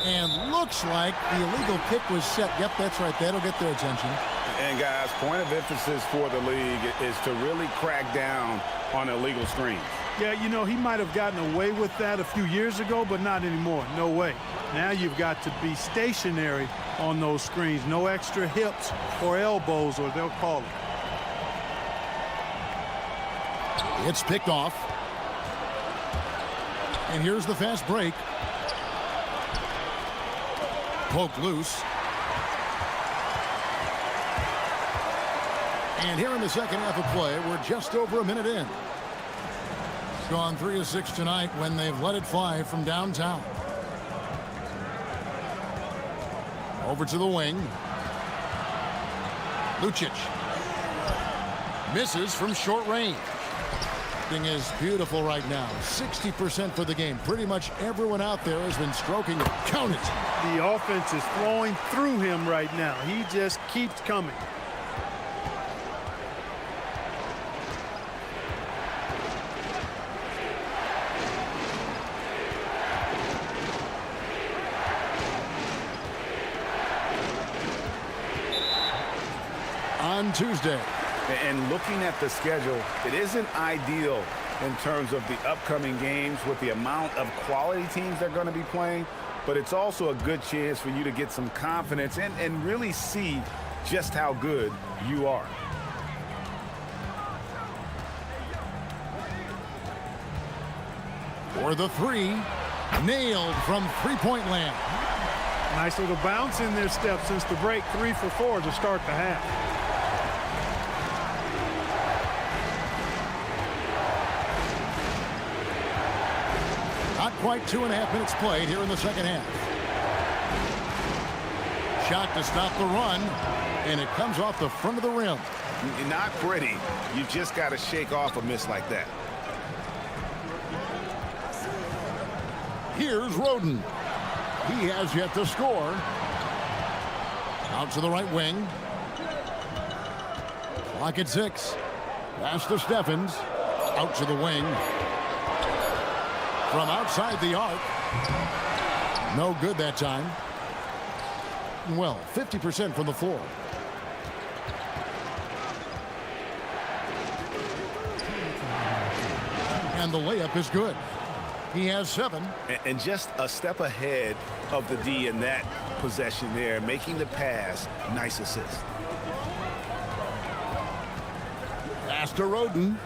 And looks like the illegal kick was set. Yep, that's right. That'll get their attention. And, guys, point of emphasis for the league is to really crack down on illegal screens. Yeah, you know, he might have gotten away with that a few years ago, but not anymore. No way. Now you've got to be stationary on those screens. No extra hips or elbows, or they'll call it. It's picked off. And here's the fast break. Poked loose. And here in the second half of play, we're just over a minute in. Gone 3 of 6 tonight when they've let it fly from downtown. Over to the wing. Lucic. Misses from short range. Thing is beautiful right now. 60% for the game. Pretty much everyone out there has been stroking it. Count it. The offense is flowing through him right now. He just keeps coming. On Tuesday. And looking at the schedule, it isn't ideal in terms of the upcoming games with the amount of quality teams they're going to be playing, but it's also a good chance for you to get some confidence and really see just how good you are. For the three, nailed from three-point land. Nice little bounce in their step since the break. 3 for 4 to start the half. Not quite 2.5 minutes played here in the second half. Shot to stop the run, and it comes off the front of the rim. Not pretty. You just got to shake off a miss like that. Here's Roden. He has yet to score. Out to the right wing. Clock at 6. Pass to Steffens. Out to the wing. From outside the arc. No good that time. Well, 50% from the floor. And the layup is good. He has 7. And just a step ahead of the D in that possession there, making the pass. Nice assist. Pass to Roden.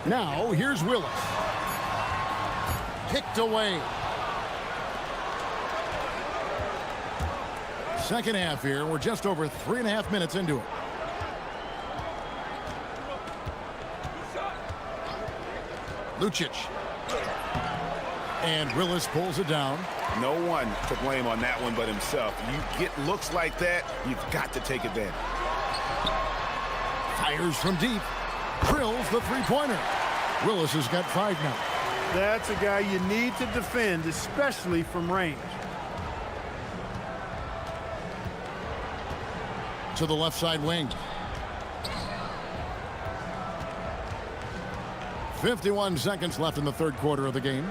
Now, here's Willis. Kicked away. Second half here. We're just over 3.5 minutes into it. Lucic. And Willis pulls it down. No one to blame on that one but himself. You get looks like that, you've got to take advantage. Fires from deep. Drills the three-pointer. Willis has got 5 now. That's a guy you need to defend, especially from range. To the left side wing. 51 seconds left in the third quarter of the game.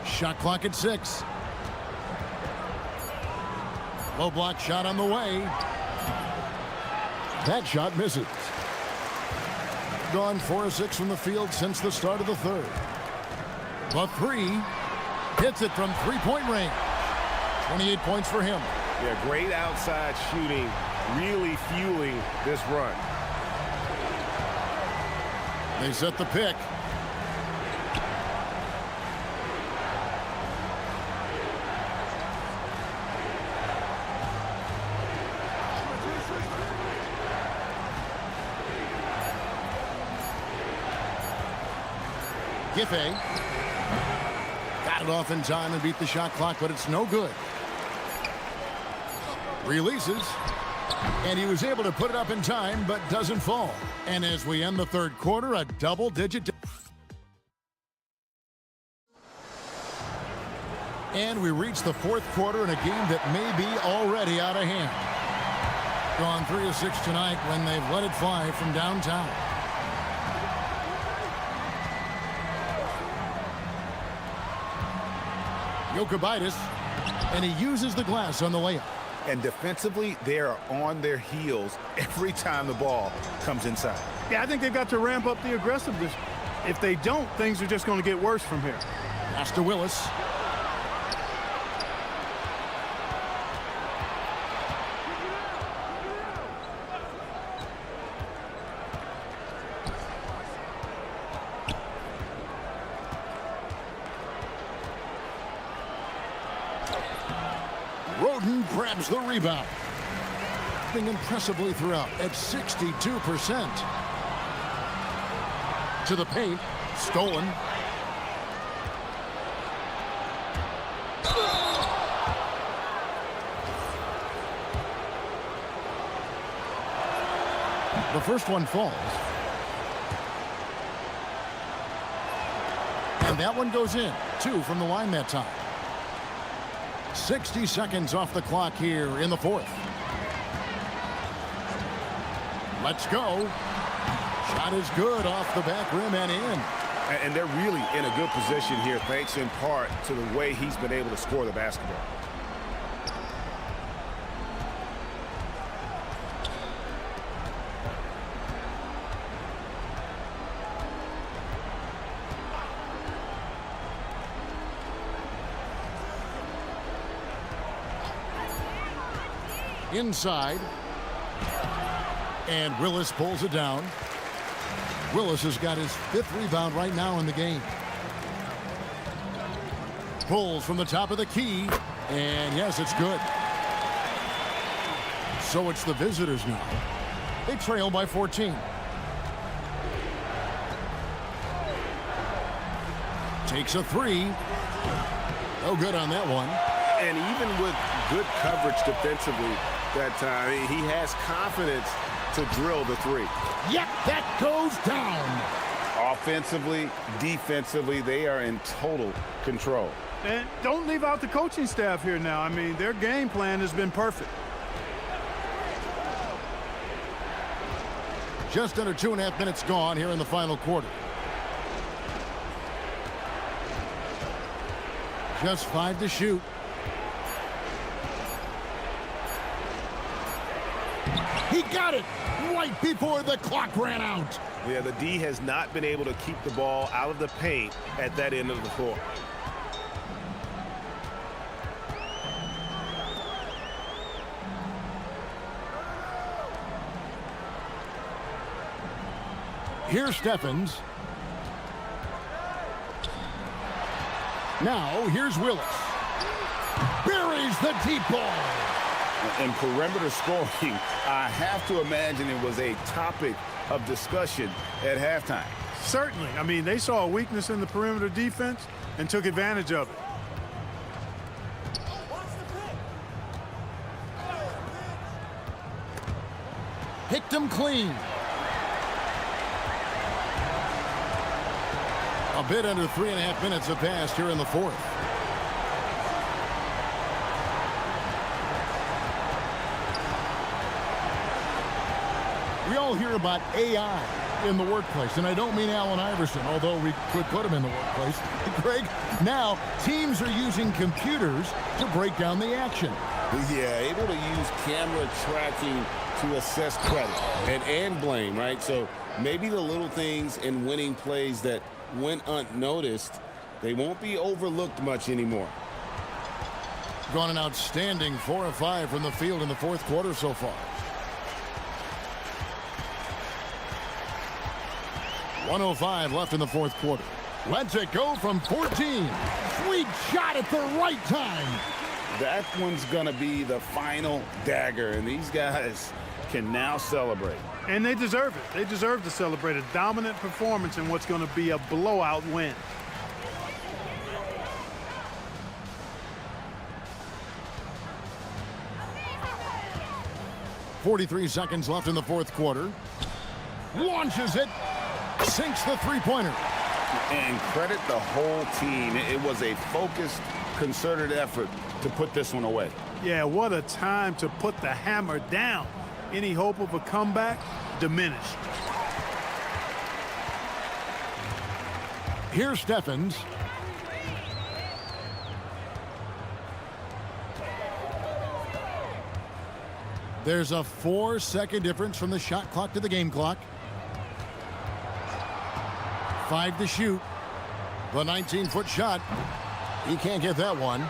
Shot clock at 6. Low block shot on the way. That shot misses. Gone 4 of 6 from the field since the start of the third. The 3 hits it from three-point range. 28 points for him. Yeah, great outside shooting, really fueling this run. They set the pick. Giffey got it off in time and beat the shot clock, but it's no good. Releases, and he was able to put it up in time, but doesn't fall. And as we end the third quarter, a double-digit. And we reach the fourth quarter in a game that may be already out of hand. gone 3 of 6 tonight when they've let it fly from downtown. Jokic, and he uses the glass on the layup. And defensively, they are on their heels every time the ball comes inside. Yeah, I think they've got to ramp up the aggressiveness. If they don't, things are just going to get worse from here. Pass to Willis. Roden grabs the rebound. Being impressively throughout at 62%. To the paint. Stolen. The first one falls. And that one goes in. 2 from the line that time. 60 seconds off the clock here in the fourth. Let's go. Shot is good off the back rim and in. And they're really in a good position here, thanks in part to the way he's been able to score the basketball. Inside. And Willis pulls it down. Willis has got his 5th rebound right now in the game. Pulls from the top of the key. And yes, it's good. So it's the visitors now. They trail by 14. Takes a 3. No good on that one. And even with good coverage defensively that time, he has confidence to drill the 3. Yep, that goes down. Offensively, defensively, they are in total control. And don't leave out the coaching staff here now. I mean, their game plan has been perfect. Just under 2.5 minutes gone here in the final quarter. Just 5 to shoot. He got it right before the clock ran out. Yeah, the D has not been able to keep the ball out of the paint at that end of the floor. Here's Stephens. Now, here's Willis. Buries the deep ball. And perimeter scoring, I have to imagine it was a topic of discussion at halftime. Certainly. I mean, they saw a weakness in the perimeter defense and took advantage of it. Picked him clean. A bit under 3.5 minutes have passed here in the fourth. We all hear about AI in the workplace, and I don't mean Allen Iverson, although we could put him in the workplace. Greg, now teams are using computers to break down the action. Yeah, able to use camera tracking to assess credit and blame, right? So maybe the little things in winning plays that went unnoticed, they won't be overlooked much anymore. Gone an outstanding 4 of 5 from the field in the fourth quarter so far. 1:05 left in the fourth quarter. Lets it go from 14. Sweet shot at the right time. That one's going to be the final dagger, and these guys can now celebrate. And they deserve it. They deserve to celebrate a dominant performance in what's going to be a blowout win. .43 seconds left in the fourth quarter. Launches it. Sinks the three-pointer. And credit the whole team. It was a focused, concerted effort to put this one away. Yeah, what a time to put the hammer down. Any hope of a comeback diminished. Here's Steffens. There's a 4-second difference from the shot clock to the game clock. 5 to shoot. The 19-foot shot. He can't get that one.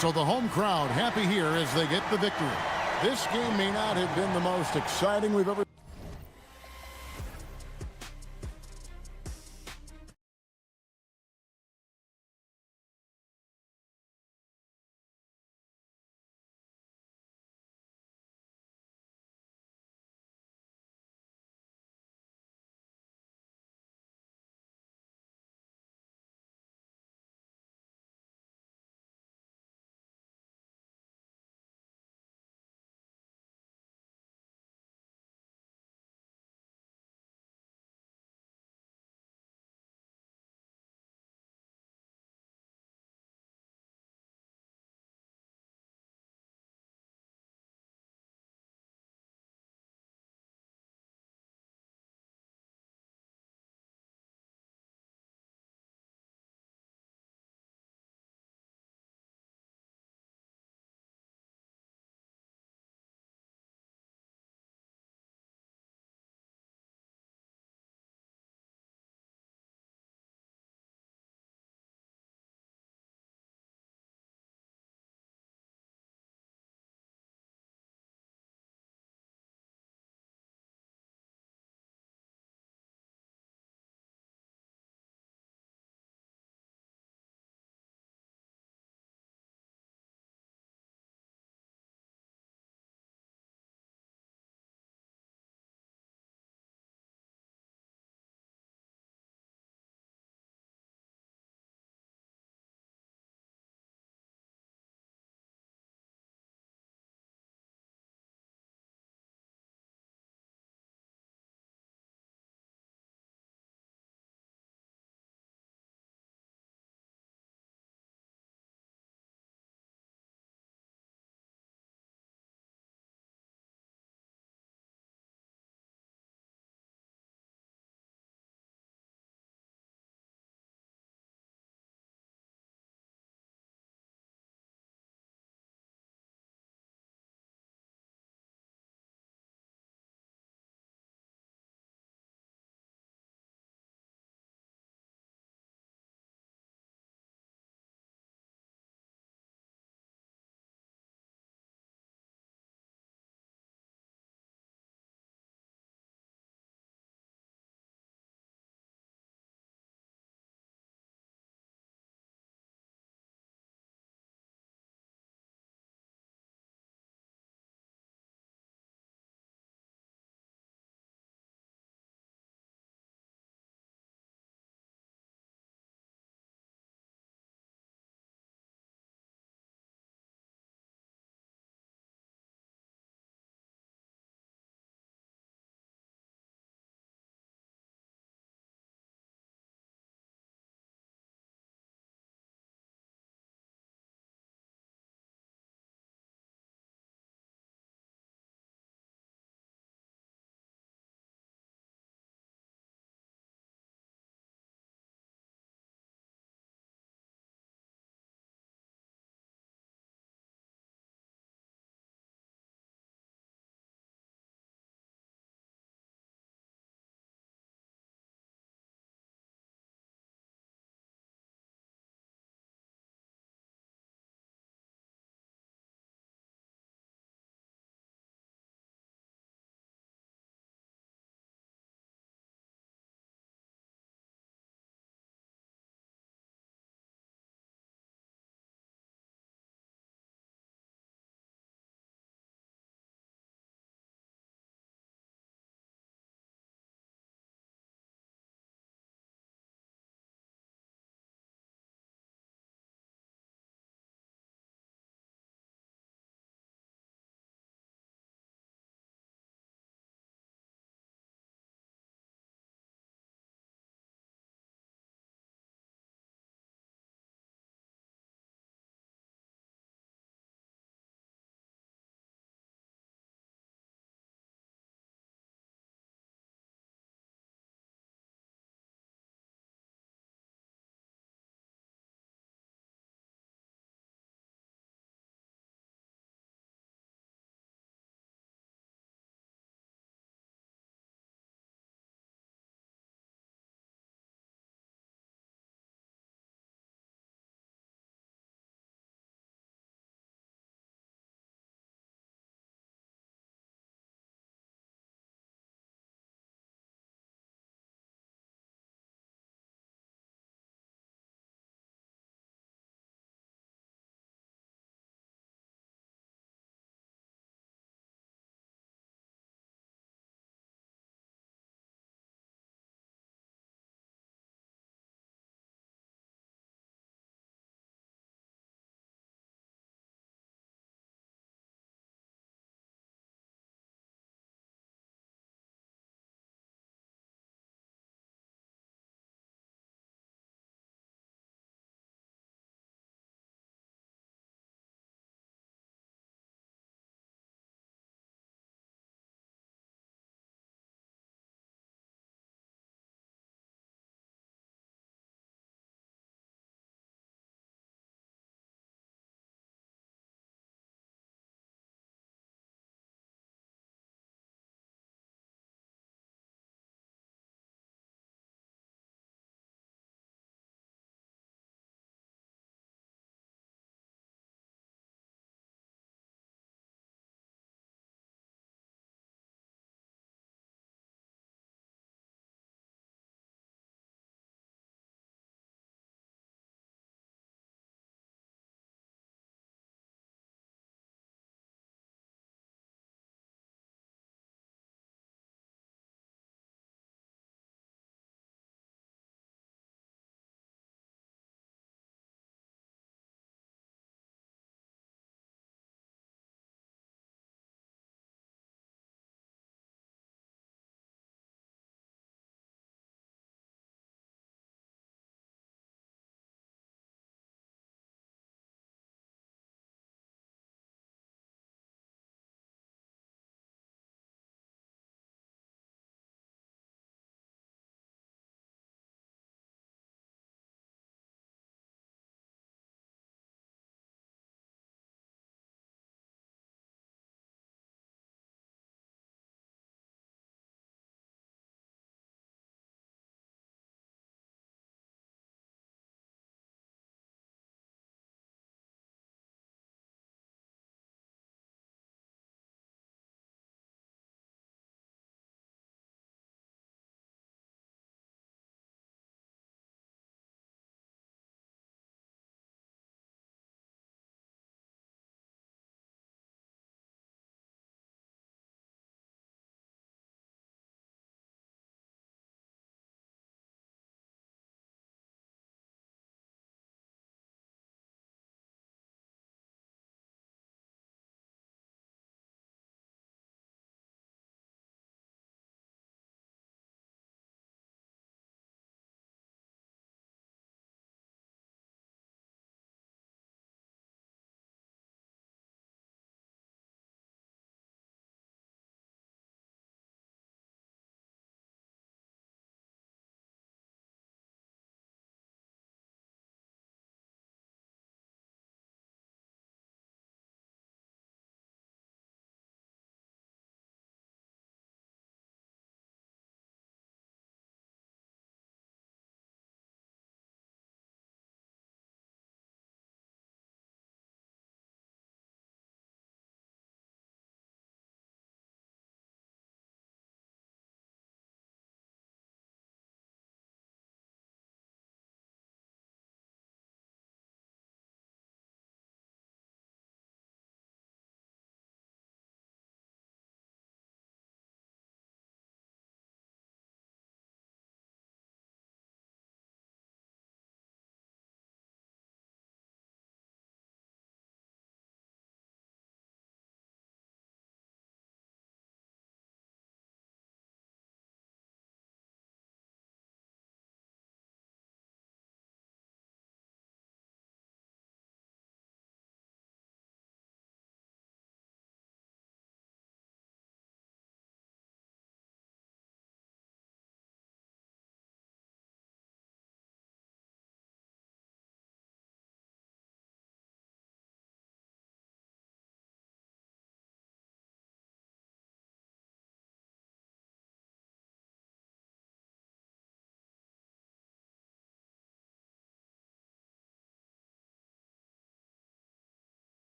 So the home crowd happy here as they get the victory. This game may not have been the most exciting we've ever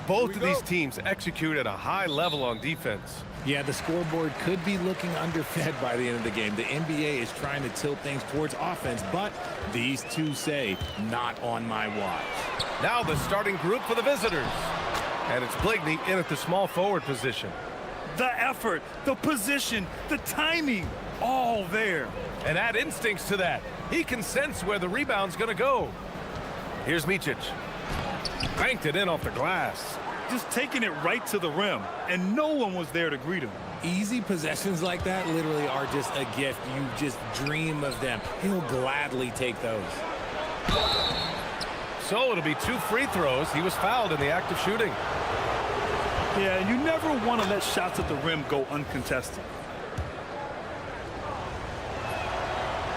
Both of these teams execute at a high level on defense. Yeah, the scoreboard could be looking underfed by the end of the game. The NBA is trying to tilt things towards offense, but these two say, not on my watch. Now the starting group for the visitors. And it's Blakeney in at the small forward position. The effort, the position, the timing, all there. And add instincts to that. He can sense where the rebound's going to go. Here's Micic. Banked it in off the glass. Just taking it right to the rim, and no one was there to greet him. Easy possessions like that literally are just a gift. You just dream of them. He'll gladly take those. So it'll be 2 free throws. He was fouled in the act of shooting. Yeah, you never want to let shots at the rim go uncontested.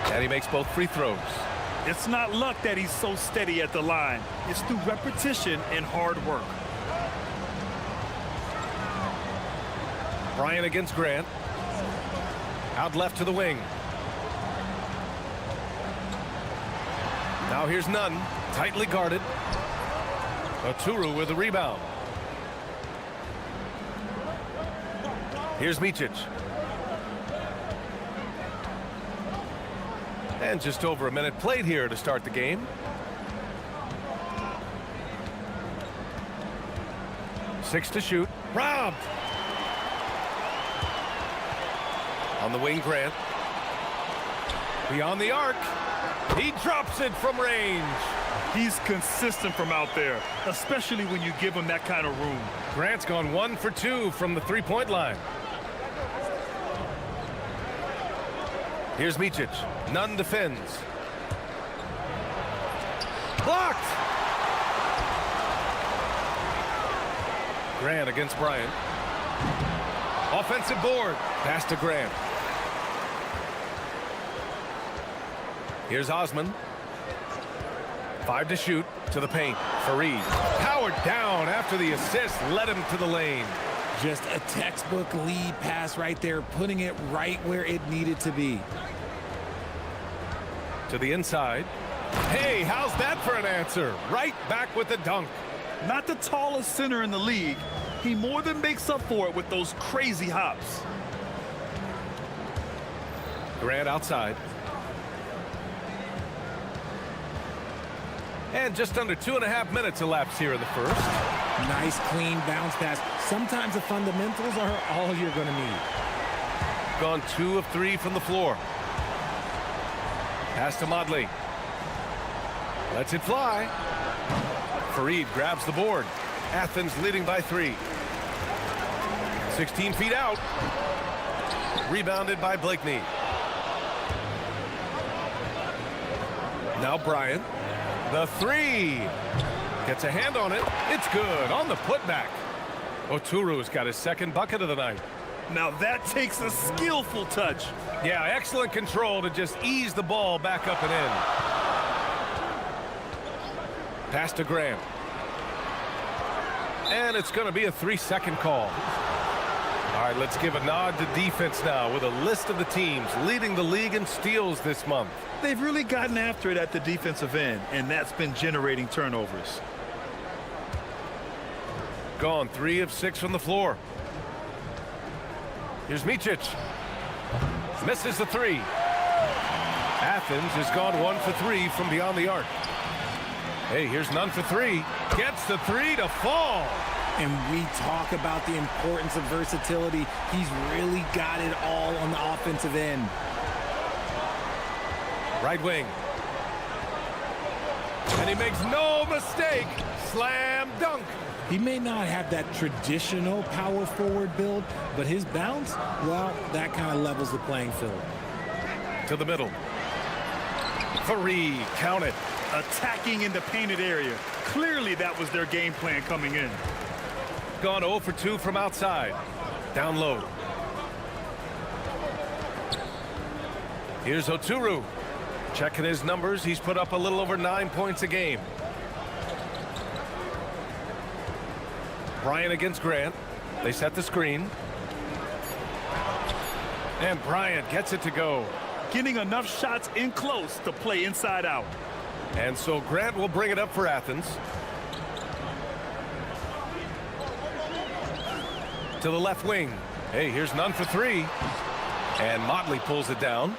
And he makes both free throws. It's not luck that he's so steady at the line. It's through repetition and hard work. Bryant against Grant. Out left to the wing. Now here's Nunn. Tightly guarded. Oturu with the rebound. Here's Micic. And just over a minute played here to start the game. 6 to shoot. Robbed. On the wing, Grant. Beyond the arc. He drops it from range. He's consistent from out there, especially when you give him that kind of room. Grant's gone 1 for 2 from the three-point line. Here's Micic. Nunn defends. Blocked! Grant against Bryant. Offensive board. Pass to Grant. Here's Osman. 5 to shoot. To the paint. Fareed. Powered down after the assist led him to the lane. Just a textbook lead pass right there, putting it right where it needed to be. To the inside. Hey, how's that for an answer? Right back with the dunk. Not the tallest center in the league. He more than makes up for it with those crazy hops. Grant outside. And just under 2.5 minutes elapsed here in the first. Nice, clean bounce pass. Sometimes the fundamentals are all you're going to need. Gone 2 of 3 from the floor. Pass to Modley. Lets it fly. Fareed grabs the board. Athens leading by 3. 16 feet out. Rebounded by Blakeney. Now Bryant. The 3. Gets a hand on it. It's good on the putback. Oturu's got his second bucket of the night. Now that takes a skillful touch. Yeah, excellent control to just ease the ball back up and in. Pass to Grant. And it's going to be a 3-second call. All right, let's give a nod to defense now with a list of the teams leading the league in steals this month. They've really gotten after it at the defensive end, and that's been generating turnovers. Gone 3 of 6 from the floor. Here's Micic. Misses the 3. Athens has gone 1 for 3 from beyond the arc. Hey, here's Nunn for 3. Gets the 3 to fall. And we talk about the importance of versatility. He's really got it all on the offensive end. Right wing. And he makes no mistake. Slam dunk. He may not have that traditional power forward build, but his bounce, well, that kind of levels the playing field. To the middle. Fareed, count it. Attacking in the painted area. Clearly that was their game plan coming in. Gone 0 for 2 from outside. Down low. Here's Oturu. Checking his numbers. He's put up a little over 9 points a game. Bryant against Grant. They set the screen. And Bryant gets it to go. Getting enough shots in close to play inside out. And so Grant will bring it up for Athens. To the left wing. Hey, here's none for three. And Motley pulls it down.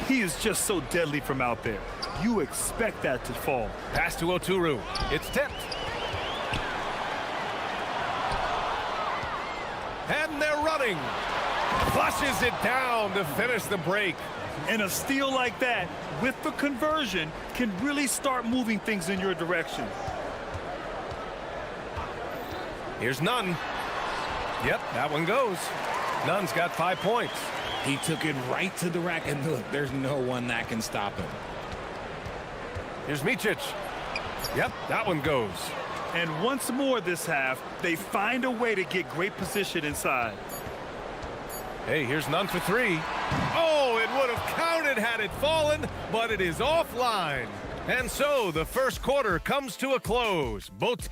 He is just so deadly from out there. You expect that to fall. Pass to Oturu. It's tipped. And they're running. Flushes it down to finish the break. And a steal like that, with the conversion, can really start moving things in your direction. Here's Nunn. Yep, that one goes. Nunn's got 5 points. He took it right to the rack, and look, there's no one that can stop him. Here's Micic. Yep, that one goes. And once more this half, they find a way to get great position inside. Hey, here's Nunn for three. Oh, it would have counted had it fallen, but it is offline. And so the first quarter comes to a close. Both.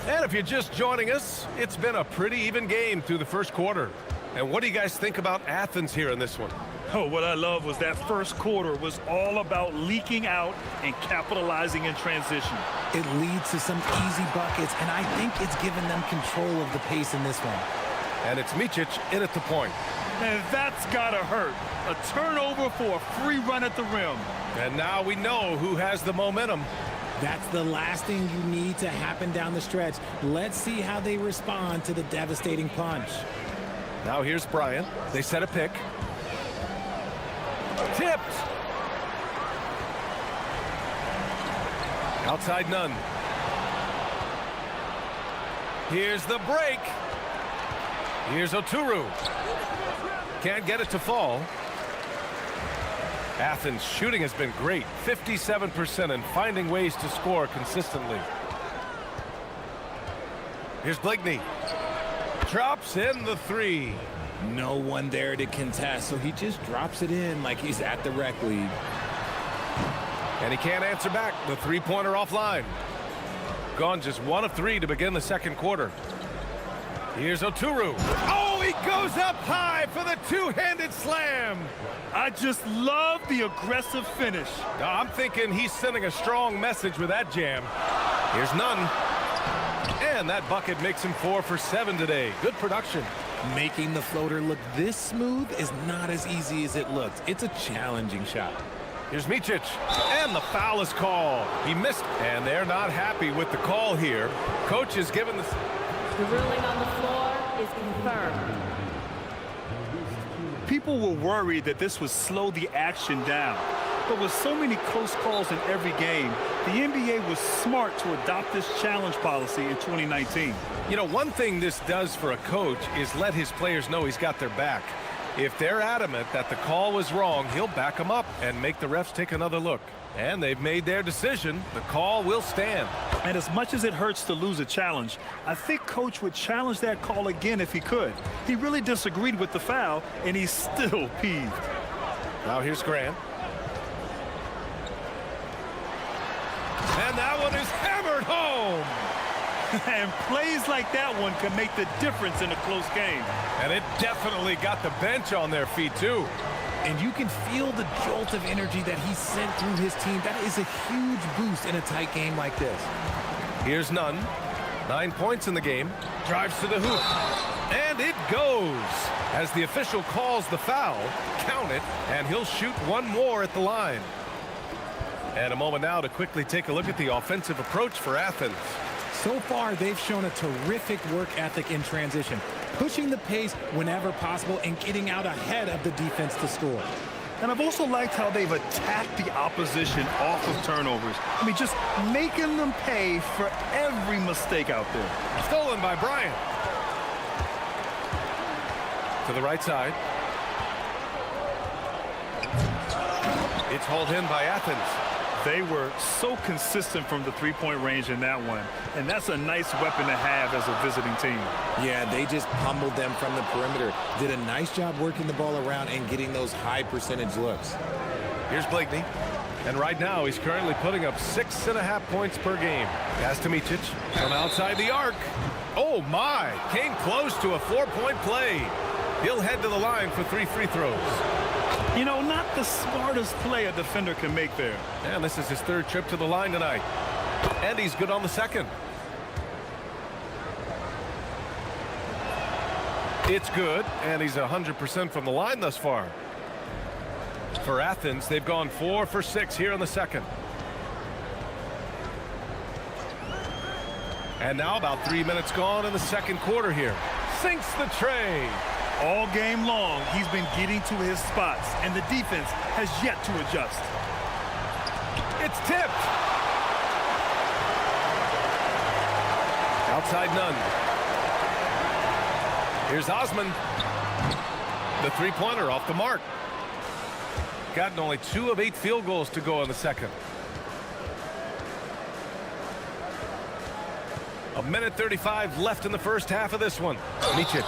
And if you're just joining us, it's been a pretty even game through the first quarter. And what do you guys think about Athens here in this one? Oh, what I love was that first quarter was all about leaking out and capitalizing in transition. It leads to some easy buckets, and I think it's given them control of the pace in this one. And it's Micic in at the point. And that's gotta hurt. A turnover for a free run at the rim. And now we know who has the momentum. That's the last thing you need to happen down the stretch. Let's see how they respond to the devastating punch. Now here's Bryant. They set a pick. Tipped. Outside Nunn. Here's the break. Here's Oturu. Can't get it to fall. Athens' shooting has been great, 57%, and finding ways to score consistently. Here's Blakeney. Drops in the three. No one there to contest, so he just drops it in like he's at the rec league. And he can't answer back. The three-pointer offline. Gone just 1 of 3 to begin the second quarter. Here's Oturu. Oh, he goes up high for the two-handed slam. I just love the aggressive finish. I'm thinking he's sending a strong message with that jam. Here's Nunn. And that bucket makes him 4 for 7 today. Good production. Making the floater look this smooth is not as easy as it looks. It's a challenging shot. Here's Micic. And the foul is called. He missed. And they're not happy with the call here. Coach is given the... The ruling on the floor is confirmed. People were worried that this would slow the action down. But with so many close calls in every game, the NBA was smart to adopt this challenge policy in 2019. You know, one thing this does for a coach is let his players know he's got their back. If they're adamant that the call was wrong, he'll back them up and make the refs take another look. And they've made their decision. The call will stand. And as much as it hurts to lose a challenge, I think Coach would challenge that call again if he could. He really disagreed with the foul, and he's still peeved. Now here's Grant. And that one is hammered home. And plays like that one can make the difference in a close game. And it definitely got the bench on their feet, too. And you can feel the jolt of energy that he sent through his team. That is a huge boost in a tight game like this. Here's Nunn. 9 points in the game. Drives to the hoop. And it goes. As the official calls the foul, count it, and he'll shoot one more at the line. And a moment now to quickly take a look at the offensive approach for Athens. So far, they've shown a terrific work ethic in transition, pushing the pace whenever possible and getting out ahead of the defense to score. And I've also liked how they've attacked the opposition off of turnovers. I mean, just making them pay for every mistake out there. Stolen by Bryant. To the right side. It's hauled in by Athens. They were so consistent from the three-point range in that one. And that's a nice weapon to have as a visiting team. Yeah, they just pummeled them from the perimeter. Did a nice job working the ball around and getting those high percentage looks. Here's Blakeney. And right now, he's currently putting up 6.5 points per game. Pass to Micic from outside the arc. Oh, my. Came close to a 4-point play. He'll head to the line for 3 free throws. You know, not the smartest play a defender can make there. And this is his 3rd trip to the line tonight. And he's good on the second. It's good, and he's 100% from the line thus far. For Athens, they've gone 4 for 6 here in the second. And now about 3 minutes gone in the second quarter here. Sinks the tray. All game long, he's been getting to his spots, and the defense has yet to adjust. It's tipped. Outside none. Here's Osman. The three-pointer off the mark. Gotten only 2 of 8 field goals to go in the second. A minute 35 left in the first half of this one. Micic.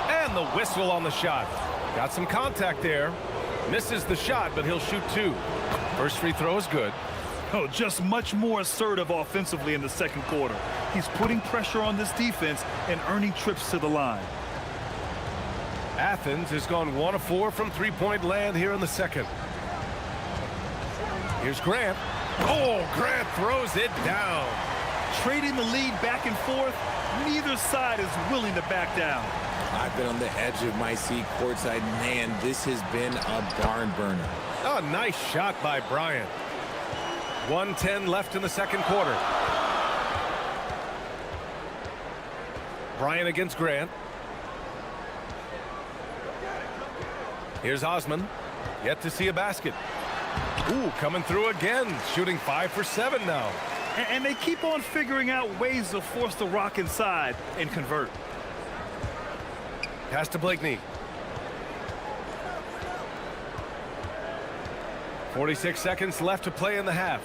And the whistle on the shot. Got some contact there. Misses the shot, but he'll shoot 2. First free throw is good. Oh, just much more assertive offensively in the second quarter. He's putting pressure on this defense and earning trips to the line. Athens has gone 1 of 4 from three-point land here in the second. Here's Grant. Oh, Grant throws it down. Trading the lead back and forth, neither side is willing to back down. I've been on the edge of my seat courtside. Man, this has been a barn burner. Oh, nice shot by Bryant. 1:10 left in the second quarter. Bryant against Grant. Here's Osman. Yet to see a basket. Ooh, coming through again. Shooting 5 for 7 now. And they keep on figuring out ways to force the rock inside and convert. Pass to Blakeney. 46 seconds left to play in the half.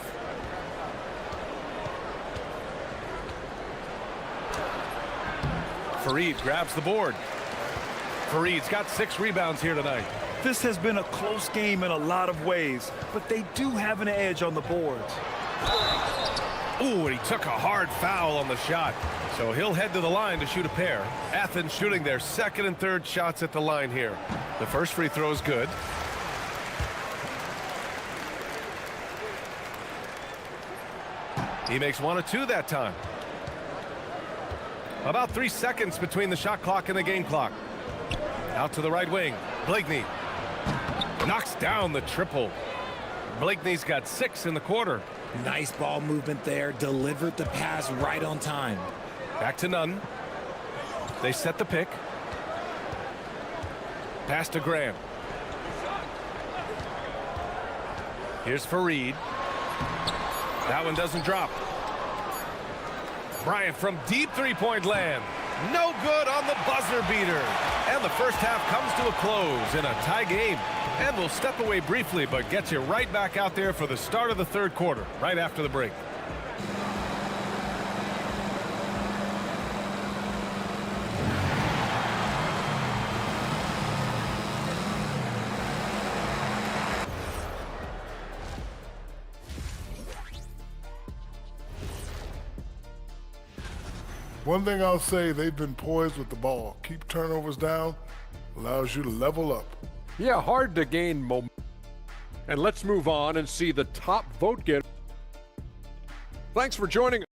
Fareed grabs the board. Fareed's got 6 rebounds here tonight. This has been a close game in a lot of ways, but they do have an edge on the boards. Ooh, and he took a hard foul on the shot. So he'll head to the line to shoot a pair. Athens shooting their second and third shots at the line here. The first free throw is good. He makes 1 of 2 that time. About 3 seconds between the shot clock and the game clock. Out to the right wing. Blakeney knocks down the triple. Blakeney's got 6 in the quarter. Nice ball movement there. Delivered the pass right on time. Back to Nunn. They set the pick. Pass to Graham. Here's Fareed. That one doesn't drop. Bryant from deep three-point land. No good on the buzzer beater. And the first half comes to a close in a tie game. And we'll step away briefly, but get you right back out there for the start of the third quarter, right after the break. One thing I'll say, they've been poised with the ball. Keep turnovers down, allows you to level up. Yeah, hard to gain momentum. And let's move on and see the top vote getter. Thanks for joining us.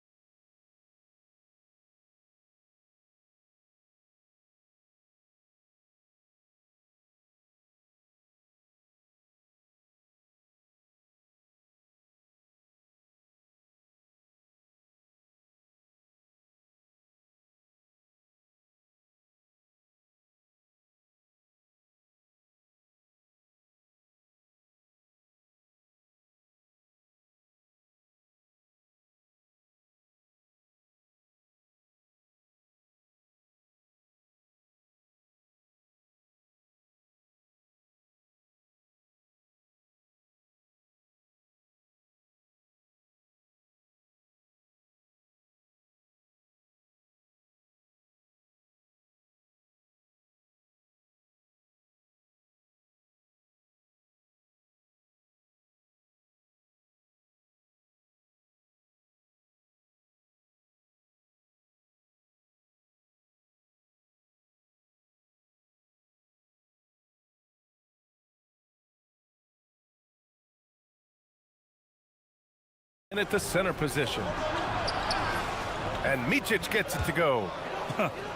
And at the center position. And Micic gets it to go.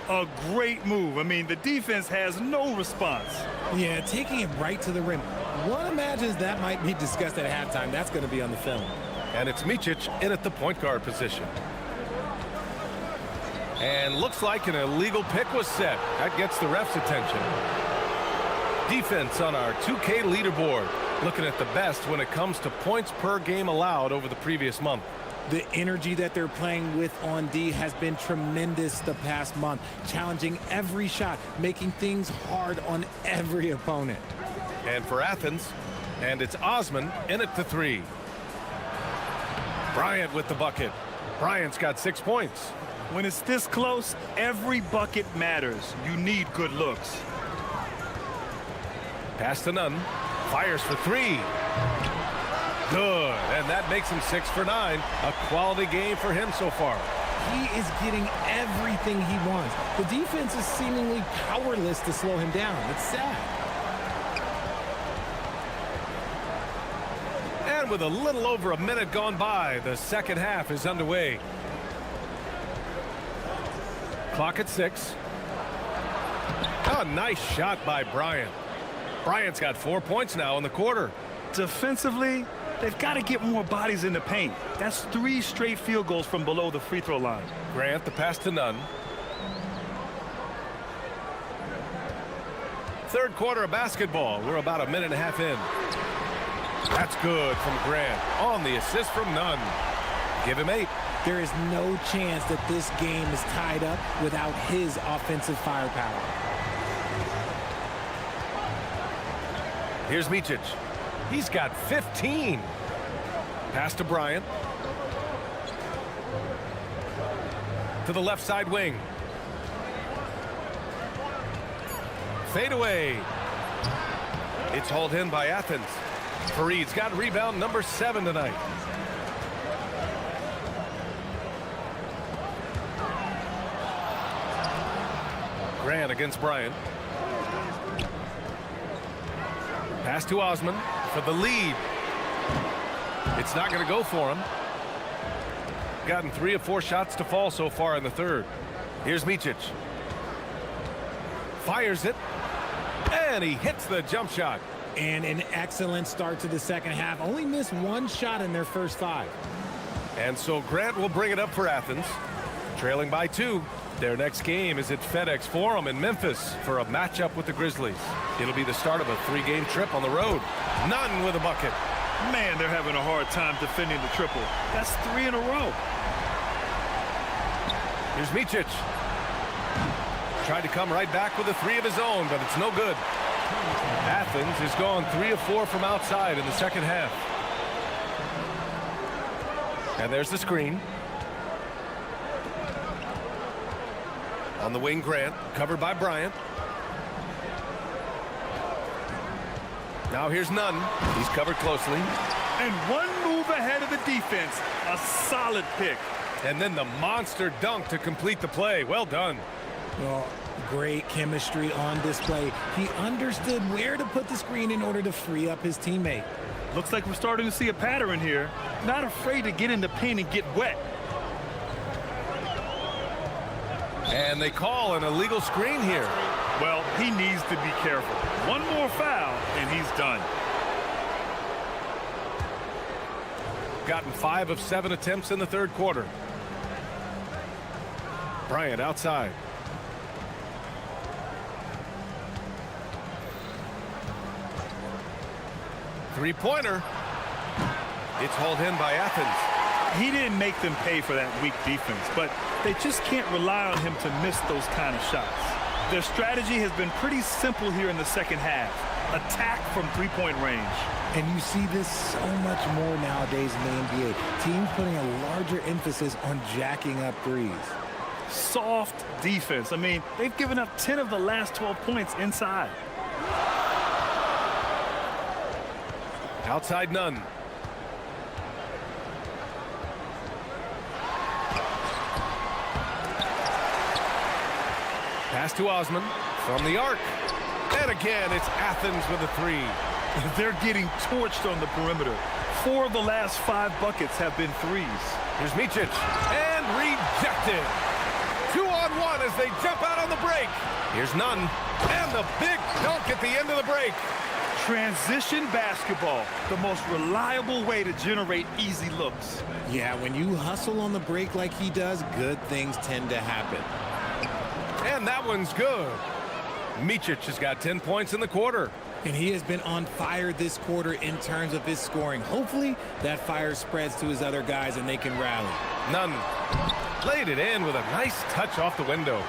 A great move. I mean, the defense has no response. Yeah, taking it right to the rim. One imagines that might be discussed at halftime. That's going to be on the film. And it's Micic in at the point guard position. And looks like an illegal pick was set. That gets the ref's attention. Defense on our 2K leaderboard. Looking at the best when it comes to points per game allowed over the previous month. The energy that they're playing with on D has been tremendous the past month, challenging every shot, making things hard on every opponent. And for Athens, and it's Osman in at the 3. Bryant with the bucket. Bryant's got 6 points. When it's this close, every bucket matters. You need good looks. Pass to Nunn. Fires for 3. Good, and that makes him 6 for 9. A quality game for him so far. He is getting everything he wants. The defense is seemingly powerless to slow him down. It's sad. And with a little over a minute gone by, the second half is underway. Clock at 6. Oh, nice shot by Bryant. Bryant's got 4 points now in the quarter. Defensively, they've got to get more bodies in the paint. That's 3 straight field goals from below the free throw line. Grant, the pass to Nunn. Third quarter of basketball. We're about a minute and a half in. That's good from Grant on the assist from Nunn. Give him 8. There is no chance that this game is tied up without his offensive firepower. Here's Micic. He's got 15. Pass to Bryant. To the left side wing. Fade away. It's hauled in by Athens. Fareed's got rebound number 7 tonight. Grant against Bryant. Pass to Osman for the lead. It's not going to go for him. Gotten 3 of 4 shots to fall so far in the third. Here's Micic. Fires it. And he hits the jump shot. And an excellent start to the second half. Only missed 1 shot in their first 5. And so Grant will bring it up for Athens. Trailing by 2. Their next game is at FedEx Forum in Memphis for a matchup with the Grizzlies. It'll be the start of a 3-game trip on the road. Nunn with a bucket. Man, they're having a hard time defending the triple. That's 3 in a row. Here's Micic. Tried to come right back with a 3 of his own, but it's no good. Athens has gone 3 of 4 from outside in the second half. And there's the screen. On the wing, Grant, covered by Bryant. Now here's Nunn. He's covered closely. And 1 move ahead of the defense. A solid pick. And then the monster dunk to complete the play. Well done. Well, great chemistry on display. He understood where to put the screen in order to free up his teammate. Looks like we're starting to see a pattern here. Not afraid to get in the paint and get wet. And they call an illegal screen here. Well, he needs to be careful. 1 more foul, and he's done. Gotten 5 of 7 attempts in the third quarter. Bryant outside. Three-pointer. It's hauled in by Athens. He didn't make them pay for that weak defense, but they just can't rely on him to miss those kind of shots. Their strategy has been pretty simple here in the second half. Attack from 3-point range. And you see this so much more nowadays in the NBA. Teams putting a larger emphasis on jacking up threes. Soft defense. I mean, they've given up 10 of the last 12 points inside. Outside Nunn. Pass to Osman from the arc. And again, it's Athens with a 3. They're getting torched on the perimeter. 4 of the last 5 buckets have been threes. Here's Micic, and rejected. 2-on-1 as they jump out on the break. Here's Nunn, and the big dunk at the end of the break. Transition basketball, the most reliable way to generate easy looks. Yeah, when you hustle on the break like he does, good things tend to happen. And that one's good. Micic has got 10 points in the quarter. And he has been on fire this quarter in terms of his scoring. Hopefully, that fire spreads to his other guys and they can rally. Nunn laid it in with a nice touch off the window.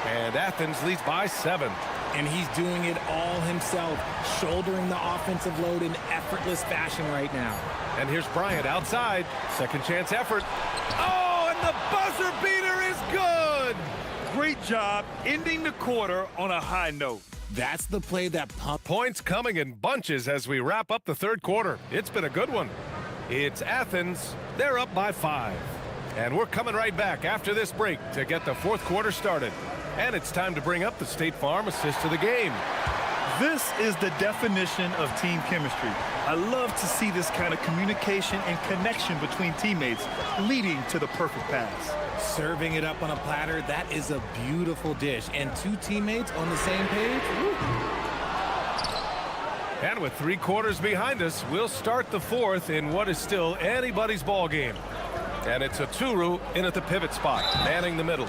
And Athens leads by 7. And he's doing it all himself, shouldering the offensive load in effortless fashion right now. And here's Bryant outside. Second chance effort. Oh, and the buzzer beater is good! Great job ending the quarter on a high note. That's the play that pumped. Points coming in bunches as we wrap up the third quarter. It's been a good one. It's Athens. They're up by 5. And we're coming right back after this break to get the fourth quarter started. And it's time to bring up the State Farm assist of the game. This is the definition of team chemistry. I love to see this kind of communication and connection between teammates leading to the perfect pass. Serving it up on a platter, that is a beautiful dish. And 2 teammates on the same page. Woo. And with 3 quarters behind us, we'll start the fourth in what is still anybody's ball game. And it's a Turu in at the pivot spot, manning the middle.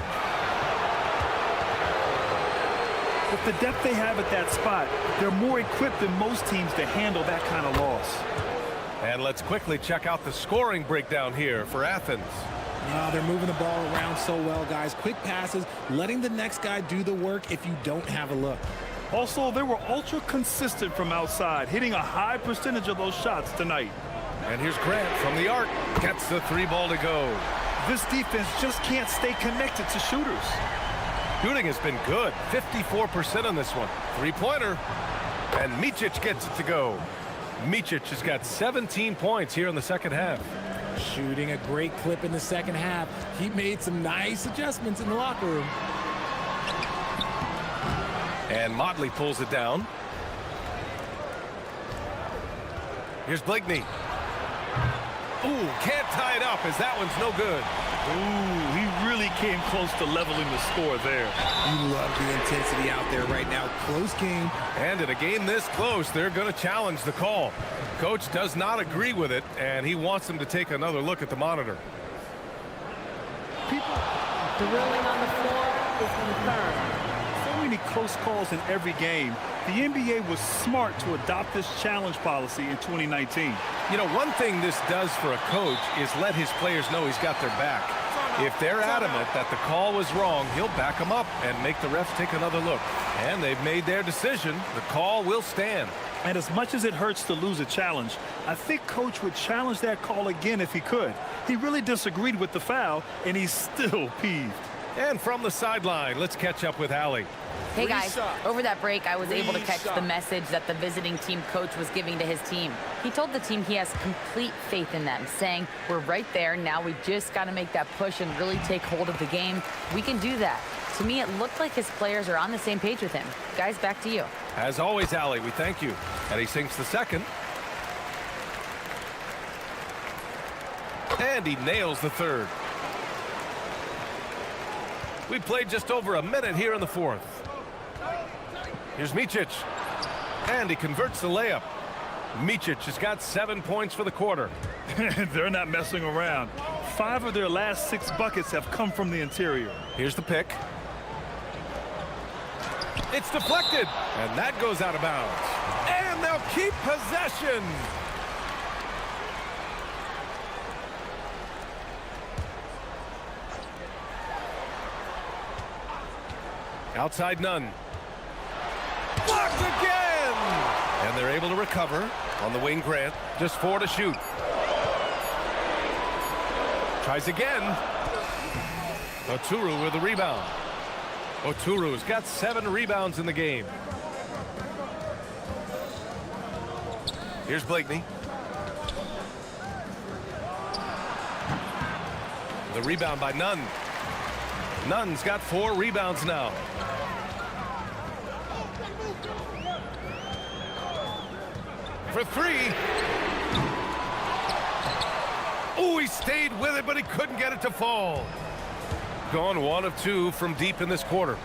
With the depth they have at that spot, they're more equipped than most teams to handle that kind of loss. And let's quickly check out the scoring breakdown here for Athens. They're moving the ball around so well, guys. Quick passes, letting the next guy do the work if you don't have a look. Also, they were ultra consistent from outside, hitting a high percentage of those shots tonight. And here's Grant from the arc. Gets the 3 ball to go. This defense just can't stay connected to shooters. Shooting has been good. 54% on this one. 3-pointer. And Micic gets it to go. Micic has got 17 points here in the second half. Shooting a great clip in the second half. He made some nice adjustments in the locker room. And Motley pulls it down. Here's Blakeney. Ooh, can't tie it up as that one's no good. Ooh, he really came close to leveling the score there. You love the intensity out there right now. Close game. And in a game this close, they're going to challenge the call. Coach does not agree with it, and he wants them to take another look at the monitor. The ruling on the floor is confirmed. So many close calls in every game. The NBA was smart to adopt this challenge policy in 2019. You know, one thing this does for a coach is let his players know he's got their back. If they're adamant that the call was wrong, he'll back them up and make the refs take another look. And they've made their decision. The call will stand. And as much as it hurts to lose a challenge, I think Coach would challenge that call again if he could. He really disagreed with the foul, and he's still peeved. And from the sideline, let's catch up with Allie. Hey guys, over that break I was able to catch the message that the visiting team coach was giving to his team. He told the team he has complete faith in them, saying, we're right there, now we just got to make that push and really take hold of the game. We can do that. To me, it looked like his players are on the same page with him. Guys, back to you. As always, Allie, we thank you. And he sinks the second. And he nails the third. We played just over a minute here in the fourth. Here's Micic. And he converts the layup. Micic has got 7 points for the quarter. They're not messing around. 5 of their last 6 buckets have come from the interior. Here's the pick. It's deflected. And that goes out of bounds. And they'll keep possession. Outside Nunn. Blocked again! And they're able to recover on the wing. Grant. Just 4 to shoot. Tries again. Oturu with the rebound. Oturu's got 7 rebounds in the game. Here's Blakeney. The rebound by Nunn. Nunn's got 4 rebounds now. For 3. Ooh, he stayed with it, but he couldn't get it to fall. Gone 1 of 2 from deep in this quarter.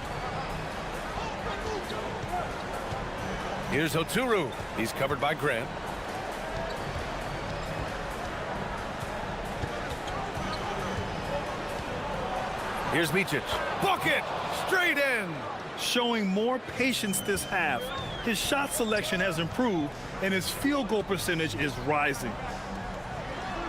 Here's Oturu. He's covered by Grant. Here's Micic. Bucket! Straight in! Showing more patience this half. His shot selection has improved, and his field goal percentage is rising.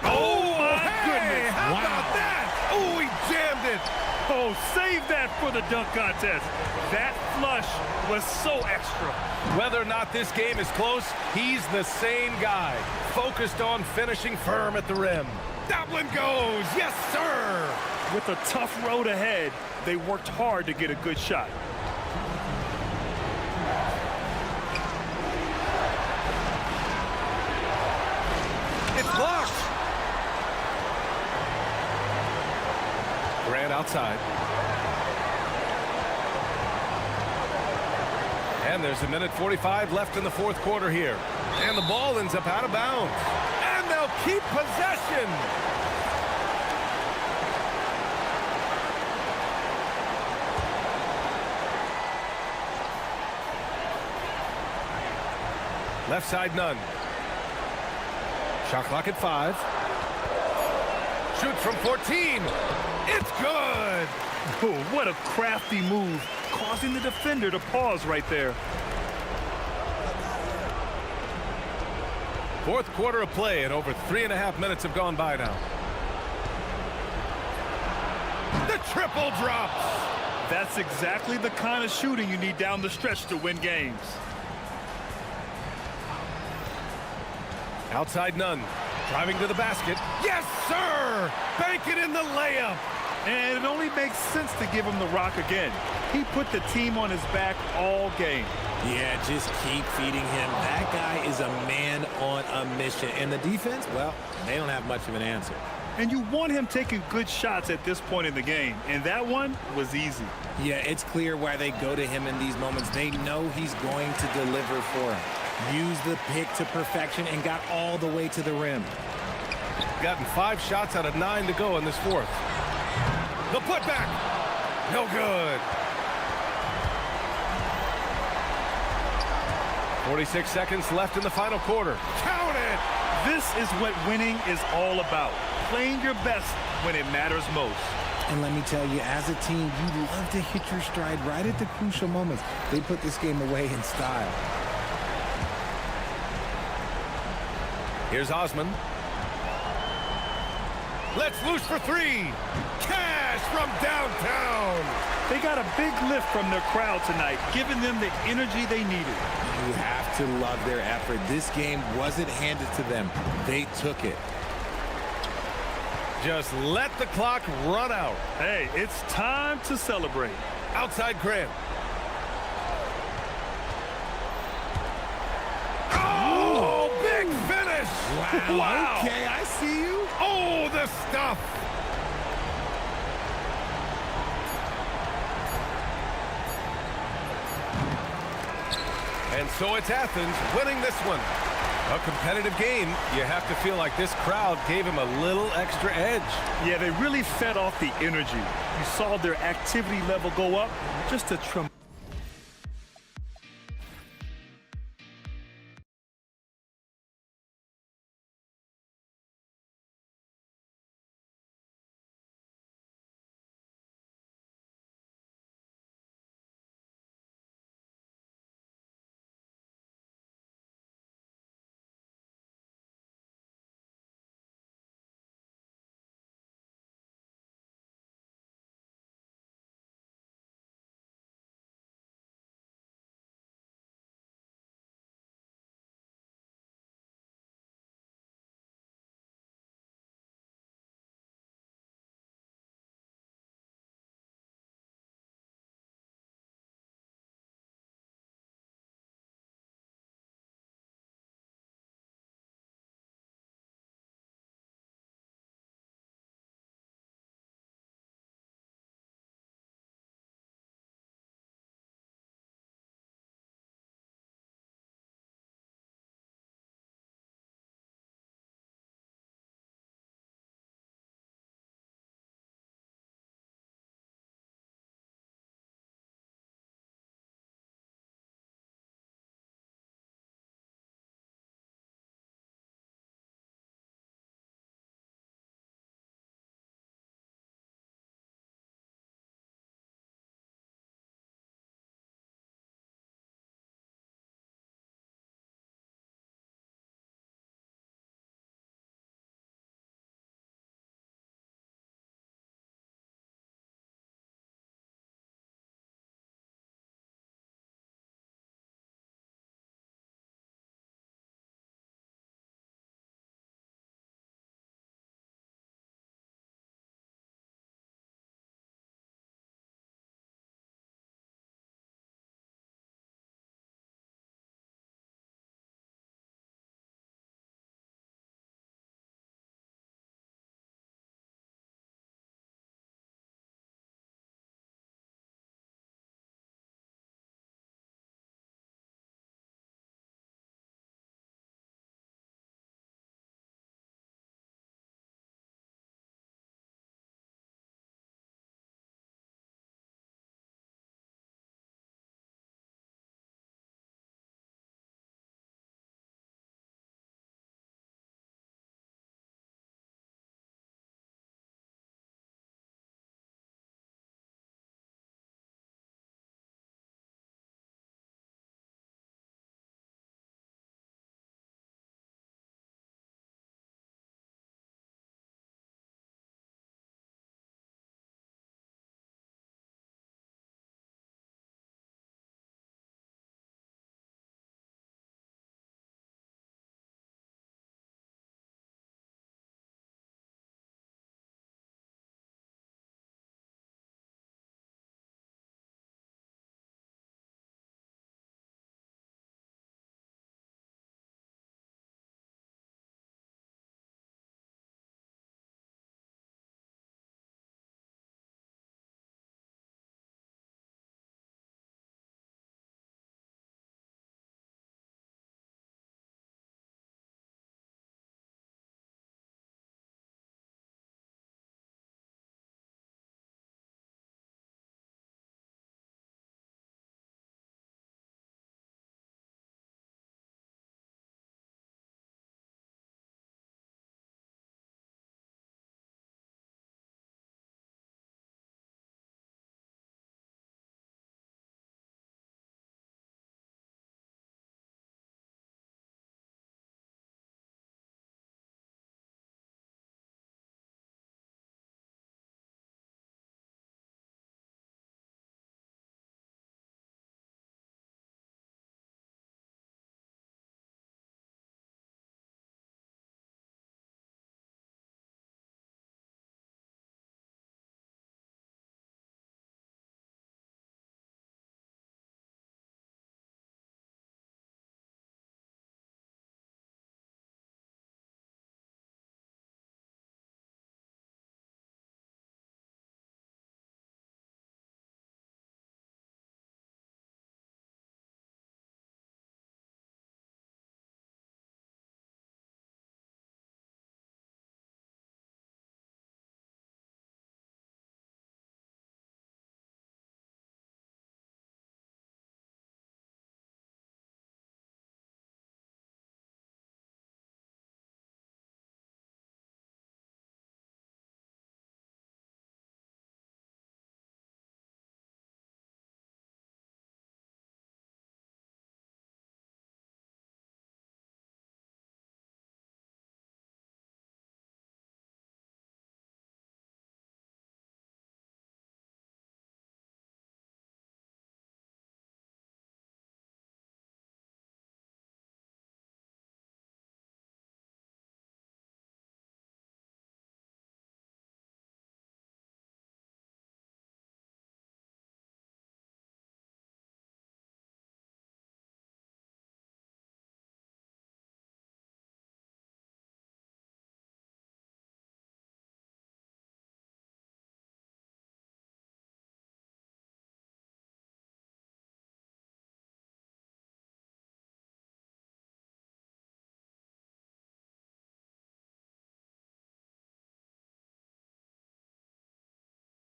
Oh, my goodness. How about that? Oh, he jammed it. Oh, save that for the dunk contest. That flush was so extra. Whether or not this game is close, he's the same guy. Focused on finishing firm at the rim. That one goes. Yes, sir. With a tough road ahead, they worked hard to get a good shot. It's blocked. Grant outside. And there's 1:45 left in the fourth quarter here. And the ball ends up out of bounds. And they'll keep possession. Left side, none. Shot clock at 5. Shoots from 14. It's good. Oh, what a crafty move, causing the defender to pause right there. Fourth quarter of play, and over 3.5 minutes have gone by now. The triple drops. That's exactly the kind of shooting you need down the stretch to win games. Outside, none. Driving to the basket. Yes, sir! Bank it in the layup. And it only makes sense to give him the rock again. He put the team on his back all game. Yeah, just keep feeding him. That guy is a man on a mission. And the defense, well, they don't have much of an answer. And you want him taking good shots at this point in the game. And that one was easy. Yeah, it's clear why they go to him in these moments. They know he's going to deliver for him. Used the pick to perfection and got all the way to the rim. Gotten 5 shots out of 9 to go in this fourth. The putback. No good. 46 seconds left in the final quarter. Count it. This is what winning is all about. Playing your best when it matters most. And let me tell you, as a team, you love to hit your stride right at the crucial moments. They put this game away in style. Here's Osman. Let's loose for 3. Cash from downtown. They got a big lift from their crowd tonight, giving them the energy they needed. You have to love their effort. This game wasn't handed to them. They took it. Just let the clock run out. Hey, it's time to celebrate. Outside Grant. Big finish! Wow. Okay, I see you. Oh, the stuff! And so it's Athens winning this one. A competitive game. You have to feel like this crowd gave him a little extra edge. Yeah, they really fed off the energy. You saw their activity level go up. Just a tremendous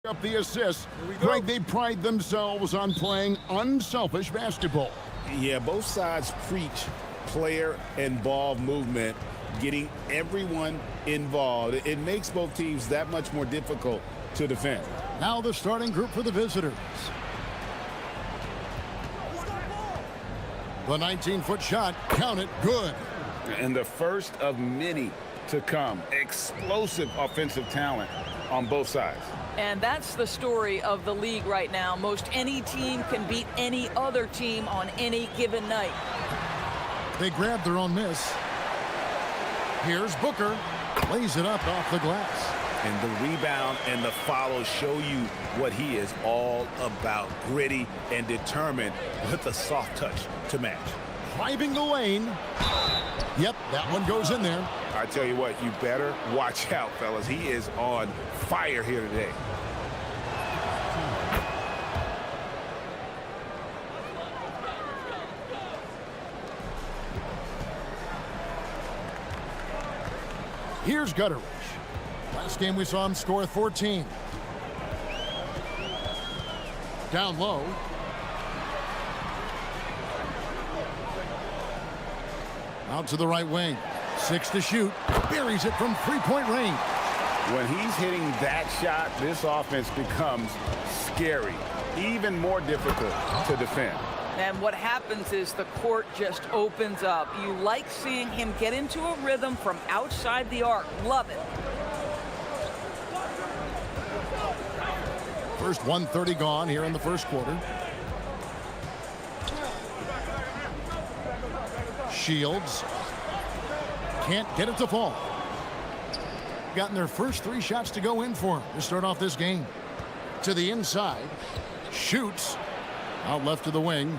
Up the assists. Greg, they pride themselves on playing unselfish basketball. Yeah, both sides preach player and ball movement, getting everyone involved. It makes both teams that much more difficult to defend. Now the starting group for the visitors. The 19-foot shot, count it, good. And the first of many to come. Explosive offensive talent on both sides. And that's the story of the league right now. Most any team can beat any other team on any given night. They grabbed their own miss. Here's Booker. Lays it up off the glass. And the rebound and the follow show you what he is all about. Gritty and determined with a soft touch to match. Driving the lane. Yep, that one goes in there. I tell you what, you better watch out, fellas. He is on fire here today. Here's Gutteridge. Last game we saw him score 14. Down low. Out to the right wing. 6 to shoot. Buries it from three-point range. When he's hitting that shot, this offense becomes scary, even more difficult to defend. And what happens is the court just opens up. You like seeing him get into a rhythm from outside the arc. Love it. First 1:30 gone here in the first quarter. Shields can't get it to fall. Gotten their first 3 shots to go in for him to start off this game. To the inside. Shoots. Out left to the wing.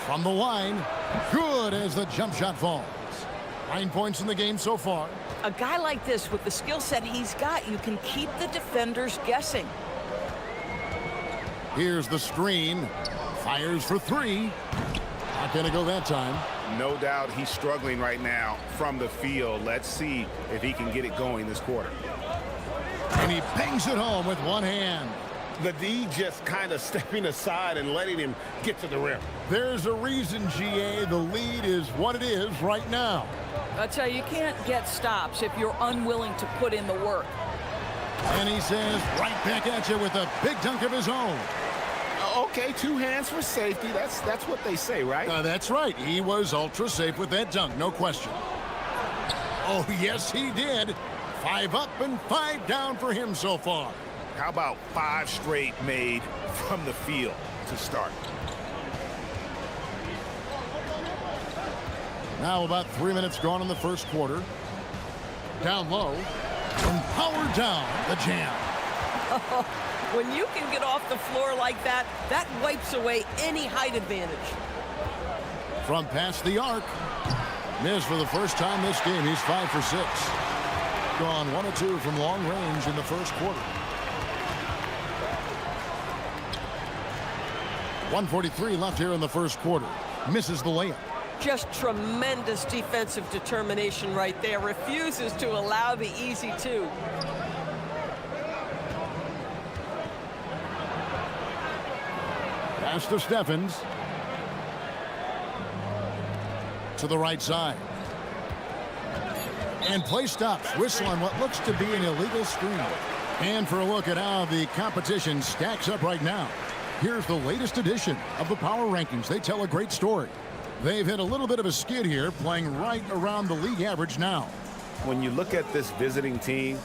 From the line. Good as the jump shot falls. 9 points in the game so far. A guy like this, with the skill set he's got, you can keep the defenders guessing. Here's the screen. Fires for 3. Not going to go that time. No doubt he's struggling right now from the field. Let's see if he can get it going this quarter. And he bangs it home with one hand. The D just kind of stepping aside and letting him get to the rim. There's a reason, GA, the lead is what it is right now. I tell you, you can't get stops if you're unwilling to put in the work. And he says right back at you with a big dunk of his own. Okay, 2 hands for safety. That's what they say, right? That's right. He was ultra safe with that dunk, no question. Oh, yes, he did. 5 up and 5 down for him so far. How about 5 straight made from the field to start? Now about 3 minutes gone in the first quarter. Down low. And powered down the jam. When you can get off the floor like that, that wipes away any height advantage. From past the arc. Missed for the first time this game. He's 5 for 6. Gone 1 of 2 from long range in the first quarter. 1:43 left here in the first quarter. Misses the layup. Just tremendous defensive determination right there. Refuses to allow the easy 2. Pass to Steffens. To the right side. And play stops. Whistle on what looks to be an illegal screen. And for a look at how the competition stacks up right now. Here's the latest edition of the Power Rankings. They tell a great story. They've hit a little bit of a skid here, playing right around the league average now. When you look at this visiting team,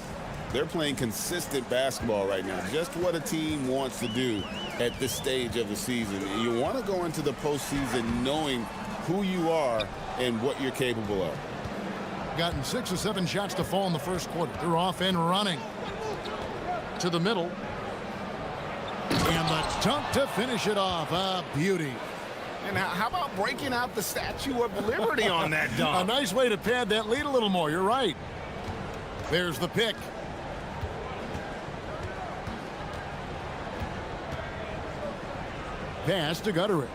they're playing consistent basketball right now. Just what a team wants to do at this stage of the season. You want to go into the postseason knowing who you are and what you're capable of. Gotten 6 or 7 shots to fall in the first quarter. They're off and running. To the middle. And the dunk to finish it off. A beauty. And how about breaking out the Statue of Liberty on that dunk? A nice way to pad that lead a little more. You're right. There's the pick. Pass to Gutteridge.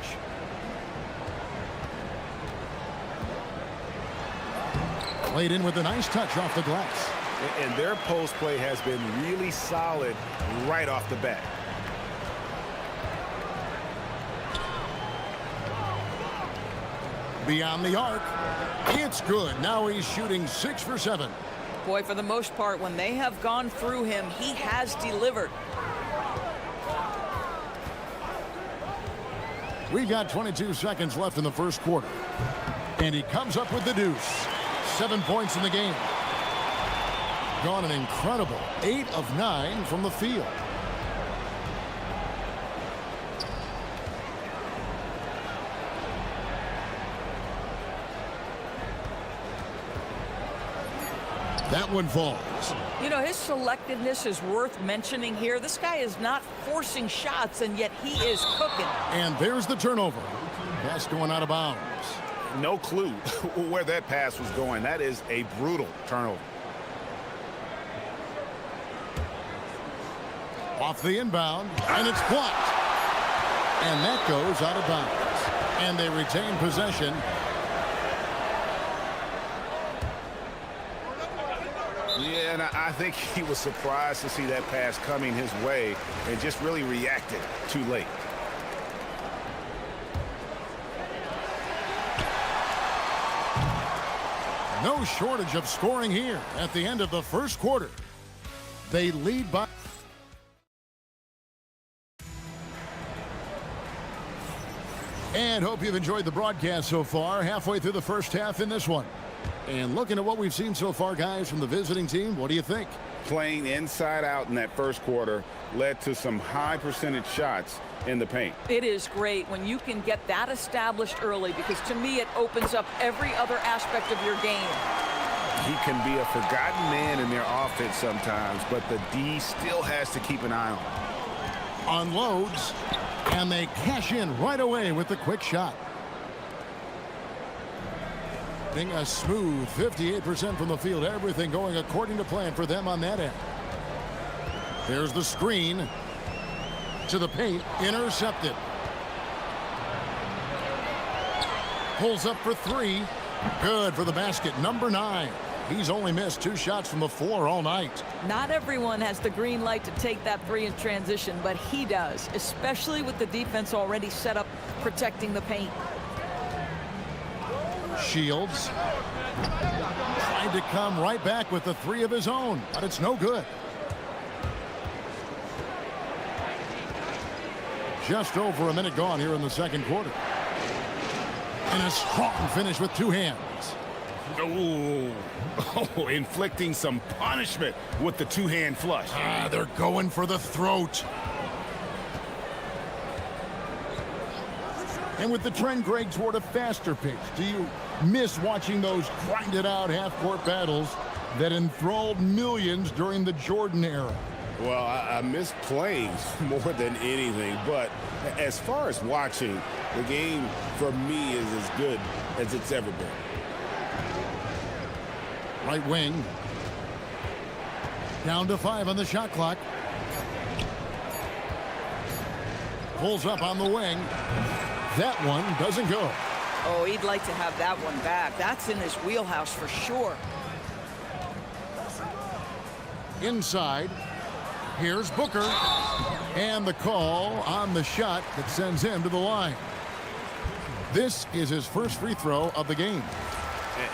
Played in with a nice touch off the glass. and their post play has been really solid right off the bat. Beyond the arc. It's good. Now he's shooting 6 for 7. Boy, for the most part, when they have gone through him, he has delivered. We've got 22 seconds left in the first quarter. And he comes up with the deuce. 7 points in the game. Gone an incredible 8 of 9 from the field. That one falls. You know, his selectiveness is worth mentioning here. This guy is not forcing shots, and yet he is cooking. And there's the turnover. Pass going out of bounds. No clue where that pass was going. That is a brutal turnover. Off the inbound, and it's blocked. And that goes out of bounds. And they retain possession. Yeah, and I think he was surprised to see that pass coming his way and just really reacted too late. No shortage of scoring here at the end of the first quarter. They lead by... And hope you've enjoyed the broadcast so far. Halfway through the first half in this one. And looking at what we've seen so far, guys, from the visiting team, what do you think? Playing inside out in that first quarter led to some high percentage shots in the paint. It is great when you can get that established early, because to me it opens up every other aspect of your game. He can be a forgotten man in their offense sometimes, but the D still has to keep an eye on. Unloads, and they cash in right away with the quick shot. A smooth 58% from the field. Everything going according to plan for them on that end. There's the screen to the paint. Intercepted. Pulls up for 3. Good for the basket. Number 9. He's only missed 2 shots from the floor all night. Not everyone has the green light to take that 3 in transition, but he does, especially with the defense already set up protecting the paint. Shields tried to come right back with the 3 of his own, but it's no good. Just over a minute gone here in the second quarter. And a strong finish with 2 hands. Oh, inflicting some punishment with the 2-hand flush. They're going for the throat. And with the trend, Greg, toward a faster pace, do you miss watching those grinded-out half-court battles that enthralled millions during the Jordan era? Well, I miss playing more than anything, but as far as watching, the game for me is as good as it's ever been. Right wing. Down to 5 on the shot clock. Pulls up on the wing. That one doesn't go. Oh, he'd like to have that one back. That's in his wheelhouse for sure. Inside. Here's Booker. And the call on the shot that sends him to the line. This is his first free throw of the game.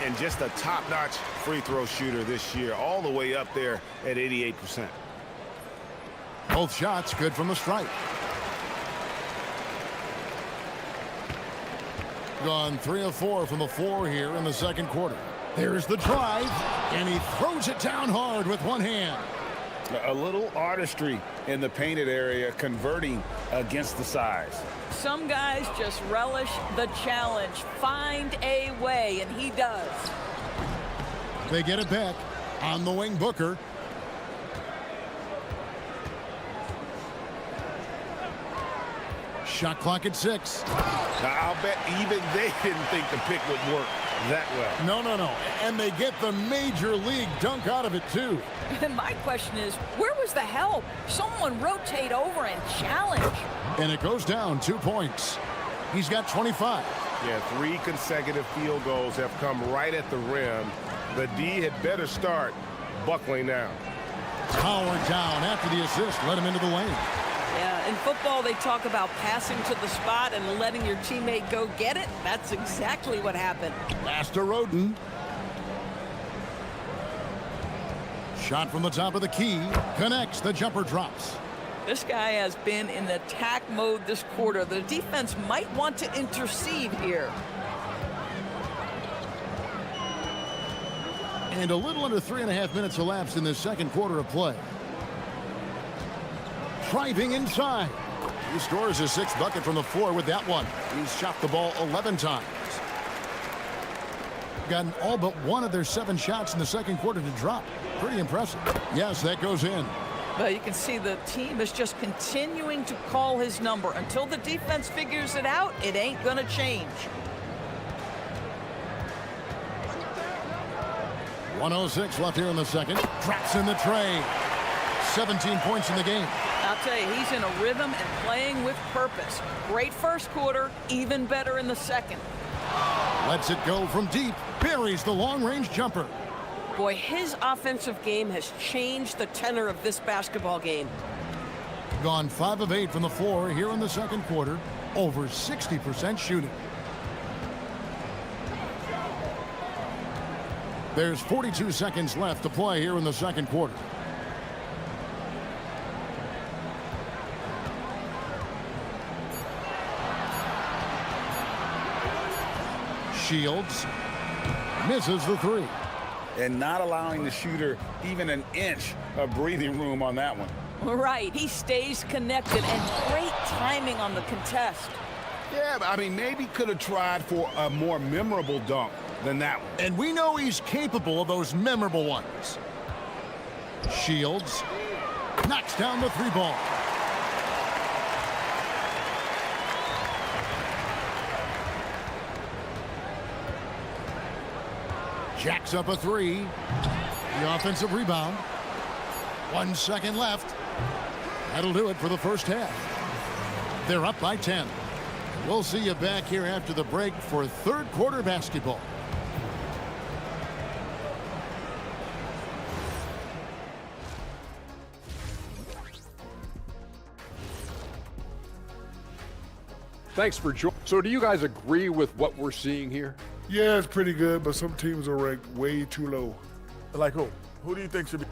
And just a top-notch free throw shooter this year, all the way up there at 88%. Both shots good from the stripe. Gone 3 of 4 from the floor here in the second quarter. There's the drive, and he throws it down hard with 1 hand. A little artistry in the painted area, converting against the size. Some guys just relish the challenge. Find a way, and he does. They get it back on the wing. Booker. Shot clock at 6. I'll bet even they didn't think the pick would work that well. No. And they get the major league dunk out of it, too. And my question is, where was the help? Someone rotate over and challenge. And it goes down 2 points. He's got 25. Yeah, 3 consecutive field goals have come right at the rim. The D had better start buckling down. Powered down after the assist. Let him into the lane. Yeah, in football, they talk about passing to the spot and letting your teammate go get it. That's exactly what happened. Pass to Roden. Shot from the top of the key. Connects. The jumper drops. This guy has been in attack mode this quarter. The defense might want to intercede here. And a little under 3.5 minutes elapsed in the second quarter of play. Driving inside. He scores his 6th bucket from the floor with that one. He's shot the ball 11 times. Gotten all but one of their 7 shots in the second quarter to drop. Pretty impressive. Yes, that goes in. But you can see the team is just continuing to call his number. Until the defense figures it out, it ain't going to change. 1:06 left here in the second. Traps in the tray. 17 points in the game. I'll tell you, he's in a rhythm and playing with purpose. Great first quarter, even better in the second. Lets it go from deep. Buries the long-range jumper. Boy, his offensive game has changed the tenor of this basketball game. Gone 5 of 8 from the floor here in the second quarter. Over 60% shooting. There's 42 seconds left to play here in the second quarter. Shields misses the 3. And not allowing the shooter even an inch of breathing room on that one. Right, he stays connected, and great timing on the contest. Yeah, but I mean, maybe could have tried for a more memorable dunk than that one. And we know he's capable of those memorable ones. Shields knocks down the 3 ball. Jacks up a 3. The offensive rebound. 1 second left. That'll do it for the first half. They're up by 10. We'll see you back here after the break for third quarter basketball. Thanks for joining. So do you guys agree with what we're seeing here? Yeah, it's pretty good, but some teams are ranked way too low. Like who? Who do you think should be?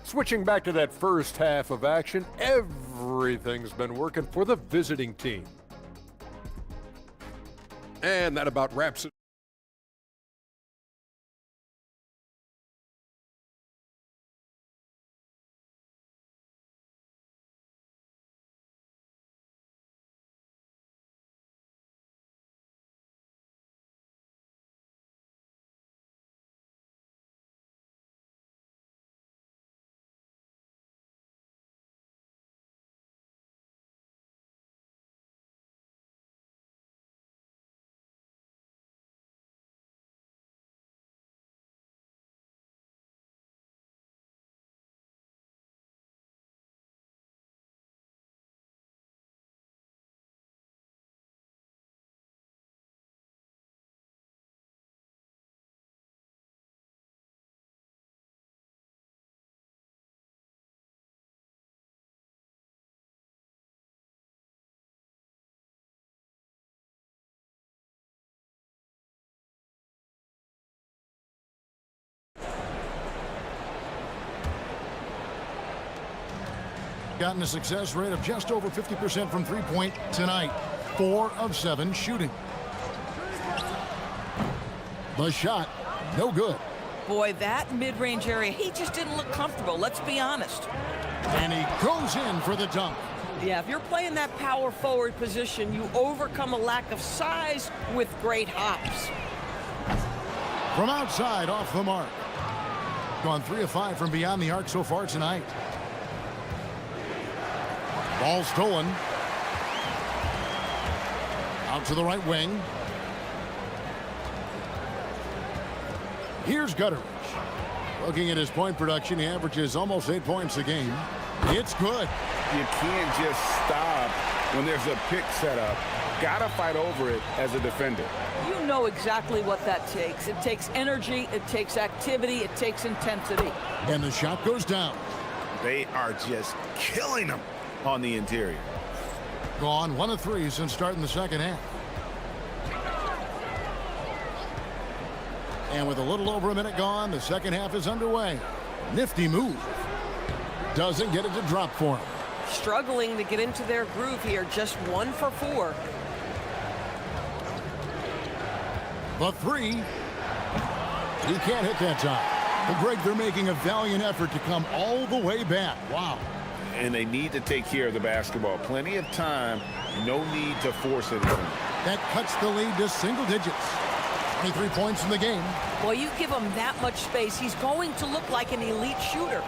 Switching back to that first half of action, everything's been working for the visiting team. And that about wraps it. Gotten a success rate of just over 50% from three-point tonight. 4 of 7 shooting. The shot, no good. Boy, that mid-range area, he just didn't look comfortable, let's be honest. And he goes in for the dunk. Yeah, if you're playing that power forward position, you overcome a lack of size with great hops. From outside, off the mark. Gone 3 of 5 from beyond the arc so far tonight. Ball stolen. Out to the right wing. Here's Gutteridge. Looking at his point production, he averages almost 8 points a game. It's good. You can't just stop when there's a pick set up, gotta fight over it as a defender. You know exactly what that takes. It takes energy, it takes activity, it takes intensity. And the shot goes down. They are just killing them on the interior. Gone 1 of 3 since starting the second half. And with a little over a minute gone, the second half is underway. Nifty move. Doesn't get it to drop for him. Struggling to get into their groove here, just 1 for 4. The 3. He can't hit that time. But Greg, they're making a valiant effort to come all the way back. Wow. And they need to take care of the basketball. Plenty of time, no need to force anything. That cuts the lead to single digits. 23 points in the game. Well, you give him that much space, he's going to look like an elite shooter.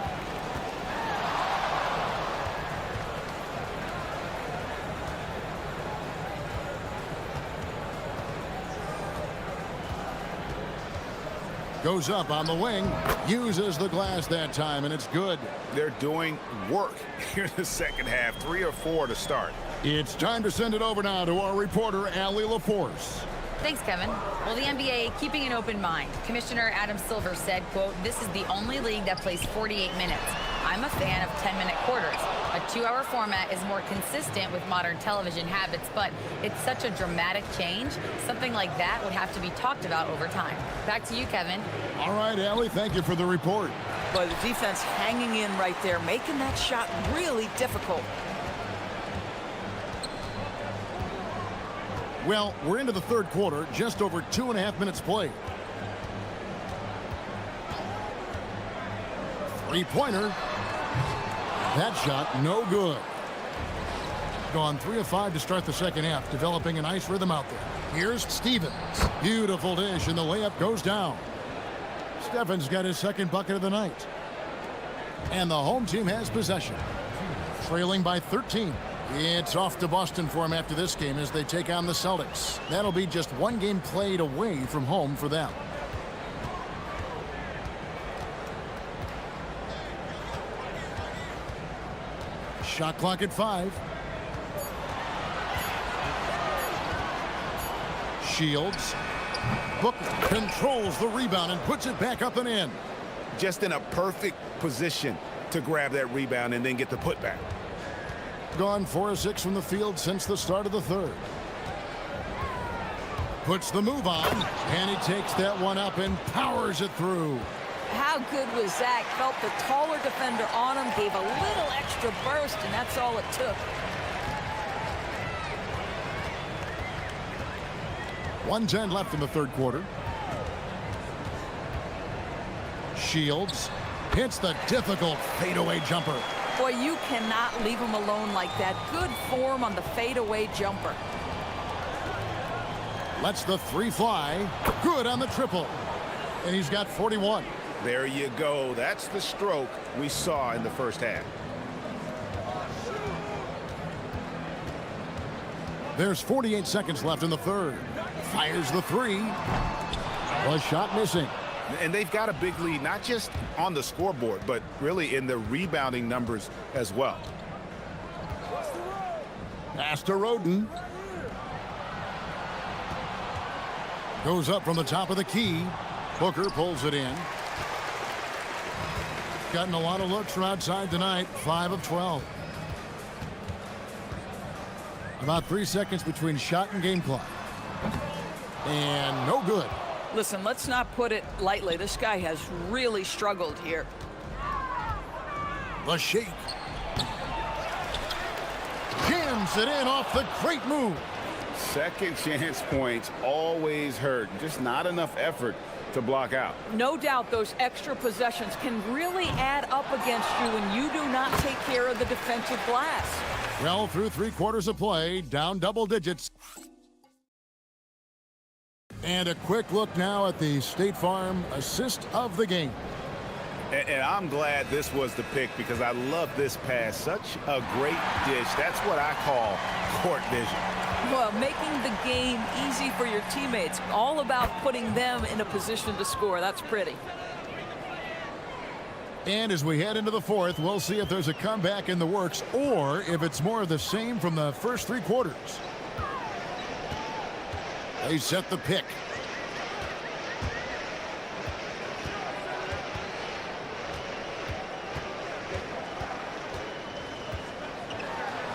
Goes up on the wing, uses the glass that time, and it's good. They're doing work here in the second half, 3 or 4 to start. It's time to send it over now to our reporter, Allie LaForce. Thanks, Kevin. Well, the NBA keeping an open mind. Commissioner Adam Silver said, quote, "This is the only league that plays 48 minutes. I'm a fan of 10-minute quarters. A 2-hour format is more consistent with modern television habits, but it's such a dramatic change. Something like that would have to be talked about over time." Back to you, Kevin. All right, Allie, thank you for the report. But the defense hanging in right there, making that shot really difficult. Well, we're into the third quarter, just over 2.5 minutes played. Three-pointer. That shot, no good. Gone 3 of 5 to start the second half, developing a nice rhythm out there. Here's Stevens. Beautiful dish, and the layup goes down. Stevens got his second bucket of the night. And the home team has possession. Trailing by 13. It's off to Boston for him after this game as they take on the Celtics. That'll be just 1 game played away from home for them. Shot clock at 5. Shields. Booker controls the rebound and puts it back up and in. Just in a perfect position to grab that rebound and then get the putback. Gone 4 of 6 from the field since the start of the third. Puts the move on, and he takes that one up and powers it through. How good was that? Felt the taller defender on him, gave a little extra burst, and that's all it took. 1:10 left in the third quarter. Shields hits the difficult fadeaway jumper. Boy, you cannot leave him alone like that. Good form on the fadeaway jumper. Lets the 3 fly. Good on the triple. And he's got 41. There you go. That's the stroke we saw in the first half. There's 48 seconds left in the third. Fires the 3. A shot missing. And they've got a big lead, not just on the scoreboard, but really in the rebounding numbers as well. Pass to Roden. Goes up from the top of the key. Booker pulls it in. Gotten a lot of looks from outside tonight. 5 of 12. About 3 seconds between shot and game clock. And no good. Listen, let's not put it lightly. This guy has really struggled here. The shake. Jams it in off the great move. Second chance points always hurt. Just not enough effort to block out. No doubt those extra possessions can really add up against you when you do not take care of the defensive glass. Well, through 3 quarters of play, down double digits. And a quick look now at the State Farm assist of the game. And I'm glad this was the pick because I love this pass. Such a great dish. That's what I call court vision. Well, making the game easy for your teammates. All about putting them in a position to score. That's pretty. And as we head into the fourth, we'll see if there's a comeback in the works or if it's more of the same from the first three quarters. They set the pick.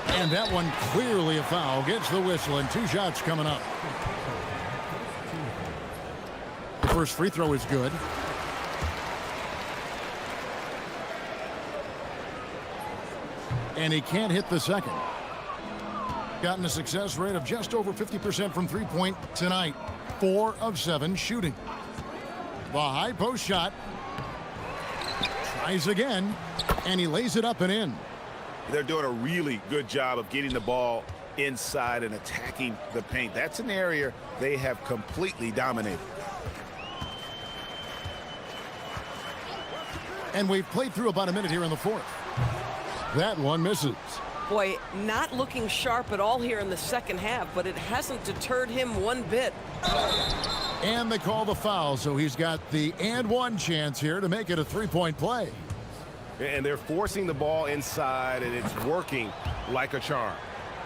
And that one clearly a foul. Gets the whistle and 2 shots coming up. The first free throw is good. And he can't hit the second. Gotten a success rate of just over 50% from three-point tonight. 4 of 7 shooting. The high post shot. Tries again. And he lays it up and in. They're doing a really good job of getting the ball inside and attacking the paint. That's an area they have completely dominated. And we've played through about a minute here in the fourth. That one misses. Boy, not looking sharp at all here in the second half, but it hasn't deterred him one bit. And they call the foul, so he's got the and one chance here to make it a three-point play. And they're forcing the ball inside, and it's working like a charm.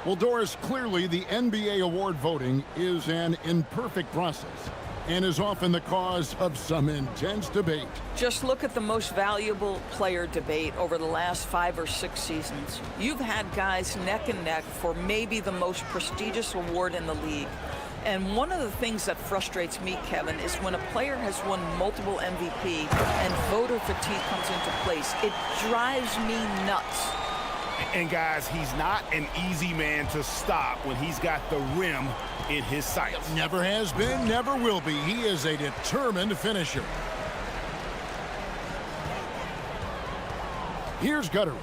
Well, Doris, clearly the NBA award voting is an imperfect process and is often the cause of some intense debate. Just look at the most valuable player debate over the last 5 or 6 seasons. You've had guys neck and neck for maybe the most prestigious award in the league. And one of the things that frustrates me, Kevin, is when a player has won multiple MVP and voter fatigue comes into place. It drives me nuts. And guys, he's not an easy man to stop when he's got the rim in his sights. Never has been, never will be. He is a determined finisher. Here's Gutteridge.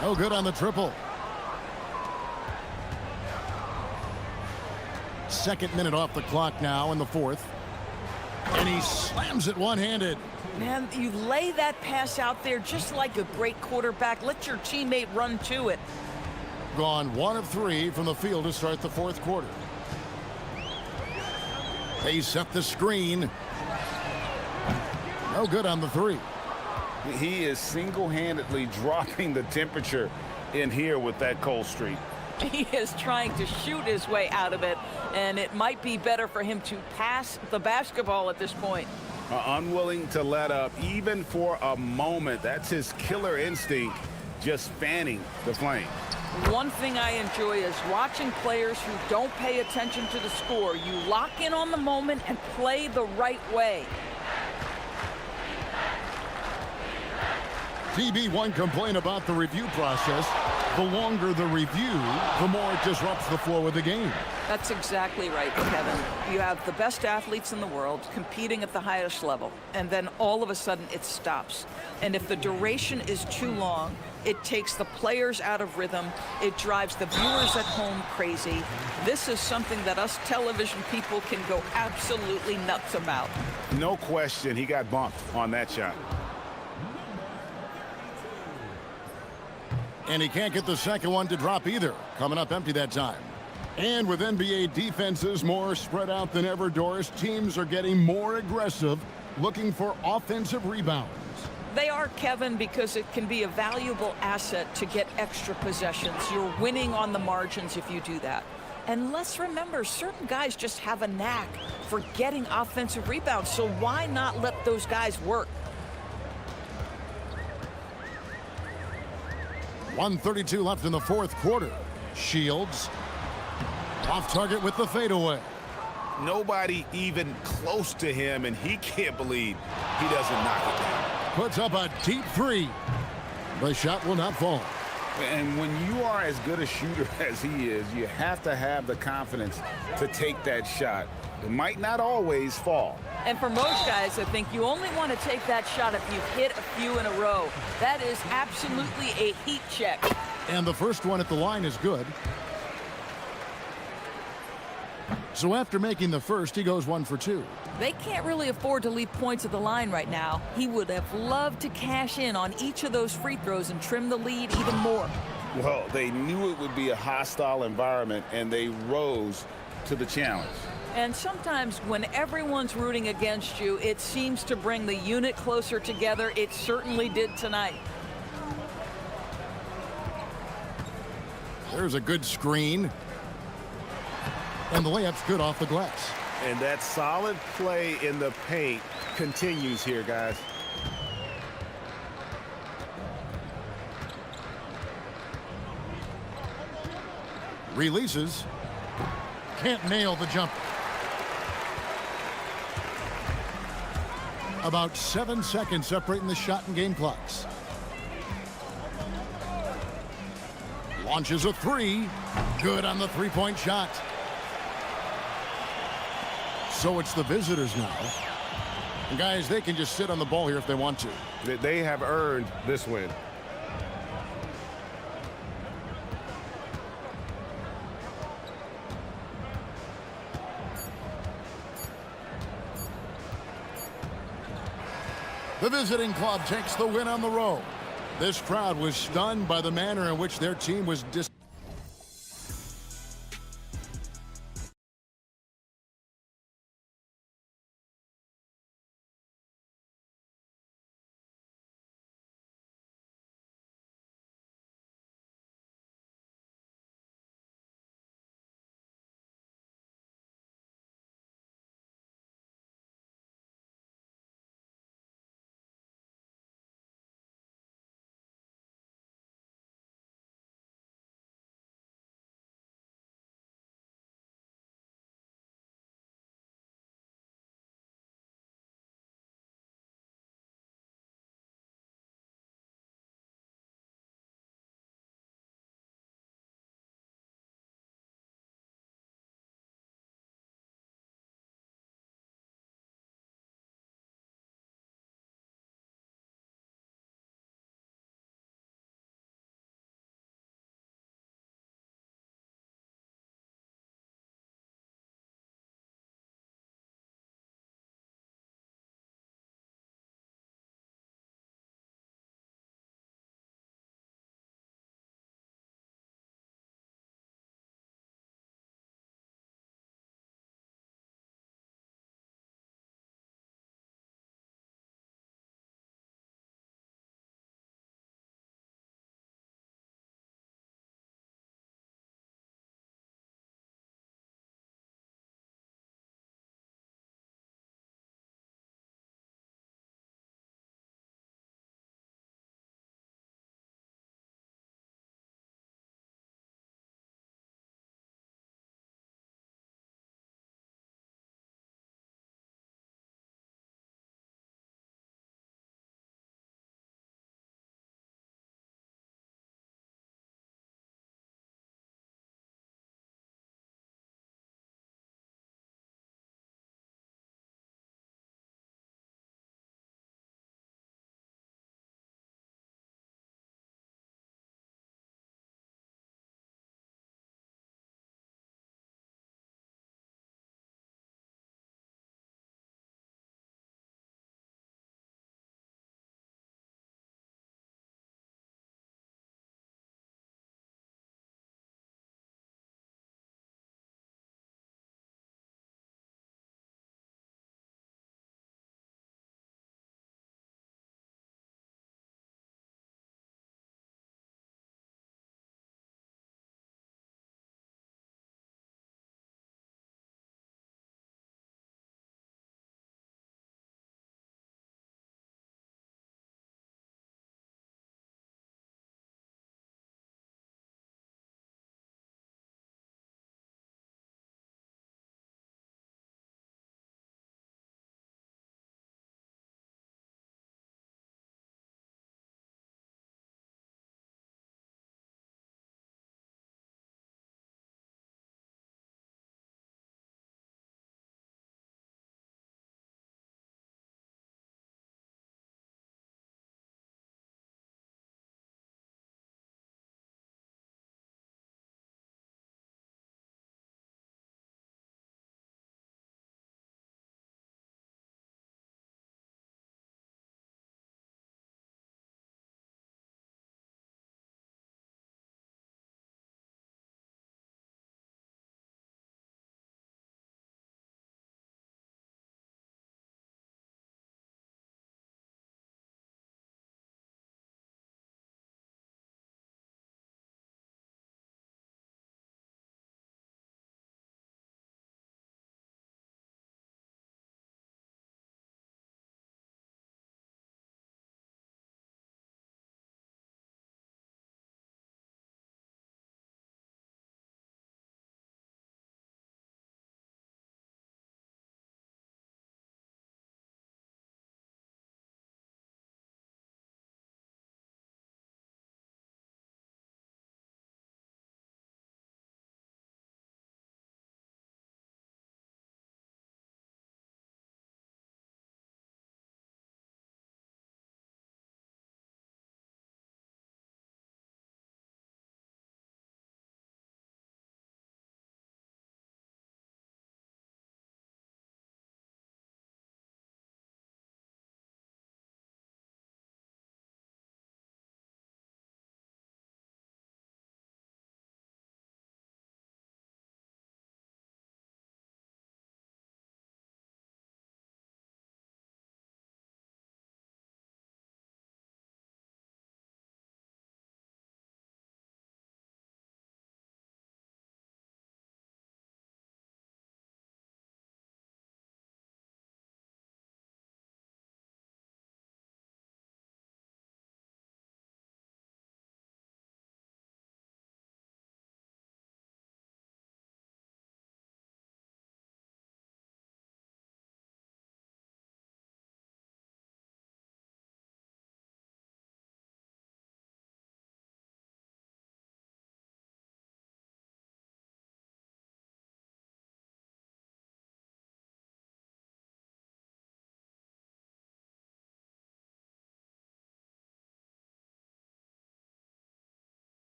No good on the triple. Second minute off the clock now in the fourth. And he slams it one-handed. Man, you lay that pass out there just like a great quarterback. Let your teammate run to it. Gone 1 of 3 from the field to start the fourth quarter. They set the screen. No good on the 3. He is single-handedly dropping the temperature in here with that cold streak. He is trying to shoot his way out of it, and it might be better for him to pass the basketball at this point. Unwilling to let up even for a moment. That's his killer instinct, just fanning the flame. One thing I enjoy is watching players who don't pay attention to the score. You lock in on the moment and play the right way. TB1 complain about the review process. The longer the review, the more it disrupts the flow of the game. That's exactly right, Kevin. You have the best athletes in the world competing at the highest level, and then all of a sudden it stops. And if the duration is too long, it takes the players out of rhythm. It drives the viewers at home crazy. This is something that us television people can go absolutely nuts about. No question, he got bumped on that shot. And he can't get the second one to drop either. Coming up empty that time. And with NBA defenses more spread out than ever, Doris, teams are getting more aggressive, looking for offensive rebounds. They are, Kevin, because it can be a valuable asset to get extra possessions. You're winning on the margins if you do that. And let's remember, certain guys just have a knack for getting offensive rebounds, so why not let those guys work? 1:32 left in the fourth quarter. Shields off target with the fadeaway. Nobody even close to him, and he can't believe he doesn't knock it down. Puts up a deep 3. The shot will not fall. And when you are as good a shooter as he is, you have to have the confidence to take that shot. It might not always fall. And for most guys, I think you only want to take that shot if you've hit a few in a row. That is absolutely a heat check. And the first one at the line is good. So after making the first, he goes 1 for 2. They can't really afford to leave points at the line right now. He would have loved to cash in on each of those free throws and trim the lead even more. Well, they knew it would be a hostile environment, and they rose to the challenge. And sometimes when everyone's rooting against you, it seems to bring the unit closer together. It certainly did tonight. There's a good screen. And the layup's good off the glass. And that solid play in the paint continues here, guys. Releases. Can't nail the jumper. About 7 seconds separating the shot and game clocks. Launches a three. Good on the three-point shot. So it's the visitors now. And guys, they can just sit on the ball here if they want to. They have earned this win. The visiting club takes the win on the road. This crowd was stunned by the manner in which their team was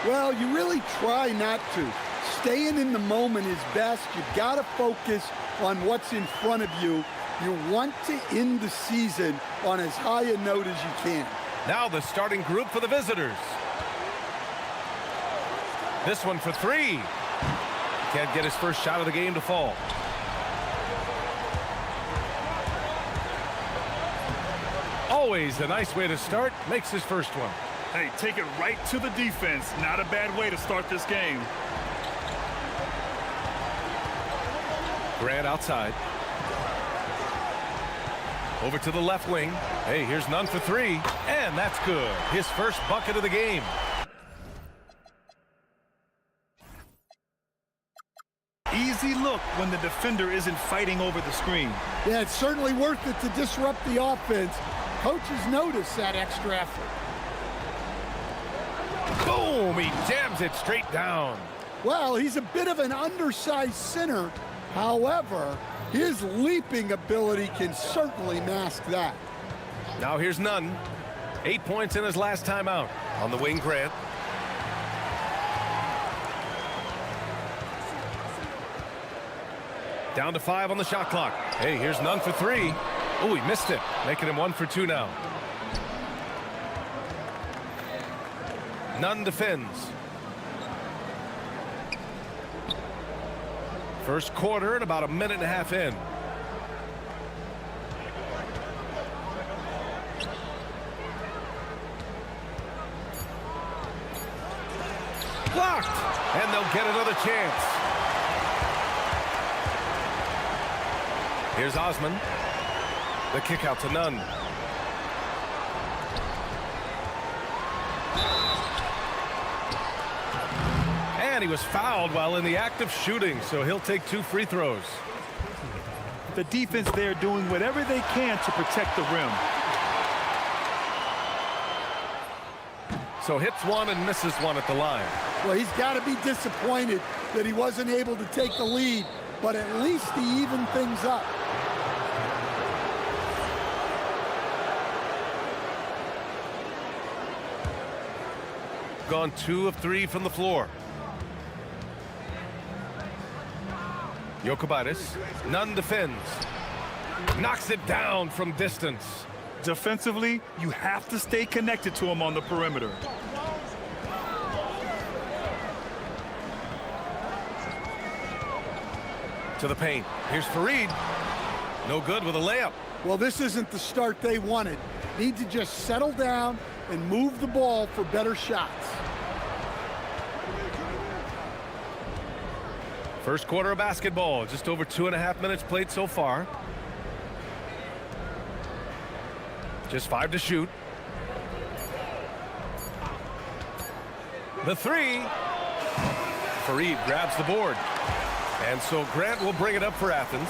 Well, you really try not to. Staying in the moment is best. You've got to focus on what's in front of you. You want to end the season on as high a note as you can. Now the starting group for the visitors. This one for three. Can't get his first shot of the game to fall. Always a nice way to start. Makes his first one. Hey, take it right to the defense. Not a bad way to start this game. Grant outside. Over to the left wing. Hey, here's none for three. And that's good. His first bucket of the game. Easy look when the defender isn't fighting over the screen. Yeah, it's certainly worth it to disrupt the offense. Coaches notice that extra effort. Boom! He jams it straight down. Well, he's a bit of an undersized center. However, his leaping ability can certainly mask that. Now here's Nunn. 8 points in his last time out. On the wing, Grant. Down to 5 on the shot clock. Hey, here's Nunn for three. Oh, he missed it. Making him 1 for 2 now. Nunn defends. First quarter and about a minute and a half in. Blocked! And they'll get another chance. Here's Osman. The kick out to Nunn. And he was fouled while in the act of shooting, so he'll take 2 free throws. The defense there doing whatever they can to protect the rim. So hits one and misses one at the line. Well, he's got to be disappointed that he wasn't able to take the lead, but at least he evened things up. Gone 2 of 3 from the floor. Jokubaitis. Nunn defends. Knocks it down from distance. Defensively, you have to stay connected to him on the perimeter. To the paint. Here's Fareed. No good with a layup. Well, this isn't the start they wanted. Need to just settle down and move the ball for better shots. First quarter of basketball. Just over 2.5 minutes played so far. Just 5 to shoot. The three. Fareed grabs the board. And so Grant will bring it up for Athens.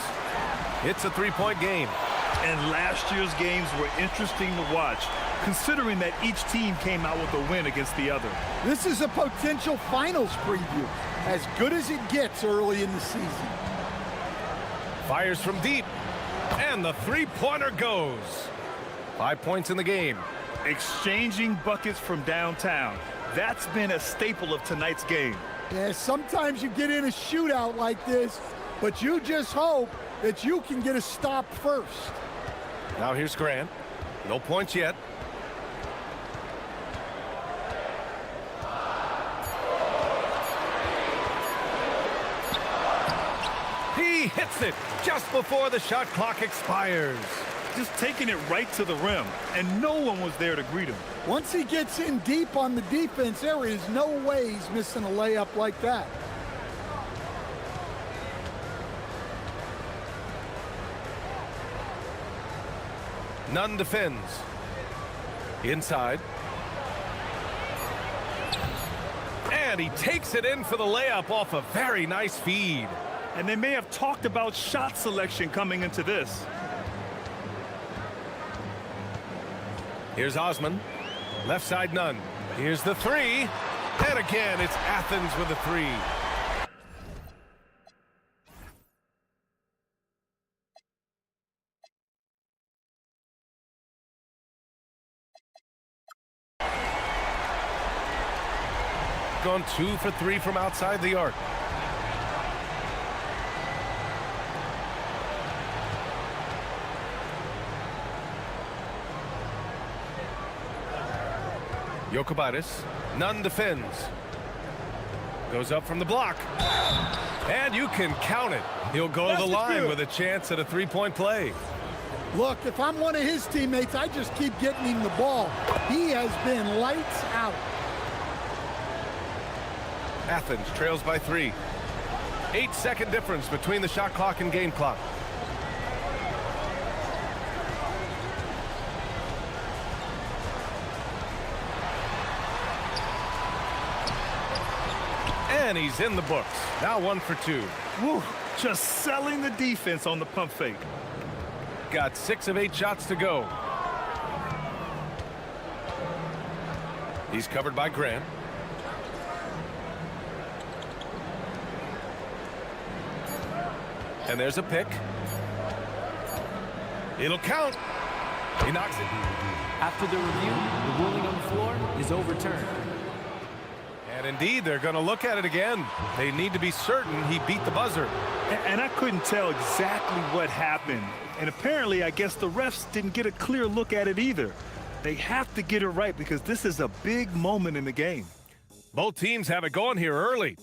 It's a 3-point game. And last year's games were interesting to watch, considering that each team came out with a win against the other. This is a potential finals preview, as good as it gets early in the season. Fires from deep, and the three-pointer goes. 5 points in the game. Exchanging buckets from downtown. That's been a staple of tonight's game. Yeah, sometimes you get in a shootout like this, but you just hope that you can get a stop first. Now here's Grant. No points yet. He hits it just before the shot clock expires. Just taking it right to the rim, and no one was there to greet him. Once he gets in deep on the defense, there is no way he's missing a layup like that. Nunn defends. Inside. And he takes it in for the layup off a very nice feed. And they may have talked about shot selection coming into this. Here's Osman. Left side, Nunn. Here's the three. And again, it's Athens with the three. gone 2 for 3 from outside the arc. Jokubaitis, none defends. Goes up from the block. And you can count it. He'll go to the line with a chance at a three-point play. Look, if I'm one of his teammates, I just keep getting him the ball. He has been lights out. Athens trails by 3. 8-second difference between the shot clock and game clock. And he's in the books. Now 1 for 2. Woo, just selling the defense on the pump fake. Got 6 of 8 shots to go. He's covered by Grant. And there's a pick. It'll count. He knocks it. After the review, the ruling on the floor is overturned. And indeed, they're going to look at it again. They need to be certain he beat the buzzer. And I couldn't tell exactly what happened. And apparently, I guess the refs didn't get a clear look at it either. They have to get it right because this is a big moment in the game. Both teams have it going here early.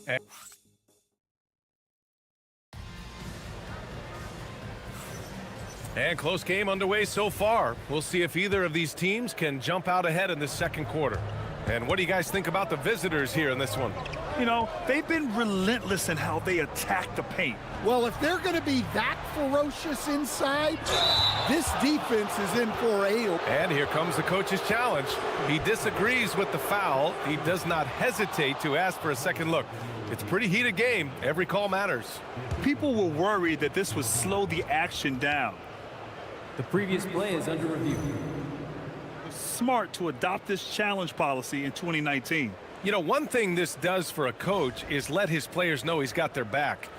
And close game underway so far. We'll see if either of these teams can jump out ahead in the second quarter. And what do you guys think about the visitors here in this one? You know, they've been relentless in how they attack the paint. Well, if they're going to be that ferocious inside, this defense is in for a... And here comes the coach's challenge. He disagrees with the foul. He does not hesitate to ask for a second look. It's a pretty heated game. Every call matters. People were worried that this would slow the action down. The previous play is under review. Smart to adopt this challenge policy in 2019. You know, one thing this does for a coach is let his players know he's got their back.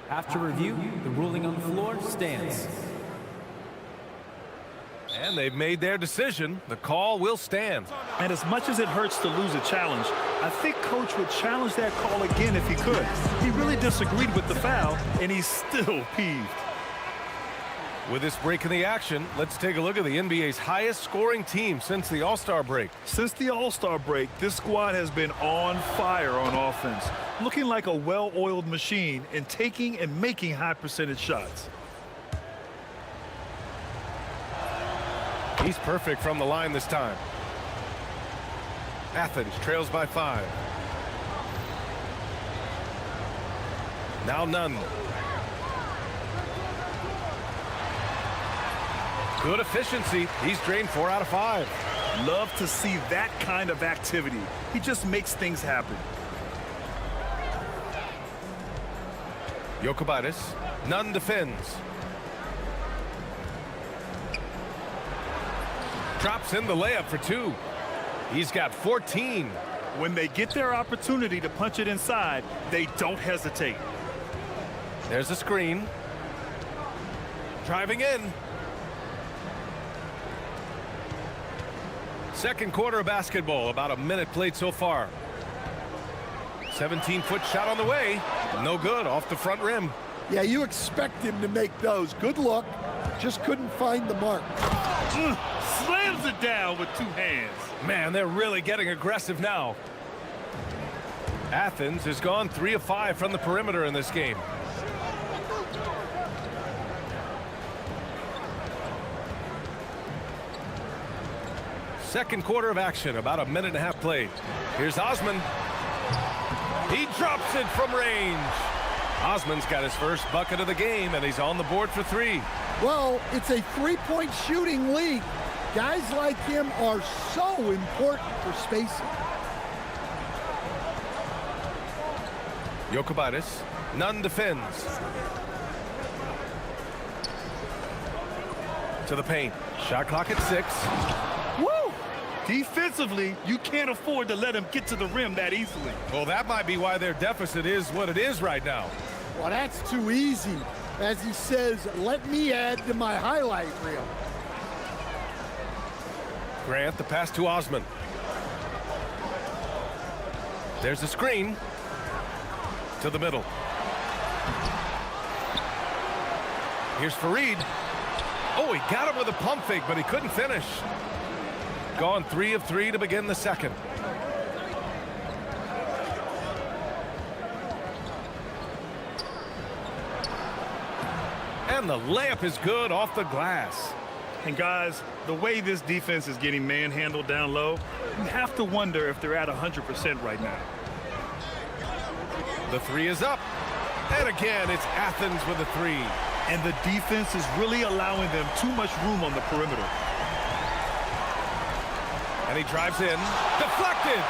After review, the ruling on the floor stands. And they've made their decision. The call will stand. And as much as it hurts to lose a challenge, I think Coach would challenge that call again if he could. He really disagreed with the foul, and he's still peeved. With this break in the action, let's take a look at the NBA's highest scoring team since the All-Star break. Since the All-Star break, this squad has been on fire on offense, looking like a well-oiled machine and taking and making high percentage shots. He's perfect from the line this time. Athens trails by 5. Now none. Good efficiency. He's drained 4 out of 5. Love to see that kind of activity. He just makes things happen. Jokubaitis, none defends. Drops in the layup for 2. He's got 14. When they get their opportunity to punch it inside, they don't hesitate. There's a screen. Driving in. Second quarter of basketball, about a minute played so far. 17-foot shot on the way. No good, off the front rim. Yeah, you expect him to make those. Good luck. Just couldn't find the mark. Slams it down with 2 hands. Man, they're really getting aggressive now. Athens has gone 3 of 5 from the perimeter in this game. Second quarter of action, about a minute and a half played. Here's Osman. He drops it from range. Osman's got his first bucket of the game, and he's on the board for 3. Well, it's a three-point shooting league. Guys like him are so important for spacing. Jokubaitis, none defends. To the paint. Shot clock at 6. Woo! Defensively, you can't afford to let him get to the rim that easily. Well, that might be why their deficit is what it is right now. Well, that's too easy. As he says, let me add to my highlight reel. Grant, the pass to Osman. There's a screen to the middle. Here's Fareed. Oh, he got him with a pump fake, but he couldn't finish. Gone 3 of 3 to begin the second. And the layup is good off the glass. And guys, the way this defense is getting manhandled down low, you have to wonder if they're at 100% right now. The three is up. And again, it's Athens with a three. And the defense is really allowing them too much room on the perimeter. And he drives in. Deflected.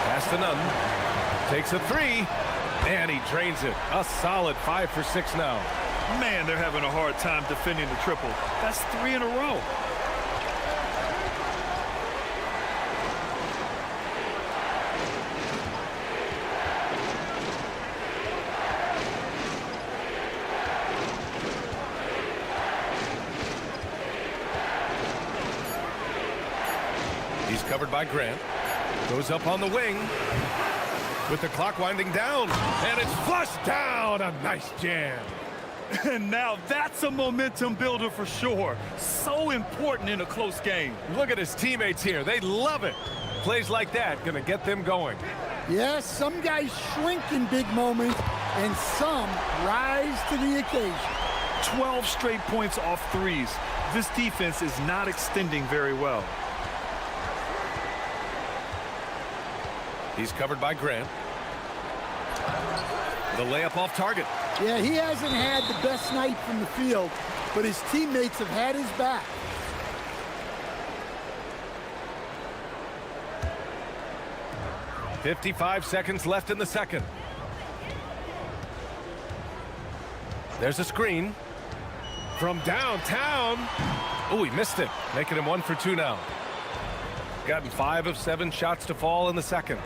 Pass to Nunn. Takes a three. And he drains it. A solid 5 for 6 now. Man, they're having a hard time defending the triple. That's 3 in a row. He's covered by Grant. Goes up on the wing. With the clock winding down. And it's flushed down. A nice jam. And now that's a momentum builder for sure. So important in a close game. Look at his teammates here. They love it. Plays like that going to get them going. Yes, some guys shrink in big moments, and some rise to the occasion. 12 straight points off threes. This defense is not extending very well. He's covered by Grant. The layup off target. Yeah, he hasn't had the best night from the field, but his teammates have had his back. .55 seconds left in the second. There's a screen from downtown. Oh, he missed it, making him 1 for 2 now. Gotten 5 of 7 shots to fall in the second.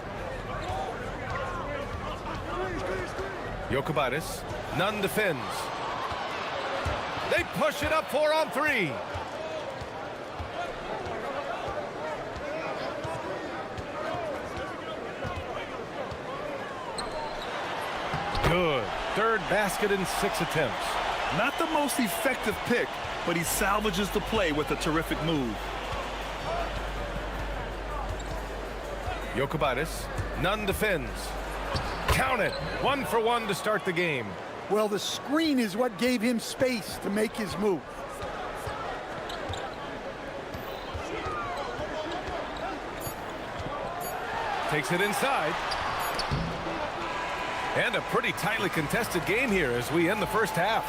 Jokubaitis, Nunn defends. They push it up 4 on 3. Good. Third basket in 6 attempts. Not the most effective pick, but he salvages the play with a terrific move. Jokubaitis, Nunn defends. Count it. 1 for 1 to start the game. Well, the screen is what gave him space to make his move. Takes it inside. And a pretty tightly contested game here as we end the first half.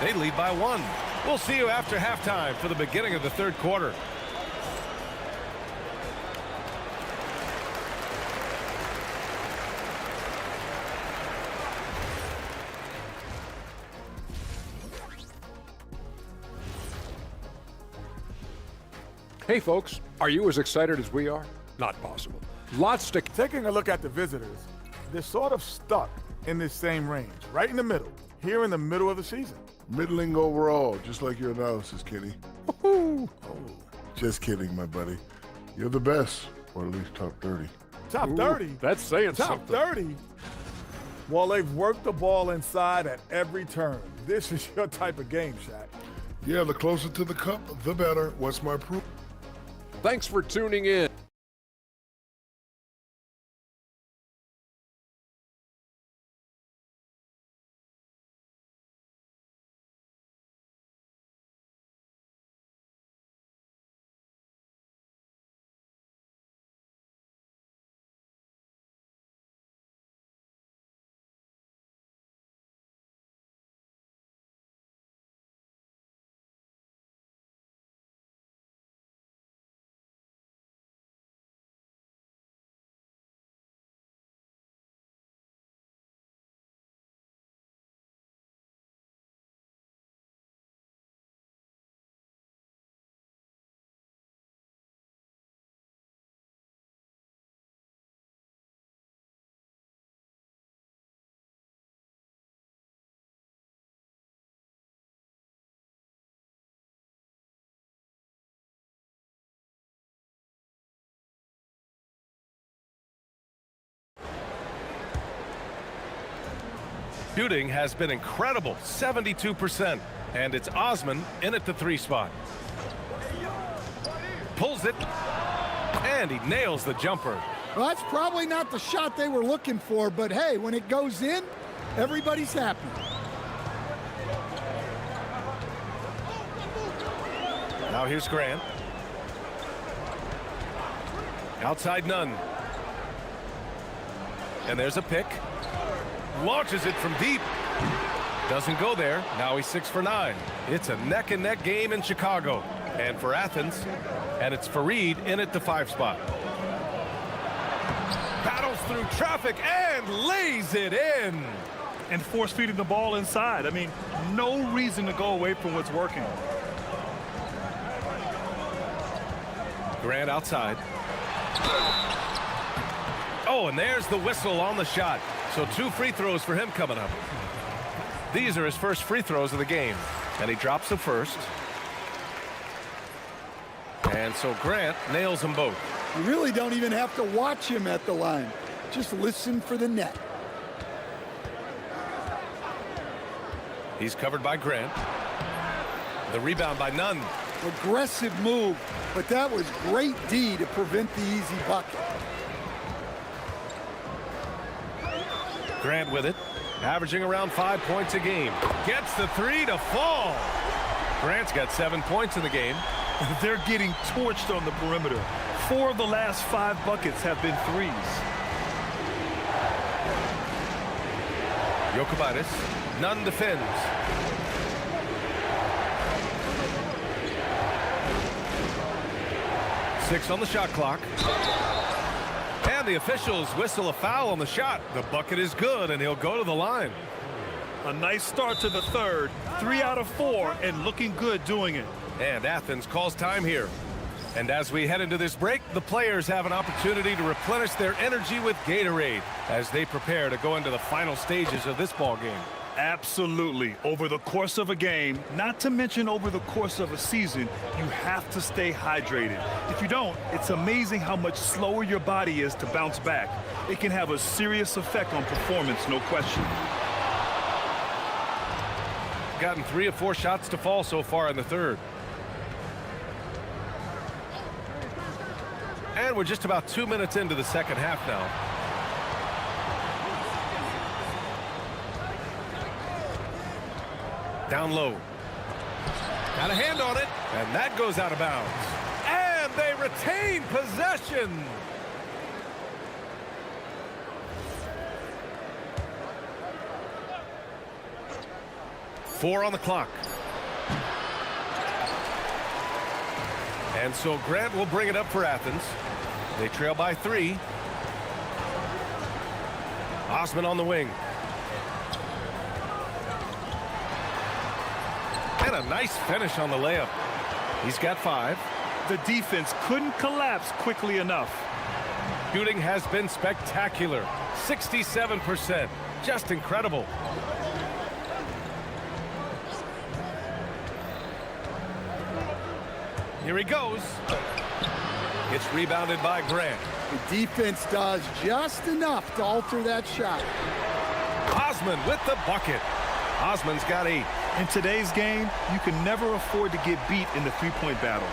They lead by 1. We'll see you after halftime for the beginning of the third quarter. Hey folks, are you as excited as we are? Not possible. Lots to... Taking a look at the visitors, they're sort of stuck in this same range, right in the middle, here in the middle of the season. Middling overall, just like your analysis, Kenny. Oh, just kidding, my buddy. You're the best, or at least top 30. Top 30? That's saying top something. Top 30? Well, they've worked the ball inside at every turn. This is your type of game, Shaq. Yeah, the closer to the cup, the better. What's my proof? Thanks for tuning in. Shooting has been incredible, 72%. And it's Osman in at the 3 spot. Pulls it, and he nails the jumper. Well, that's probably not the shot they were looking for, but hey, when it goes in, everybody's happy. Now here's Grant. Outside Nunn. And there's a pick. Launches it from deep. Doesn't go there. Now he's 6 for 9. It's a neck-and-neck game in Chicago. And for Athens, and it's Fareed in at the 5 spot. Battles through traffic and lays it in. And force feeding the ball inside. I mean, no reason to go away from what's working. Grant outside. Oh, and there's the whistle on the shot. So 2 free throws for him coming up. These are his first free throws of the game. And he drops the first. And so Grant nails them both. You really don't even have to watch him at the line. Just listen for the net. He's covered by Grant. The rebound by Nunn. Aggressive move, but that was great D to prevent the easy bucket. Grant with it, averaging around 5 points a game. Gets the 3 to fall. Grant's got 7 points in the game. They're getting torched on the perimeter. 4 of the last 5 buckets have been threes. Jokic, Nunn defends. Six on the shot clock. And the officials whistle a foul on the shot. The bucket is good, and he'll go to the line. A nice start to the third. 3 out of 4, and looking good doing it. And Athens calls time here. And as we head into this break, the players have an opportunity to replenish their energy with Gatorade as they prepare to go into the final stages of this ball game. Absolutely. Over the course of a game, not to mention over the course of a season, you have to stay hydrated. If you don't, it's amazing how much slower your body is to bounce back. It can have a serious effect on performance, no question. Gotten 3 of 4 shots to fall so far in the third. And we're just about 2 minutes into the second half now. Down low. Got a hand on it, and that goes out of bounds. And they retain possession. Four on the clock. And so Grant will bring it up for Athens. They trail by 3. Osman on the wing. And a nice finish on the layup. He's got 5. The defense couldn't collapse quickly enough. Shooting has been spectacular. 67%. Just incredible. Here he goes. It's rebounded by Grant. The defense does just enough to alter that shot. Osman with the bucket. Osman's got 8. In today's game, you can never afford to get beat in the three-point battle.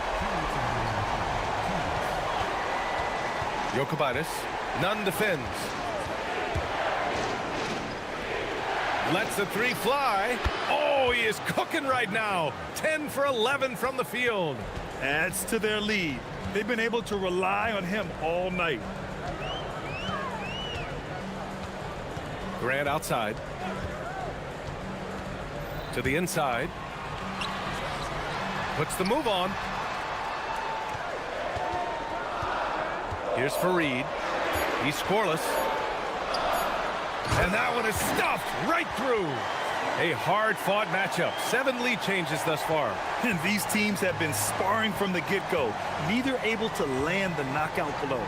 Jokic, Nunn defends. Lets the 3 fly. Oh, he is cooking right now. 10 for 11 from the field. Adds to their lead. They've been able to rely on him all night. Grant outside. To the inside. Puts the move on. Here's Fareed. He's scoreless. And that one is stuffed right through. A hard-fought matchup. 7 lead changes thus far. And these teams have been sparring from the get-go. Neither able to land the knockout blow.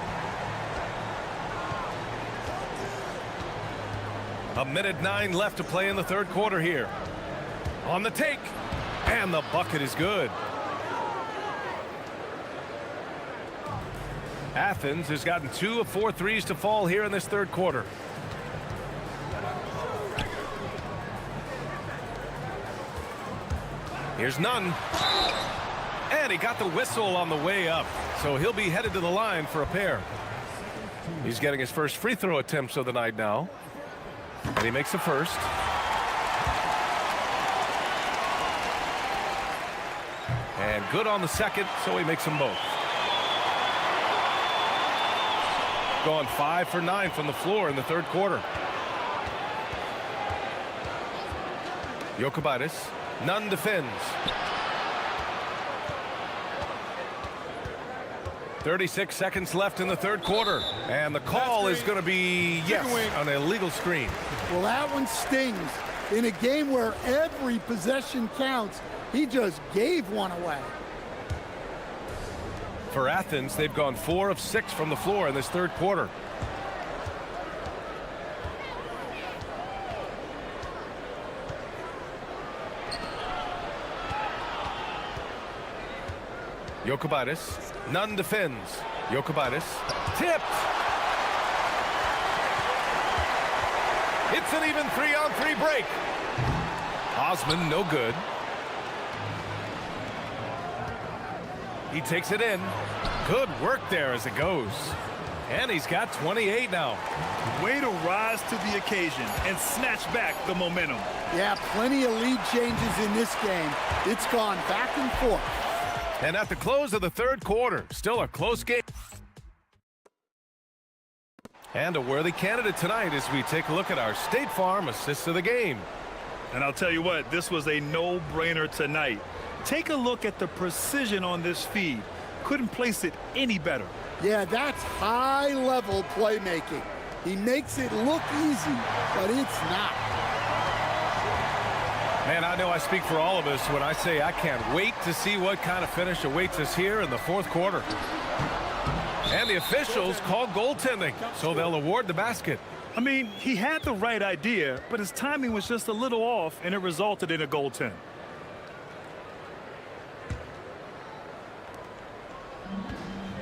A minute 9 left to play in the third quarter here. On the take. And the bucket is good. Athens has gotten 2 of 4 threes to fall here in this third quarter. Here's none. And he got the whistle on the way up. So he'll be headed to the line for a pair. He's getting his first free throw attempts of the night now. And he makes the first. And good on the second, so he makes them both. Gone 5 for 9 from the floor in the third quarter. Jokubaitis, none defends. 36 seconds left in the third quarter. And the call is going to be, yes, an illegal screen. Well, that one stings. In a game where every possession counts, he just gave one away. For Athens, they've gone 4 of 6 from the floor in this third quarter. Jokubaitis, none defends. Jokubaitis, tipped. It's an even 3-on-3 break. Osman, no good. He takes it in. Good work there as it goes. And he's got 28 now. Way to rise to the occasion and snatch back the momentum. Yeah, plenty of lead changes in this game. It's gone back and forth. And at the close of the third quarter, still a close game. And a worthy candidate tonight as we take a look at our State Farm assists of the game. And I'll tell you what, this was a no-brainer tonight. Take a look at the precision on this feed. Couldn't place it any better. Yeah, that's high-level playmaking. He makes it look easy, but it's not. Man, I know I speak for all of us when I say I can't wait to see what kind of finish awaits us here in the fourth quarter. And the officials call goaltending, so they'll award the basket. I mean, he had the right idea, but his timing was just a little off, and it resulted in a goaltend.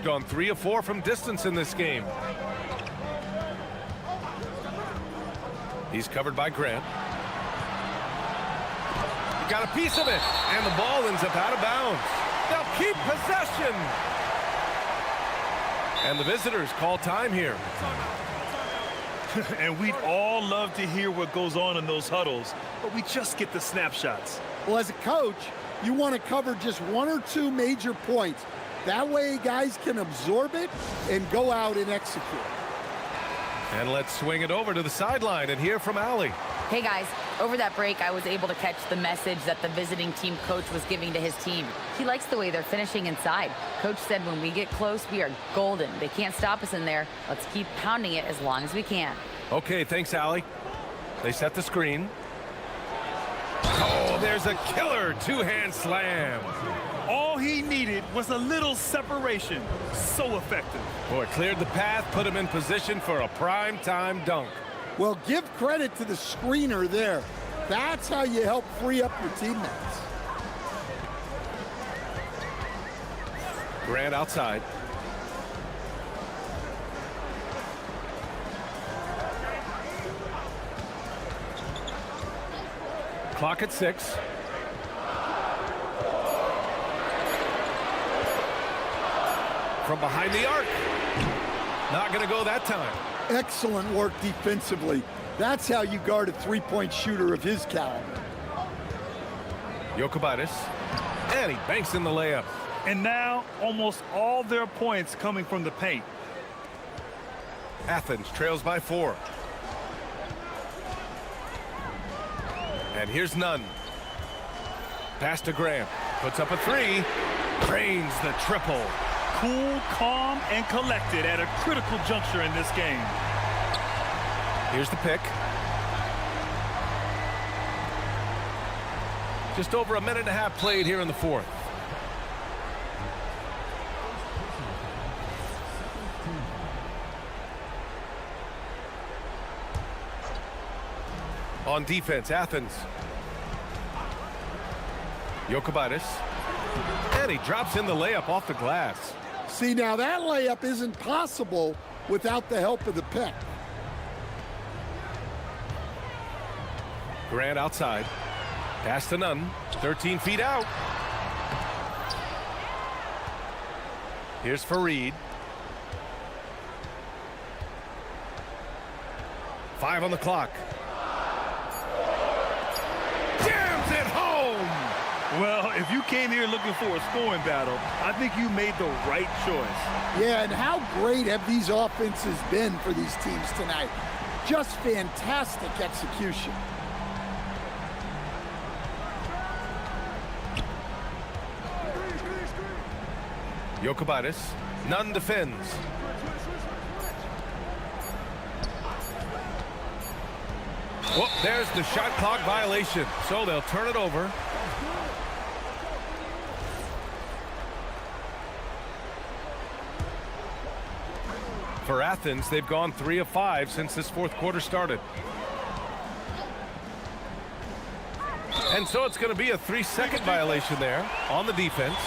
Gone 3 of 4 from distance in this game. He's covered by Grant. He got a piece of it, and the ball ends up out of bounds. They'll keep possession. And the visitors call time here. And we'd all love to hear what goes on in those huddles, but we just get the snapshots. Well, as a coach, you want to cover just 1 or 2 major points. That way guys can absorb it and go out and execute. And let's swing it over to the sideline and hear from Allie. Hey guys, over that break, I was able to catch the message that the visiting team coach was giving to his team. He likes the way they're finishing inside. Coach said when we get close, we are golden. They can't stop us in there. Let's keep pounding it as long as we can. Okay, thanks, Allie. They set the screen. Oh, there's a killer 2-hand slam. All he needed was a little separation. So effective. Boy, cleared the path, put him in position for a prime-time dunk. Well, give credit to the screener there. That's how you help free up your teammates. Grant outside. Clock at 6. From behind the arc. Not going to go that time. Excellent work defensively. That's how you guard a three-point shooter of his caliber. Jokubaitis. And he banks in the layup. And now, almost all their points coming from the paint. Athens trails by 4. And here's none. Pass to Graham. Puts up a 3. Drains the triple. Cool, calm, and collected at a critical juncture in this game. Here's the pick. Just over a minute and a half played here in the fourth. On defense, Athens. Jokubaitis. And he drops in the layup off the glass. See, now that layup isn't possible without the help of the pick. Grant outside. Pass to none. 13 feet out. Here's Fareed. 5 on the clock. Jams it home! Well, if you came here looking for a scoring battle, I think you made the right choice. Yeah, and how great have these offenses been for these teams tonight? Just fantastic execution. Jokubaitis. None defends. Whoop, there's the shot clock violation. So they'll turn it over. For Athens, they've gone 3 of 5 since this fourth quarter started. And so it's going to be a 3-second violation there on the defense.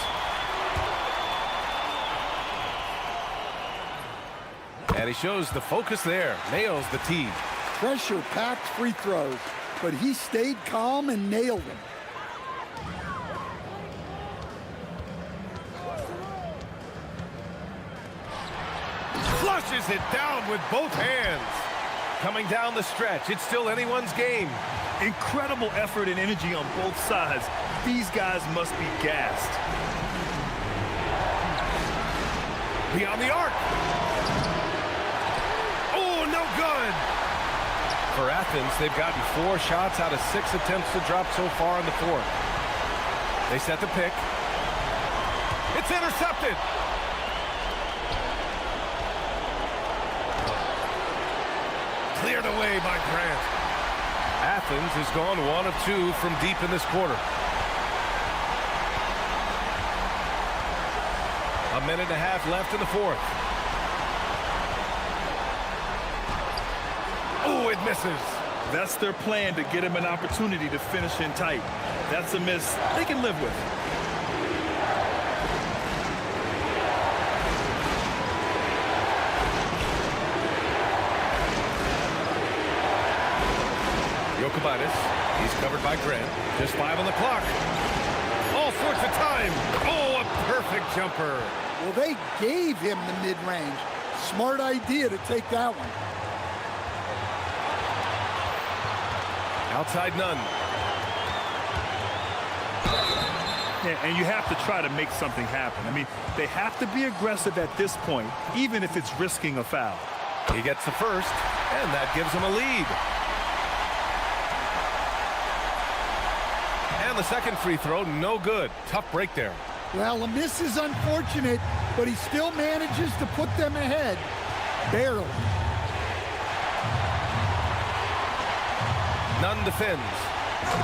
And he shows the focus there. Nails the tee. Pressure-packed free throws, but he stayed calm and nailed them. Flushes it down with both hands. Coming down the stretch, it's still anyone's game. Incredible effort and energy on both sides. These guys must be gassed. Beyond the arc. Oh, no good. For Athens, they've gotten 4 shots out of 6 attempts to drop so far in the fourth. They set the pick. It's intercepted. Cleared away by Grant. Athens has gone 1 of 2 from deep in this quarter. A minute and a half left in the fourth. Oh, it misses. That's their plan, to get him an opportunity to finish in tight. That's a miss they can live with. Jokubaitis, he's covered by Grant. Just 5 on the clock. All sorts of time. Oh, a perfect jumper. Well, they gave him the mid-range. Smart idea to take that one. Outside none. Yeah, and you have to try to make something happen. I mean, they have to be aggressive at this point, even if it's risking a foul. He gets the first, and that gives him a lead. And the second free throw, no good. Tough break there. Well, a miss is unfortunate, but he still manages to put them ahead. Barely. None defends.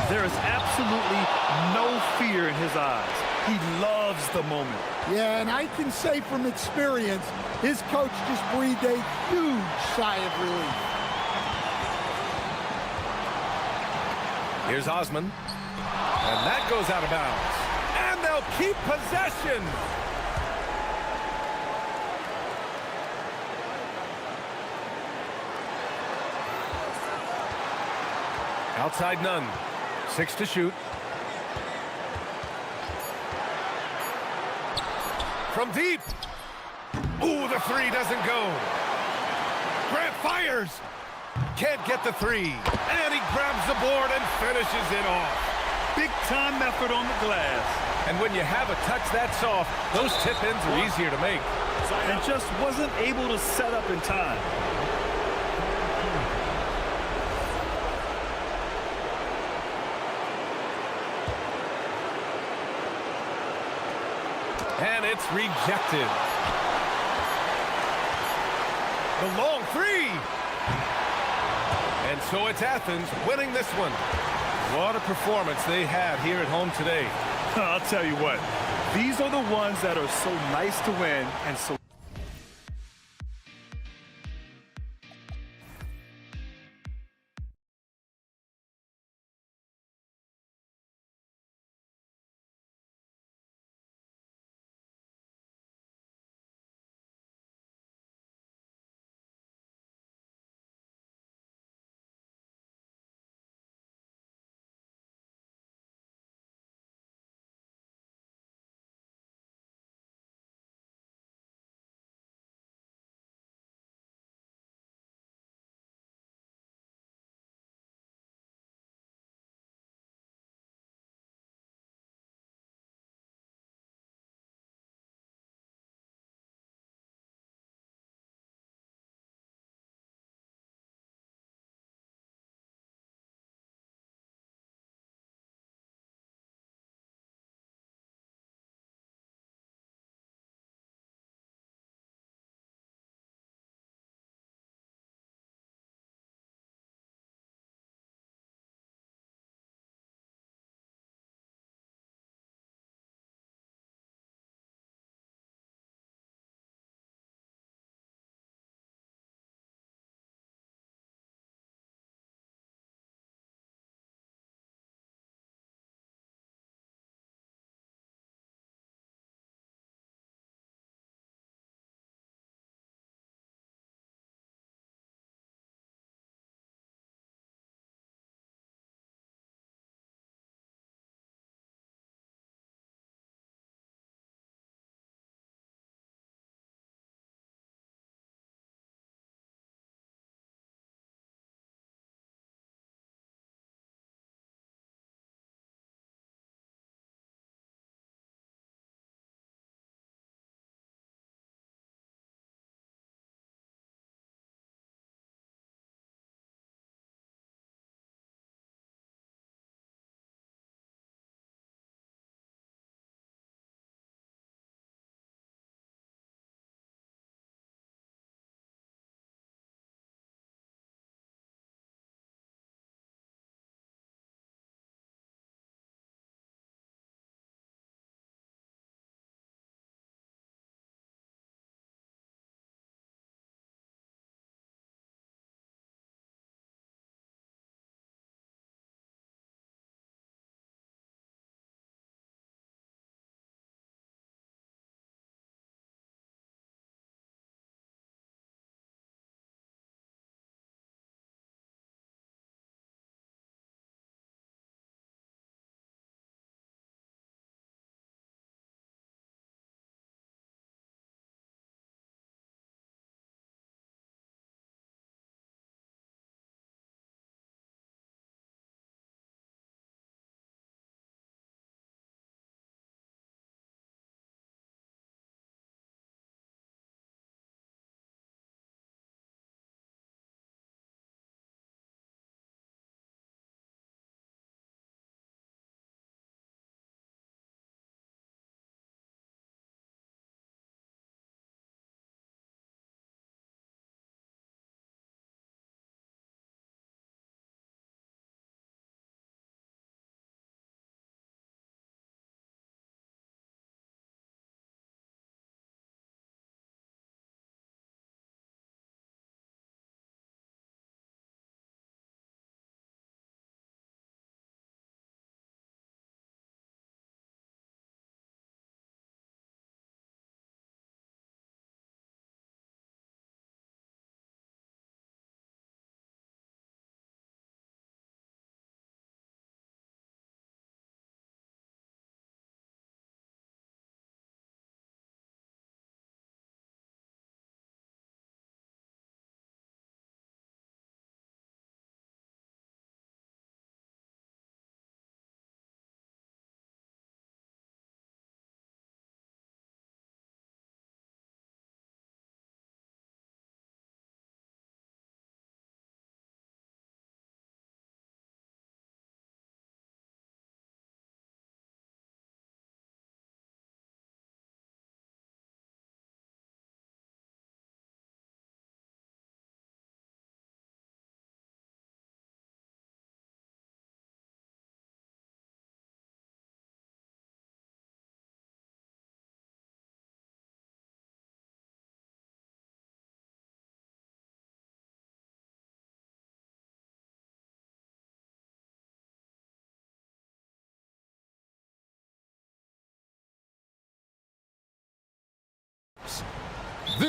There is absolutely no fear in his eyes. He loves the moment. Yeah, and I can say from experience, his coach just breathed a huge sigh of relief. Here's Osman. And that goes out of bounds. And they'll keep possession. Outside none. 6 to shoot. From deep. Ooh, the 3 doesn't go. Grant fires. Can't get the 3. And he grabs the board and finishes it off. Big time effort on the glass. And when you have a touch that soft, those tip-ins are easier to make. And just wasn't able to set up in time. And it's rejected. The long 3. And so it's Athens winning this one. What a performance they had here at home today. I'll tell you what, these are the ones that are so nice to win and so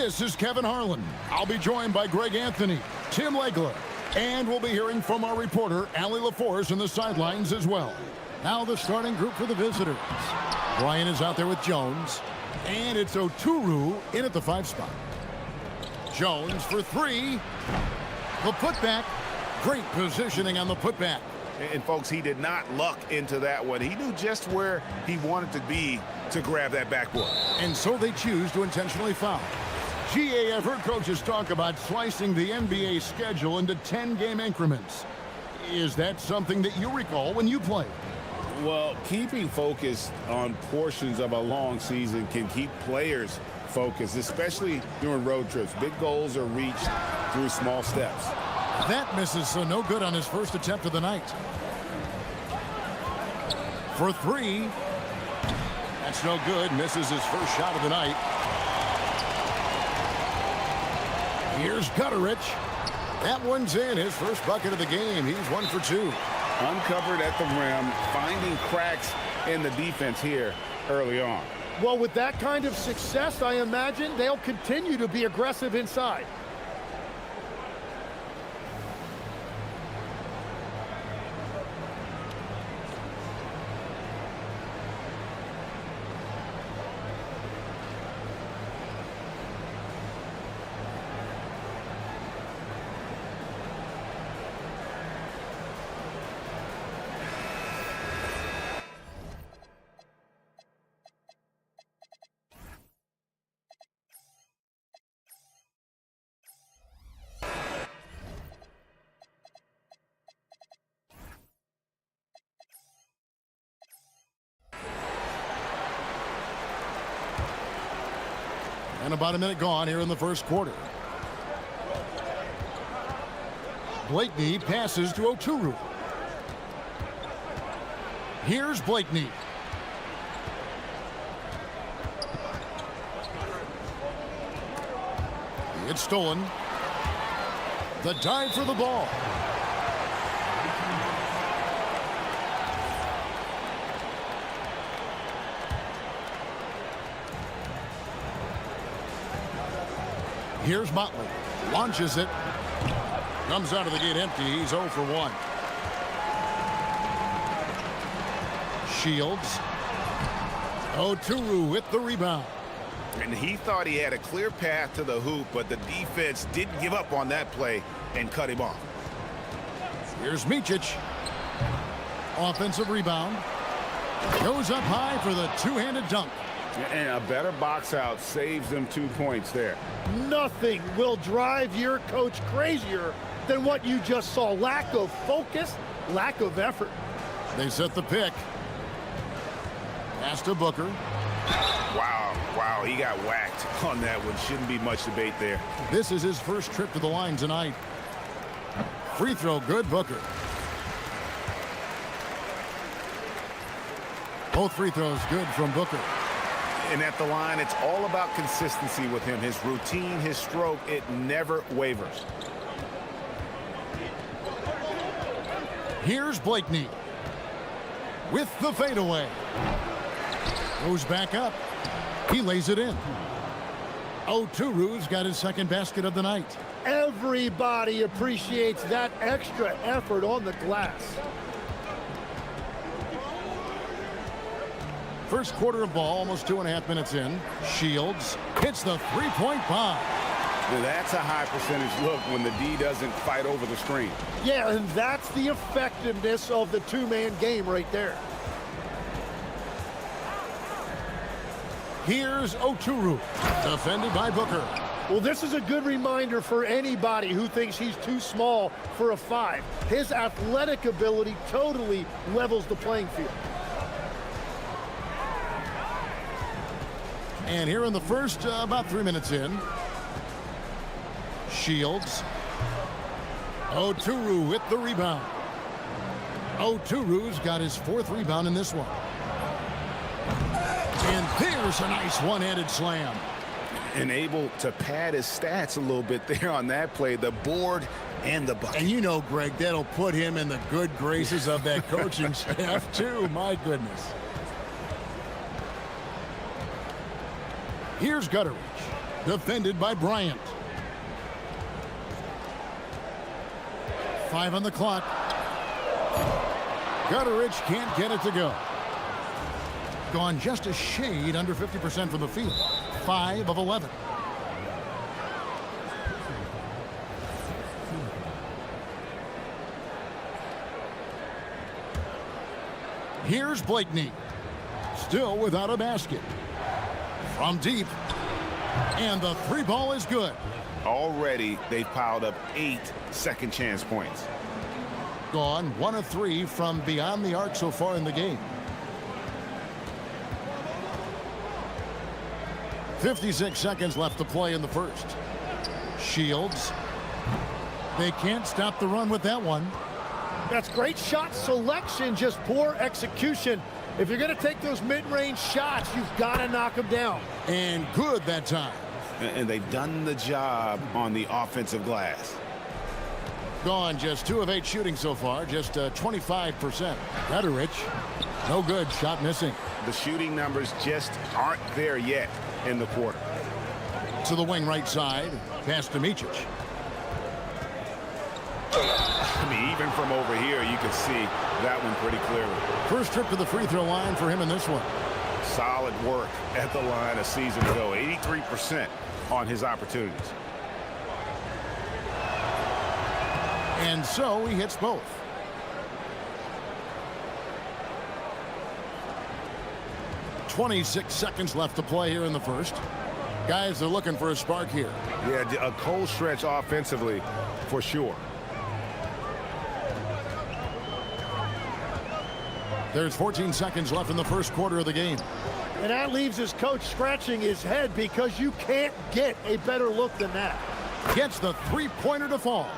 This is Kevin Harlan. I'll be joined by Greg Anthony, Tim Legler, and we'll be hearing from our reporter, Allie LaForce, in the sidelines as well. Now the starting group for the visitors. Brian is out there with Jones, and it's Oturu in at the 5 spot. Jones for 3. The putback. Great positioning on the putback. And folks, he did not luck into that one. He knew just where he wanted to be to grab that backboard. And so they choose to intentionally foul. GA, I've heard coaches talk about slicing the NBA schedule into 10-game increments. Is that something that you recall when you played? Well, keeping focused on portions of a long season can keep players focused, especially during road trips. Big goals are reached through small steps. That misses, so no good on his first attempt of the night. For 3. That's no good. Misses his first shot of the night. Here's Gutterich. That one's in. His first bucket of the game. He's 1 for 2. Uncovered at the rim, finding cracks in the defense here early on. Well, with that kind of success, I imagine they'll continue to be aggressive inside. And about a minute gone here in the first quarter. Blakeney passes to Oturu. Here's Blakeney. It's stolen. The dive for the ball. Here's Motley. Launches it. Comes out of the gate empty. He's 0 for 1. Shields. Oturu with the rebound. And he thought he had a clear path to the hoop, but the defense didn't give up on that play and cut him off. Here's Micic. Offensive rebound. Goes up high for the two-handed dunk. And a better box out saves them 2 points there. Nothing will drive your coach crazier than what you just saw. Lack of focus, lack of effort. They set the pick. Pass to Booker. Wow, he got whacked on that one. Shouldn't be much debate there. This is his first trip to the line tonight. Free throw good, Booker. Both free throws good from Booker. And at the line, it's all about consistency with him. His routine, his stroke, it never wavers. Here's Blakeney with the fadeaway. Goes back up. He lays it in. Oturu's got his second basket of the night. Everybody appreciates that extra effort on the glass. First quarter of ball, almost 2.5 minutes in. Shields hits the three-point bomb. Now that's a high percentage look when the D doesn't fight over the screen. Yeah, and that's the effectiveness of the two-man game right there. Here's Oturu, defended by Booker. Well, this is a good reminder for anybody who thinks he's too small for a 5. His athletic ability totally levels the playing field. And here in the first, about 3 minutes in, Shields. Oturu with the rebound. Oturu's got his 4th rebound in this one. And there's a nice one-handed slam. And able to pad his stats a little bit there on that play, the board and the bucket. And you know, Greg, that'll put him in the good graces of that coaching staff, too. My goodness. Here's Gutterich. Defended by Bryant. 5 on the clock. Gutteridge can't get it to go. Gone just a shade under 50% from the field. 5 of 11. Here's Blakeney. Still without a basket. From deep. And the three ball is good. Already, they've piled up 8 second chance points. Gone 1 of 3 from beyond the arc so far in the game. 56 seconds left to play in the first. Shields. They can't stop the run with that one. That's great shot selection, just poor execution. If you're going to take those mid-range shots, you've got to knock them down. And good that time. And they've done the job on the offensive glass. Gone just 2 of 8 shooting so far, just 25%. Gutteridge, no good, shot missing. The shooting numbers just aren't there yet in the quarter. To the wing right side, pass to Micic. I mean, even from over here, you can see that one pretty clearly. First trip to the free throw line for him in this one. Solid work at the line a season ago. 83% on his opportunities. And so he hits both. .26 seconds left to play here in the first. Guys are looking for a spark here. Yeah, a cold stretch offensively for sure. There's 14 seconds left in the first quarter of the game. And that leaves his coach scratching his head because you can't get a better look than that. Gets the three-pointer to fall.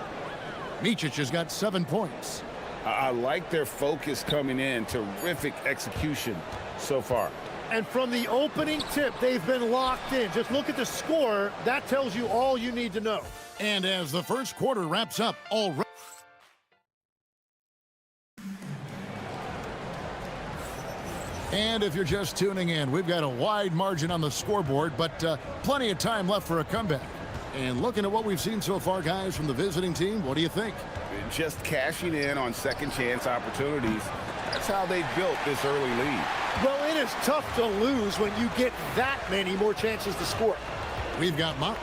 Micic has got 7 points. I like their focus coming in. Terrific execution so far. And from the opening tip, they've been locked in. Just look at the score. That tells you all you need to know. And as the first quarter wraps up already. And if you're just tuning in, we've got a wide margin on the scoreboard, but plenty of time left for a comeback. And looking at what we've seen so far, guys, from the visiting team, what do you think? Just cashing in on second chance opportunities. That's how they built this early lead. Well, it is tough to lose when you get that many more chances to score. We've got Mott,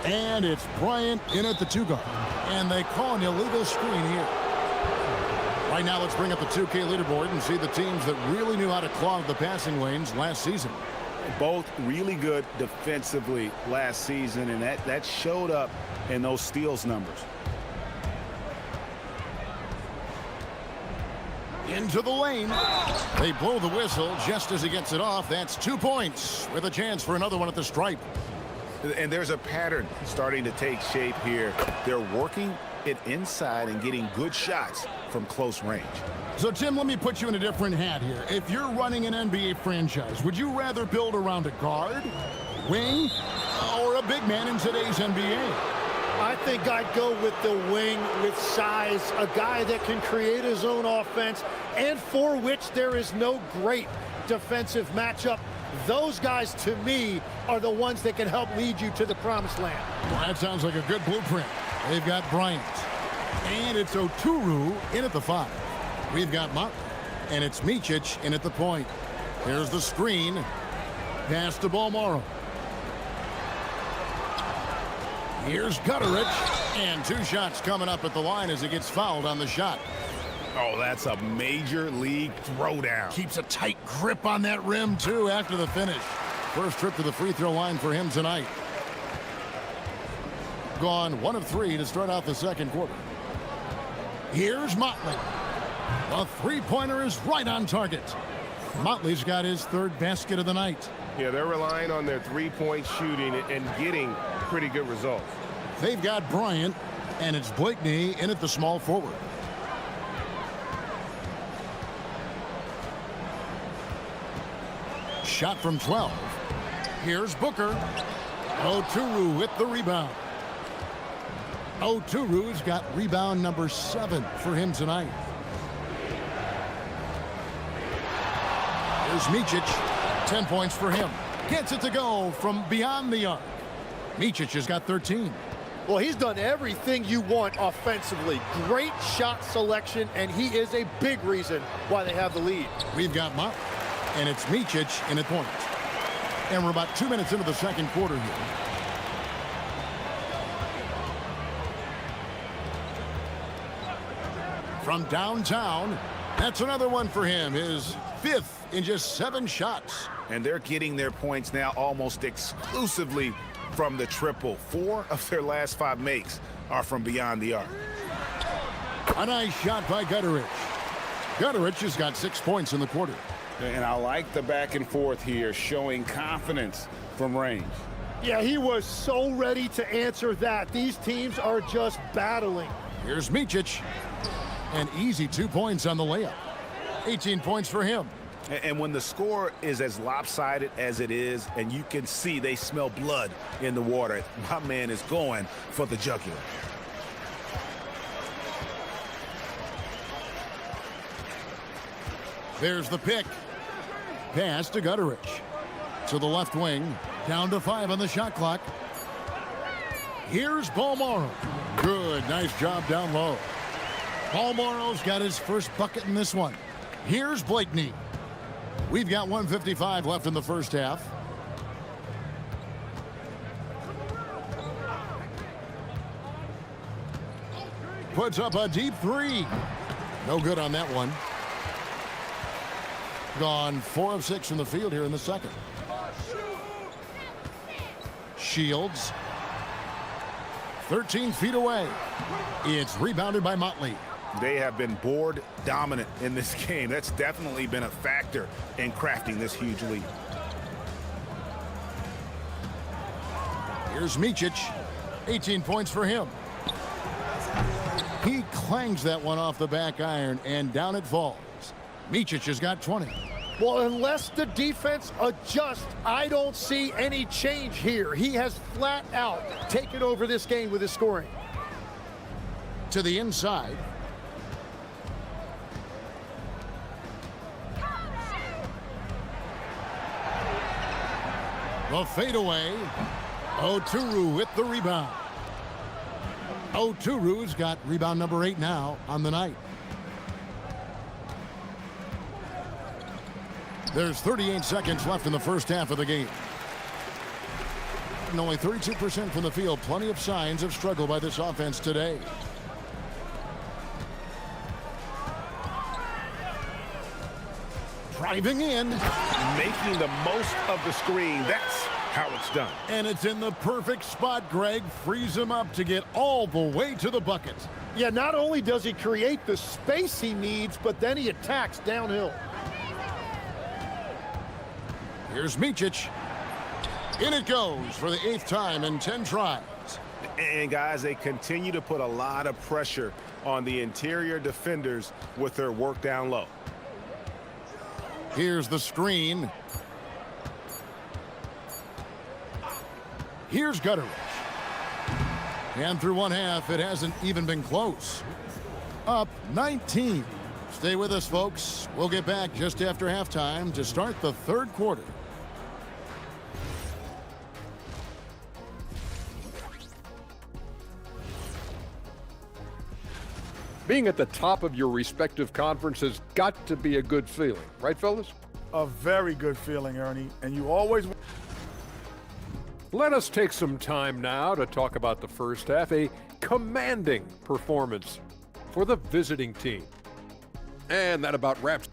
and it's Bryant in at the 2 guard. And they call an illegal screen here. Right now, let's bring up the 2K leaderboard and see the teams that really knew how to clog the passing lanes last season. Both really good defensively last season, and that showed up in those steals numbers. Into the lane. They blow the whistle just as he gets it off. That's 2 points with a chance for another one at the stripe. And there's a pattern starting to take shape here. They're working it inside and getting good shots from close range. So, Tim, let me put you in a different hat here. If you're running an NBA franchise, would you rather build around a guard, wing, or a big man in today's NBA? I think I'd go with the wing with size, a guy that can create his own offense and for which there is no great defensive matchup. Those guys, to me, are the ones that can help lead you to the promised land. Well, that sounds like a good blueprint. They've got Bryant. And it's Oturu in at the 5. We've got Mott. And it's Micic in at the point. Here's the screen. Pass to Balmoro. Here's Gutteridge. And 2 shots coming up at the line as he gets fouled on the shot. Oh, that's a major league throwdown. Keeps a tight grip on that rim, too, after the finish. First trip to the free throw line for him tonight. Gone 1 of 3 to start out the second quarter. Here's Motley. The three-pointer is right on target. Motley's got his 3rd basket of the night. Yeah, they're relying on their three-point shooting and getting pretty good results. They've got Bryant, and it's Blakeney in at the small forward. Shot from 12. Here's Booker. Oturu with the rebound. Oturu's got rebound number 7 for him tonight. Here's Micic. 10 points for him. Gets it to go from beyond the arc. Micic has got 13. Well, he's done everything you want offensively. Great shot selection, and he is a big reason why they have the lead. We've got Mott, and it's Micic in at point. And we're about 2 minutes into the second quarter here. From downtown, that's another one for him. His 5th in just 7 shots. And they're getting their points now almost exclusively from the triple. 4 of their last 5 makes are from beyond the arc. A nice shot by Gutterich. Gutterich has got 6 points in the quarter. And I like the back and forth here, showing confidence from range. Yeah, he was so ready to answer that. These teams are just battling. Here's Micic. An easy 2 points on the layup. 18 points for him. And when the score is as lopsided as it is, and you can see they smell blood in the water, my man is going for the jugular. There's the pick. Pass to Gutterich. To the left wing. Down to 5 on the shot clock. Here's Balmoro. Good. Nice job down low. Balmoro's got his first bucket in this one. Here's Blakeney. We've got 1:55 left in the first half. Puts up a deep 3. No good on that one. Gone 4 of 6 from the field here in the second. Shields. 13 feet away. It's rebounded by Motley. They have been board dominant in this game. That's definitely been a factor in crafting this huge lead. Here's Micic. 18 points for him. He clangs that one off the back iron, and down it falls. Micic has got 20. Well, unless the defense adjusts, I don't see any change here. He has flat out taken over this game with his scoring. To the inside. The fadeaway. Oturu with the rebound. Oturu's got rebound number 8 now on the night. There's 38 seconds left in the first half of the game. And only 32% from the field. Plenty of signs of struggle by this offense today. Driving in. Making the most of the screen. That's how it's done. And it's in the perfect spot, Greg. Frees him up to get all the way to the bucket. Yeah, not only does he create the space he needs, but then he attacks downhill. Here's Micic. In it goes for the 8th time in 10 tries. And guys, they continue to put a lot of pressure on the interior defenders with their work down low. Here's the screen. Here's Gutterich. And through one half, it hasn't even been close. Up 19. Stay with us, folks. We'll get back just after halftime to start the third quarter. Being at the top of your respective conference has got to be a good feeling, right, fellas? A very good feeling, Ernie, and you always... Let us take some time now to talk about the first half, a commanding performance for the visiting team. And that about wraps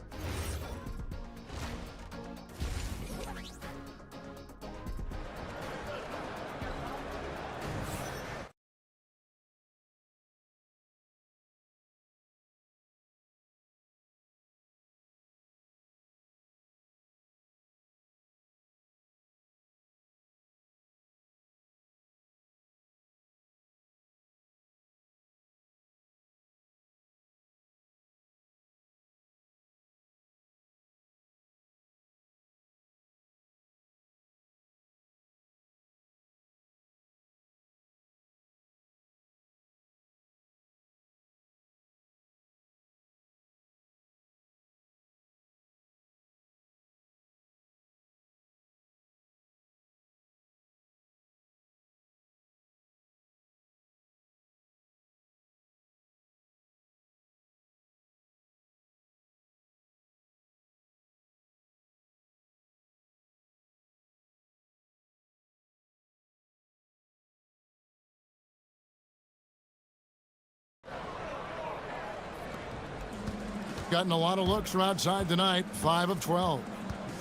gotten a lot of looks from outside tonight, 5 of 12.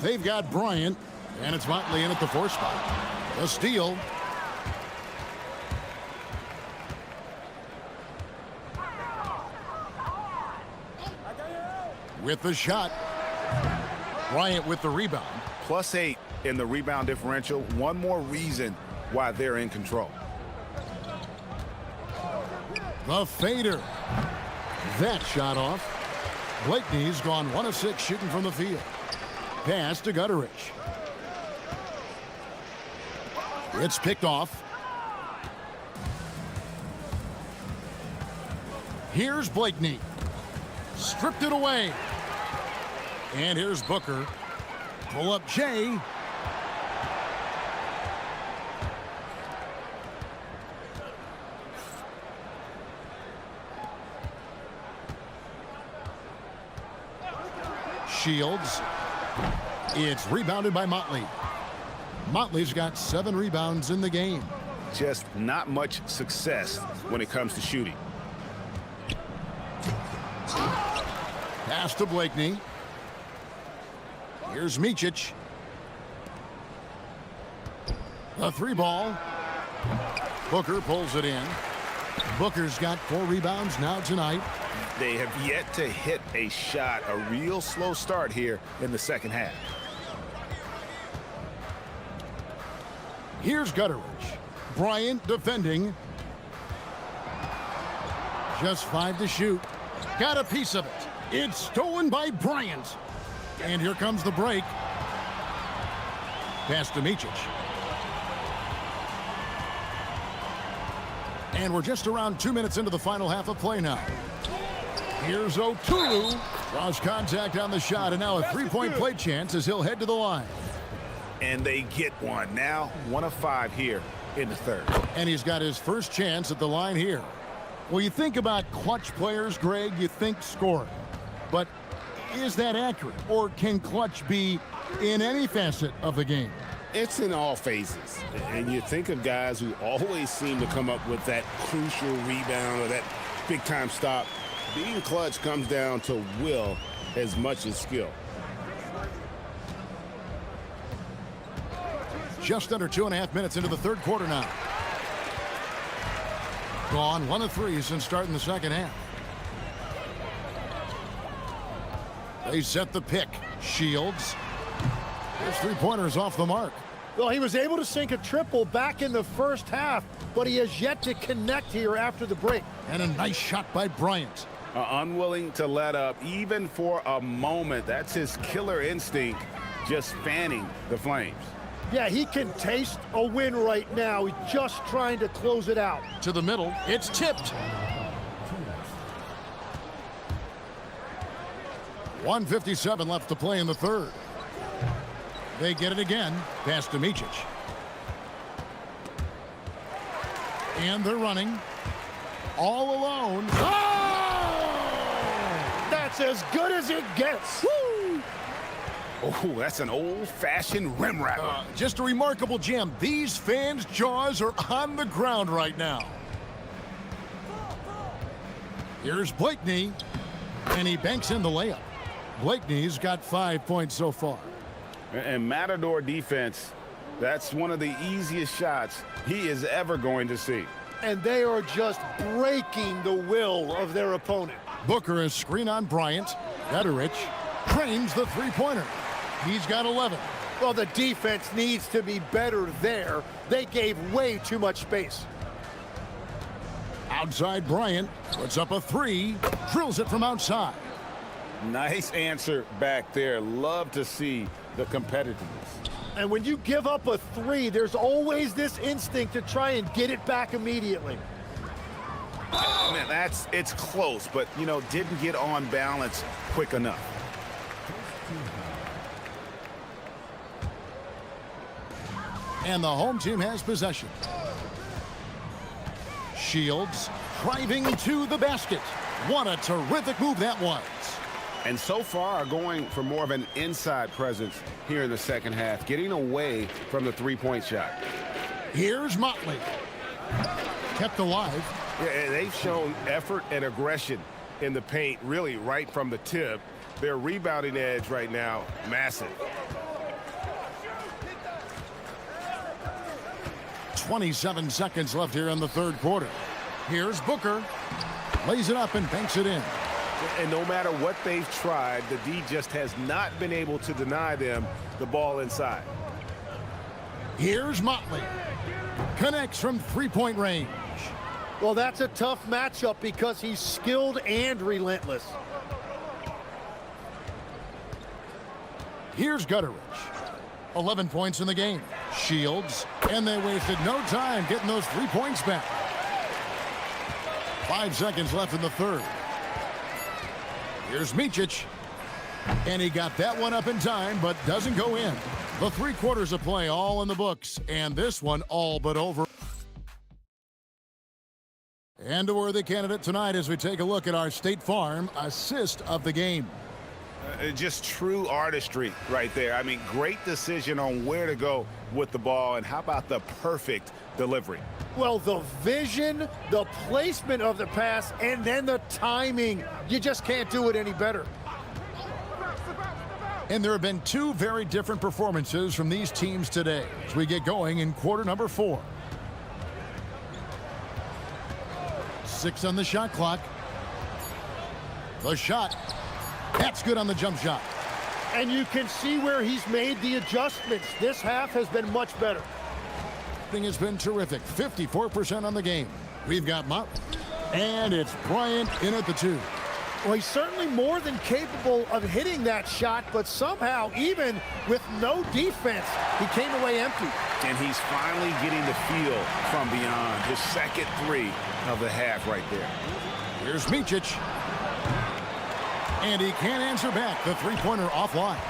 They've got Bryant, and it's Motley in at the 4 spot. A steal. With the shot. Bryant with the rebound. +8 in the rebound differential. One more reason why they're in control. The fader. That shot off. Blakeney's gone 1 of 6 shooting from the field. Pass to Gutteridge. It's picked off. Here's Blakeney. Stripped it away. And here's Booker. Pull up Jay. Shields. It's rebounded by Motley. Motley's got 7 rebounds in the game. Just not much success when it comes to shooting. Pass to Blakeney. Here's Micic. A 3 ball. Booker pulls it in. Booker's got 4 rebounds now tonight. They have yet to hit a shot. A real slow start here in the second half. Here's Gutteridge. Bryant defending. Just 5 to shoot. Got a piece of it. It's stolen by Bryant. And here comes the break. Pass to Micic. And we're just around 2 minutes into the final half of play now. Here's O'Toole. Draws contact on the shot, and now a 3-point play chance as he'll head to the line. And they get one. Now 1 of 5 here in the third. And he's got his first chance at the line here. Well, you think about clutch players, Greg, you think scoring. But is that accurate? Or can clutch be in any facet of the game? It's in all phases. And you think of guys who always seem to come up with that crucial rebound or that big-time stop. Being clutch comes down to will as much as skill. Just under 2.5 minutes into the third quarter now. Gone 1 of 3 since starting the second half. They set the pick. Shields. His 3-pointer's off the mark. Well, he was able to sink a triple back in the first half, but he has yet to connect here after the break. And a nice shot by Bryant. Unwilling to let up even for a moment. That's his killer instinct, just fanning the flames. Yeah, he can taste a win right now. He's just trying to close it out. To the middle. It's tipped. 1:57 left to play in the third. They get it again. Pass to Micic. And they're running. All alone. Oh! That's as good as it gets. Woo! Oh, that's an old-fashioned rim rattler. Just a remarkable jam. These fans' jaws are on the ground right now. Here's Blakeney, and he banks in the layup. Blakeney's got 5 points so far. And Matador defense, that's one of the easiest shots he is ever going to see. And they are just breaking the will of their opponent. Booker is screen on Bryant. Gutteridge trains the 3-pointer. He's got 11. Well, the defense needs to be better there. They gave way too much space. Outside Bryant puts up a 3, drills it from outside. Nice answer back there. Love to see the competitiveness. And when you give up a 3, there's always this instinct to try and get it back immediately. Man, it's close, but, you know, didn't get on balance quick enough. And the home team has possession. Shields driving to the basket. What a terrific move that was. And so far are going for more of an inside presence here in the second half, getting away from the 3-point shot. Here's Motley. Kept alive. Yeah, they've shown effort and aggression in the paint, really right from the tip. Their rebounding edge right now, massive. 27 seconds left here in the third quarter. Here's Booker. Lays it up and banks it in. And no matter what they've tried, the D just has not been able to deny them the ball inside. Here's Motley. Connects from three-point range. Well, that's a tough matchup because he's skilled and relentless. Here's Gutteridge. 11 points in the game. Shields. And they wasted no time getting those 3 points back. 5 seconds left in the third. Here's Micic. And he got that one up in time, but doesn't go in. The 3 quarters of play all in the books, and this one all but over. And a worthy candidate tonight as we take a look at our State Farm assist of the game. Just true artistry right there. I mean, great decision on where to go with the ball, and how about the perfect delivery? Well, the vision, the placement of the pass, and then the timing. You just can't do it any better. And there have been 2 very different performances from these teams today as we get going in quarter number 4. 6 on the shot clock. The shot. That's good on the jump shot. And you can see where he's made the adjustments. This half has been much better. Thing has been terrific. 54% on the game. We've got Mott. And it's Bryant in at the 2. Well, he's certainly more than capable of hitting that shot, but somehow, even with no defense, he came away empty. And he's finally getting the feel from beyond. His second 3 of the half right there. Here's Micic. And he can't answer back. The three-pointer offline.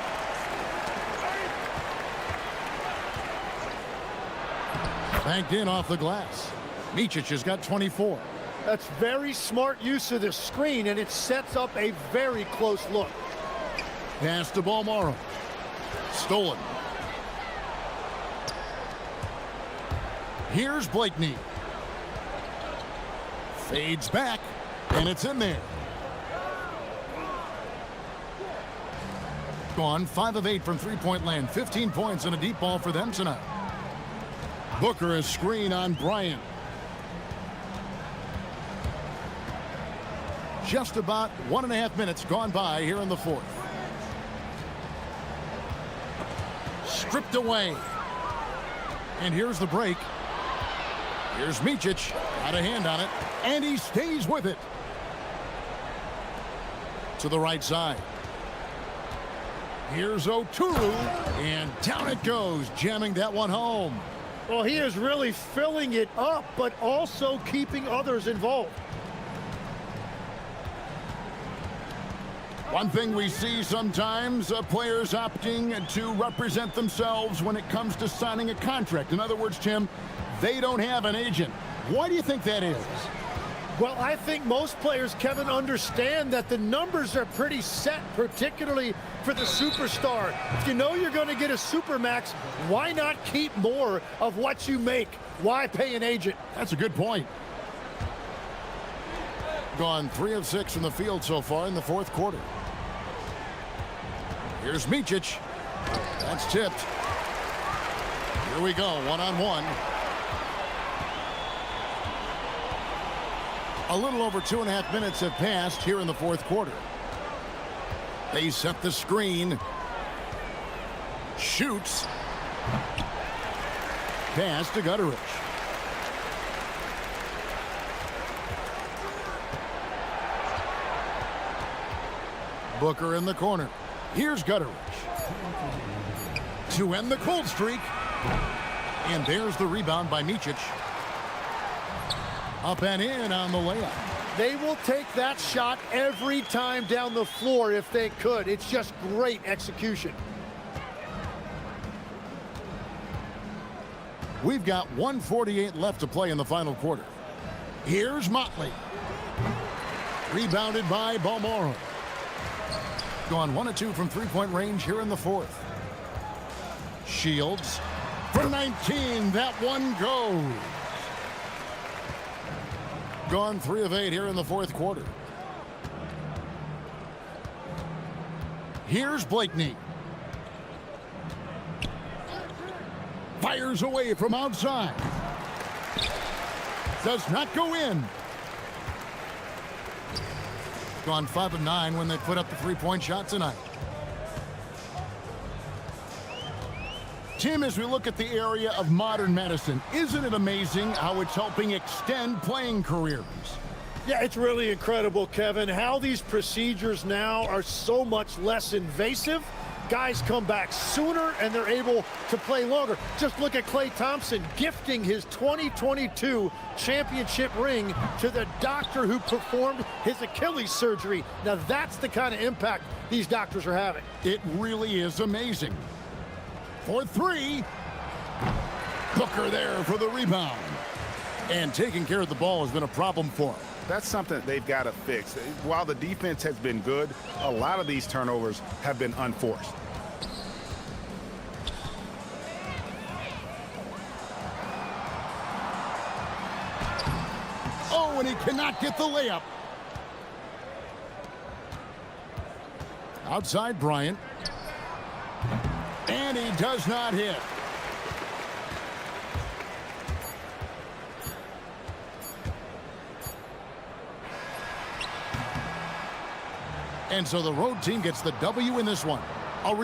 Banked in off the glass. Micic has got 24. That's very smart use of the screen, and it sets up a very close look. Pass to Balmoro. Stolen. Here's Blakeney. Fades back, and it's in there. Gone 5 of 8 from three-point land. 15 points and a deep ball for them tonight. Booker is screen on Bryant. Just about 1.5 minutes gone by here in the fourth. Stripped away. And here's the break. Here's Micic. Got a hand on it. And he stays with it. To the right side. Here's Oturu. And down it goes. Jamming that one home. Well, he is really filling it up, but also keeping others involved. One thing we see sometimes, players opting to represent themselves when it comes to signing a contract. In other words, Tim, they don't have an agent. Why do you think that is? Well, I think most players, Kevin, understand that the numbers are pretty set, particularly for the superstar. If you know you're going to get a supermax, why not keep more of what you make? Why pay an agent? That's a good point. Gone 3 of 6 from the field so far in the fourth quarter. Here's Micic. That's tipped. Here we go, one-on-one. A little over 2.5 minutes have passed here in the fourth quarter. They set the screen. Shoots. Pass to Gutteridge. Booker in the corner. Here's Gutteridge. To end the cold streak. And there's the rebound by Micic. Up and in on the layup. They will take that shot every time down the floor if they could. It's just great execution. We've got 1:48 left to play in the final quarter. Here's Motley. Rebounded by Balmoro. Gone 1 of 2 from three-point range here in the fourth. Shields for 19. That one goes. Gone 3 of 8 here in the fourth quarter. Here's Blakeney. Fires away from outside. Does not go in. Gone 5 of 9 when they put up the three-point shot tonight. Tim, as we look at the area of modern medicine, isn't it amazing how it's helping extend playing careers? Yeah, it's really incredible, Kevin, how these procedures now are so much less invasive. Guys come back sooner and they're able to play longer. Just look at Klay Thompson gifting his 2022 championship ring to the doctor who performed his Achilles surgery. Now that's the kind of impact these doctors are having. It really is amazing. For three. Booker there for the rebound. And taking care of the ball has been a problem for him. That's something they've got to fix. While the defense has been good, a lot of these turnovers have been unforced. Oh, and he cannot get the layup. Outside Bryant. And he does not hit. And so the road team gets the W in this one. A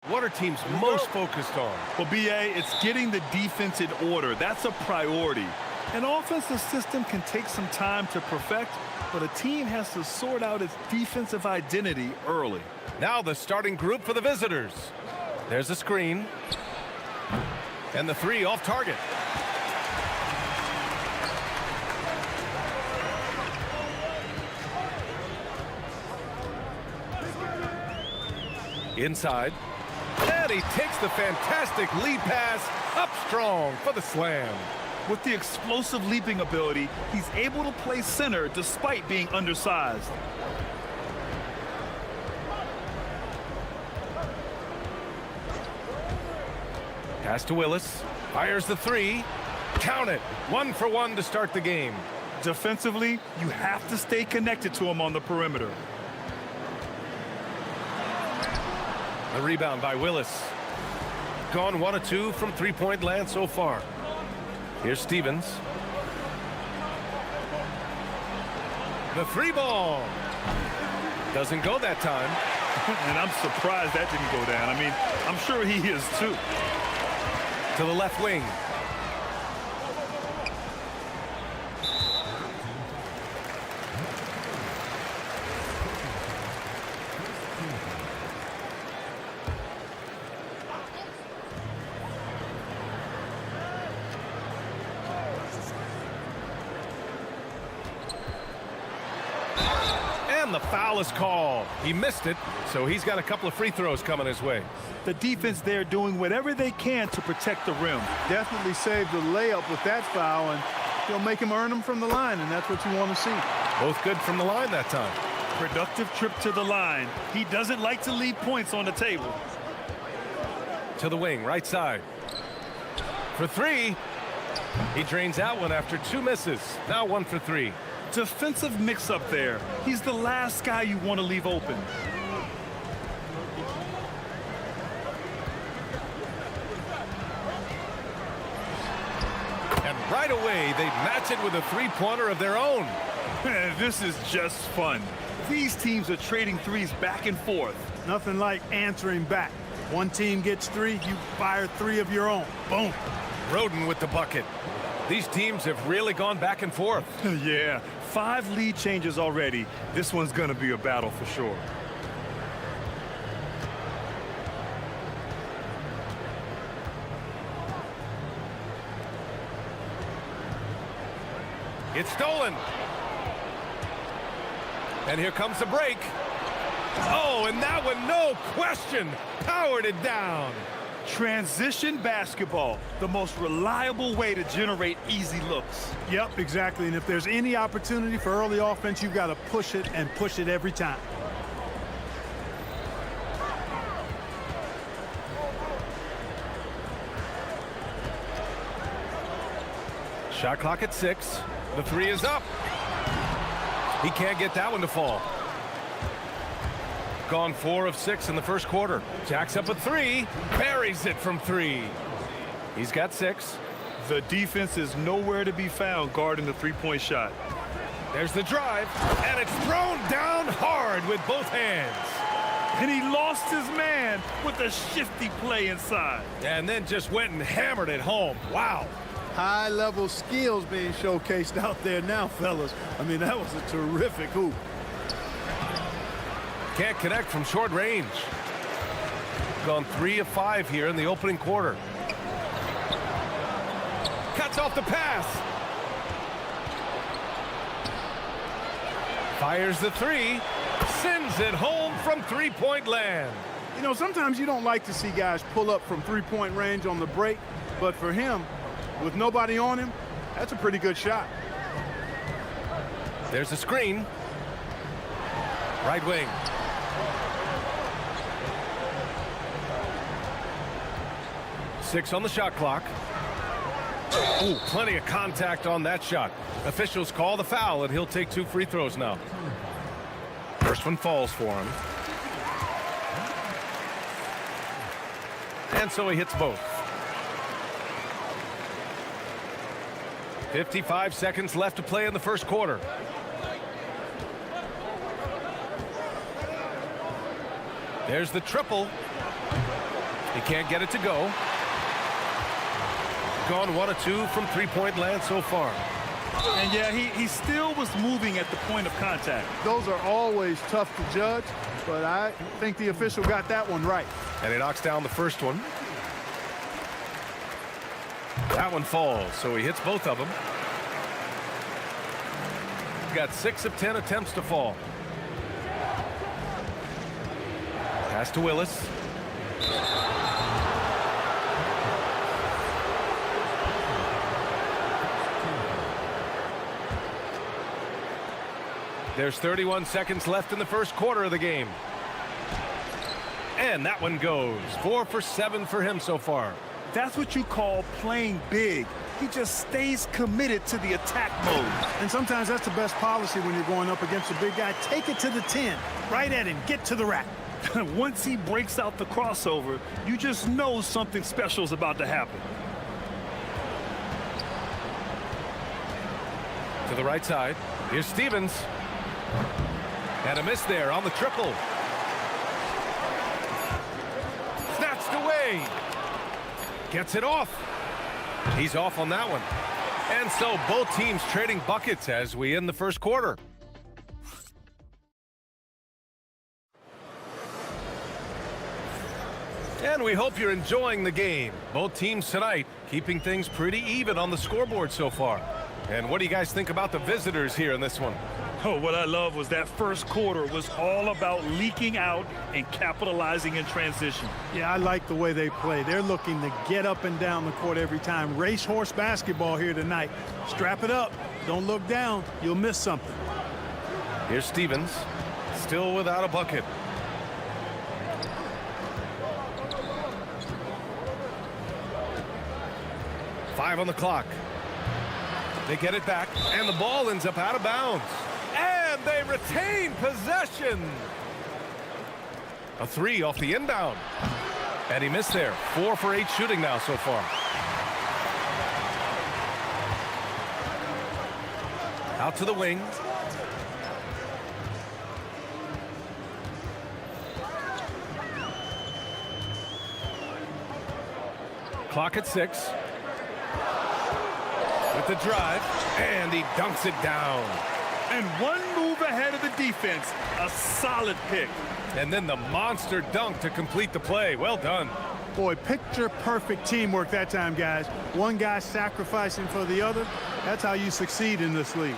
What are teams most focused on? Well, BA, it's getting the defense in order. That's a priority. An offensive system can take some time to perfect, but a team has to sort out its defensive identity early. Now the starting group for the visitors. There's a screen. And the three off target. Inside. And he takes the fantastic lead pass up strong for the slam. With the explosive leaping ability, he's able to play center despite being undersized. Pass to Willis. Fires the three. Count it. 1 for 1 to start the game. Defensively, you have to stay connected to him on the perimeter. The rebound by Willis. Gone 1 of 2 from three-point land so far. Here's Stevens. The three ball. Doesn't go that time. And I'm surprised that didn't go down. I mean, I'm sure he is too. To the left wing. And the foul is called. He missed it, so he's got a couple of free throws coming his way. The defense there doing whatever they can to protect the rim. Definitely saved the layup with that foul, and he'll make him earn them from the line, and that's what you want to see. Both good from the line that time. Productive trip to the line. He doesn't like to leave points on the table. To the wing, right side. For three. He drains that one after 2 misses. Now 1 for 3. Defensive mix-up there. He's the last guy you want to leave open. And right away, they match it with a three-pointer of their own. This is just fun. These teams are trading threes back and forth. Nothing like answering back. One team gets 3, you fire 3 of your own. Boom. Roden with the bucket. These teams have really gone back and forth. Yeah, 5 lead changes already. This one's going to be a battle for sure. It's stolen. And here comes the break. Oh, and that one, no question, powered it down. Transition basketball, the most reliable way to generate easy looks. Yep, exactly. And if there's any opportunity for early offense, you've got to push it and push it every time. Shot clock at 6. The three is up. He can't get that one to fall. Gone 4 of 6 in the first quarter. Jacks up a 3. Buries it from 3. He's got 6. The defense is nowhere to be found guarding the three-point shot. There's the drive, and it's thrown down hard with both hands. And he lost his man with a shifty play inside. And then just went and hammered it home. Wow. High-level skills being showcased out there now, fellas. I mean, that was a terrific hoop. Can't connect from short range. Gone 3 of 5 here in the opening quarter. Cuts off the pass. Fires the 3. Sends it home from three-point land. You know, sometimes you don't like to see guys pull up from three-point range on the break, but for him, with nobody on him, that's a pretty good shot. There's a screen. Right wing. Six on the shot clock. Ooh, plenty of contact on that shot. Officials call the foul, and he'll take 2 free throws now. First one falls for him. And so he hits both. 55 seconds left to play in the first quarter. There's the triple. He can't get it to go. Gone 1 of 2 from three-point land so far. And yeah, he still was moving at the point of contact. Those are always tough to judge, but I think the official got that one right. And he knocks down the first one. That one falls, so he hits both of them. Got 6 of 10 attempts to fall. Pass to Willis. There's 31 seconds left in the first quarter of the game. And that one goes. 4 for 7 for him so far. That's what you call playing big. He just stays committed to the attack mode. And sometimes that's the best policy when you're going up against a big guy. Take it to the 10. Right at him. Get to the rack. Once he breaks out the crossover, you just know something special is about to happen. To the right side. Here's Stevens. And a miss there on the triple. Snatched away. Gets it off. He's off on that one. And so both teams trading buckets as we end the first quarter. And we hope you're enjoying the game. Both teams tonight keeping things pretty even on the scoreboard so far. And what do you guys think about the visitors here in this one? Oh, what I love was that first quarter was all about leaking out and capitalizing in transition. Yeah, I like the way they play. They're looking to get up and down the court every time. Racehorse basketball here tonight. Strap it up. Don't look down. You'll miss something. Here's Stevens. Still without a bucket. Five on the clock. They get it back, and the ball ends up out of bounds. And they retain possession. A 3 off the inbound. And he missed there. 4 for 8 shooting now so far. Out to the wing. Clock at 6. With the drive, and he dunks it down. And one move ahead of the defense. A solid pick. And then the monster dunk to complete the play. Well done. Boy, picture-perfect teamwork that time, guys. One guy sacrificing for the other. That's how you succeed in this league.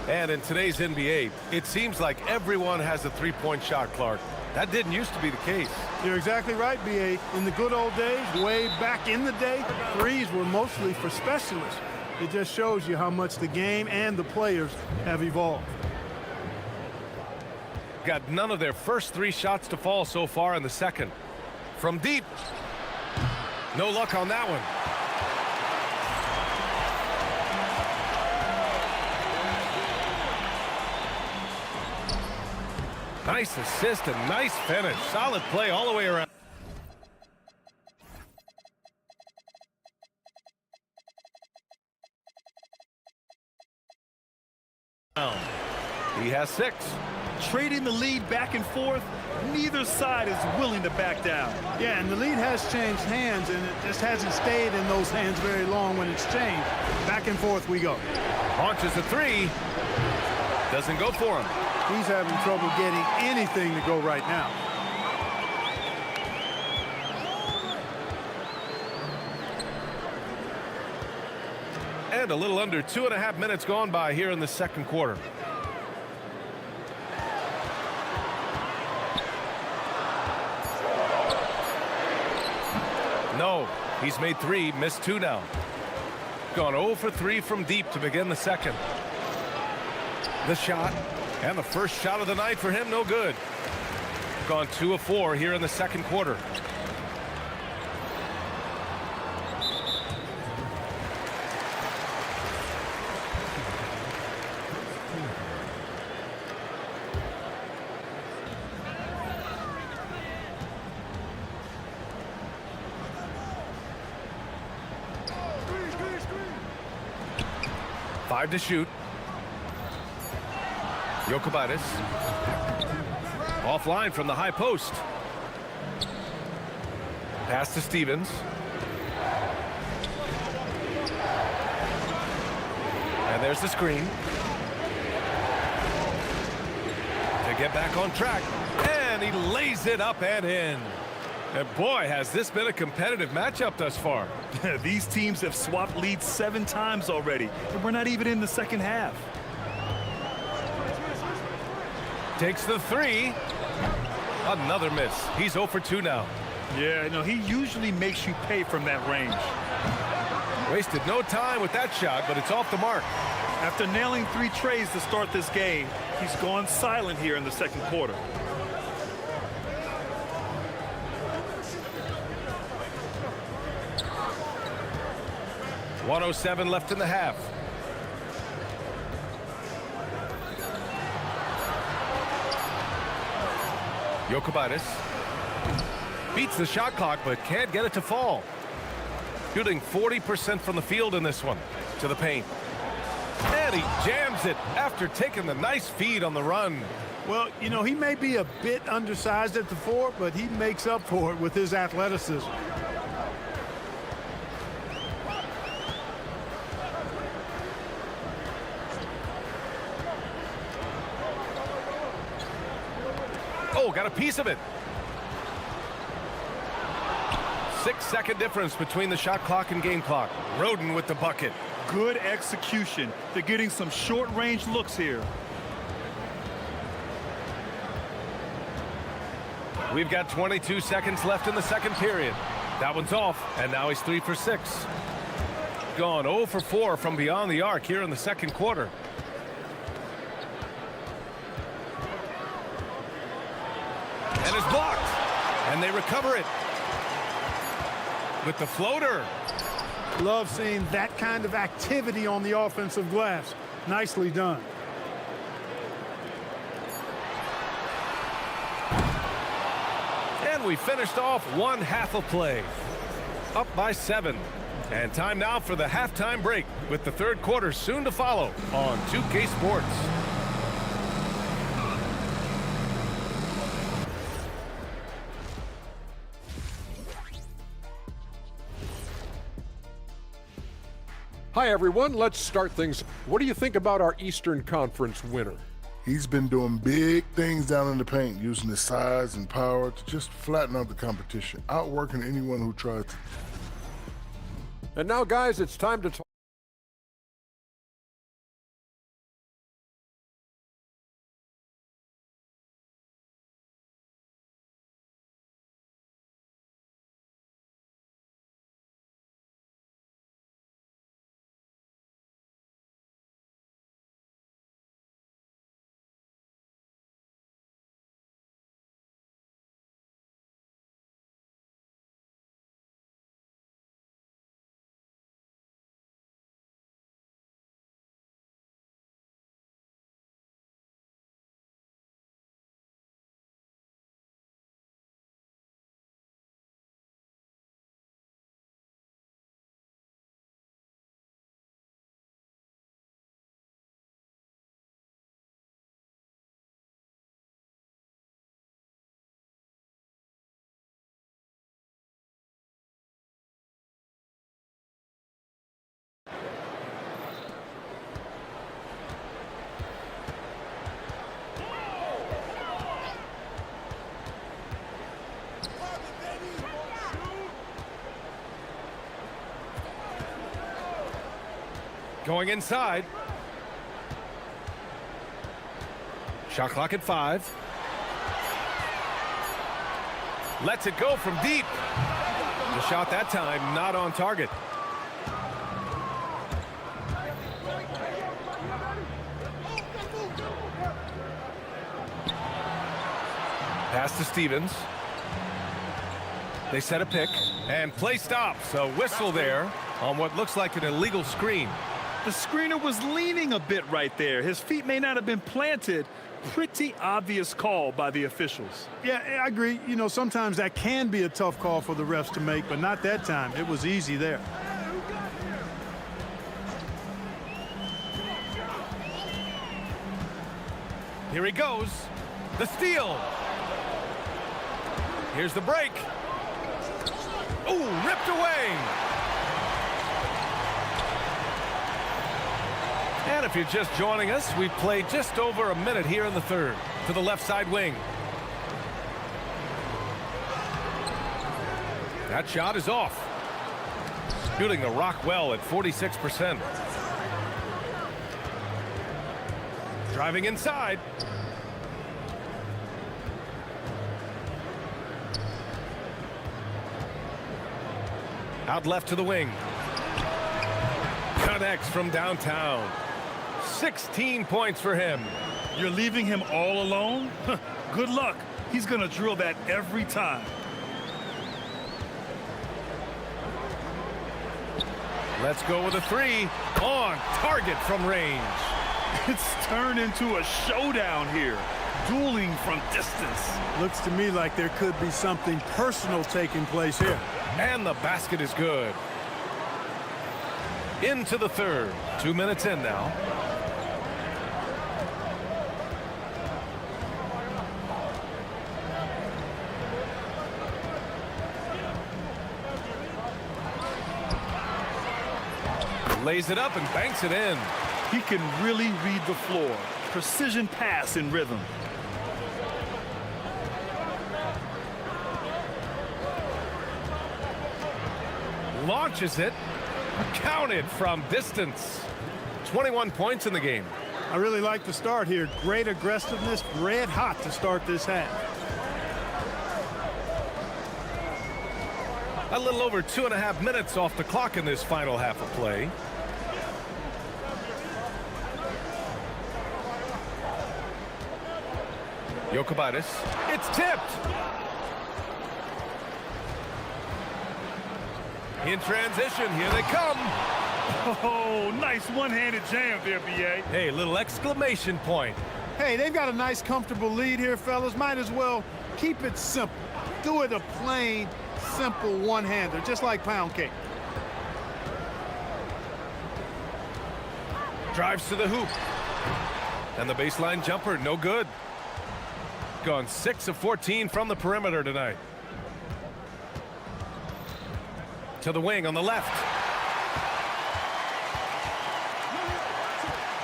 And in today's NBA, it seems like everyone has a three-point shot, Clark. That didn't used to be the case. You're exactly right, B.A. In the good old days, way back in the day, threes were mostly for specialists. It just shows you how much the game and the players have evolved. Got none of their first 3 shots to fall so far in the second. From deep. No luck on that one. Nice assist and nice finish. Solid play all the way around. He has 6. Trading the lead back and forth, neither side is willing to back down. Yeah, and the lead has changed hands, and it just hasn't stayed in those hands very long when it's changed. Back and forth we go. Launches a 3. Doesn't go for him. He's having trouble getting anything to go right now. And a little under 2.5 minutes gone by here in the second quarter. No, he's made 3, missed 2 now. Gone 0 for 3 from deep to begin the second. The shot. And the first shot of the night for him, no good. Gone 2 of 4 here in the second quarter. 5 to shoot. Jokic. Offline from the high post. Pass to Stevens. And there's the screen. To get back on track. And he lays it up and in. And boy, has this been a competitive matchup thus far. These teams have swapped leads 7 times already, and we're not even in the second half. Takes the 3. Another miss. He's 0 for 2 now. Yeah, no, he usually makes you pay from that range. Wasted no time with that shot, but it's off the mark. After nailing 3 trays to start this game, he's gone silent here in the second quarter. .107 left in the half. Jokic beats the shot clock, but can't get it to fall. Shooting 40% from the field in this one. To the paint. And he jams it after taking the nice feed on the run. Well, you know, he may be a bit undersized at the 4, but he makes up for it with his athleticism. Oh, got a piece of it. 6-second difference between the shot clock and game clock. Roden with the bucket. Good execution. They're getting some short-range looks here. We've got 22 seconds left in the second period. That one's off, and now he's 3 for 6. Gone 0 for 4 from beyond the arc here in the second quarter. And it's blocked, and they recover it with the floater. Love seeing that kind of activity on the offensive glass. Nicely done. And we finished off one half of play. Up by 7. And time now for the halftime break, with the third quarter soon to follow on 2K Sports. Hi, everyone. Let's start things. What do you think about our Eastern Conference winner? He's been doing big things down in the paint, using his size and power to just flatten out the competition, outworking anyone who tries to. And now, guys, it's time to talk. Going inside. Shot clock at 5. Lets it go from deep. The shot that time not on target. Pass to Stevens. They set a pick and play stops. A whistle there on what looks like an illegal screen. The screener was leaning a bit right there. His feet may not have been planted. Pretty obvious call by the officials. Yeah, I agree. You know, sometimes that can be a tough call for the refs to make, but not that time. It was easy there. Here he goes. The steal. Here's the break. Ooh, ripped away. And if you're just joining us, we've played just over a minute here in the third. To the left side wing. That shot is off. Shooting the rock well at 46%. Driving inside. Out left to the wing. Connects from downtown. 16 points for him. You're leaving him all alone? Good luck. He's going to drill that every time. Let's go with a three. On target from range. It's turned into a showdown here. Dueling from distance. Looks to me like there could be something personal taking place here. And the basket is good. Into the third. 2 minutes in now. Lays it up and banks it in. He can really read the floor. Precision pass in rhythm. Launches it. Counted from distance. 21 points in the game. I really like the start here. Great aggressiveness, red hot to start this half. A little over 2.5 minutes off the clock in this final half of play. Jokubaitis. It's tipped. In transition, here they come. Oh, nice one-handed jam there, B.A. Hey, little exclamation point. Hey, they've got a nice, comfortable lead here, fellas. Might as well keep it simple. Do it a plain, simple one-hander, just like pound cake. Drives to the hoop. And the baseline jumper, no good. Gone 6 of 14 from the perimeter tonight. To the wing on the left.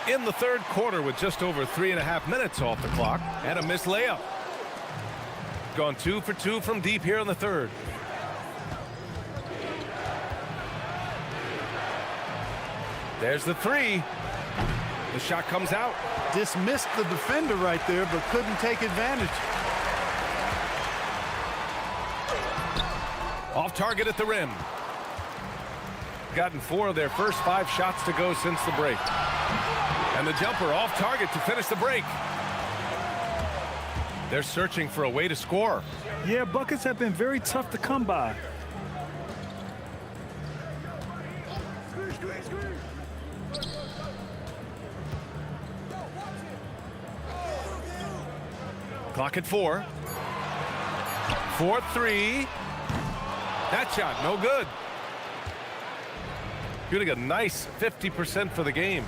In the third quarter with just over 3.5 minutes off the clock. And a missed layup. Gone 2 for 2 from deep here in the third. There's the three. The shot comes out. Dismissed the defender right there, but couldn't take advantage. Off target at the rim. Gotten 4 of their first 5 shots to go since the break. And the jumper off target to finish the break. They're searching for a way to score. Yeah, buckets have been very tough to come by. Clock at 4. 4-3. That shot, no good. Shooting a nice 50% for the game.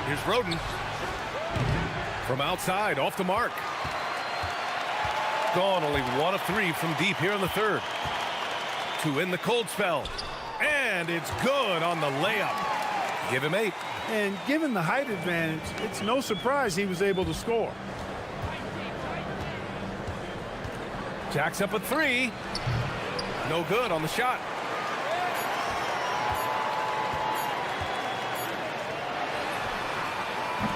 Here's Roden. From outside, off the mark. Gone, only 1 of 3 from deep here in the third. To in the cold spell. And it's good on the layup. Give him 8. And given the height advantage, it's no surprise he was able to score. Jacks up a 3. No good on the shot.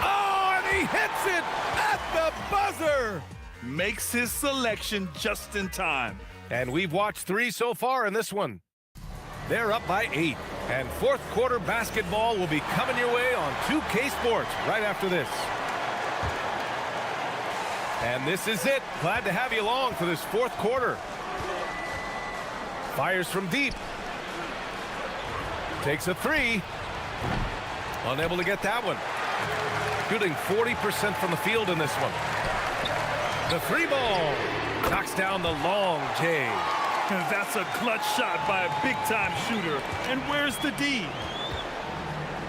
Oh, and he hits it at the buzzer. Makes his selection just in time. And we've watched 3 so far in this one. They're up by 8. And fourth quarter basketball will be coming your way on 2K Sports right after this. And this is it. Glad to have you along for this fourth quarter. Fires from deep. Takes a 3. Unable to get that one. Shooting 40% from the field in this one. The 3 ball. Knocks down the long J. That's a clutch shot by a big-time shooter. And where's the D?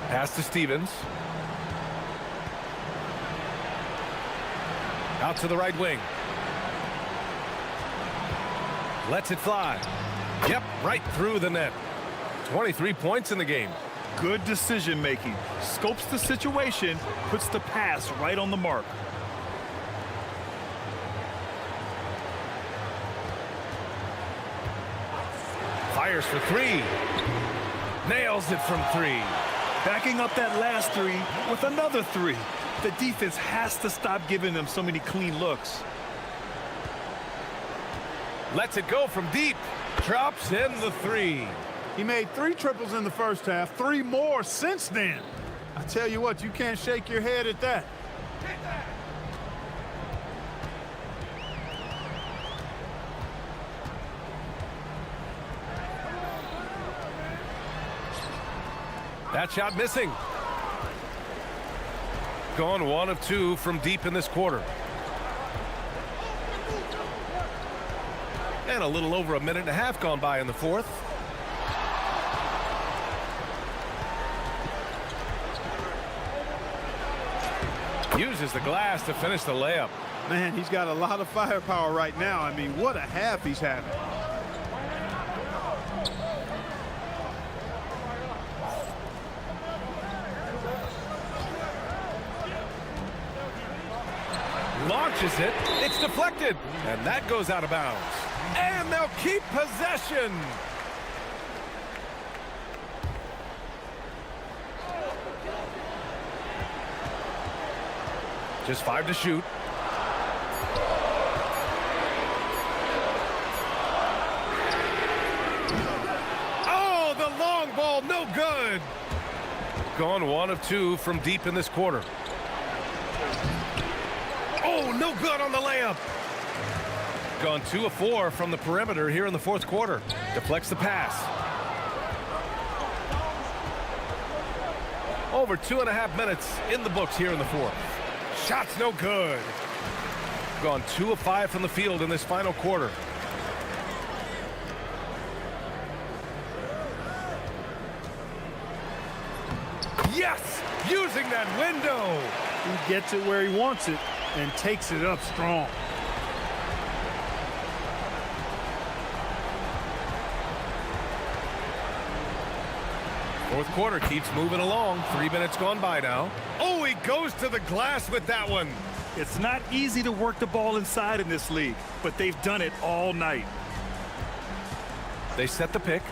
Pass to Stevens. Out to the right wing. Lets it fly. Yep, right through the net. 23 points in the game. Good decision making. Scopes the situation, puts the pass right on the mark. Fires for three. Nails it from three. Backing up that last three with another three. The defense has to stop giving them so many clean looks. Lets it go from deep. Drops in the three. He made 3 triples in the first half, 3 more since then. I tell you what, you can't shake your head at that. That shot missing. Gone 1 of 2 from deep in this quarter. And a little over a minute and a half gone by in the fourth. Uses the glass to finish the layup. Man, he's got a lot of firepower right now. I mean, what a half he's having. Launches it. It's deflected. And that goes out of bounds. And they'll keep possession. Just 5 to shoot. Oh, the long ball, no good. Gone 1 of 2 from deep in this quarter. Oh, no good on the layup. Gone 2 of 4 from the perimeter here in the fourth quarter. Deflects the pass. Over 2.5 minutes in the books here in the fourth. Shot's no good. Gone 2 of 5 from the field in this final quarter. Yes! Using that window! He gets it where he wants it and takes it up strong. Fourth quarter keeps moving along. 3 minutes gone by now. Oh, he goes to the glass with that one. It's not easy to work the ball inside in this league, but they've done it all night. They set the pick.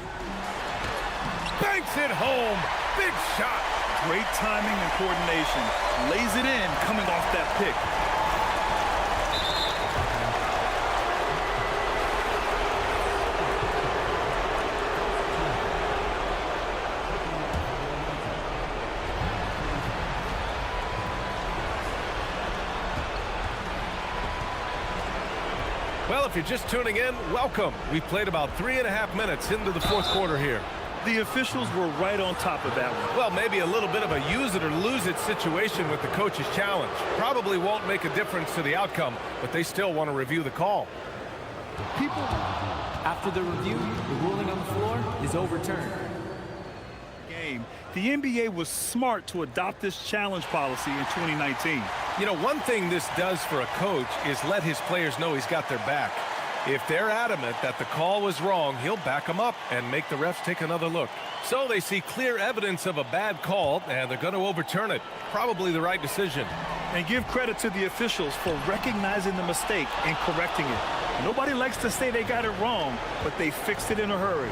Banks it home. Big shot. Great timing and coordination. Lays it in coming off that pick. Well, if you're just tuning in, welcome. We've played about 3.5 minutes into the fourth quarter here. The officials were right on top of that one. Well, maybe a little bit of a use it or lose it situation with the coach's challenge. Probably won't make a difference to the outcome, but they still want to review the call. People, after the review, the ruling on the floor is overturned. The NBA was smart to adopt this challenge policy in 2019. You know, one thing this does for a coach is let his players know he's got their back. If they're adamant that the call was wrong, he'll back them up and make the refs take another look. So they see clear evidence of a bad call, and they're going to overturn it. Probably the right decision. And give credit to the officials for recognizing the mistake and correcting it. Nobody likes to say they got it wrong, but they fixed it in a hurry.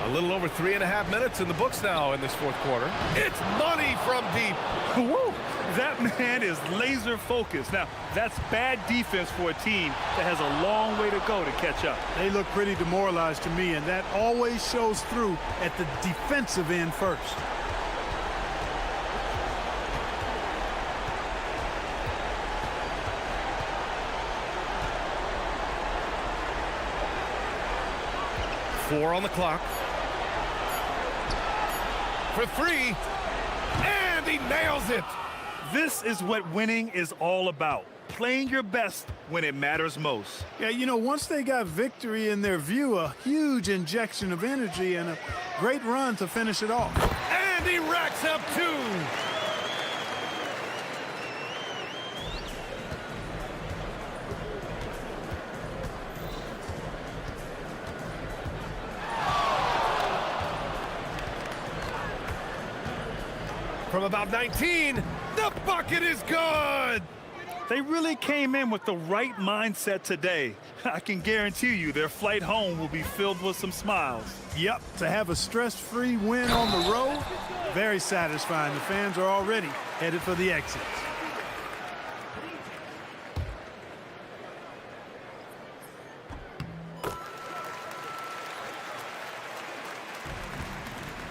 A little over 3.5 minutes in the books now in this fourth quarter. It's money from deep. Woo! That man is laser focused. Now, that's bad defense for a team that has a long way to go to catch up. They look pretty demoralized to me, and that always shows through at the defensive end first. Four on the clock. For three, and he nails it. This is what winning is all about. Playing your best when it matters most. Yeah, you know, once they got victory in their view, a huge injection of energy and a great run to finish it off. And he racks up 2. From about 19, the bucket is good! They really came in with the right mindset today. I can guarantee you their flight home will be filled with some smiles. Yep, to have a stress-free win on the road, very satisfying. The fans are already headed for the exits.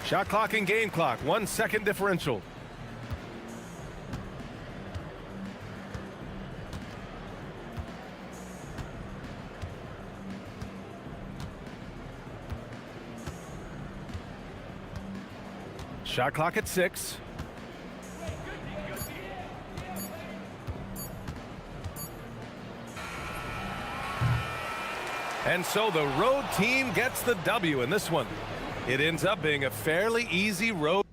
Shot clock and game clock, 1 second differential. Shot clock at 6. And so the road team gets the W in this one. It ends up being a fairly easy road.